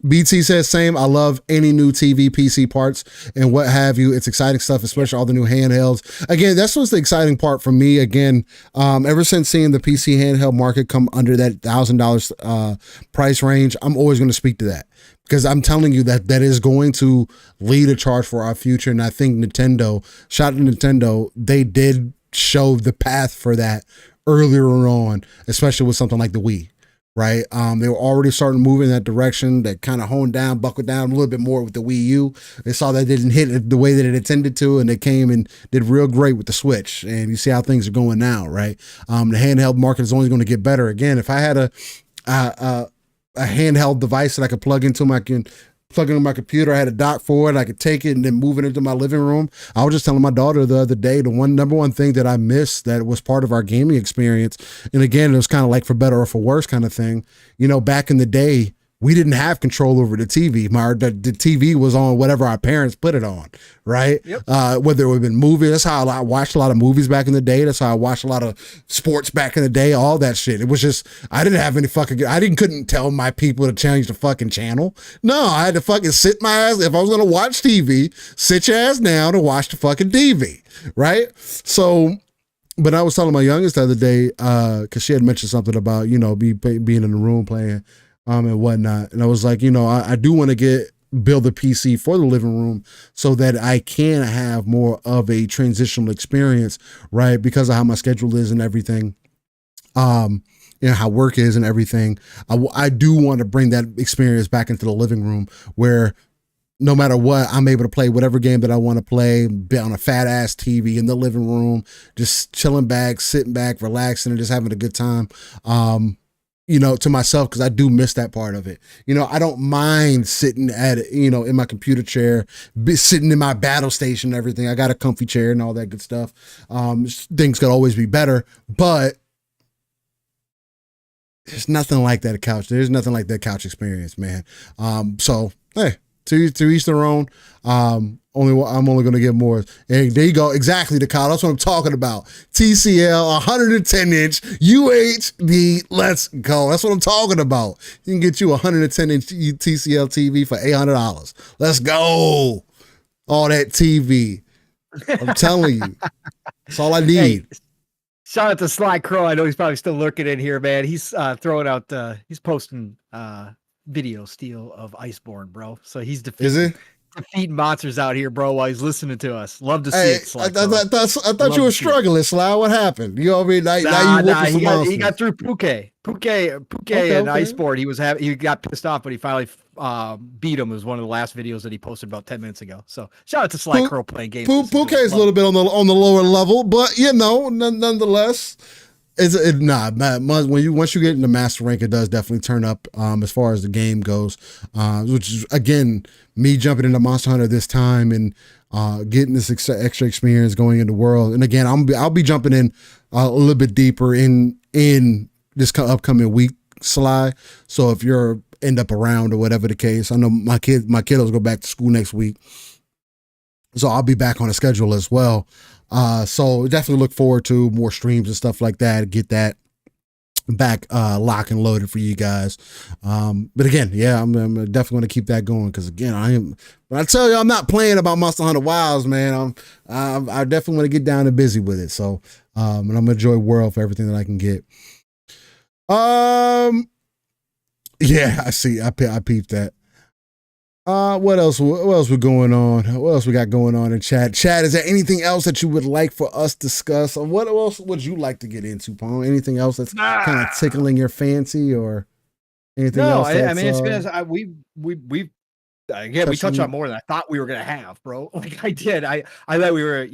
BT says same. I love any new TV, PC parts and what have you. It's exciting stuff, especially all the new handhelds. Again, that's what's the exciting part for me. Again, ever since seeing the PC handheld market come under that $1,000 price range, I'm always going to speak to that because I'm telling you that is going to lead a charge for our future. And I think Nintendo, they did show the path for that earlier on, especially with something like the Wii. Right. They were already starting to move in that direction. That kind of buckled down a little bit more with the Wii U. They saw that didn't hit it the way that it intended to, and they came and did real great with the Switch. And you see how things are going now, right? The handheld market is only going to get better. Again, if I had a handheld device that I could plug into my computer, I had a dock for it, I could take it and then move it into my living room. I was just telling my daughter the other day, the number one thing that I missed that was part of our gaming experience, and again, it was kind of like for better or for worse kind of thing. Back in the day, we didn't have control over the TV. The TV was on whatever our parents put it on, right? Yep. Whether it would have been movies. That's how I watched a lot of movies back in the day. That's how I watched a lot of sports back in the day, all that shit. It was just, I couldn't tell my people to change the fucking channel. No, I had to fucking sit my ass. If I was going to watch TV, sit your ass down to watch the fucking TV, right? So, but I was telling my youngest the other day, because she had mentioned something about, being in the room playing and whatnot. And I was like, I do want to build a PC for the living room so that I can have more of a transitional experience, right? Because of how my schedule is and everything, how work is and everything. I do want to bring that experience back into the living room where no matter what, I'm able to play whatever game that I want to play, be on a fat ass TV in the living room, just chilling back, sitting back, relaxing and just having a good time. To myself, because I do miss that part of it. I don't mind sitting in my computer chair, sitting in my battle station and everything. I got a comfy chair and all that good stuff. Things could always be better, but there's nothing like that couch. There's nothing like that couch experience, man. So, hey, to each their own. I'm only going to get more. And there you go. Exactly, the Kyle. That's what I'm talking about. TCL, 110-inch UHD. Let's go. That's what I'm talking about. You can get you a 110-inch TCL TV for $800. Let's go. All that TV. I'm telling you. That's all I need. Hey, shout out to Sly Crow. I know he's probably still lurking in here, man. He's throwing out, he's posting video steal of Iceborne, bro. So he's defeating monsters out here, bro, while he's listeing to us. Love to see it, Sly. I thought you were struggling, Sly. What happened? You know what I mean? Now he got through Puke and Iceborne. He got pissed off, but he finally beat him. It was one of the last videos that he posted about 10 minutes ago. So shout out to Sly Crow playing games. Puke is a little bit on the lower level, but nonetheless, Once you get into master rank, it does definitely turn up as far as the game goes, which is again me jumping into Monster Hunter this time and getting this extra experience going in the world. And again, I'll be jumping in a little bit deeper in this upcoming week, Sly. So if you're end up around or whatever the case, I know my kiddos go back to school next week, so I'll be back on a schedule as well. So definitely look forward to more streams and stuff like that. Get that back lock and loaded for you guys. But again, yeah, I'm definitely going to keep that going because again, when I tell you I'm not playing about Monster Hunter Wilds, man, I definitely want to get down and busy with it. So and I'm gonna enjoy World for everything that I can get. Yeah, I see. I peeped that. What else we going on? What else we got going on in chat? Chat, is there anything else that you would like for us to discuss? Or what else would you like to get into, Pong? Anything else that's kind of tickling your fancy or anything else? I mean, it's been we touched on more than I thought we were gonna have, bro. Like I did. I thought we were,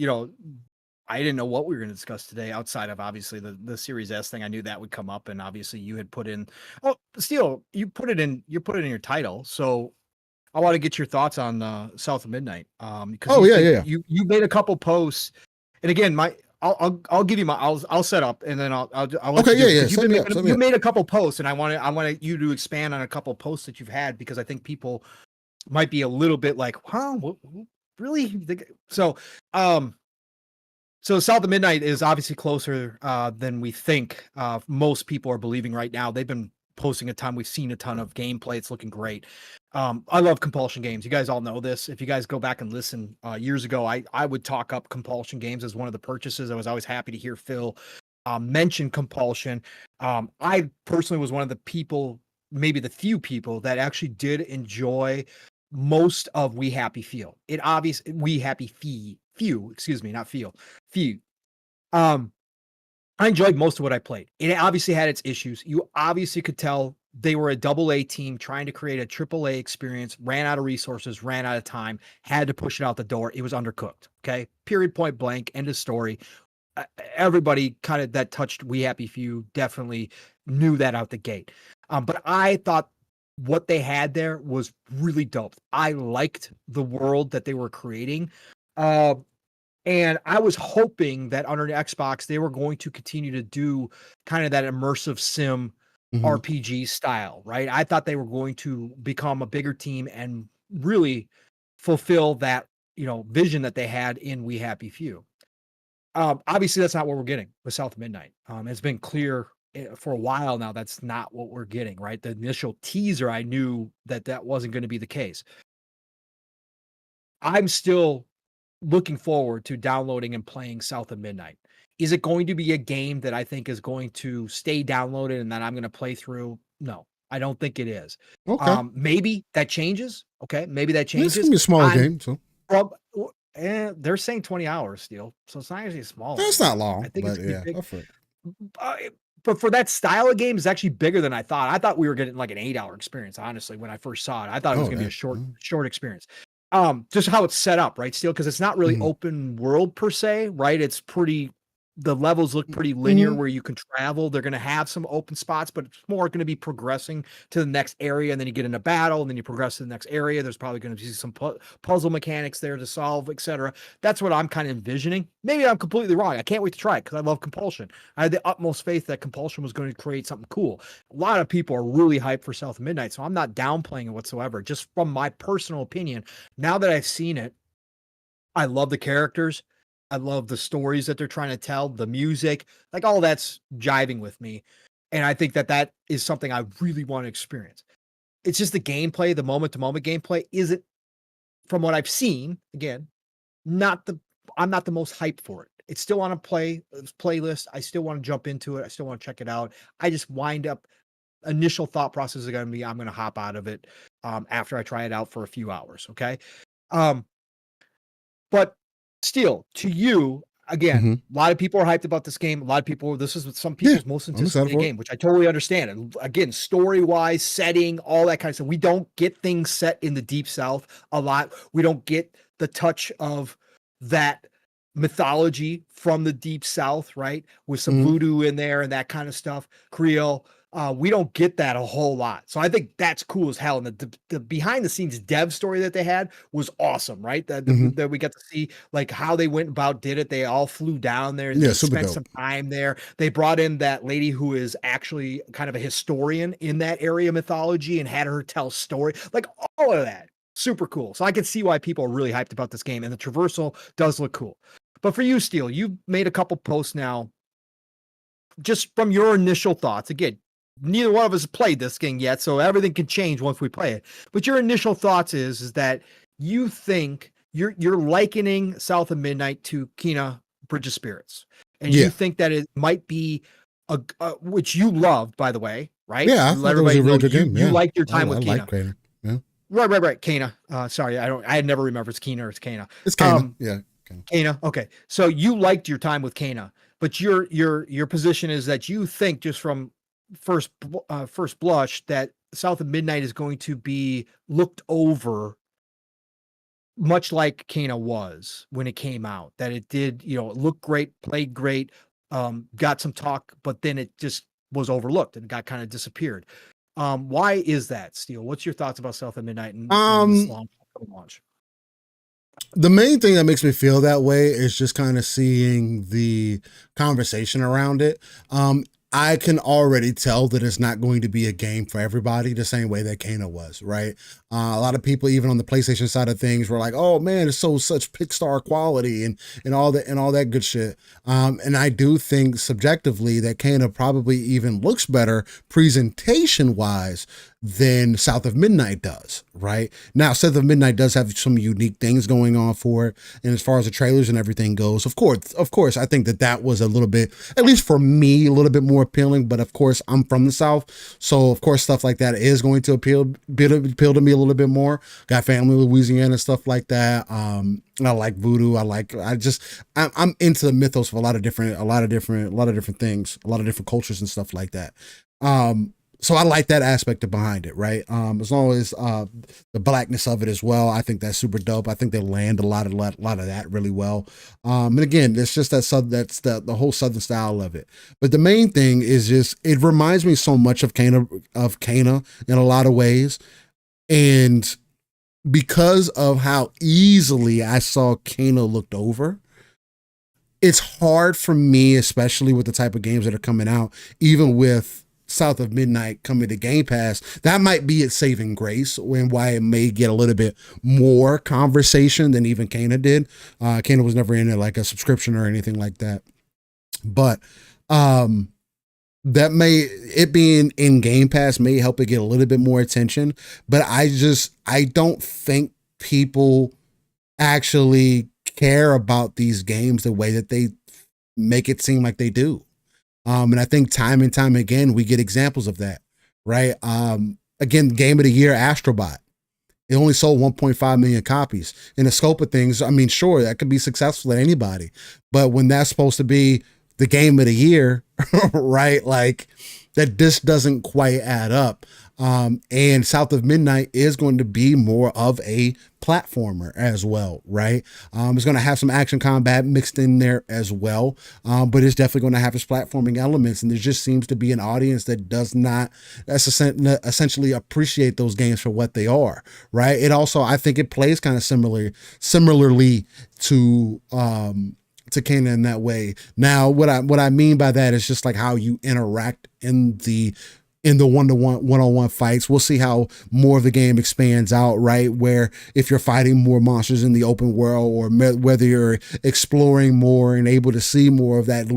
I didn't know what we were going to discuss today outside of obviously the Series S thing. I knew that would come up, and obviously you had put in. Oh, Steel, you put it in your title, so I want to get your thoughts on South of Midnight. Because you made a couple posts, and again, I'll give you I'll set up, and then I'll you made a couple posts, and I want you to expand on a couple posts that you've had because I think people might be a little bit like, huh, what, really? So South of Midnight is obviously closer than we think. Most people are believing right now. They've been posting a ton. We've seen a ton of gameplay. It's looking great. I love compulsion games. You guys all know this. If you guys go back and listen, years ago, I would talk up compulsion games as one of the purchases. I was always happy to hear Phil mention compulsion. I personally was one of the people, maybe the few people that actually did enjoy most of We Happy Few. I enjoyed most of what I played. It obviously had its issues. You obviously could tell they were a AA team trying to create a AAA experience, ran out of resources, ran out of time, had to push it out the door. It was undercooked. Okay. Period, point blank, end of story. Everybody kind of that touched We Happy Few definitely knew that out the gate. But I thought what they had there was really dope. I liked the world that they were creating. And I was hoping that under the Xbox, they were going to continue to do kind of that immersive sim RPG style, right? I thought they were going to become a bigger team and really fulfill that, vision that they had in We Happy Few. Obviously, that's not what we're getting with South of Midnight. It's been clear for a while now that's not what we're getting, right? The initial teaser, I knew that wasn't going to be the case. I'm still looking forward to downloading and playing South of Midnight. Is it going to be a game that I think is going to stay downloaded and that I'm going to play through? No, I don't think it is. Okay. Maybe that changes. Okay. Maybe that changes. It's going to be a smaller game. So they're saying 20 hours still. So it's not actually small. That's not long. I think it's big. But for that style of game, it's actually bigger than I thought. I thought we were getting like an 8-hour experience, honestly, when I first saw it. I thought it was going to be a short experience. Just how it's set up, right, Steel? Because it's not really open world per se, right? It's pretty, the levels look pretty linear where you can travel. They're going to have some open spots, but it's more going to be progressing to the next area. And then you get in a battle and then you progress to the next area. There's probably going to be some puzzle mechanics there to solve, etc. That's what I'm kind of envisioning. Maybe I'm completely wrong. I can't wait to try it because I love Compulsion. I had the utmost faith that Compulsion was going to create something cool. A lot of people are really hyped for South of Midnight, so I'm not downplaying it whatsoever. Just from my personal opinion, now that I've seen it, I love the characters. I love the stories that they're trying to tell, the music, like all that's jiving with me. And I think that is something I really want to experience. It's just the gameplay, the moment-to-moment gameplay isn't, from what I've seen, again, I'm not the most hyped for it. It's still on a playlist. I still want to jump into it. I still want to check it out. I just wind up, initial thought process is going to be, I'm going to hop out of it after I try it out for a few hours. Okay. But Steel, to you, again, a lot of people are hyped about this game. A lot of people, this is some people's most anticipated game, which I totally understand. And again, story-wise, setting, all that kind of stuff. We don't get things set in the Deep South a lot. We don't get the touch of that mythology from the deep South, right? With some voodoo in there and that kind of stuff, Creole. We don't get that a whole lot. So I think that's cool as hell. And the behind the scenes dev story that they had was awesome, right? That we got to see like how they went about did it. They all flew down there. Yeah, they super spent dope. some time there. They brought in that lady who is actually kind of a historian in that area mythology and had her tell story. Like all of that. Super cool. So I can see why people are really hyped about this game. And the traversal does look cool. But for you, Steel, you've made a couple posts now. Just from your initial thoughts, again, neither one of us has played this game yet, so everything can change once we play it. But your initial thoughts is that you think you're likening South of Midnight to Kena Bridge of Spirits, and you think that it might be a which you loved, by the way, right? Yeah, I thought it was a really good game. You liked your time with Kena. Like Kena. Yeah. Right. Kena. Sorry, I had never remembered it's Kena or it's Kena. It's Kena. Yeah. Kena. Okay. So you liked your time with Kena, but your position is that you think just from first blush that South of Midnight is going to be looked over much like Kena was when it came out, that it did, look great, played great, got some talk, but then it just was overlooked and got kind of disappeared. Why is that, Steel? What's your thoughts about South of Midnight and this launch? The main thing that makes me feel that way is just kind of seeing the conversation around it. I can already tell that it's not going to be a game for everybody the same way that Kena was, right? A lot of people, even on the PlayStation side of things, were like, "Oh man, it's such Pixar quality and all that good shit." And I do think subjectively that Kena probably even looks better presentation wise than South of Midnight does, right? Now, South of Midnight does have some unique things going on for it, and as far as the trailers and everything goes, of course, I think that was a little bit, at least for me, a little bit more appealing. But of course, I'm from the South, so of course, stuff like that is going to appeal to me a little bit more. Got family in Louisiana and stuff like that. I like voodoo. I'm into the mythos of a lot of different things, a lot of different cultures and stuff like that. So I like that aspect behind it, right? As long as the blackness of it as well, I think that's super dope. I think they land a lot of that really well. And again, it's just that's the whole Southern style of it. But the main thing is just it reminds me so much of Kena in a lot of ways, and because of how easily I saw Kena looked over, it's hard for me, especially with the type of games that are coming out, even with South of Midnight coming to Game Pass, that might be its saving grace and why it may get a little bit more conversation than even Kena did. Kena was never in it like a subscription or anything like that. But it being in Game Pass may help it get a little bit more attention. But I don't think people actually care about these games the way that they make it seem like they do. And I think time and time again, we get examples of that, right? Again, Game of the Year, Astrobot. It only sold 1.5 million copies. In the scope of things, I mean, sure, that could be successful at anybody. But when that's supposed to be the Game of the Year, right? Like, that just doesn't quite add up. And South of Midnight is going to be more of a platformer as well, right? It's going to have some action combat mixed in there as well, but it's definitely going to have its platforming elements, and there just seems to be an audience that does not essentially appreciate those games for what they are, right? It also, I think it plays kind of similarly to Kena in that way. Now, what I mean by that is just like how you interact in the one-on-one fights. We'll see how more of the game expands out, right? Where if you're fighting more monsters in the open world, or whether you're exploring more and able to see more of that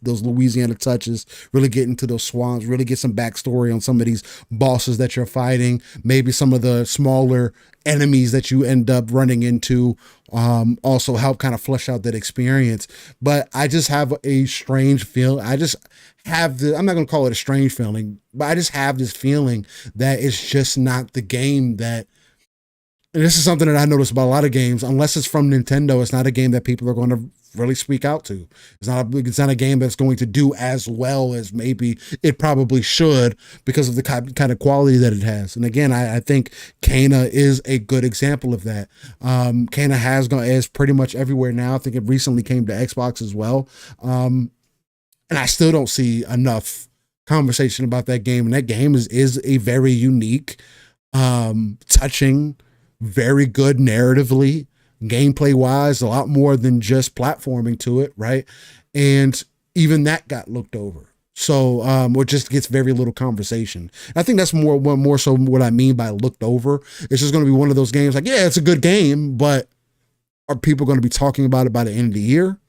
those Louisiana touches, really get into those swamps, really get some backstory on some of these bosses that you're fighting, maybe some of the smaller enemies that you end up running into, also help kind of flesh out that experience. But I just have a strange feel. I'm not going to call it a strange feeling, but I just have this feeling that it's just not the game that and this is something that I noticed about a lot of games, unless it's from Nintendo, it's not a game that people are going to really speak out to. It's not a game that's going to do as well as maybe it probably should because of the kind of quality that it has. And again, I think Kana is a good example of that. Kana is pretty much everywhere now. I think it recently came to Xbox as well. And I still don't see enough conversation about that game. And that game is a very unique, touching, very good narratively, gameplay wise, a lot more than just platforming to it, right? And even that got looked over. So it just gets very little conversation. I think that's more so what I mean by looked over. It's just going to be one of those games like, yeah, it's a good game, but are people going to be talking about it by the end of the year?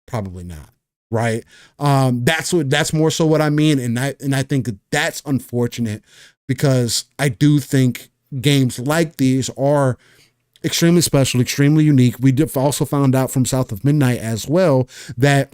Probably not. Right. That's more so what I mean. And I think that's unfortunate because I do think games like these are extremely special, extremely unique. We also found out from South of Midnight as well that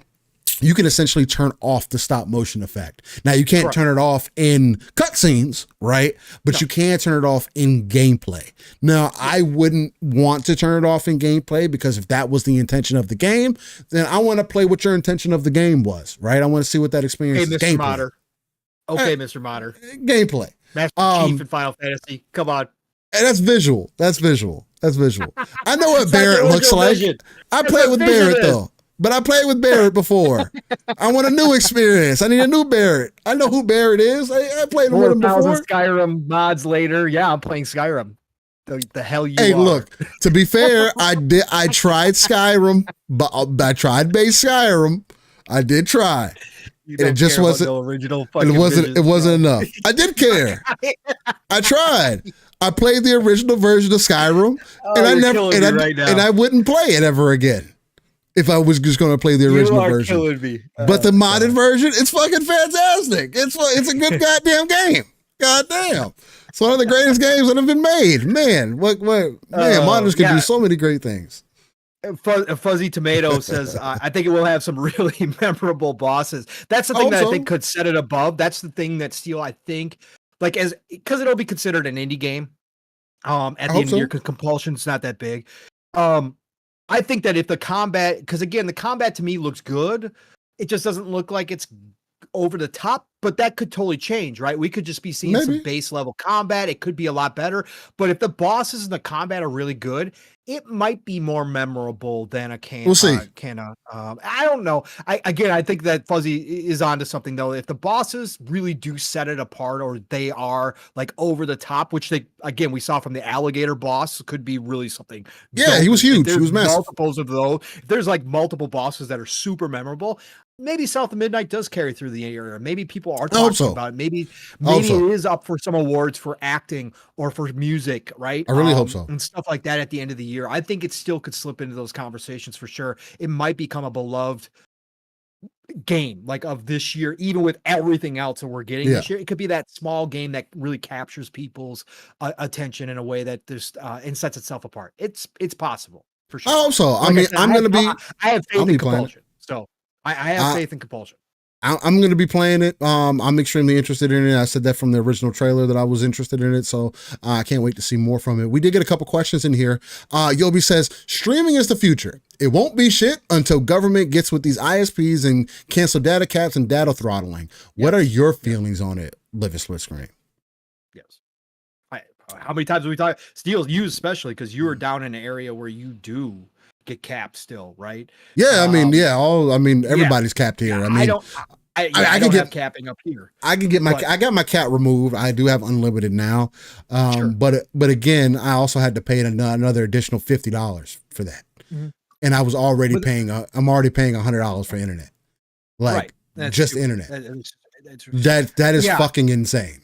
you can essentially turn off the stop motion effect. Now you can't turn it off in cutscenes, right? But you can turn it off in gameplay. Now I wouldn't want to turn it off in gameplay because if that was the intention of the game, then I want to play what your intention of the game was, right? I want to see what that experience is. Mr. Modder. Okay, Mr. Modder. Gameplay. Master Chief in Final Fantasy. Come on. And that's visual. That's visual. I know what Barrett looks like. I played with Barrett though. But I played with Barrett before. I want a new experience. I need a new Barrett. I know who Barrett is. I played with him before. Skyrim mods later. Yeah, I'm playing Skyrim. The hell you Hey, are. look, to be fair, I tried Skyrim, but I tried base Skyrim. I did try. And it just wasn't original. It wasn't enough. I did care. I tried. I played the original version of Skyrim, and I wouldn't play it ever again. If I was just going to play the original version. You are killing me. But the modded version, it's fucking fantastic. It's a good goddamn game. Goddamn. It's one of the greatest games that have been made. Man, modders can do so many great things. Fuzzy Tomato says, I think it will have some really memorable bosses. That's the thing that I think could set it above. That's the thing that Steel, I think, because it'll be considered an indie game at the end of the year because Compulsion's not that big. I think that if the combat, because again, the combat to me looks good. It just doesn't look like it's over the top, but that could totally change, right? We could just be seeing some base level combat. It could be a lot better. But if the bosses and the combat are really good, it might be more memorable than a We'll see. I don't know. I think that Fuzzy is onto something though. If the bosses really do set it apart, or they are like over the top, which we saw from the alligator boss, could be really something. Yeah, he was huge. He was massive. Multiples of those. If there's like multiple bosses that are super memorable, maybe South of Midnight does carry through the area. Maybe people are talking about it. Maybe it is up for some awards for acting or for music, right? I really hope so. And stuff like that at the end of the year. I think it still could slip into those conversations for sure. It might become a beloved game like of this year, even with everything else that we're getting this year. It could be that small game that really captures people's attention in a way that there's and sets itself apart. It's possible for sure. I hope so. I have faith in Compulsion. So I have faith in Compulsion. I'm going to be playing it. I'm extremely interested in it. I said that from the original trailer that I was interested in it. So I can't wait to see more from it. We did get a couple questions in here. Yobi says, streaming is the future. It won't be shit until government gets with these ISPs and cancel data caps and data throttling. What are your feelings on it, Live at Split Screen? Yes. How many times have we talked? Steel, you especially, because you are down in an area where you do get capped still, right? Yeah, everybody's capped here. I don't have capping up here. I got my cap removed. I do have unlimited now. But again, I also had to pay another additional $50 for that. Mm-hmm. And I was already I'm already paying $100 for internet. Like just internet. That is fucking insane.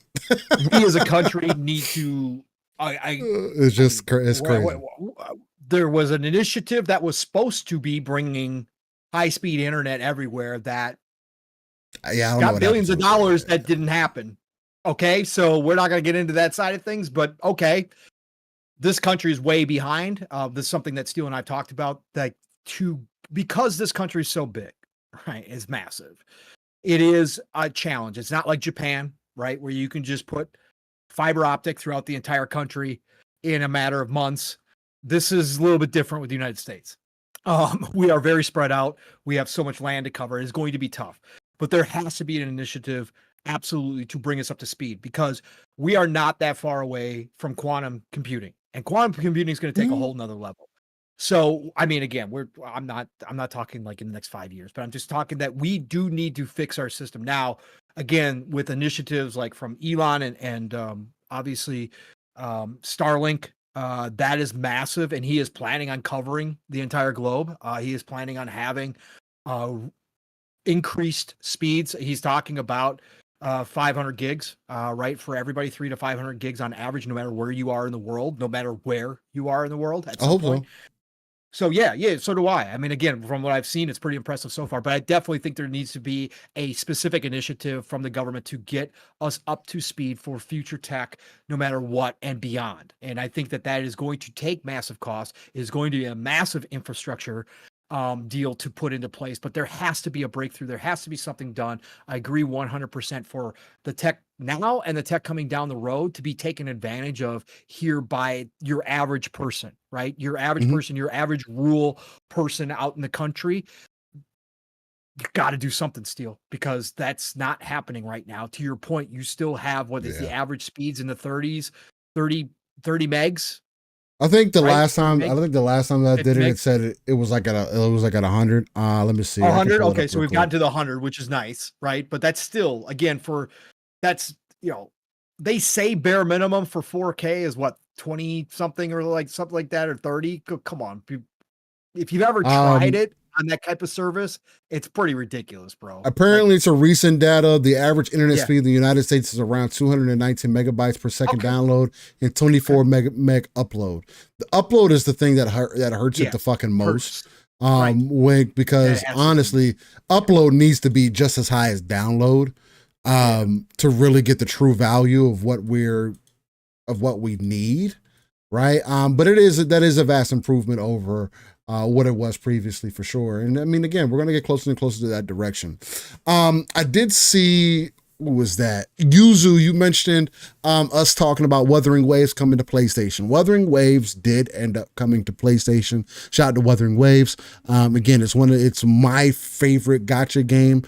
We as a country need to it's crazy. There was an initiative that was supposed to be bringing high-speed internet everywhere that got billions of dollars that didn't happen. Okay, so we're not going to get into that side of things, but okay, this country is way behind. This is something that Steele and I talked about, because this country is so big, right? It's massive. It is a challenge. It's not like Japan, right, where you can just put fiber optic throughout the entire country. in a matter of months. This is a little bit different with the United States. We are very spread out. We have so much land to cover. It's going to be tough, but there has to be an initiative absolutely to bring us up to speed, because we are not that far away from quantum computing, and quantum computing is going to take a whole nother level. So, I mean, again, I'm not talking like in the next 5 years, but I'm just talking that we do need to fix our system now. Again, with initiatives like from Elon and obviously Starlink, that is massive, and he is planning on covering the entire globe. He is planning on having increased speeds. He's talking about 500 gigs, right, for everybody, 300 to 500 gigs on average, no matter where you are in the world, no matter where you are in the world at some point. So yeah, so do I. I mean, again, from what I've seen, it's pretty impressive so far, but I definitely think there needs to be a specific initiative from the government to get us up to speed for future tech, no matter what and beyond. And I think that is going to take massive costs, is going to be a massive infrastructure deal to put into place, but there has to be a breakthrough. There has to be something done. I agree 100% for the tech now and the tech coming down the road to be taken advantage of here by your average person, right? Your average person, your average rural person out in the country. You got to do something, Steel, because that's not happening right now. To your point, you still have what is the average speeds in the 30s, 30 megs. I think the last time that I did it said it was like at 100. Let me see. 100. Okay, so we've gotten to the 100, which is nice, right? But that's still, again, they say bare minimum for 4K is what, 20 something or like something like that, or 30. Come on, if you've ever tried it on that type of service, it's pretty ridiculous, bro. Apparently, it's a recent data. The average internet speed in the United States is around 219 megabytes per second download and 24 meg upload. The upload is the thing that hurts it the fucking most. Because honestly, upload needs to be just as high as download to really get the true value of what we need, right? But that is a vast improvement over what it was previously, for sure. And I mean, again, we're going to get closer and closer to that direction. I did see, what was that? Yuzu, you mentioned us talking about Wuthering Waves coming to PlayStation. Wuthering Waves did end up coming to PlayStation. Shout out to Wuthering Waves. Again, it's my favorite gacha game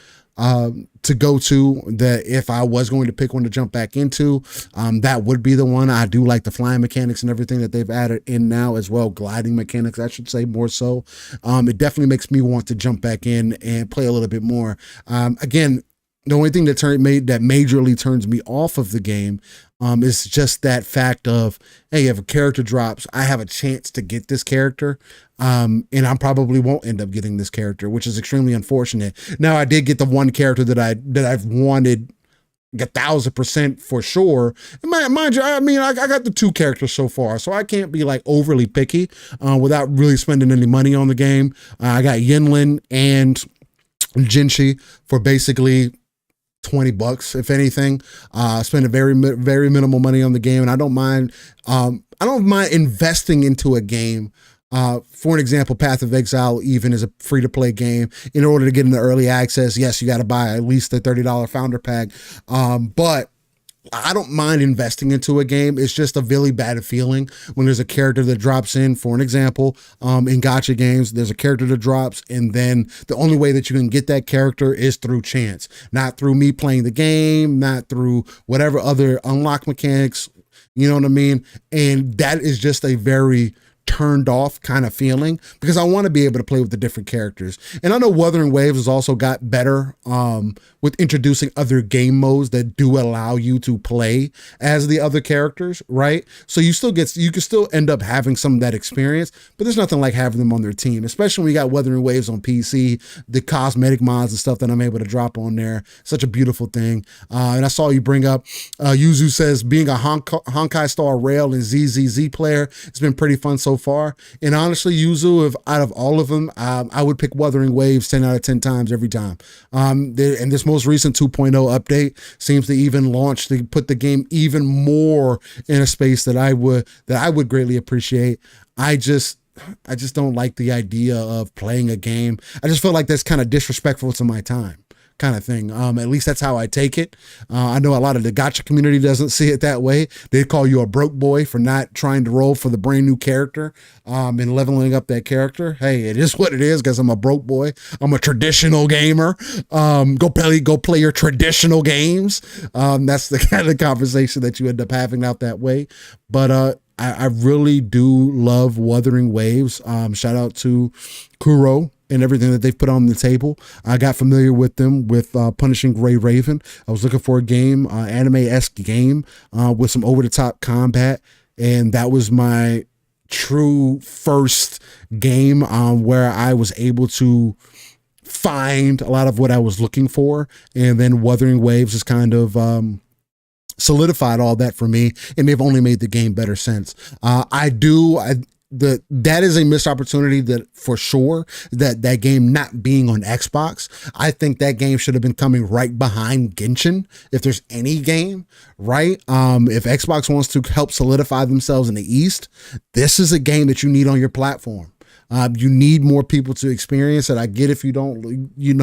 to go to, that if I was going to pick one to jump back into, that would be the one. I do like the flying mechanics and everything that they've added in now as well. Gliding mechanics, I should say, more so. It definitely makes me want to jump back in and play a little bit more. Again, the only thing that majorly turns me off of the game is just that fact of, hey, if a character drops, I have a chance to get this character, and I probably won't end up getting this character, which is extremely unfortunate. Now, I did get the one character that I've wanted 1,000% for sure. And mind you, I mean, I got the 2 characters so far, so I can't be like overly picky without really spending any money on the game. I got Yinlin and Jinshi for basically $20, if anything. Spend a very minimal money on the game, and I don't mind investing into a game. For an example, Path of Exile even is a free-to-play game. In order to get into early access, yes, you got to buy at least the $30 founder pack, but I don't mind investing into a game. It's just a really bad feeling when there's a character that drops in. For an example, in gacha games, there's a character that drops, and then the only way that you can get that character is through chance, not through me playing the game, not through whatever other unlock mechanics, you know what I mean? And that is just a very turned off kind of feeling, because I want to be able to play with the different characters. And I know Wuthering Waves has also got better with introducing other game modes that do allow you to play as the other characters, right? So you can still end up having some of that experience, but there's nothing like having them on their team, especially when you got Wuthering Waves on PC, the cosmetic mods and stuff that I'm able to drop on there. Such a beautiful thing. And I saw you bring up, Yuzu says, being a Honkai Star Rail and ZZZ player, it's been pretty fun so far. And honestly, Yuzu, if out of all of them, I would pick Wuthering Waves 10 out of 10 times every time. And this most recent 2.0 update seems to even put the game even more in a space that I would greatly appreciate. I just don't like the idea of playing a game. I just feel like that's kind of disrespectful to my time. kind of thing. At least that's how I take it. I know a lot of the gacha community doesn't see it that way. They call you a broke boy for not trying to roll for the brand new character and leveling up that character. Hey, it is what it is because I'm a broke boy. I'm a traditional gamer. Go play your traditional games. That's the kind of conversation that you end up having out that way. But I really do love Wuthering Waves. Shout out to Kuro and everything that they've put on the table. I got familiar with them with Punishing Gray Raven. I was looking for a game, anime-esque game with some over-the-top combat, and that was my true first game where I was able to find a lot of what I was looking for, and then Wuthering Waves is kind of solidified all that for me, and they've only made the game better since. That is a missed opportunity, that for sure, that game not being on Xbox. I think that game should have been coming right behind Genshin, if there's any game, right? If Xbox wants to help solidify themselves in the East, this is a game that you need on your platform. You need more people to experience it. I get if you don't, you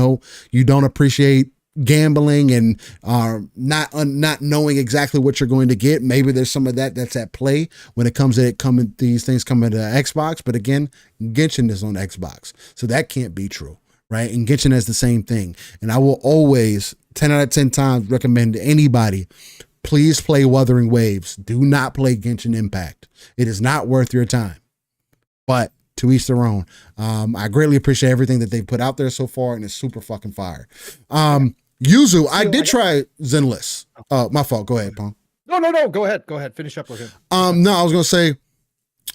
don't appreciate gambling and not knowing exactly what you're going to get. Maybe there's some of that's at play when it comes to these things coming to Xbox. But again, Genshin is on Xbox, so that can't be true, right? And Genshin has the same thing. And I will always 10 out of 10 times recommend to anybody, please play Wuthering Waves. Do not play Genshin Impact. It is not worth your time. But to each their own. I greatly appreciate everything that they've put out there so far, and it's super fucking fire. Yuzu, I did try Zenless. My fault. Go ahead, Pong. No. Go ahead. Finish up with him. No, I was gonna say,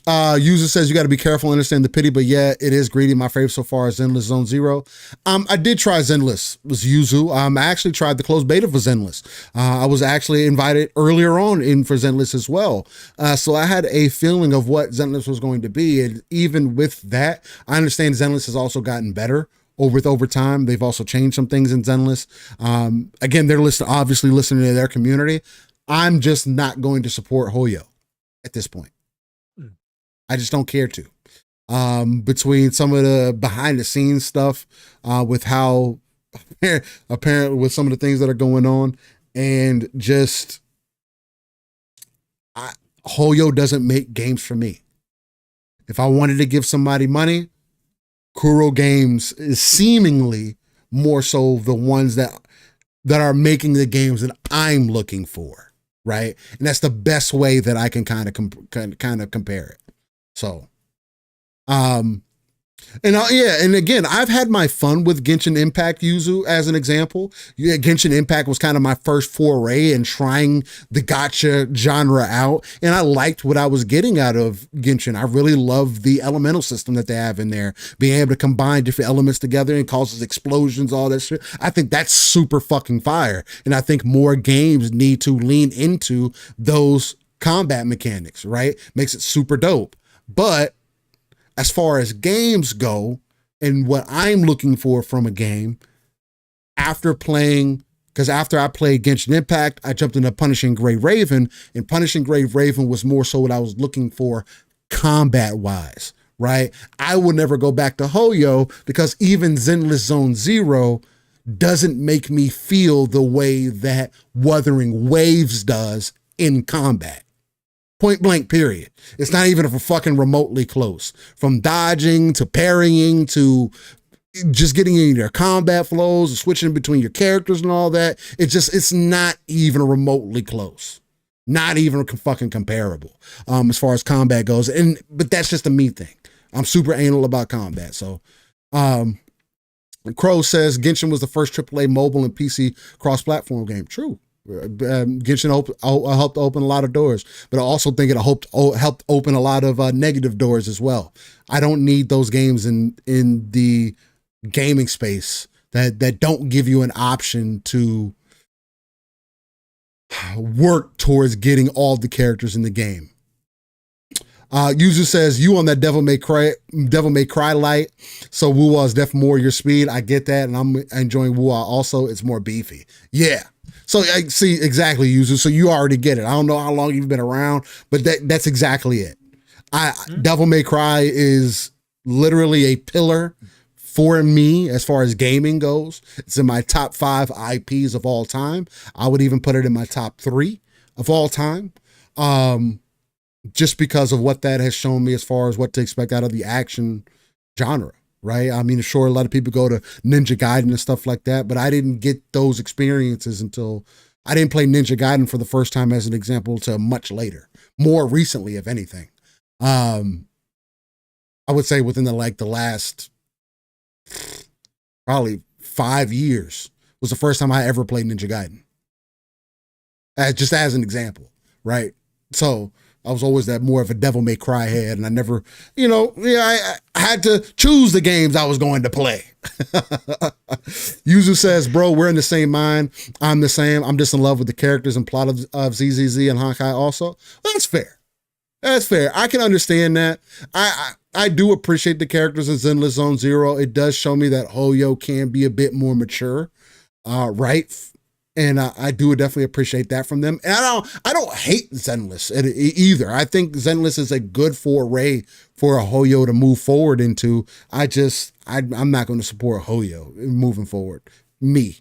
Yuzu says you got to be careful, understand the pity, but yeah, it is greedy. My favorite so far is Zenless Zone Zero. I did try Zenless. It was Yuzu. I actually tried the closed beta for Zenless. I was actually invited earlier on in for Zenless as well. So I had a feeling of what Zenless was going to be, and even with that, I understand Zenless has also gotten better over time. They've also changed some things in Zenless. Again, they're obviously listening to their community. I'm just not going to support Hoyo at this point. I just don't care to. Between some of the behind the scenes stuff, with how apparently with some of the things that are going on, and just Hoyo doesn't make games for me. If I wanted to give somebody money, Kuro Games is seemingly more so the ones that are making the games that I'm looking for, right? And that's the best way that I can kind of compare it. So, and again, I've had my fun with Genshin Impact, Yuzu, as an example. Yeah, Genshin Impact was kind of my first foray in trying the gacha genre out, and I liked what I was getting out of Genshin. I really love the elemental system that they have in there, being able to combine different elements together and causes explosions, all that shit. I think that's super fucking fire, and I think more games need to lean into those combat mechanics, right? Makes it super dope. But as far as games go, and what I'm looking for from a game, after I played Genshin Impact, I jumped into Punishing Gray Raven, and Punishing Gray Raven was more so what I was looking for combat-wise, right? I will never go back to Hoyo because even Zenless Zone Zero doesn't make me feel the way that Wuthering Waves does in combat. Point blank, period. It's not even fucking remotely close. From dodging to parrying to just getting in your combat flows and switching between your characters and all that. It's not even remotely close. Not even fucking comparable as far as combat goes. But that's just a me thing. I'm super anal about combat. So, Crow says Genshin was the first AAA mobile and PC cross-platform game. True. Genshin helped open a lot of doors, but I also think it helped open a lot of negative doors as well. I don't need those games in the gaming space that don't give you an option to work towards getting all the characters in the game. User says you on that Devil May Cry light, so Wuwa is definitely more your speed. I get that, and I'm enjoying Wuwa also. It's more beefy. Yeah. So I see exactly, User. So you already get it. I don't know how long you've been around, but that's exactly it. Devil May Cry is literally a pillar for me, as far as gaming goes, it's in my top 5 IPs of all time. I would even put it in my top 3 of all time. Just because of what that has shown me as far as what to expect out of the action genre, right? I mean, sure, a lot of people go to Ninja Gaiden and stuff like that, but I didn't get those experiences until I didn't play Ninja Gaiden for the first time, as an example, till much later, more recently, if anything. I would say within the last probably 5 years was the first time I ever played Ninja Gaiden. Just as an example, right? So I was always that more of a Devil May Cry head, and I never, I had to choose the games I was going to play. Yuzu says, bro, we're in the same mind. I'm the same. I'm just in love with the characters and plot of ZZZ and Honkai also. That's fair. That's fair. I can understand that. I do appreciate the characters in Zenless Zone Zero. It does show me that Hoyo can be a bit more mature, right? And I do definitely appreciate that from them. And I don't hate Zenless either. I think Zenless is a good foray for a Hoyo to move forward into. I'm not going to support Hoyo moving forward. Me.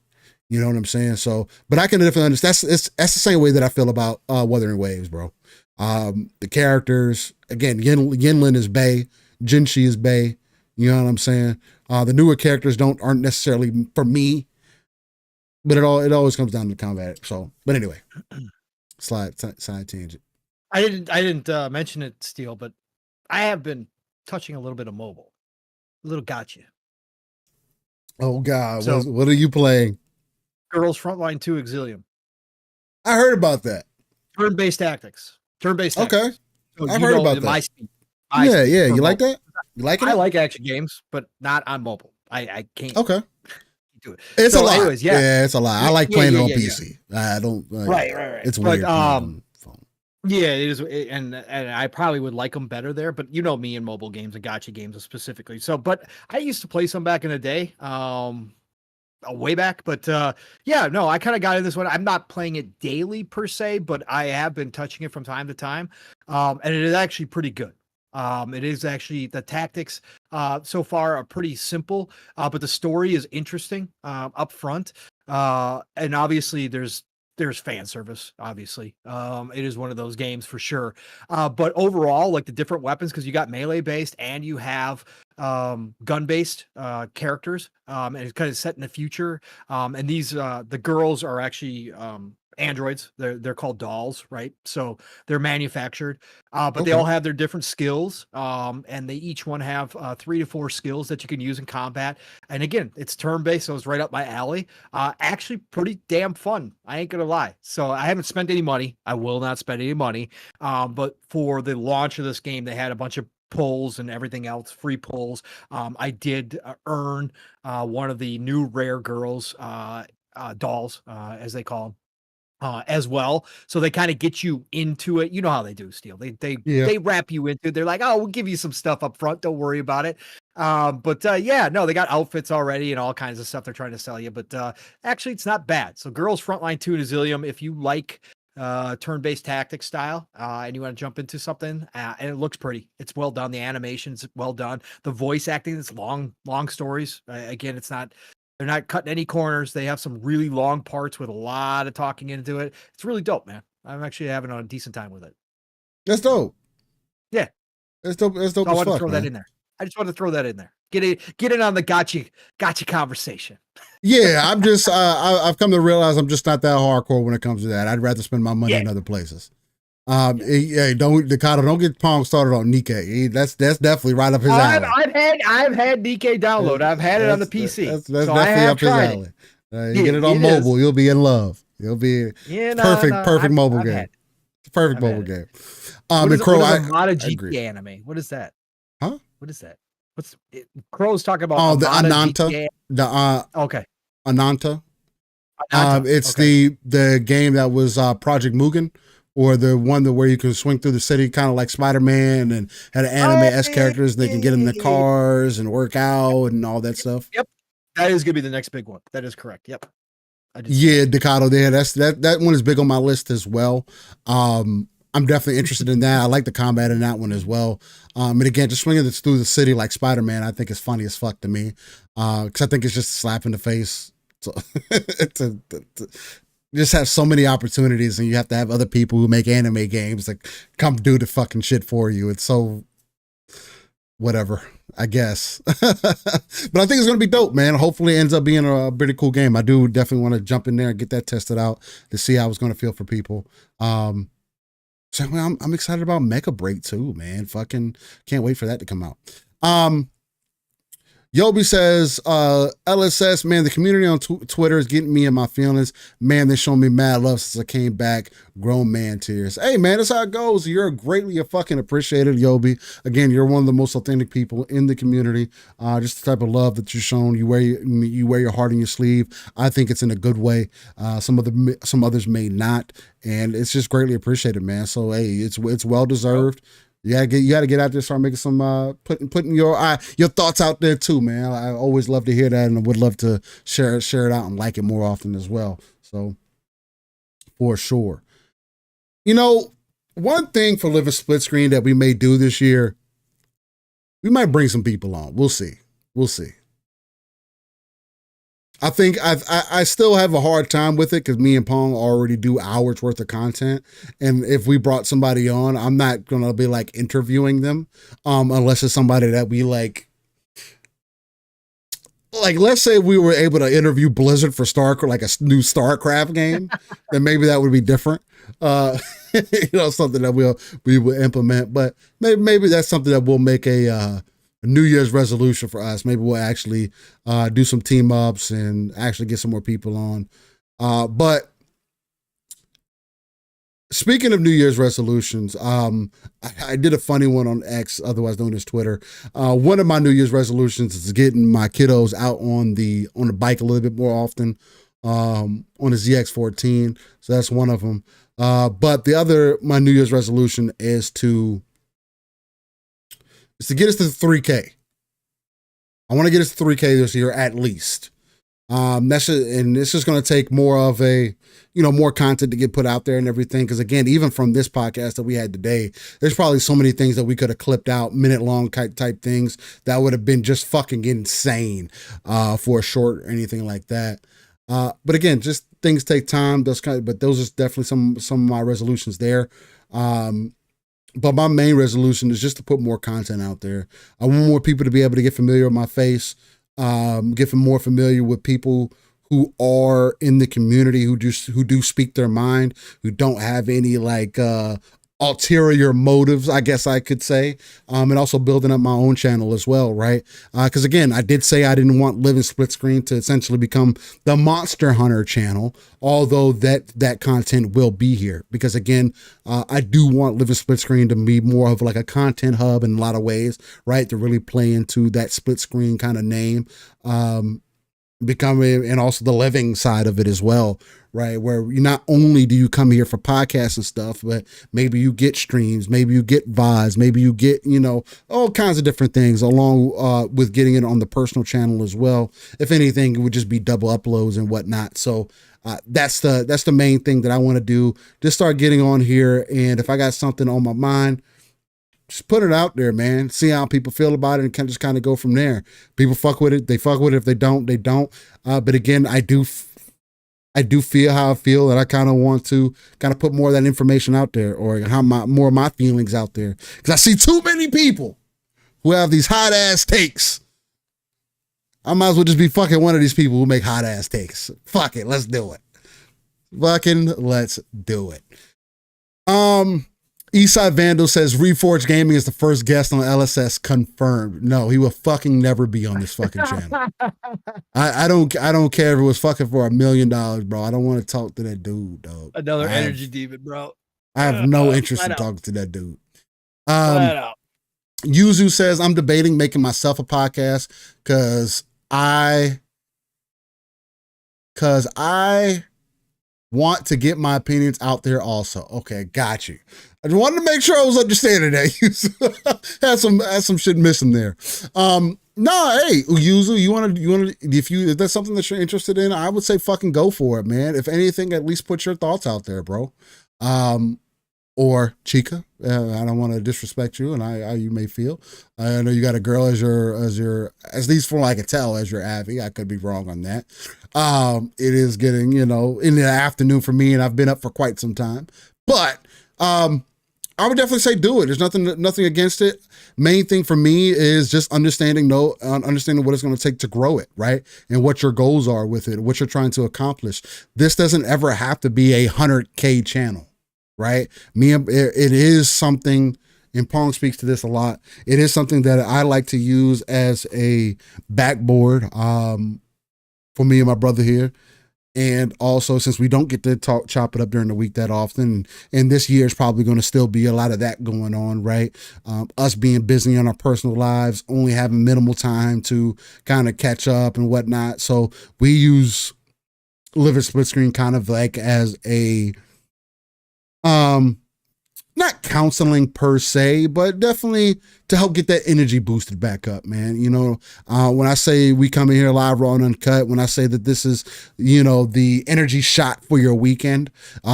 You know what I'm saying? So, but I can definitely understand. That's the same way that I feel about Wuthering Waves, bro. The characters, again, Yinlin is bae, Jinshi is bae. You know what I'm saying? The newer characters aren't necessarily for me. But it always comes down to combat. So, but anyway, side tangent. I didn't mention it, Steel, but I have been touching a little bit of mobile, a little Gacha. Oh God, So- what are you playing? Girls Frontline 2 Exilium, I heard about that. turn-based tactics. Okay, So I've heard about that. my speed. yeah. You for like mobile. that? You like it? I like action games, but not on mobile. I can't Okay, do it. it's So a lot. anyways, yeah. Yeah, it's a lot. I Yeah, like yeah, playing yeah, it on yeah, PC. I don't. Right. It's But, weird. Playing on phone. Yeah, it is, and I probably would like them better there. But you know me in mobile games and gotcha games specifically. So, but I used to play some back in the day, way back. But yeah, no, I kind of got in this one. I'm not playing it daily per se, but I have been touching it from time to time, and it is actually pretty good. It is actually the tactics so far are pretty simple, but the story is interesting up front, and obviously there's fan service. Obviously, it is one of those games for sure. But overall, like the different weapons, because you got melee based and you have gun based characters, and it's kind of set in the future. And these the girls are actually androids. They're called dolls, right? So they're manufactured, but they Okay. all have their different skills, and they each one have 3 to 4 skills that you can use in combat. And again, it's turn based, so it's right up my alley. Actually, pretty damn fun. I ain't gonna lie. So I haven't spent any money. I will not spend any money. But for the launch of this game, they had a bunch of pulls and everything else, free pulls. I did earn one of the new rare girls dolls, as they call them. As well, so they kind of get you into it. You know how they do, Steel. Yeah. They wrap you into it. They're like, oh, we'll give you some stuff up front. Don't worry about it. But yeah, no, they got outfits already and all kinds of stuff they're trying to sell you. But actually, it's not bad. So, Girls Frontline 2 and Exilium, if you like turn-based tactics style and you want to jump into something, and it looks pretty. It's well done. The animation's well done. The voice acting, it's long stories. Again, it's not. They're not cutting any corners. They have some really long parts with a lot of talking into it. It's really dope, man. I'm actually having a decent time with it. That's dope. Yeah. That's dope. That's dope. So I as want to fuck, throw man. that in there. I just want to throw that in there. Get in on the gotcha conversation. Yeah, I'm just I've come to realize I'm just not that hardcore when it comes to that. I'd rather spend my money in other places. Hey, don't get Pong started on Nikkei. That's definitely right up his alley. I've had DK download. I've had it on the PC. That's so definitely up his alley. You get it on mobile, you'll be in love. You'll be perfect mobile game. Perfect mobile game. What is, and Crow, what is I a mod of agree. GTA anime? What is that? Huh? What is that? What's it, Crow's talking about? Oh, the mod of Ananta. GTA. The Okay. Ananta. Ananta. It's Okay. the game that was Project Mugen, or the one where you can swing through the city, kind of like Spider-Man, and had an anime-esque characters. They can get in the cars and work out and all that stuff. Yep. That is gonna be the next big one. That is correct. Yep. Yeah, Decado there. That one is big on my list as well. I'm definitely interested in that. I like the combat in that one as well. And again, just swinging this through the city like Spider-Man, I think is funny as fuck to me. Because I think it's just a slap in the face. So to just have so many opportunities, and you have to have other people who make anime games like come do the fucking shit for you. It's so whatever, I guess. But I think it's gonna be dope, man. Hopefully it ends up being a pretty cool game. I do definitely want to jump in there and get that tested out to see how it's gonna feel for people. So I'm excited about Mecha Break too, man. Fucking can't wait for that to come out. Yobi says, LSS, man, the community on Twitter is getting me in my feelings. Man, they show me mad love since I came back. Grown man tears. Hey, man, that's how it goes. You're greatly fucking appreciated, Yobi. Again, you're one of the most authentic people in the community. Just the type of love that you've shown. You wear your heart on your sleeve. I think it's in a good way. Some others may not, and it's just greatly appreciated, man. So hey, it's well deserved. You gotta get out there, start making some putting your thoughts out there too, man. I always love to hear that, and I would love to share it out and like it more often as well. So for sure. You know, one thing for Living Split Screen that we may do this year, we might bring some people on. We'll see. I think I still have a hard time with it because me and Pong already do hours worth of content. And if we brought somebody on, I'm not going to be like interviewing them unless it's somebody that we like, let's say we were able to interview Blizzard for like a new StarCraft game, then maybe that would be different. Something that we will implement, but maybe that's something that we'll make a New Year's resolution for us. Maybe we'll actually do some team ups and actually get some more people on. But speaking of New Year's resolutions, I did a funny one on X, otherwise known as Twitter. One of my New Year's resolutions is getting my kiddos out on the bike a little bit more often, on the ZX14. So that's one of them. But my New Year's resolution is to get us to 3K. I want to get us to 3K this year at least. And it's just going to take more of more content to get put out there and everything. Because again, even from this podcast that we had today, there's probably so many things that we could have clipped out, minute-long type things that would have been just fucking insane for a short or anything like that. But again, just things take time. But those are definitely some of my resolutions there. But my main resolution is just to put more content out there. I want more people to be able to get familiar with my face, get more familiar with people who are in the community, who do speak their mind, who don't have any ulterior motives, I guess I could say, and also building up my own channel as well, right? Because again, I did say I didn't want Living Split Screen to essentially become the Monster Hunter channel, although that content will be here. Because again, I do want Living Split Screen to be more of like a content hub in a lot of ways, right? To really play into that split screen kind of name, becoming, and also the living side of it as well, right? Where you not only do you come here for podcasts and stuff, but maybe you get streams, maybe you get VODs, maybe you get, all kinds of different things along with getting it on the personal channel as well. If anything, it would just be double uploads and whatnot. So that's the main thing that I want to do. Just start getting on here. And if I got something on my mind, just put it out there, man. See how people feel about it and just kind of go from there. People fuck with it. They fuck with it. If they don't, they don't. But again, I do feel how I feel, and I kind of want to kind of put more of that information out there, or more of my feelings out there. Because I see too many people who have these hot ass takes. I might as well just be fucking one of these people who make hot ass takes. Fuck it. Let's do it. Let's do it. Eastside Vandal says Reforged Gaming is the first guest on LSS confirmed. No, he will fucking never be on this fucking channel. I don't care if it was fucking for $1 million, bro. I don't want to talk to that dude, dog. Another energy demon, bro. I have no interest in talking to that dude. Yuzu says I'm debating making myself a podcast because I want to get my opinions out there also. Okay, got you. I just wanted to make sure I was understanding that. had some shit missing there. No, hey, Yuzu, you want to, if that's something that you're interested in, I would say fucking go for it, man. If anything, at least put your thoughts out there, bro. or Chica. I don't want to disrespect you, and I you may feel. I know you got a girl as your at least from what I can tell as your Abby. I could be wrong on that. It is getting in the afternoon for me, and I've been up for quite some time. But I would definitely say do it. There's nothing against it. Main thing for me is just understanding what it's going to take to grow it, right? And what your goals are with it, what you're trying to accomplish. This doesn't ever have to be a 100K channel, right? It is something, and Pong speaks to this a lot. It is something that I like to use as a backboard for me and my brother here. And also, since we don't get to chop it up during the week that often, and this year is probably going to still be a lot of that going on, right? Us being busy in our personal lives, only having minimal time to kind of catch up and whatnot. So we use Living Split Screen kind of like as a, not counseling per se, but definitely to help get that energy boosted back up, man. When I say we come in here live, raw and uncut, when I say that this is, the energy shot for your weekend,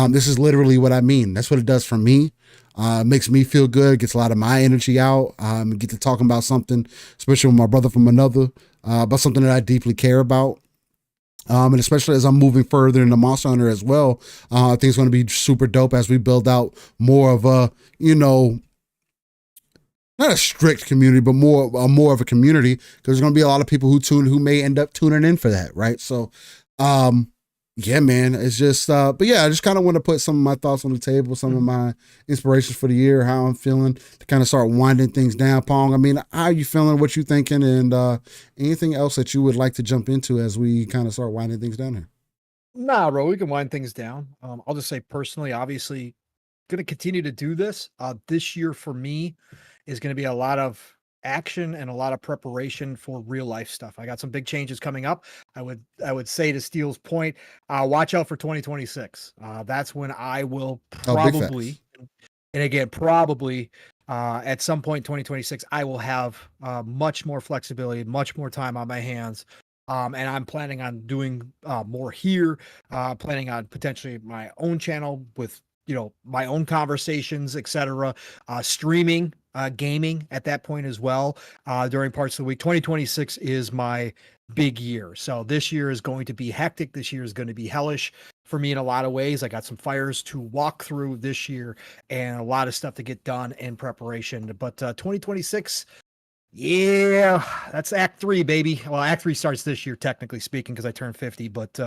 this is literally what I mean. That's what it does for me. It makes me feel good, gets a lot of my energy out, get to talking about something, especially with my brother from another, about something that I deeply care about. And especially as I'm moving further into Monster Hunter as well, I think it's going to be super dope as we build out more of a, not a strict community, but more of a community, because there's going to be a lot of people who may end up tuning in for that, right? So, yeah, man, it's just, but yeah, I just kind of want to put some of my thoughts on the table, some of my inspirations for the year, how I'm feeling to kind of start winding things down. Pong, I mean, how are you feeling? What you thinking? And anything else that you would like to jump into as we kind of start winding things down here? Nah, bro, we can wind things down. I'll just say personally, obviously, going to continue to do this. This year for me is going to be a lot of action and a lot of preparation for real life stuff. I got some big changes coming up. I would say, to Steele's point, watch out for 2026. That's when I will probably, and again, probably at some point in 2026, I will have much more flexibility, much more time on my hands. And I'm planning on doing more here, planning on potentially my own channel with, my own conversations, etc. Streaming, gaming at that point as well, during parts of the week. 2026 is my big year. So this year is going to be hectic. This year is going to be hellish for me in a lot of ways. I got some fires to walk through this year and a lot of stuff to get done in preparation. But 2026, yeah, that's Act 3, baby. Well, Act 3 starts this year, technically speaking, because I turned 50, but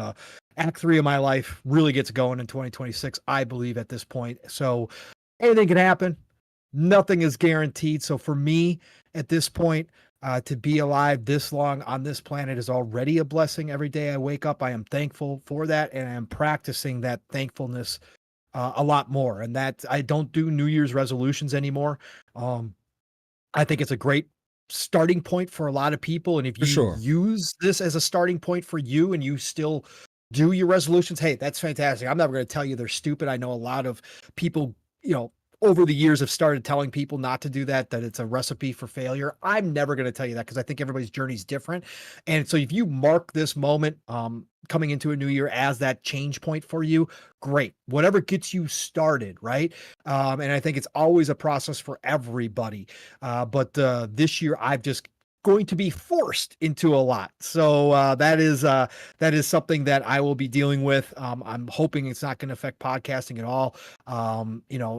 Act 3 of my life really gets going in 2026, I believe, at this point. So anything can happen. Nothing is guaranteed. So for me, at this point, to be alive this long on this planet is already a blessing. Every day I wake up, I am thankful for that, and I'm practicing that thankfulness a lot more. And that I don't do New Year's resolutions anymore. I think it's a great starting point for a lot of people. And if you use this as a starting point for you and you still do your resolutions, hey, that's fantastic. I'm never going to tell you they're stupid. I know a lot of people, over the years have started telling people not to do that it's a recipe for failure. I'm never going to tell you that, because I think everybody's journey is different. And so if you mark this moment coming into a new year as that change point for you, great. Whatever gets you started, right? And I think it's always a process for everybody. But this year I've just going to be forced into a lot. So that is something that I will be dealing with. I'm hoping it's not going to affect podcasting at all.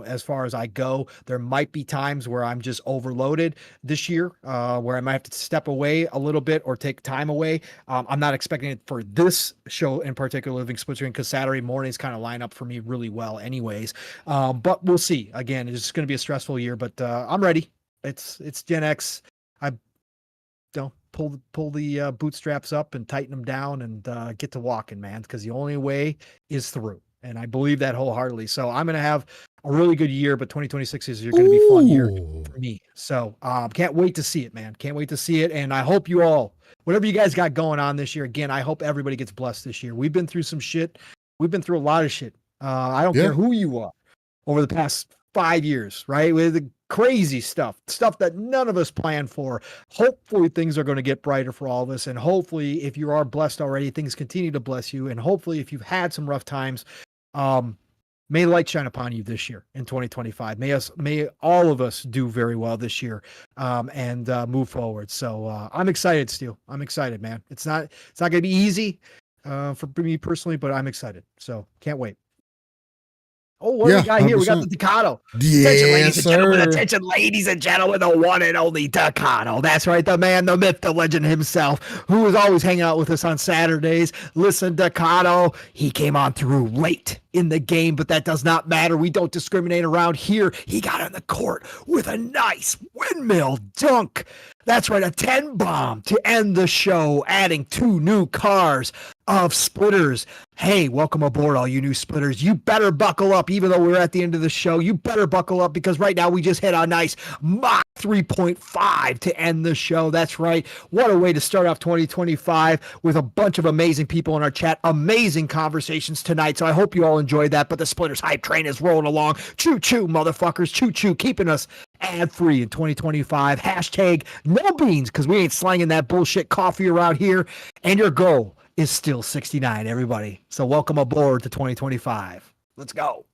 As far as I go, there might be times where I'm just overloaded this year, where I might have to step away a little bit or take time away. I'm not expecting it for this show in particular, Living Split Screen, because Saturday mornings kind of line up for me really well anyways. But we'll see. Again, it's going to be a stressful year, but I'm ready. It's Gen X. Pull the bootstraps up and tighten them down and get to walking, man, because the only way is through. And I believe that wholeheartedly. So I'm going to have a really good year, but 2026 is going to be a fun year for me. So can't wait to see it, man. Can't wait to see it. And I hope you all, whatever you guys got going on this year, again, I hope everybody gets blessed this year. We've been through some shit. We've been through a lot of shit. I don't care who you are over the past 5 years, right? With the crazy stuff that none of us planned for. Hopefully things are going to get brighter for all of us. And hopefully if you are blessed already, things continue to bless you. And hopefully if you've had some rough times, May light shine upon you this year in 2025. May all of us do very well this year, and move forward. So I'm excited, Steel. I'm excited, man. It's not going to be easy for me personally, but I'm excited. So can't wait. Oh, what do we got here? 100%. We got the Decado. Yeah, Attention, ladies and gentlemen, the one and only Decado. That's right, the man, the myth, the legend himself, who is always hanging out with us on Saturdays. Listen, Decado, he came on through late in the game, but that does not matter. We don't discriminate around here. He got on the court with a nice windmill dunk. That's right, a 10 bomb to end the show, adding 2 new cars of splitters. Hey, welcome aboard, all you new splitters. You better buckle up, even though we're at the end of the show. You better buckle up, because right now we just hit a nice Mach 3.5 to end the show. That's right. What a way to start off 2025 with a bunch of amazing people in our chat. Amazing conversations tonight. So I hope you all enjoyed that. But the Splitters hype train is rolling along. Choo choo, motherfuckers. Choo choo, keeping us ad free in 2025. Hashtag no beans, because we ain't slanging that bullshit coffee around here. And your goal is still 69, everybody. So welcome aboard to 2025. Let's go.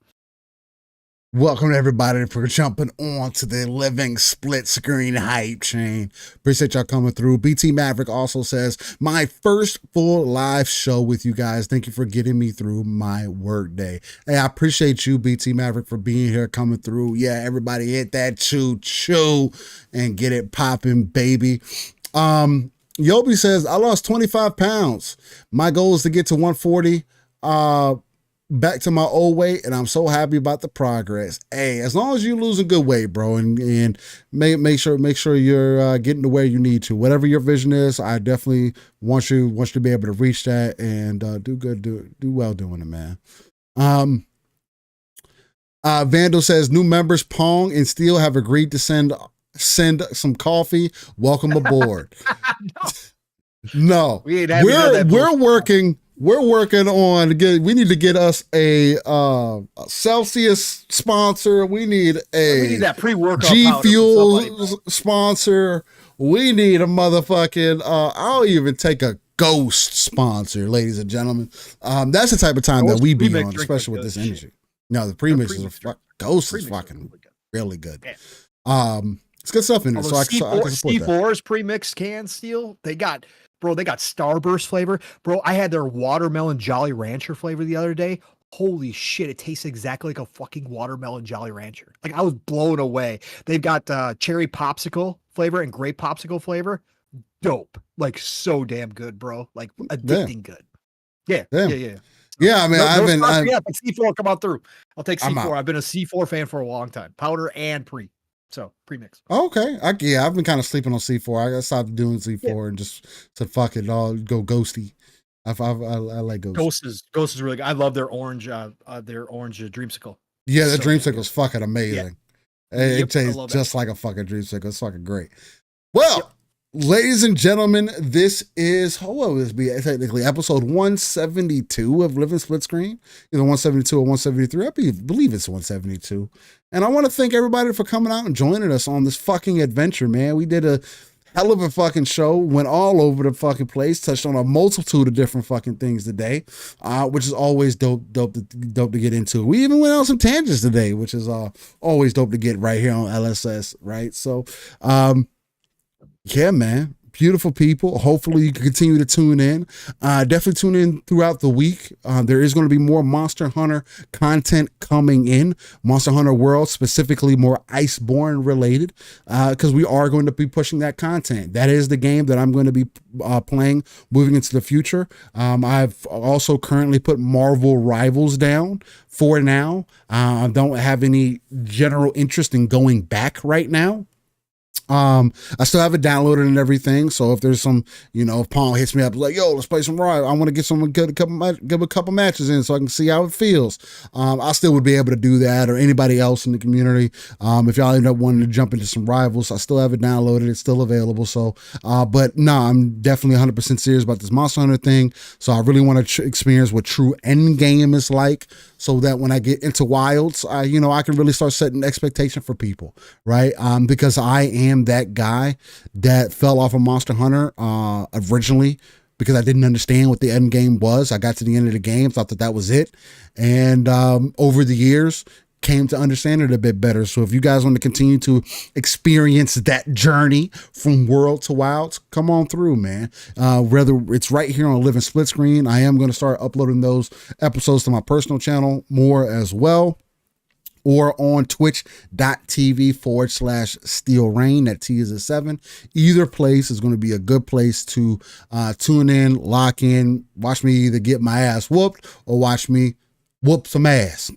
Welcome everybody for jumping on to the living split screen hype chain. Appreciate y'all coming through. BT Maverick also says, my first full live show with you guys. Thank you for getting me through my work day. Hey, I appreciate you, BT Maverick, for being here, coming through. Yeah, everybody hit that choo choo and get it popping, baby. Yobi says, I lost 25 pounds. My goal is to get to 140. Back to my old weight, and I'm so happy about the progress. Hey, as long as you lose a good weight, bro, and make sure you're getting to where you need to. Whatever your vision is, I definitely want you to be able to reach that and do well doing it, man. Vandal says, new members Pong and Steel have agreed to send some coffee. Welcome aboard. No, we're working. We're working on we need to get us a Celsius sponsor. We need that pre-workout G powder Fuel sponsor. We need a motherfucking I'll even take a Ghost sponsor, ladies and gentlemen. That's the type of time that we be on, especially with this energy. No, the premix is Ghost is fucking really good. Yeah. It's good stuff in there. So I can support C4's pre-mixed can, Steel. They got Starburst flavor. Bro, I had their watermelon Jolly Rancher flavor the other day. Holy shit, it tastes exactly like a fucking watermelon Jolly Rancher. Like, I was blown away. They've got cherry popsicle flavor and grape popsicle flavor. Dope. Like, so damn good, bro. Like, addicting good. Yeah. Yeah, I mean, C4 come on through. I'll take C4. I've been a C4 fan for a long time. Powder and pre. So premix. Okay. I've been kind of sleeping on C4. I stopped doing C4 and just said, fuck it, I'll go ghosty. I like Ghost. Ghost is really good. I love their orange dreamsicle. Yeah, the dreamsicle is fucking amazing. Yeah. It tastes just like a fucking dreamsicle. It's fucking great. Well, ladies and gentlemen, this is, what would this be? Technically, episode 172 of Living Split Screen. Either 172 or 173. I believe it's 172. And I want to thank everybody for coming out and joining us on this fucking adventure, man. We did a hell of a fucking show, went all over the fucking place, touched on a multitude of different fucking things today, which is always dope to get into. We even went on some tangents today, which is always dope to get right here on LSS, right? So, yeah, man. Beautiful people. Hopefully you can continue to tune in. Definitely tune in throughout the week. There is going to be more Monster Hunter content coming in. Monster Hunter World, specifically more Iceborne related, because we are going to be pushing that content. That is the game that I'm going to be playing moving into the future. I've also currently put Marvel Rivals down for now. I don't have any general interest in going back right now. I still have it downloaded and everything. So if there's some, if Pong hits me up like, yo, let's play some Riot, I want to get someone get a couple matches in so I can see how it feels. I still would be able to do that, or anybody else in the community. If y'all end up wanting to jump into some Rivals, I still have it downloaded. It's still available. So, but no, I'm definitely 100% serious about this Monster Hunter thing. So I really want to experience what true end game is like, so that when I get into Wilds, I can really start setting expectation for people, right? Because I am that guy that fell off of Monster Hunter originally because I didn't understand what the end game was. I got to the end of the game, thought that was it. And over the years, came to understand it a bit better. So if you guys want to continue to experience that journey from world to wild, come on through, man. Whether it's right here on Living Split Screen, I am going to start uploading those episodes to my personal channel more as well, or on twitch.tv/SteelRain. That T is a 7. Either place is going to be a good place to tune in, lock in, watch me either get my ass whooped or watch me whoop some ass.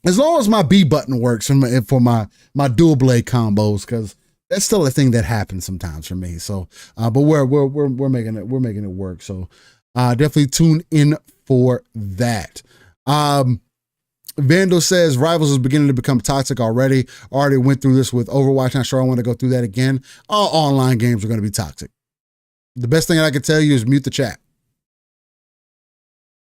As long as my B button works for my dual blade combos, because that's still a thing that happens sometimes for me. So, but we're making it work. So, definitely tune in for that. Vandal says Rivals is beginning to become toxic already. Already went through this with Overwatch. Not sure I want to go through that again. All online games are going to be toxic. The best thing I can tell you is mute the chat.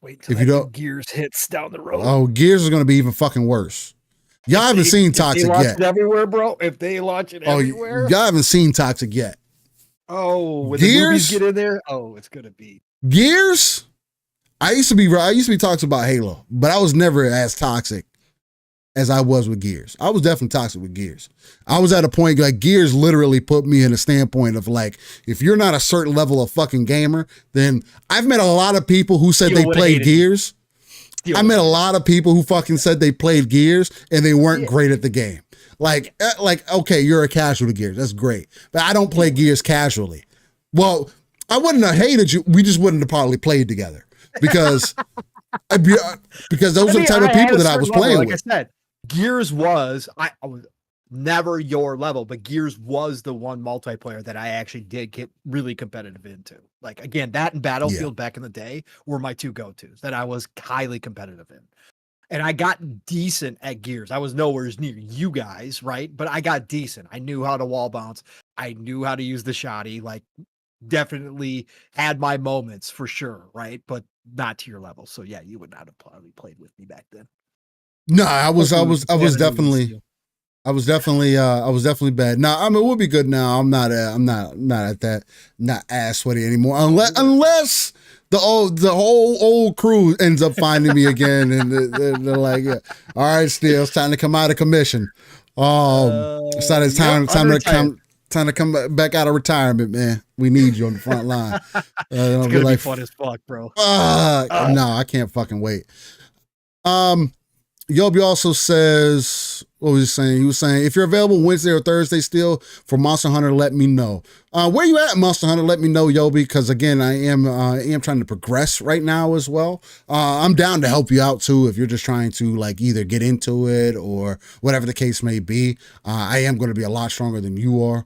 Wait till if you don't, Gears hits down the road. Oh, Gears is going to be even fucking worse. Y'all haven't seen toxic yet. It everywhere, bro. If they launch it everywhere, y'all haven't seen toxic yet. Oh, when Gears, the movies get in there, oh, it's gonna be Gears. I used to be toxic about Halo, but I was never as toxic as I was with Gears. I was definitely toxic with Gears. I was at a point like Gears literally put me in a standpoint of like, if you're not a certain level of fucking gamer, then I've met a lot of people who said they played Gears. I met a lot of people who fucking said they played Gears and they weren't great at the game. Like, okay, you're a casual to Gears. That's great. But I don't play Gears casually. Well, I wouldn't have hated you. We just wouldn't have probably played together. Because those are the type of people that I was playing with. Like I said, Gears was, I was never your level, but Gears was the one multiplayer that I actually did get really competitive into. Like, again, that and Battlefield back in the day were my two go-tos that I was highly competitive in. And I got decent at Gears. I was nowhere near you guys, right? But I got decent. I knew how to wall bounce. I knew how to use the shotty. Like, definitely had my moments for sure, right? But not to your level. So yeah, you would not have probably played with me back then. No, I was definitely bad. Now, I mean, we'll be good now. I'm not at that, not ass sweaty anymore. Unless the whole old crew ends up finding me again, and they're like, yeah, all right, Steel, it's time to come out of commission. It's time to come back out of retirement, man. We need you on the front line. It's gonna be fun as fuck, bro. No, I can't fucking wait. Yobi also says, what was he saying? He was saying, if you're available Wednesday or Thursday still for Monster Hunter, let me know. Where you at, Monster Hunter? Let me know, Yobi, because again, I am trying to progress right now as well. I'm down to help you out too if you're just trying to like either get into it or whatever the case may be. I am going to be a lot stronger than you are.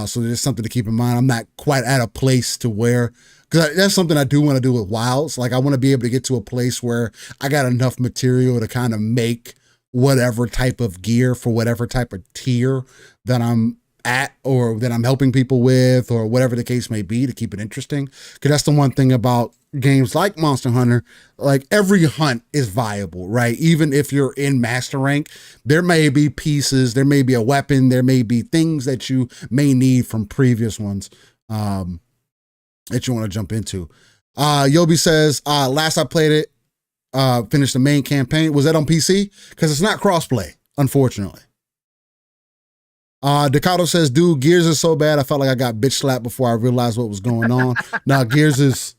So there's something to keep in mind. I'm not quite at a place to where, because that's something I do want to do with Wilds. Like I want to be able to get to a place where I got enough material to kind of make whatever type of gear for whatever type of tier that I'm at or that I'm helping people with or whatever the case may be to keep it interesting. Because that's the one thing about games like Monster Hunter, like every hunt is viable, right? Even if you're in master rank, there may be pieces, there may be a weapon, there may be things that you may need from previous ones that you want to jump into. Yobi says, last I played it, finished the main campaign. Was that on PC? Because it's not crossplay, unfortunately. Decado says, dude, Gears is so bad. I felt like I got bitch slapped before I realized what was going on. Now Gears is,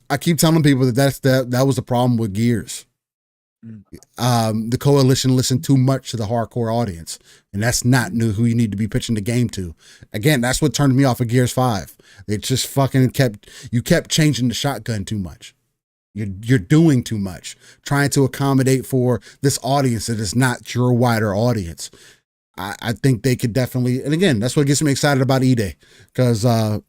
I keep telling people that was the problem with Gears. The coalition listened too much to the hardcore audience, and that's not who you need to be pitching the game to. Again, that's what turned me off of Gears 5. It just fucking kept changing the shotgun too much. You're doing too much, trying to accommodate for this audience that is not your wider audience. I think they could definitely, and again, that's what gets me excited about E-Day, because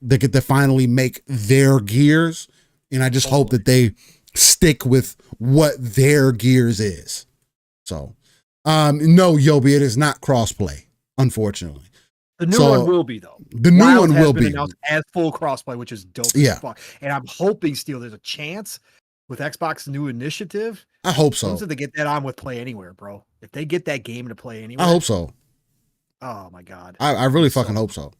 they get to finally make their Gears, and I just hope that they stick with what their Gears is. So, no, Yobi, it is not crossplay, unfortunately. The new one will be, though. The new one will be announced as full crossplay, which is dope as fuck. And I'm hoping, Steel, there's a chance with Xbox's new initiative. I hope so. They get that on with Play Anywhere, bro. If they get that game to Play Anywhere, I hope so. Oh my god, I really fucking hope so.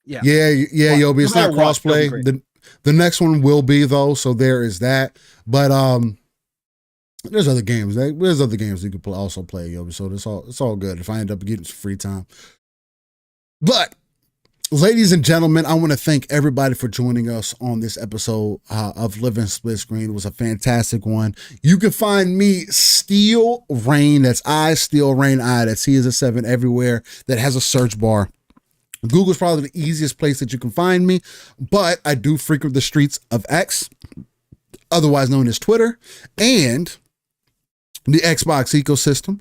Yeah, Yobi. It's not crossplay. The next one will be though, so there is that. But there's other games. There's other games you could also play, yo. So it's all good. If I end up getting some free time. But ladies and gentlemen, I want to thank everybody for joining us on this episode of Living Split Screen. It was a fantastic one. You can find me Steel Rain. That's I Steel Rain I. That's C as a 7 everywhere. That has a search bar. Google's probably the easiest place that you can find me, but I do frequent the streets of X, otherwise known as Twitter, and the Xbox ecosystem,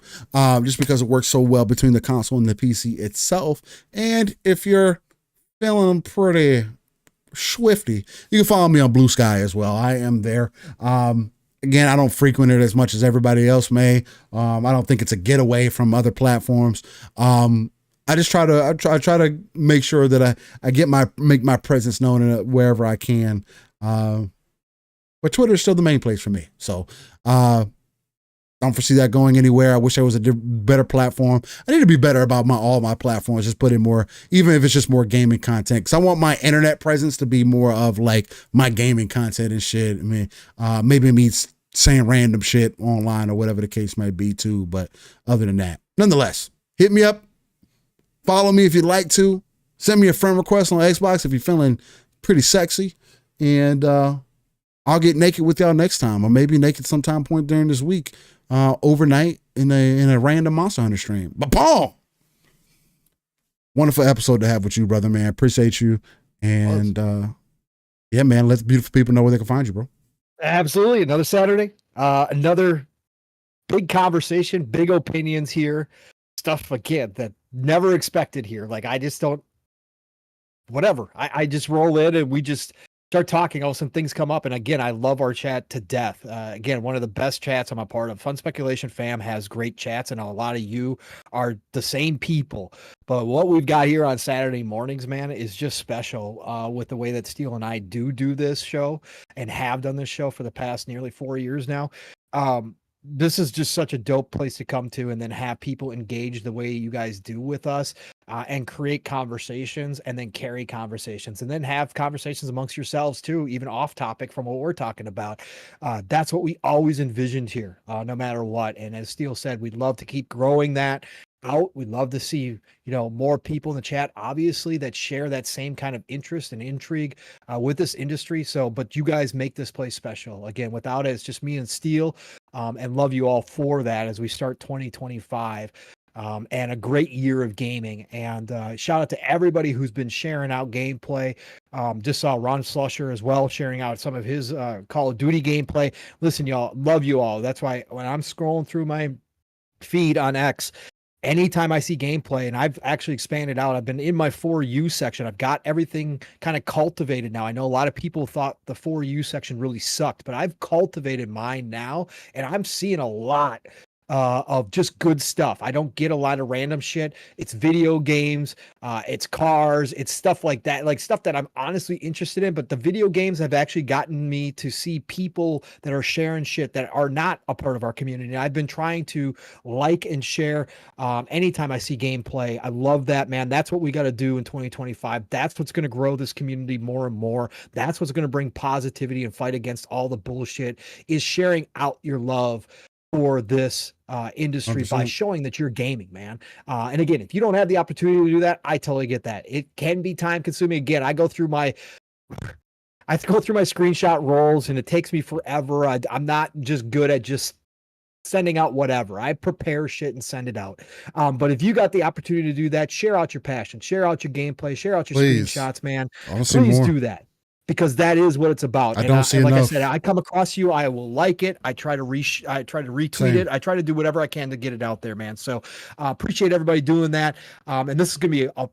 just because it works so well between the console and the PC itself. And if you're feeling pretty swifty, you can follow me on Blue Sky as well. I am there. Again, I don't frequent it as much as everybody else may. I don't think it's a getaway from other platforms. I just try to make sure that I make my presence known wherever I can. But Twitter is still the main place for me. So, don't foresee that going anywhere. I wish there was a better platform. I need to be better about all my platforms. Just put in more, even if it's just more gaming content. Cause I want my internet presence to be more of like my gaming content and shit. I mean, maybe me saying random shit online or whatever the case might be too. But other than that, nonetheless, hit me up. Follow me if you'd like to. Send me a friend request on Xbox if you're feeling pretty sexy. And I'll get naked with y'all next time, or maybe naked sometime point during this week, overnight in a random Monster Hunter stream. But Paul, wonderful episode to have with you, brother, man. Appreciate you. And yeah, man, let the beautiful people know where they can find you, bro. Absolutely. Another Saturday, another big conversation, big opinions here. Stuff again that never expected here. Like I just don't, whatever. I just roll in and we just start talking. All some things come up, and again, I love our chat to death. Again, one of the best chats I'm a part of. Fun Speculation Fam has great chats, and a lot of you are the same people. But what we've got here on Saturday mornings, man, is just special. With the way that Steel and I do this show and have done this show for the past nearly 4 years now. This is just such a dope place to come to and then have people engage the way you guys do with us and create conversations and then carry conversations and then have conversations amongst yourselves too, even off topic from what we're talking about. That's what we always envisioned here, no matter what. And as Steele said, we'd love to keep growing that out. We'd love to see, more people in the chat, obviously, that share that same kind of interest and intrigue with this industry. So, but you guys make this place special. Again, without it, it's just me and Steele, and love you all for that as we start 2025. And a great year of gaming. And shout out to everybody who's been sharing out gameplay. Just saw Ron Slusher as well sharing out some of his Call of Duty gameplay. Listen, y'all, love you all. That's why when I'm scrolling through my feed on X, anytime I see gameplay, and I've actually expanded out, I've been in my For You section. I've got everything kind of cultivated now. I know a lot of people thought the For You section really sucked, but I've cultivated mine now, and I'm seeing a lot of just good stuff. I don't get a lot of random shit. It's video games, it's cars, it's stuff like that, like stuff that I'm honestly interested in. But the video games have actually gotten me to see people that are sharing shit that are not a part of our community. I've been trying to like and share anytime I see gameplay. I love that, man. That's what we got to do in 2025. That's what's going to grow this community more and more. That's what's going to bring positivity and fight against all the bullshit, is sharing out your love for this industry 100%. By showing that you're gaming, man. And again, if you don't have the opportunity to do that, I totally get that. It can be time consuming. Again, I go through my screenshot rolls and it takes me forever. I'm not just good at just sending out whatever. I prepare shit and send it out. But if you got the opportunity to do that, share out your passion, share out your gameplay, share out your screenshots, man. Please do that. Because that is what it's about. I don't see enough. I said, I come across you, I will like it. I try to retweet it. I try to do whatever I can to get it out there, man. So appreciate everybody doing that. And this is going to be a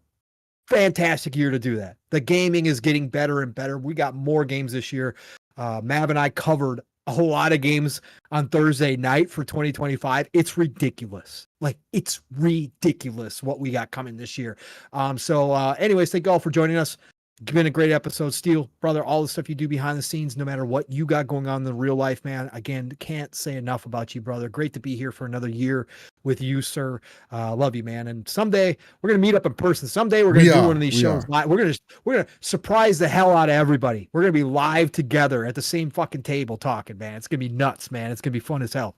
fantastic year to do that. The gaming is getting better and better. We got more games this year. Mav and I covered a whole lot of games on Thursday night for 2025. It's ridiculous. It's ridiculous what we got coming this year. So anyways, thank you all for joining us. It's been a great episode. Steel, brother, all the stuff you do behind the scenes, no matter what you got going on in the real life, man. Again, can't say enough about you, brother. Great to be here for another year with you, sir. Love you, man. And someday we're gonna meet up in person. Someday we're gonna do one of these shows live. We're gonna surprise the hell out of everybody. We're gonna be live together at the same fucking table talking, man. It's gonna be nuts, man. It's gonna be fun as hell.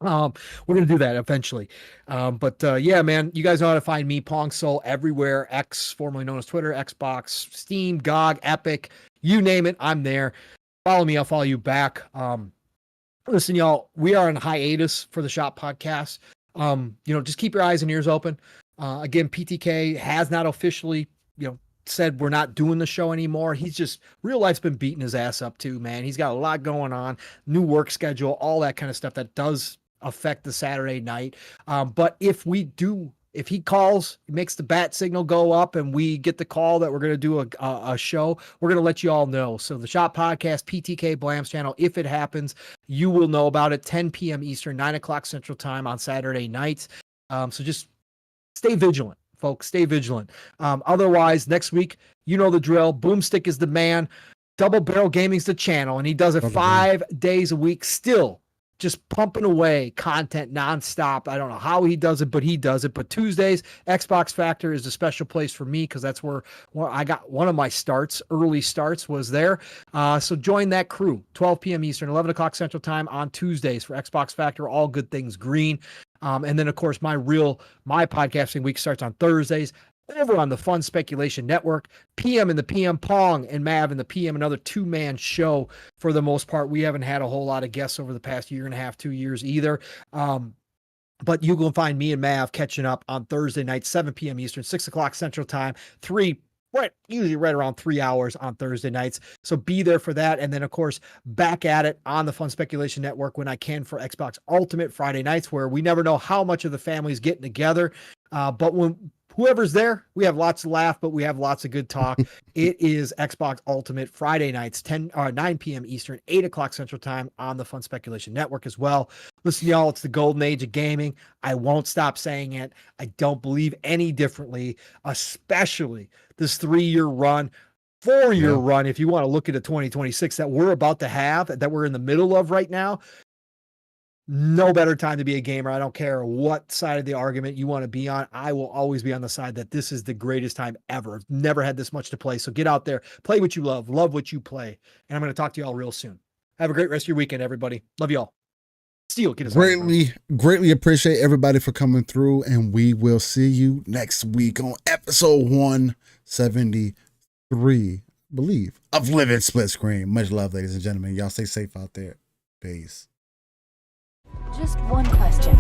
We're gonna do that eventually. Yeah, man, you guys know how to find me, PongSoul, everywhere. X, formerly known as Twitter, Xbox, Steam, GOG, Epic, you name it, I'm there. Follow me, I'll follow you back. Listen, y'all, we are on hiatus for the Shop Podcast. Just keep your eyes and ears open. Again, PTK has not officially, said we're not doing the show anymore. He's just, real life's been beating his ass up too, man. He's got a lot going on, new work schedule, all that kind of stuff that does affect the Saturday night. But if he calls, makes the bat signal go up and we get the call that we're going to do a show, we're going to let you all know. So the Shop Podcast, PTK Blams channel, if it happens, you will know about it. 10 p.m. Eastern, 9 o'clock Central Time on Saturday nights. So just stay vigilant, folks. Stay vigilant. Otherwise, next week, you know the drill. Boomstick is the man. Double Barrel Gaming's the channel, and he does it 5 days a week still. Just pumping away content nonstop. I don't know how he does it, but he does it. But Tuesdays, Xbox Factor is a special place for me because that's where I got one of my early starts was there. So join that crew, 12 p.m. Eastern, 11 o'clock Central Time on Tuesdays for Xbox Factor, all good things green. And then, of course, my podcasting week starts on Thursdays over on the Fun Speculation Network. PM in the PM, Pong and Mav in the PM, another two-man show for the most part. We haven't had a whole lot of guests over the past year and a half, 2 years either. But you can find me and Mav catching up on Thursday night, 7 p.m. Eastern, 6 o'clock Central Time, usually right around 3 hours on Thursday nights. So be there for that. And then, of course, back at it on the Fun Speculation Network when I can for Xbox Ultimate Friday nights, where we never know how much of the family's getting together. But when whoever's there, we have lots of laugh, but we have lots of good talk. It is Xbox Ultimate Friday nights, 9 p.m. Eastern, 8 o'clock Central Time on the Fun Speculation Network as well. Listen, y'all, it's the golden age of gaming. I won't stop saying it. I don't believe any differently, especially this 3-year run, 4-year run, if you want to look at a 2026 that we're about to have, that we're in the middle of right now. No better time to be a gamer. I don't care what side of the argument you want to be on. I will always be on the side that this is the greatest time ever. I've never had this much to play. So get out there, play what you love what you play. And I'm going to talk to you all real soon. Have a great rest of your weekend, everybody. Love you all. Steel, get us greatly appreciate everybody for coming through, and we will see you next week on episode 173, believe, of Living Split Screen. Much love, ladies and gentlemen. Y'all stay safe out there. Peace. Just one question.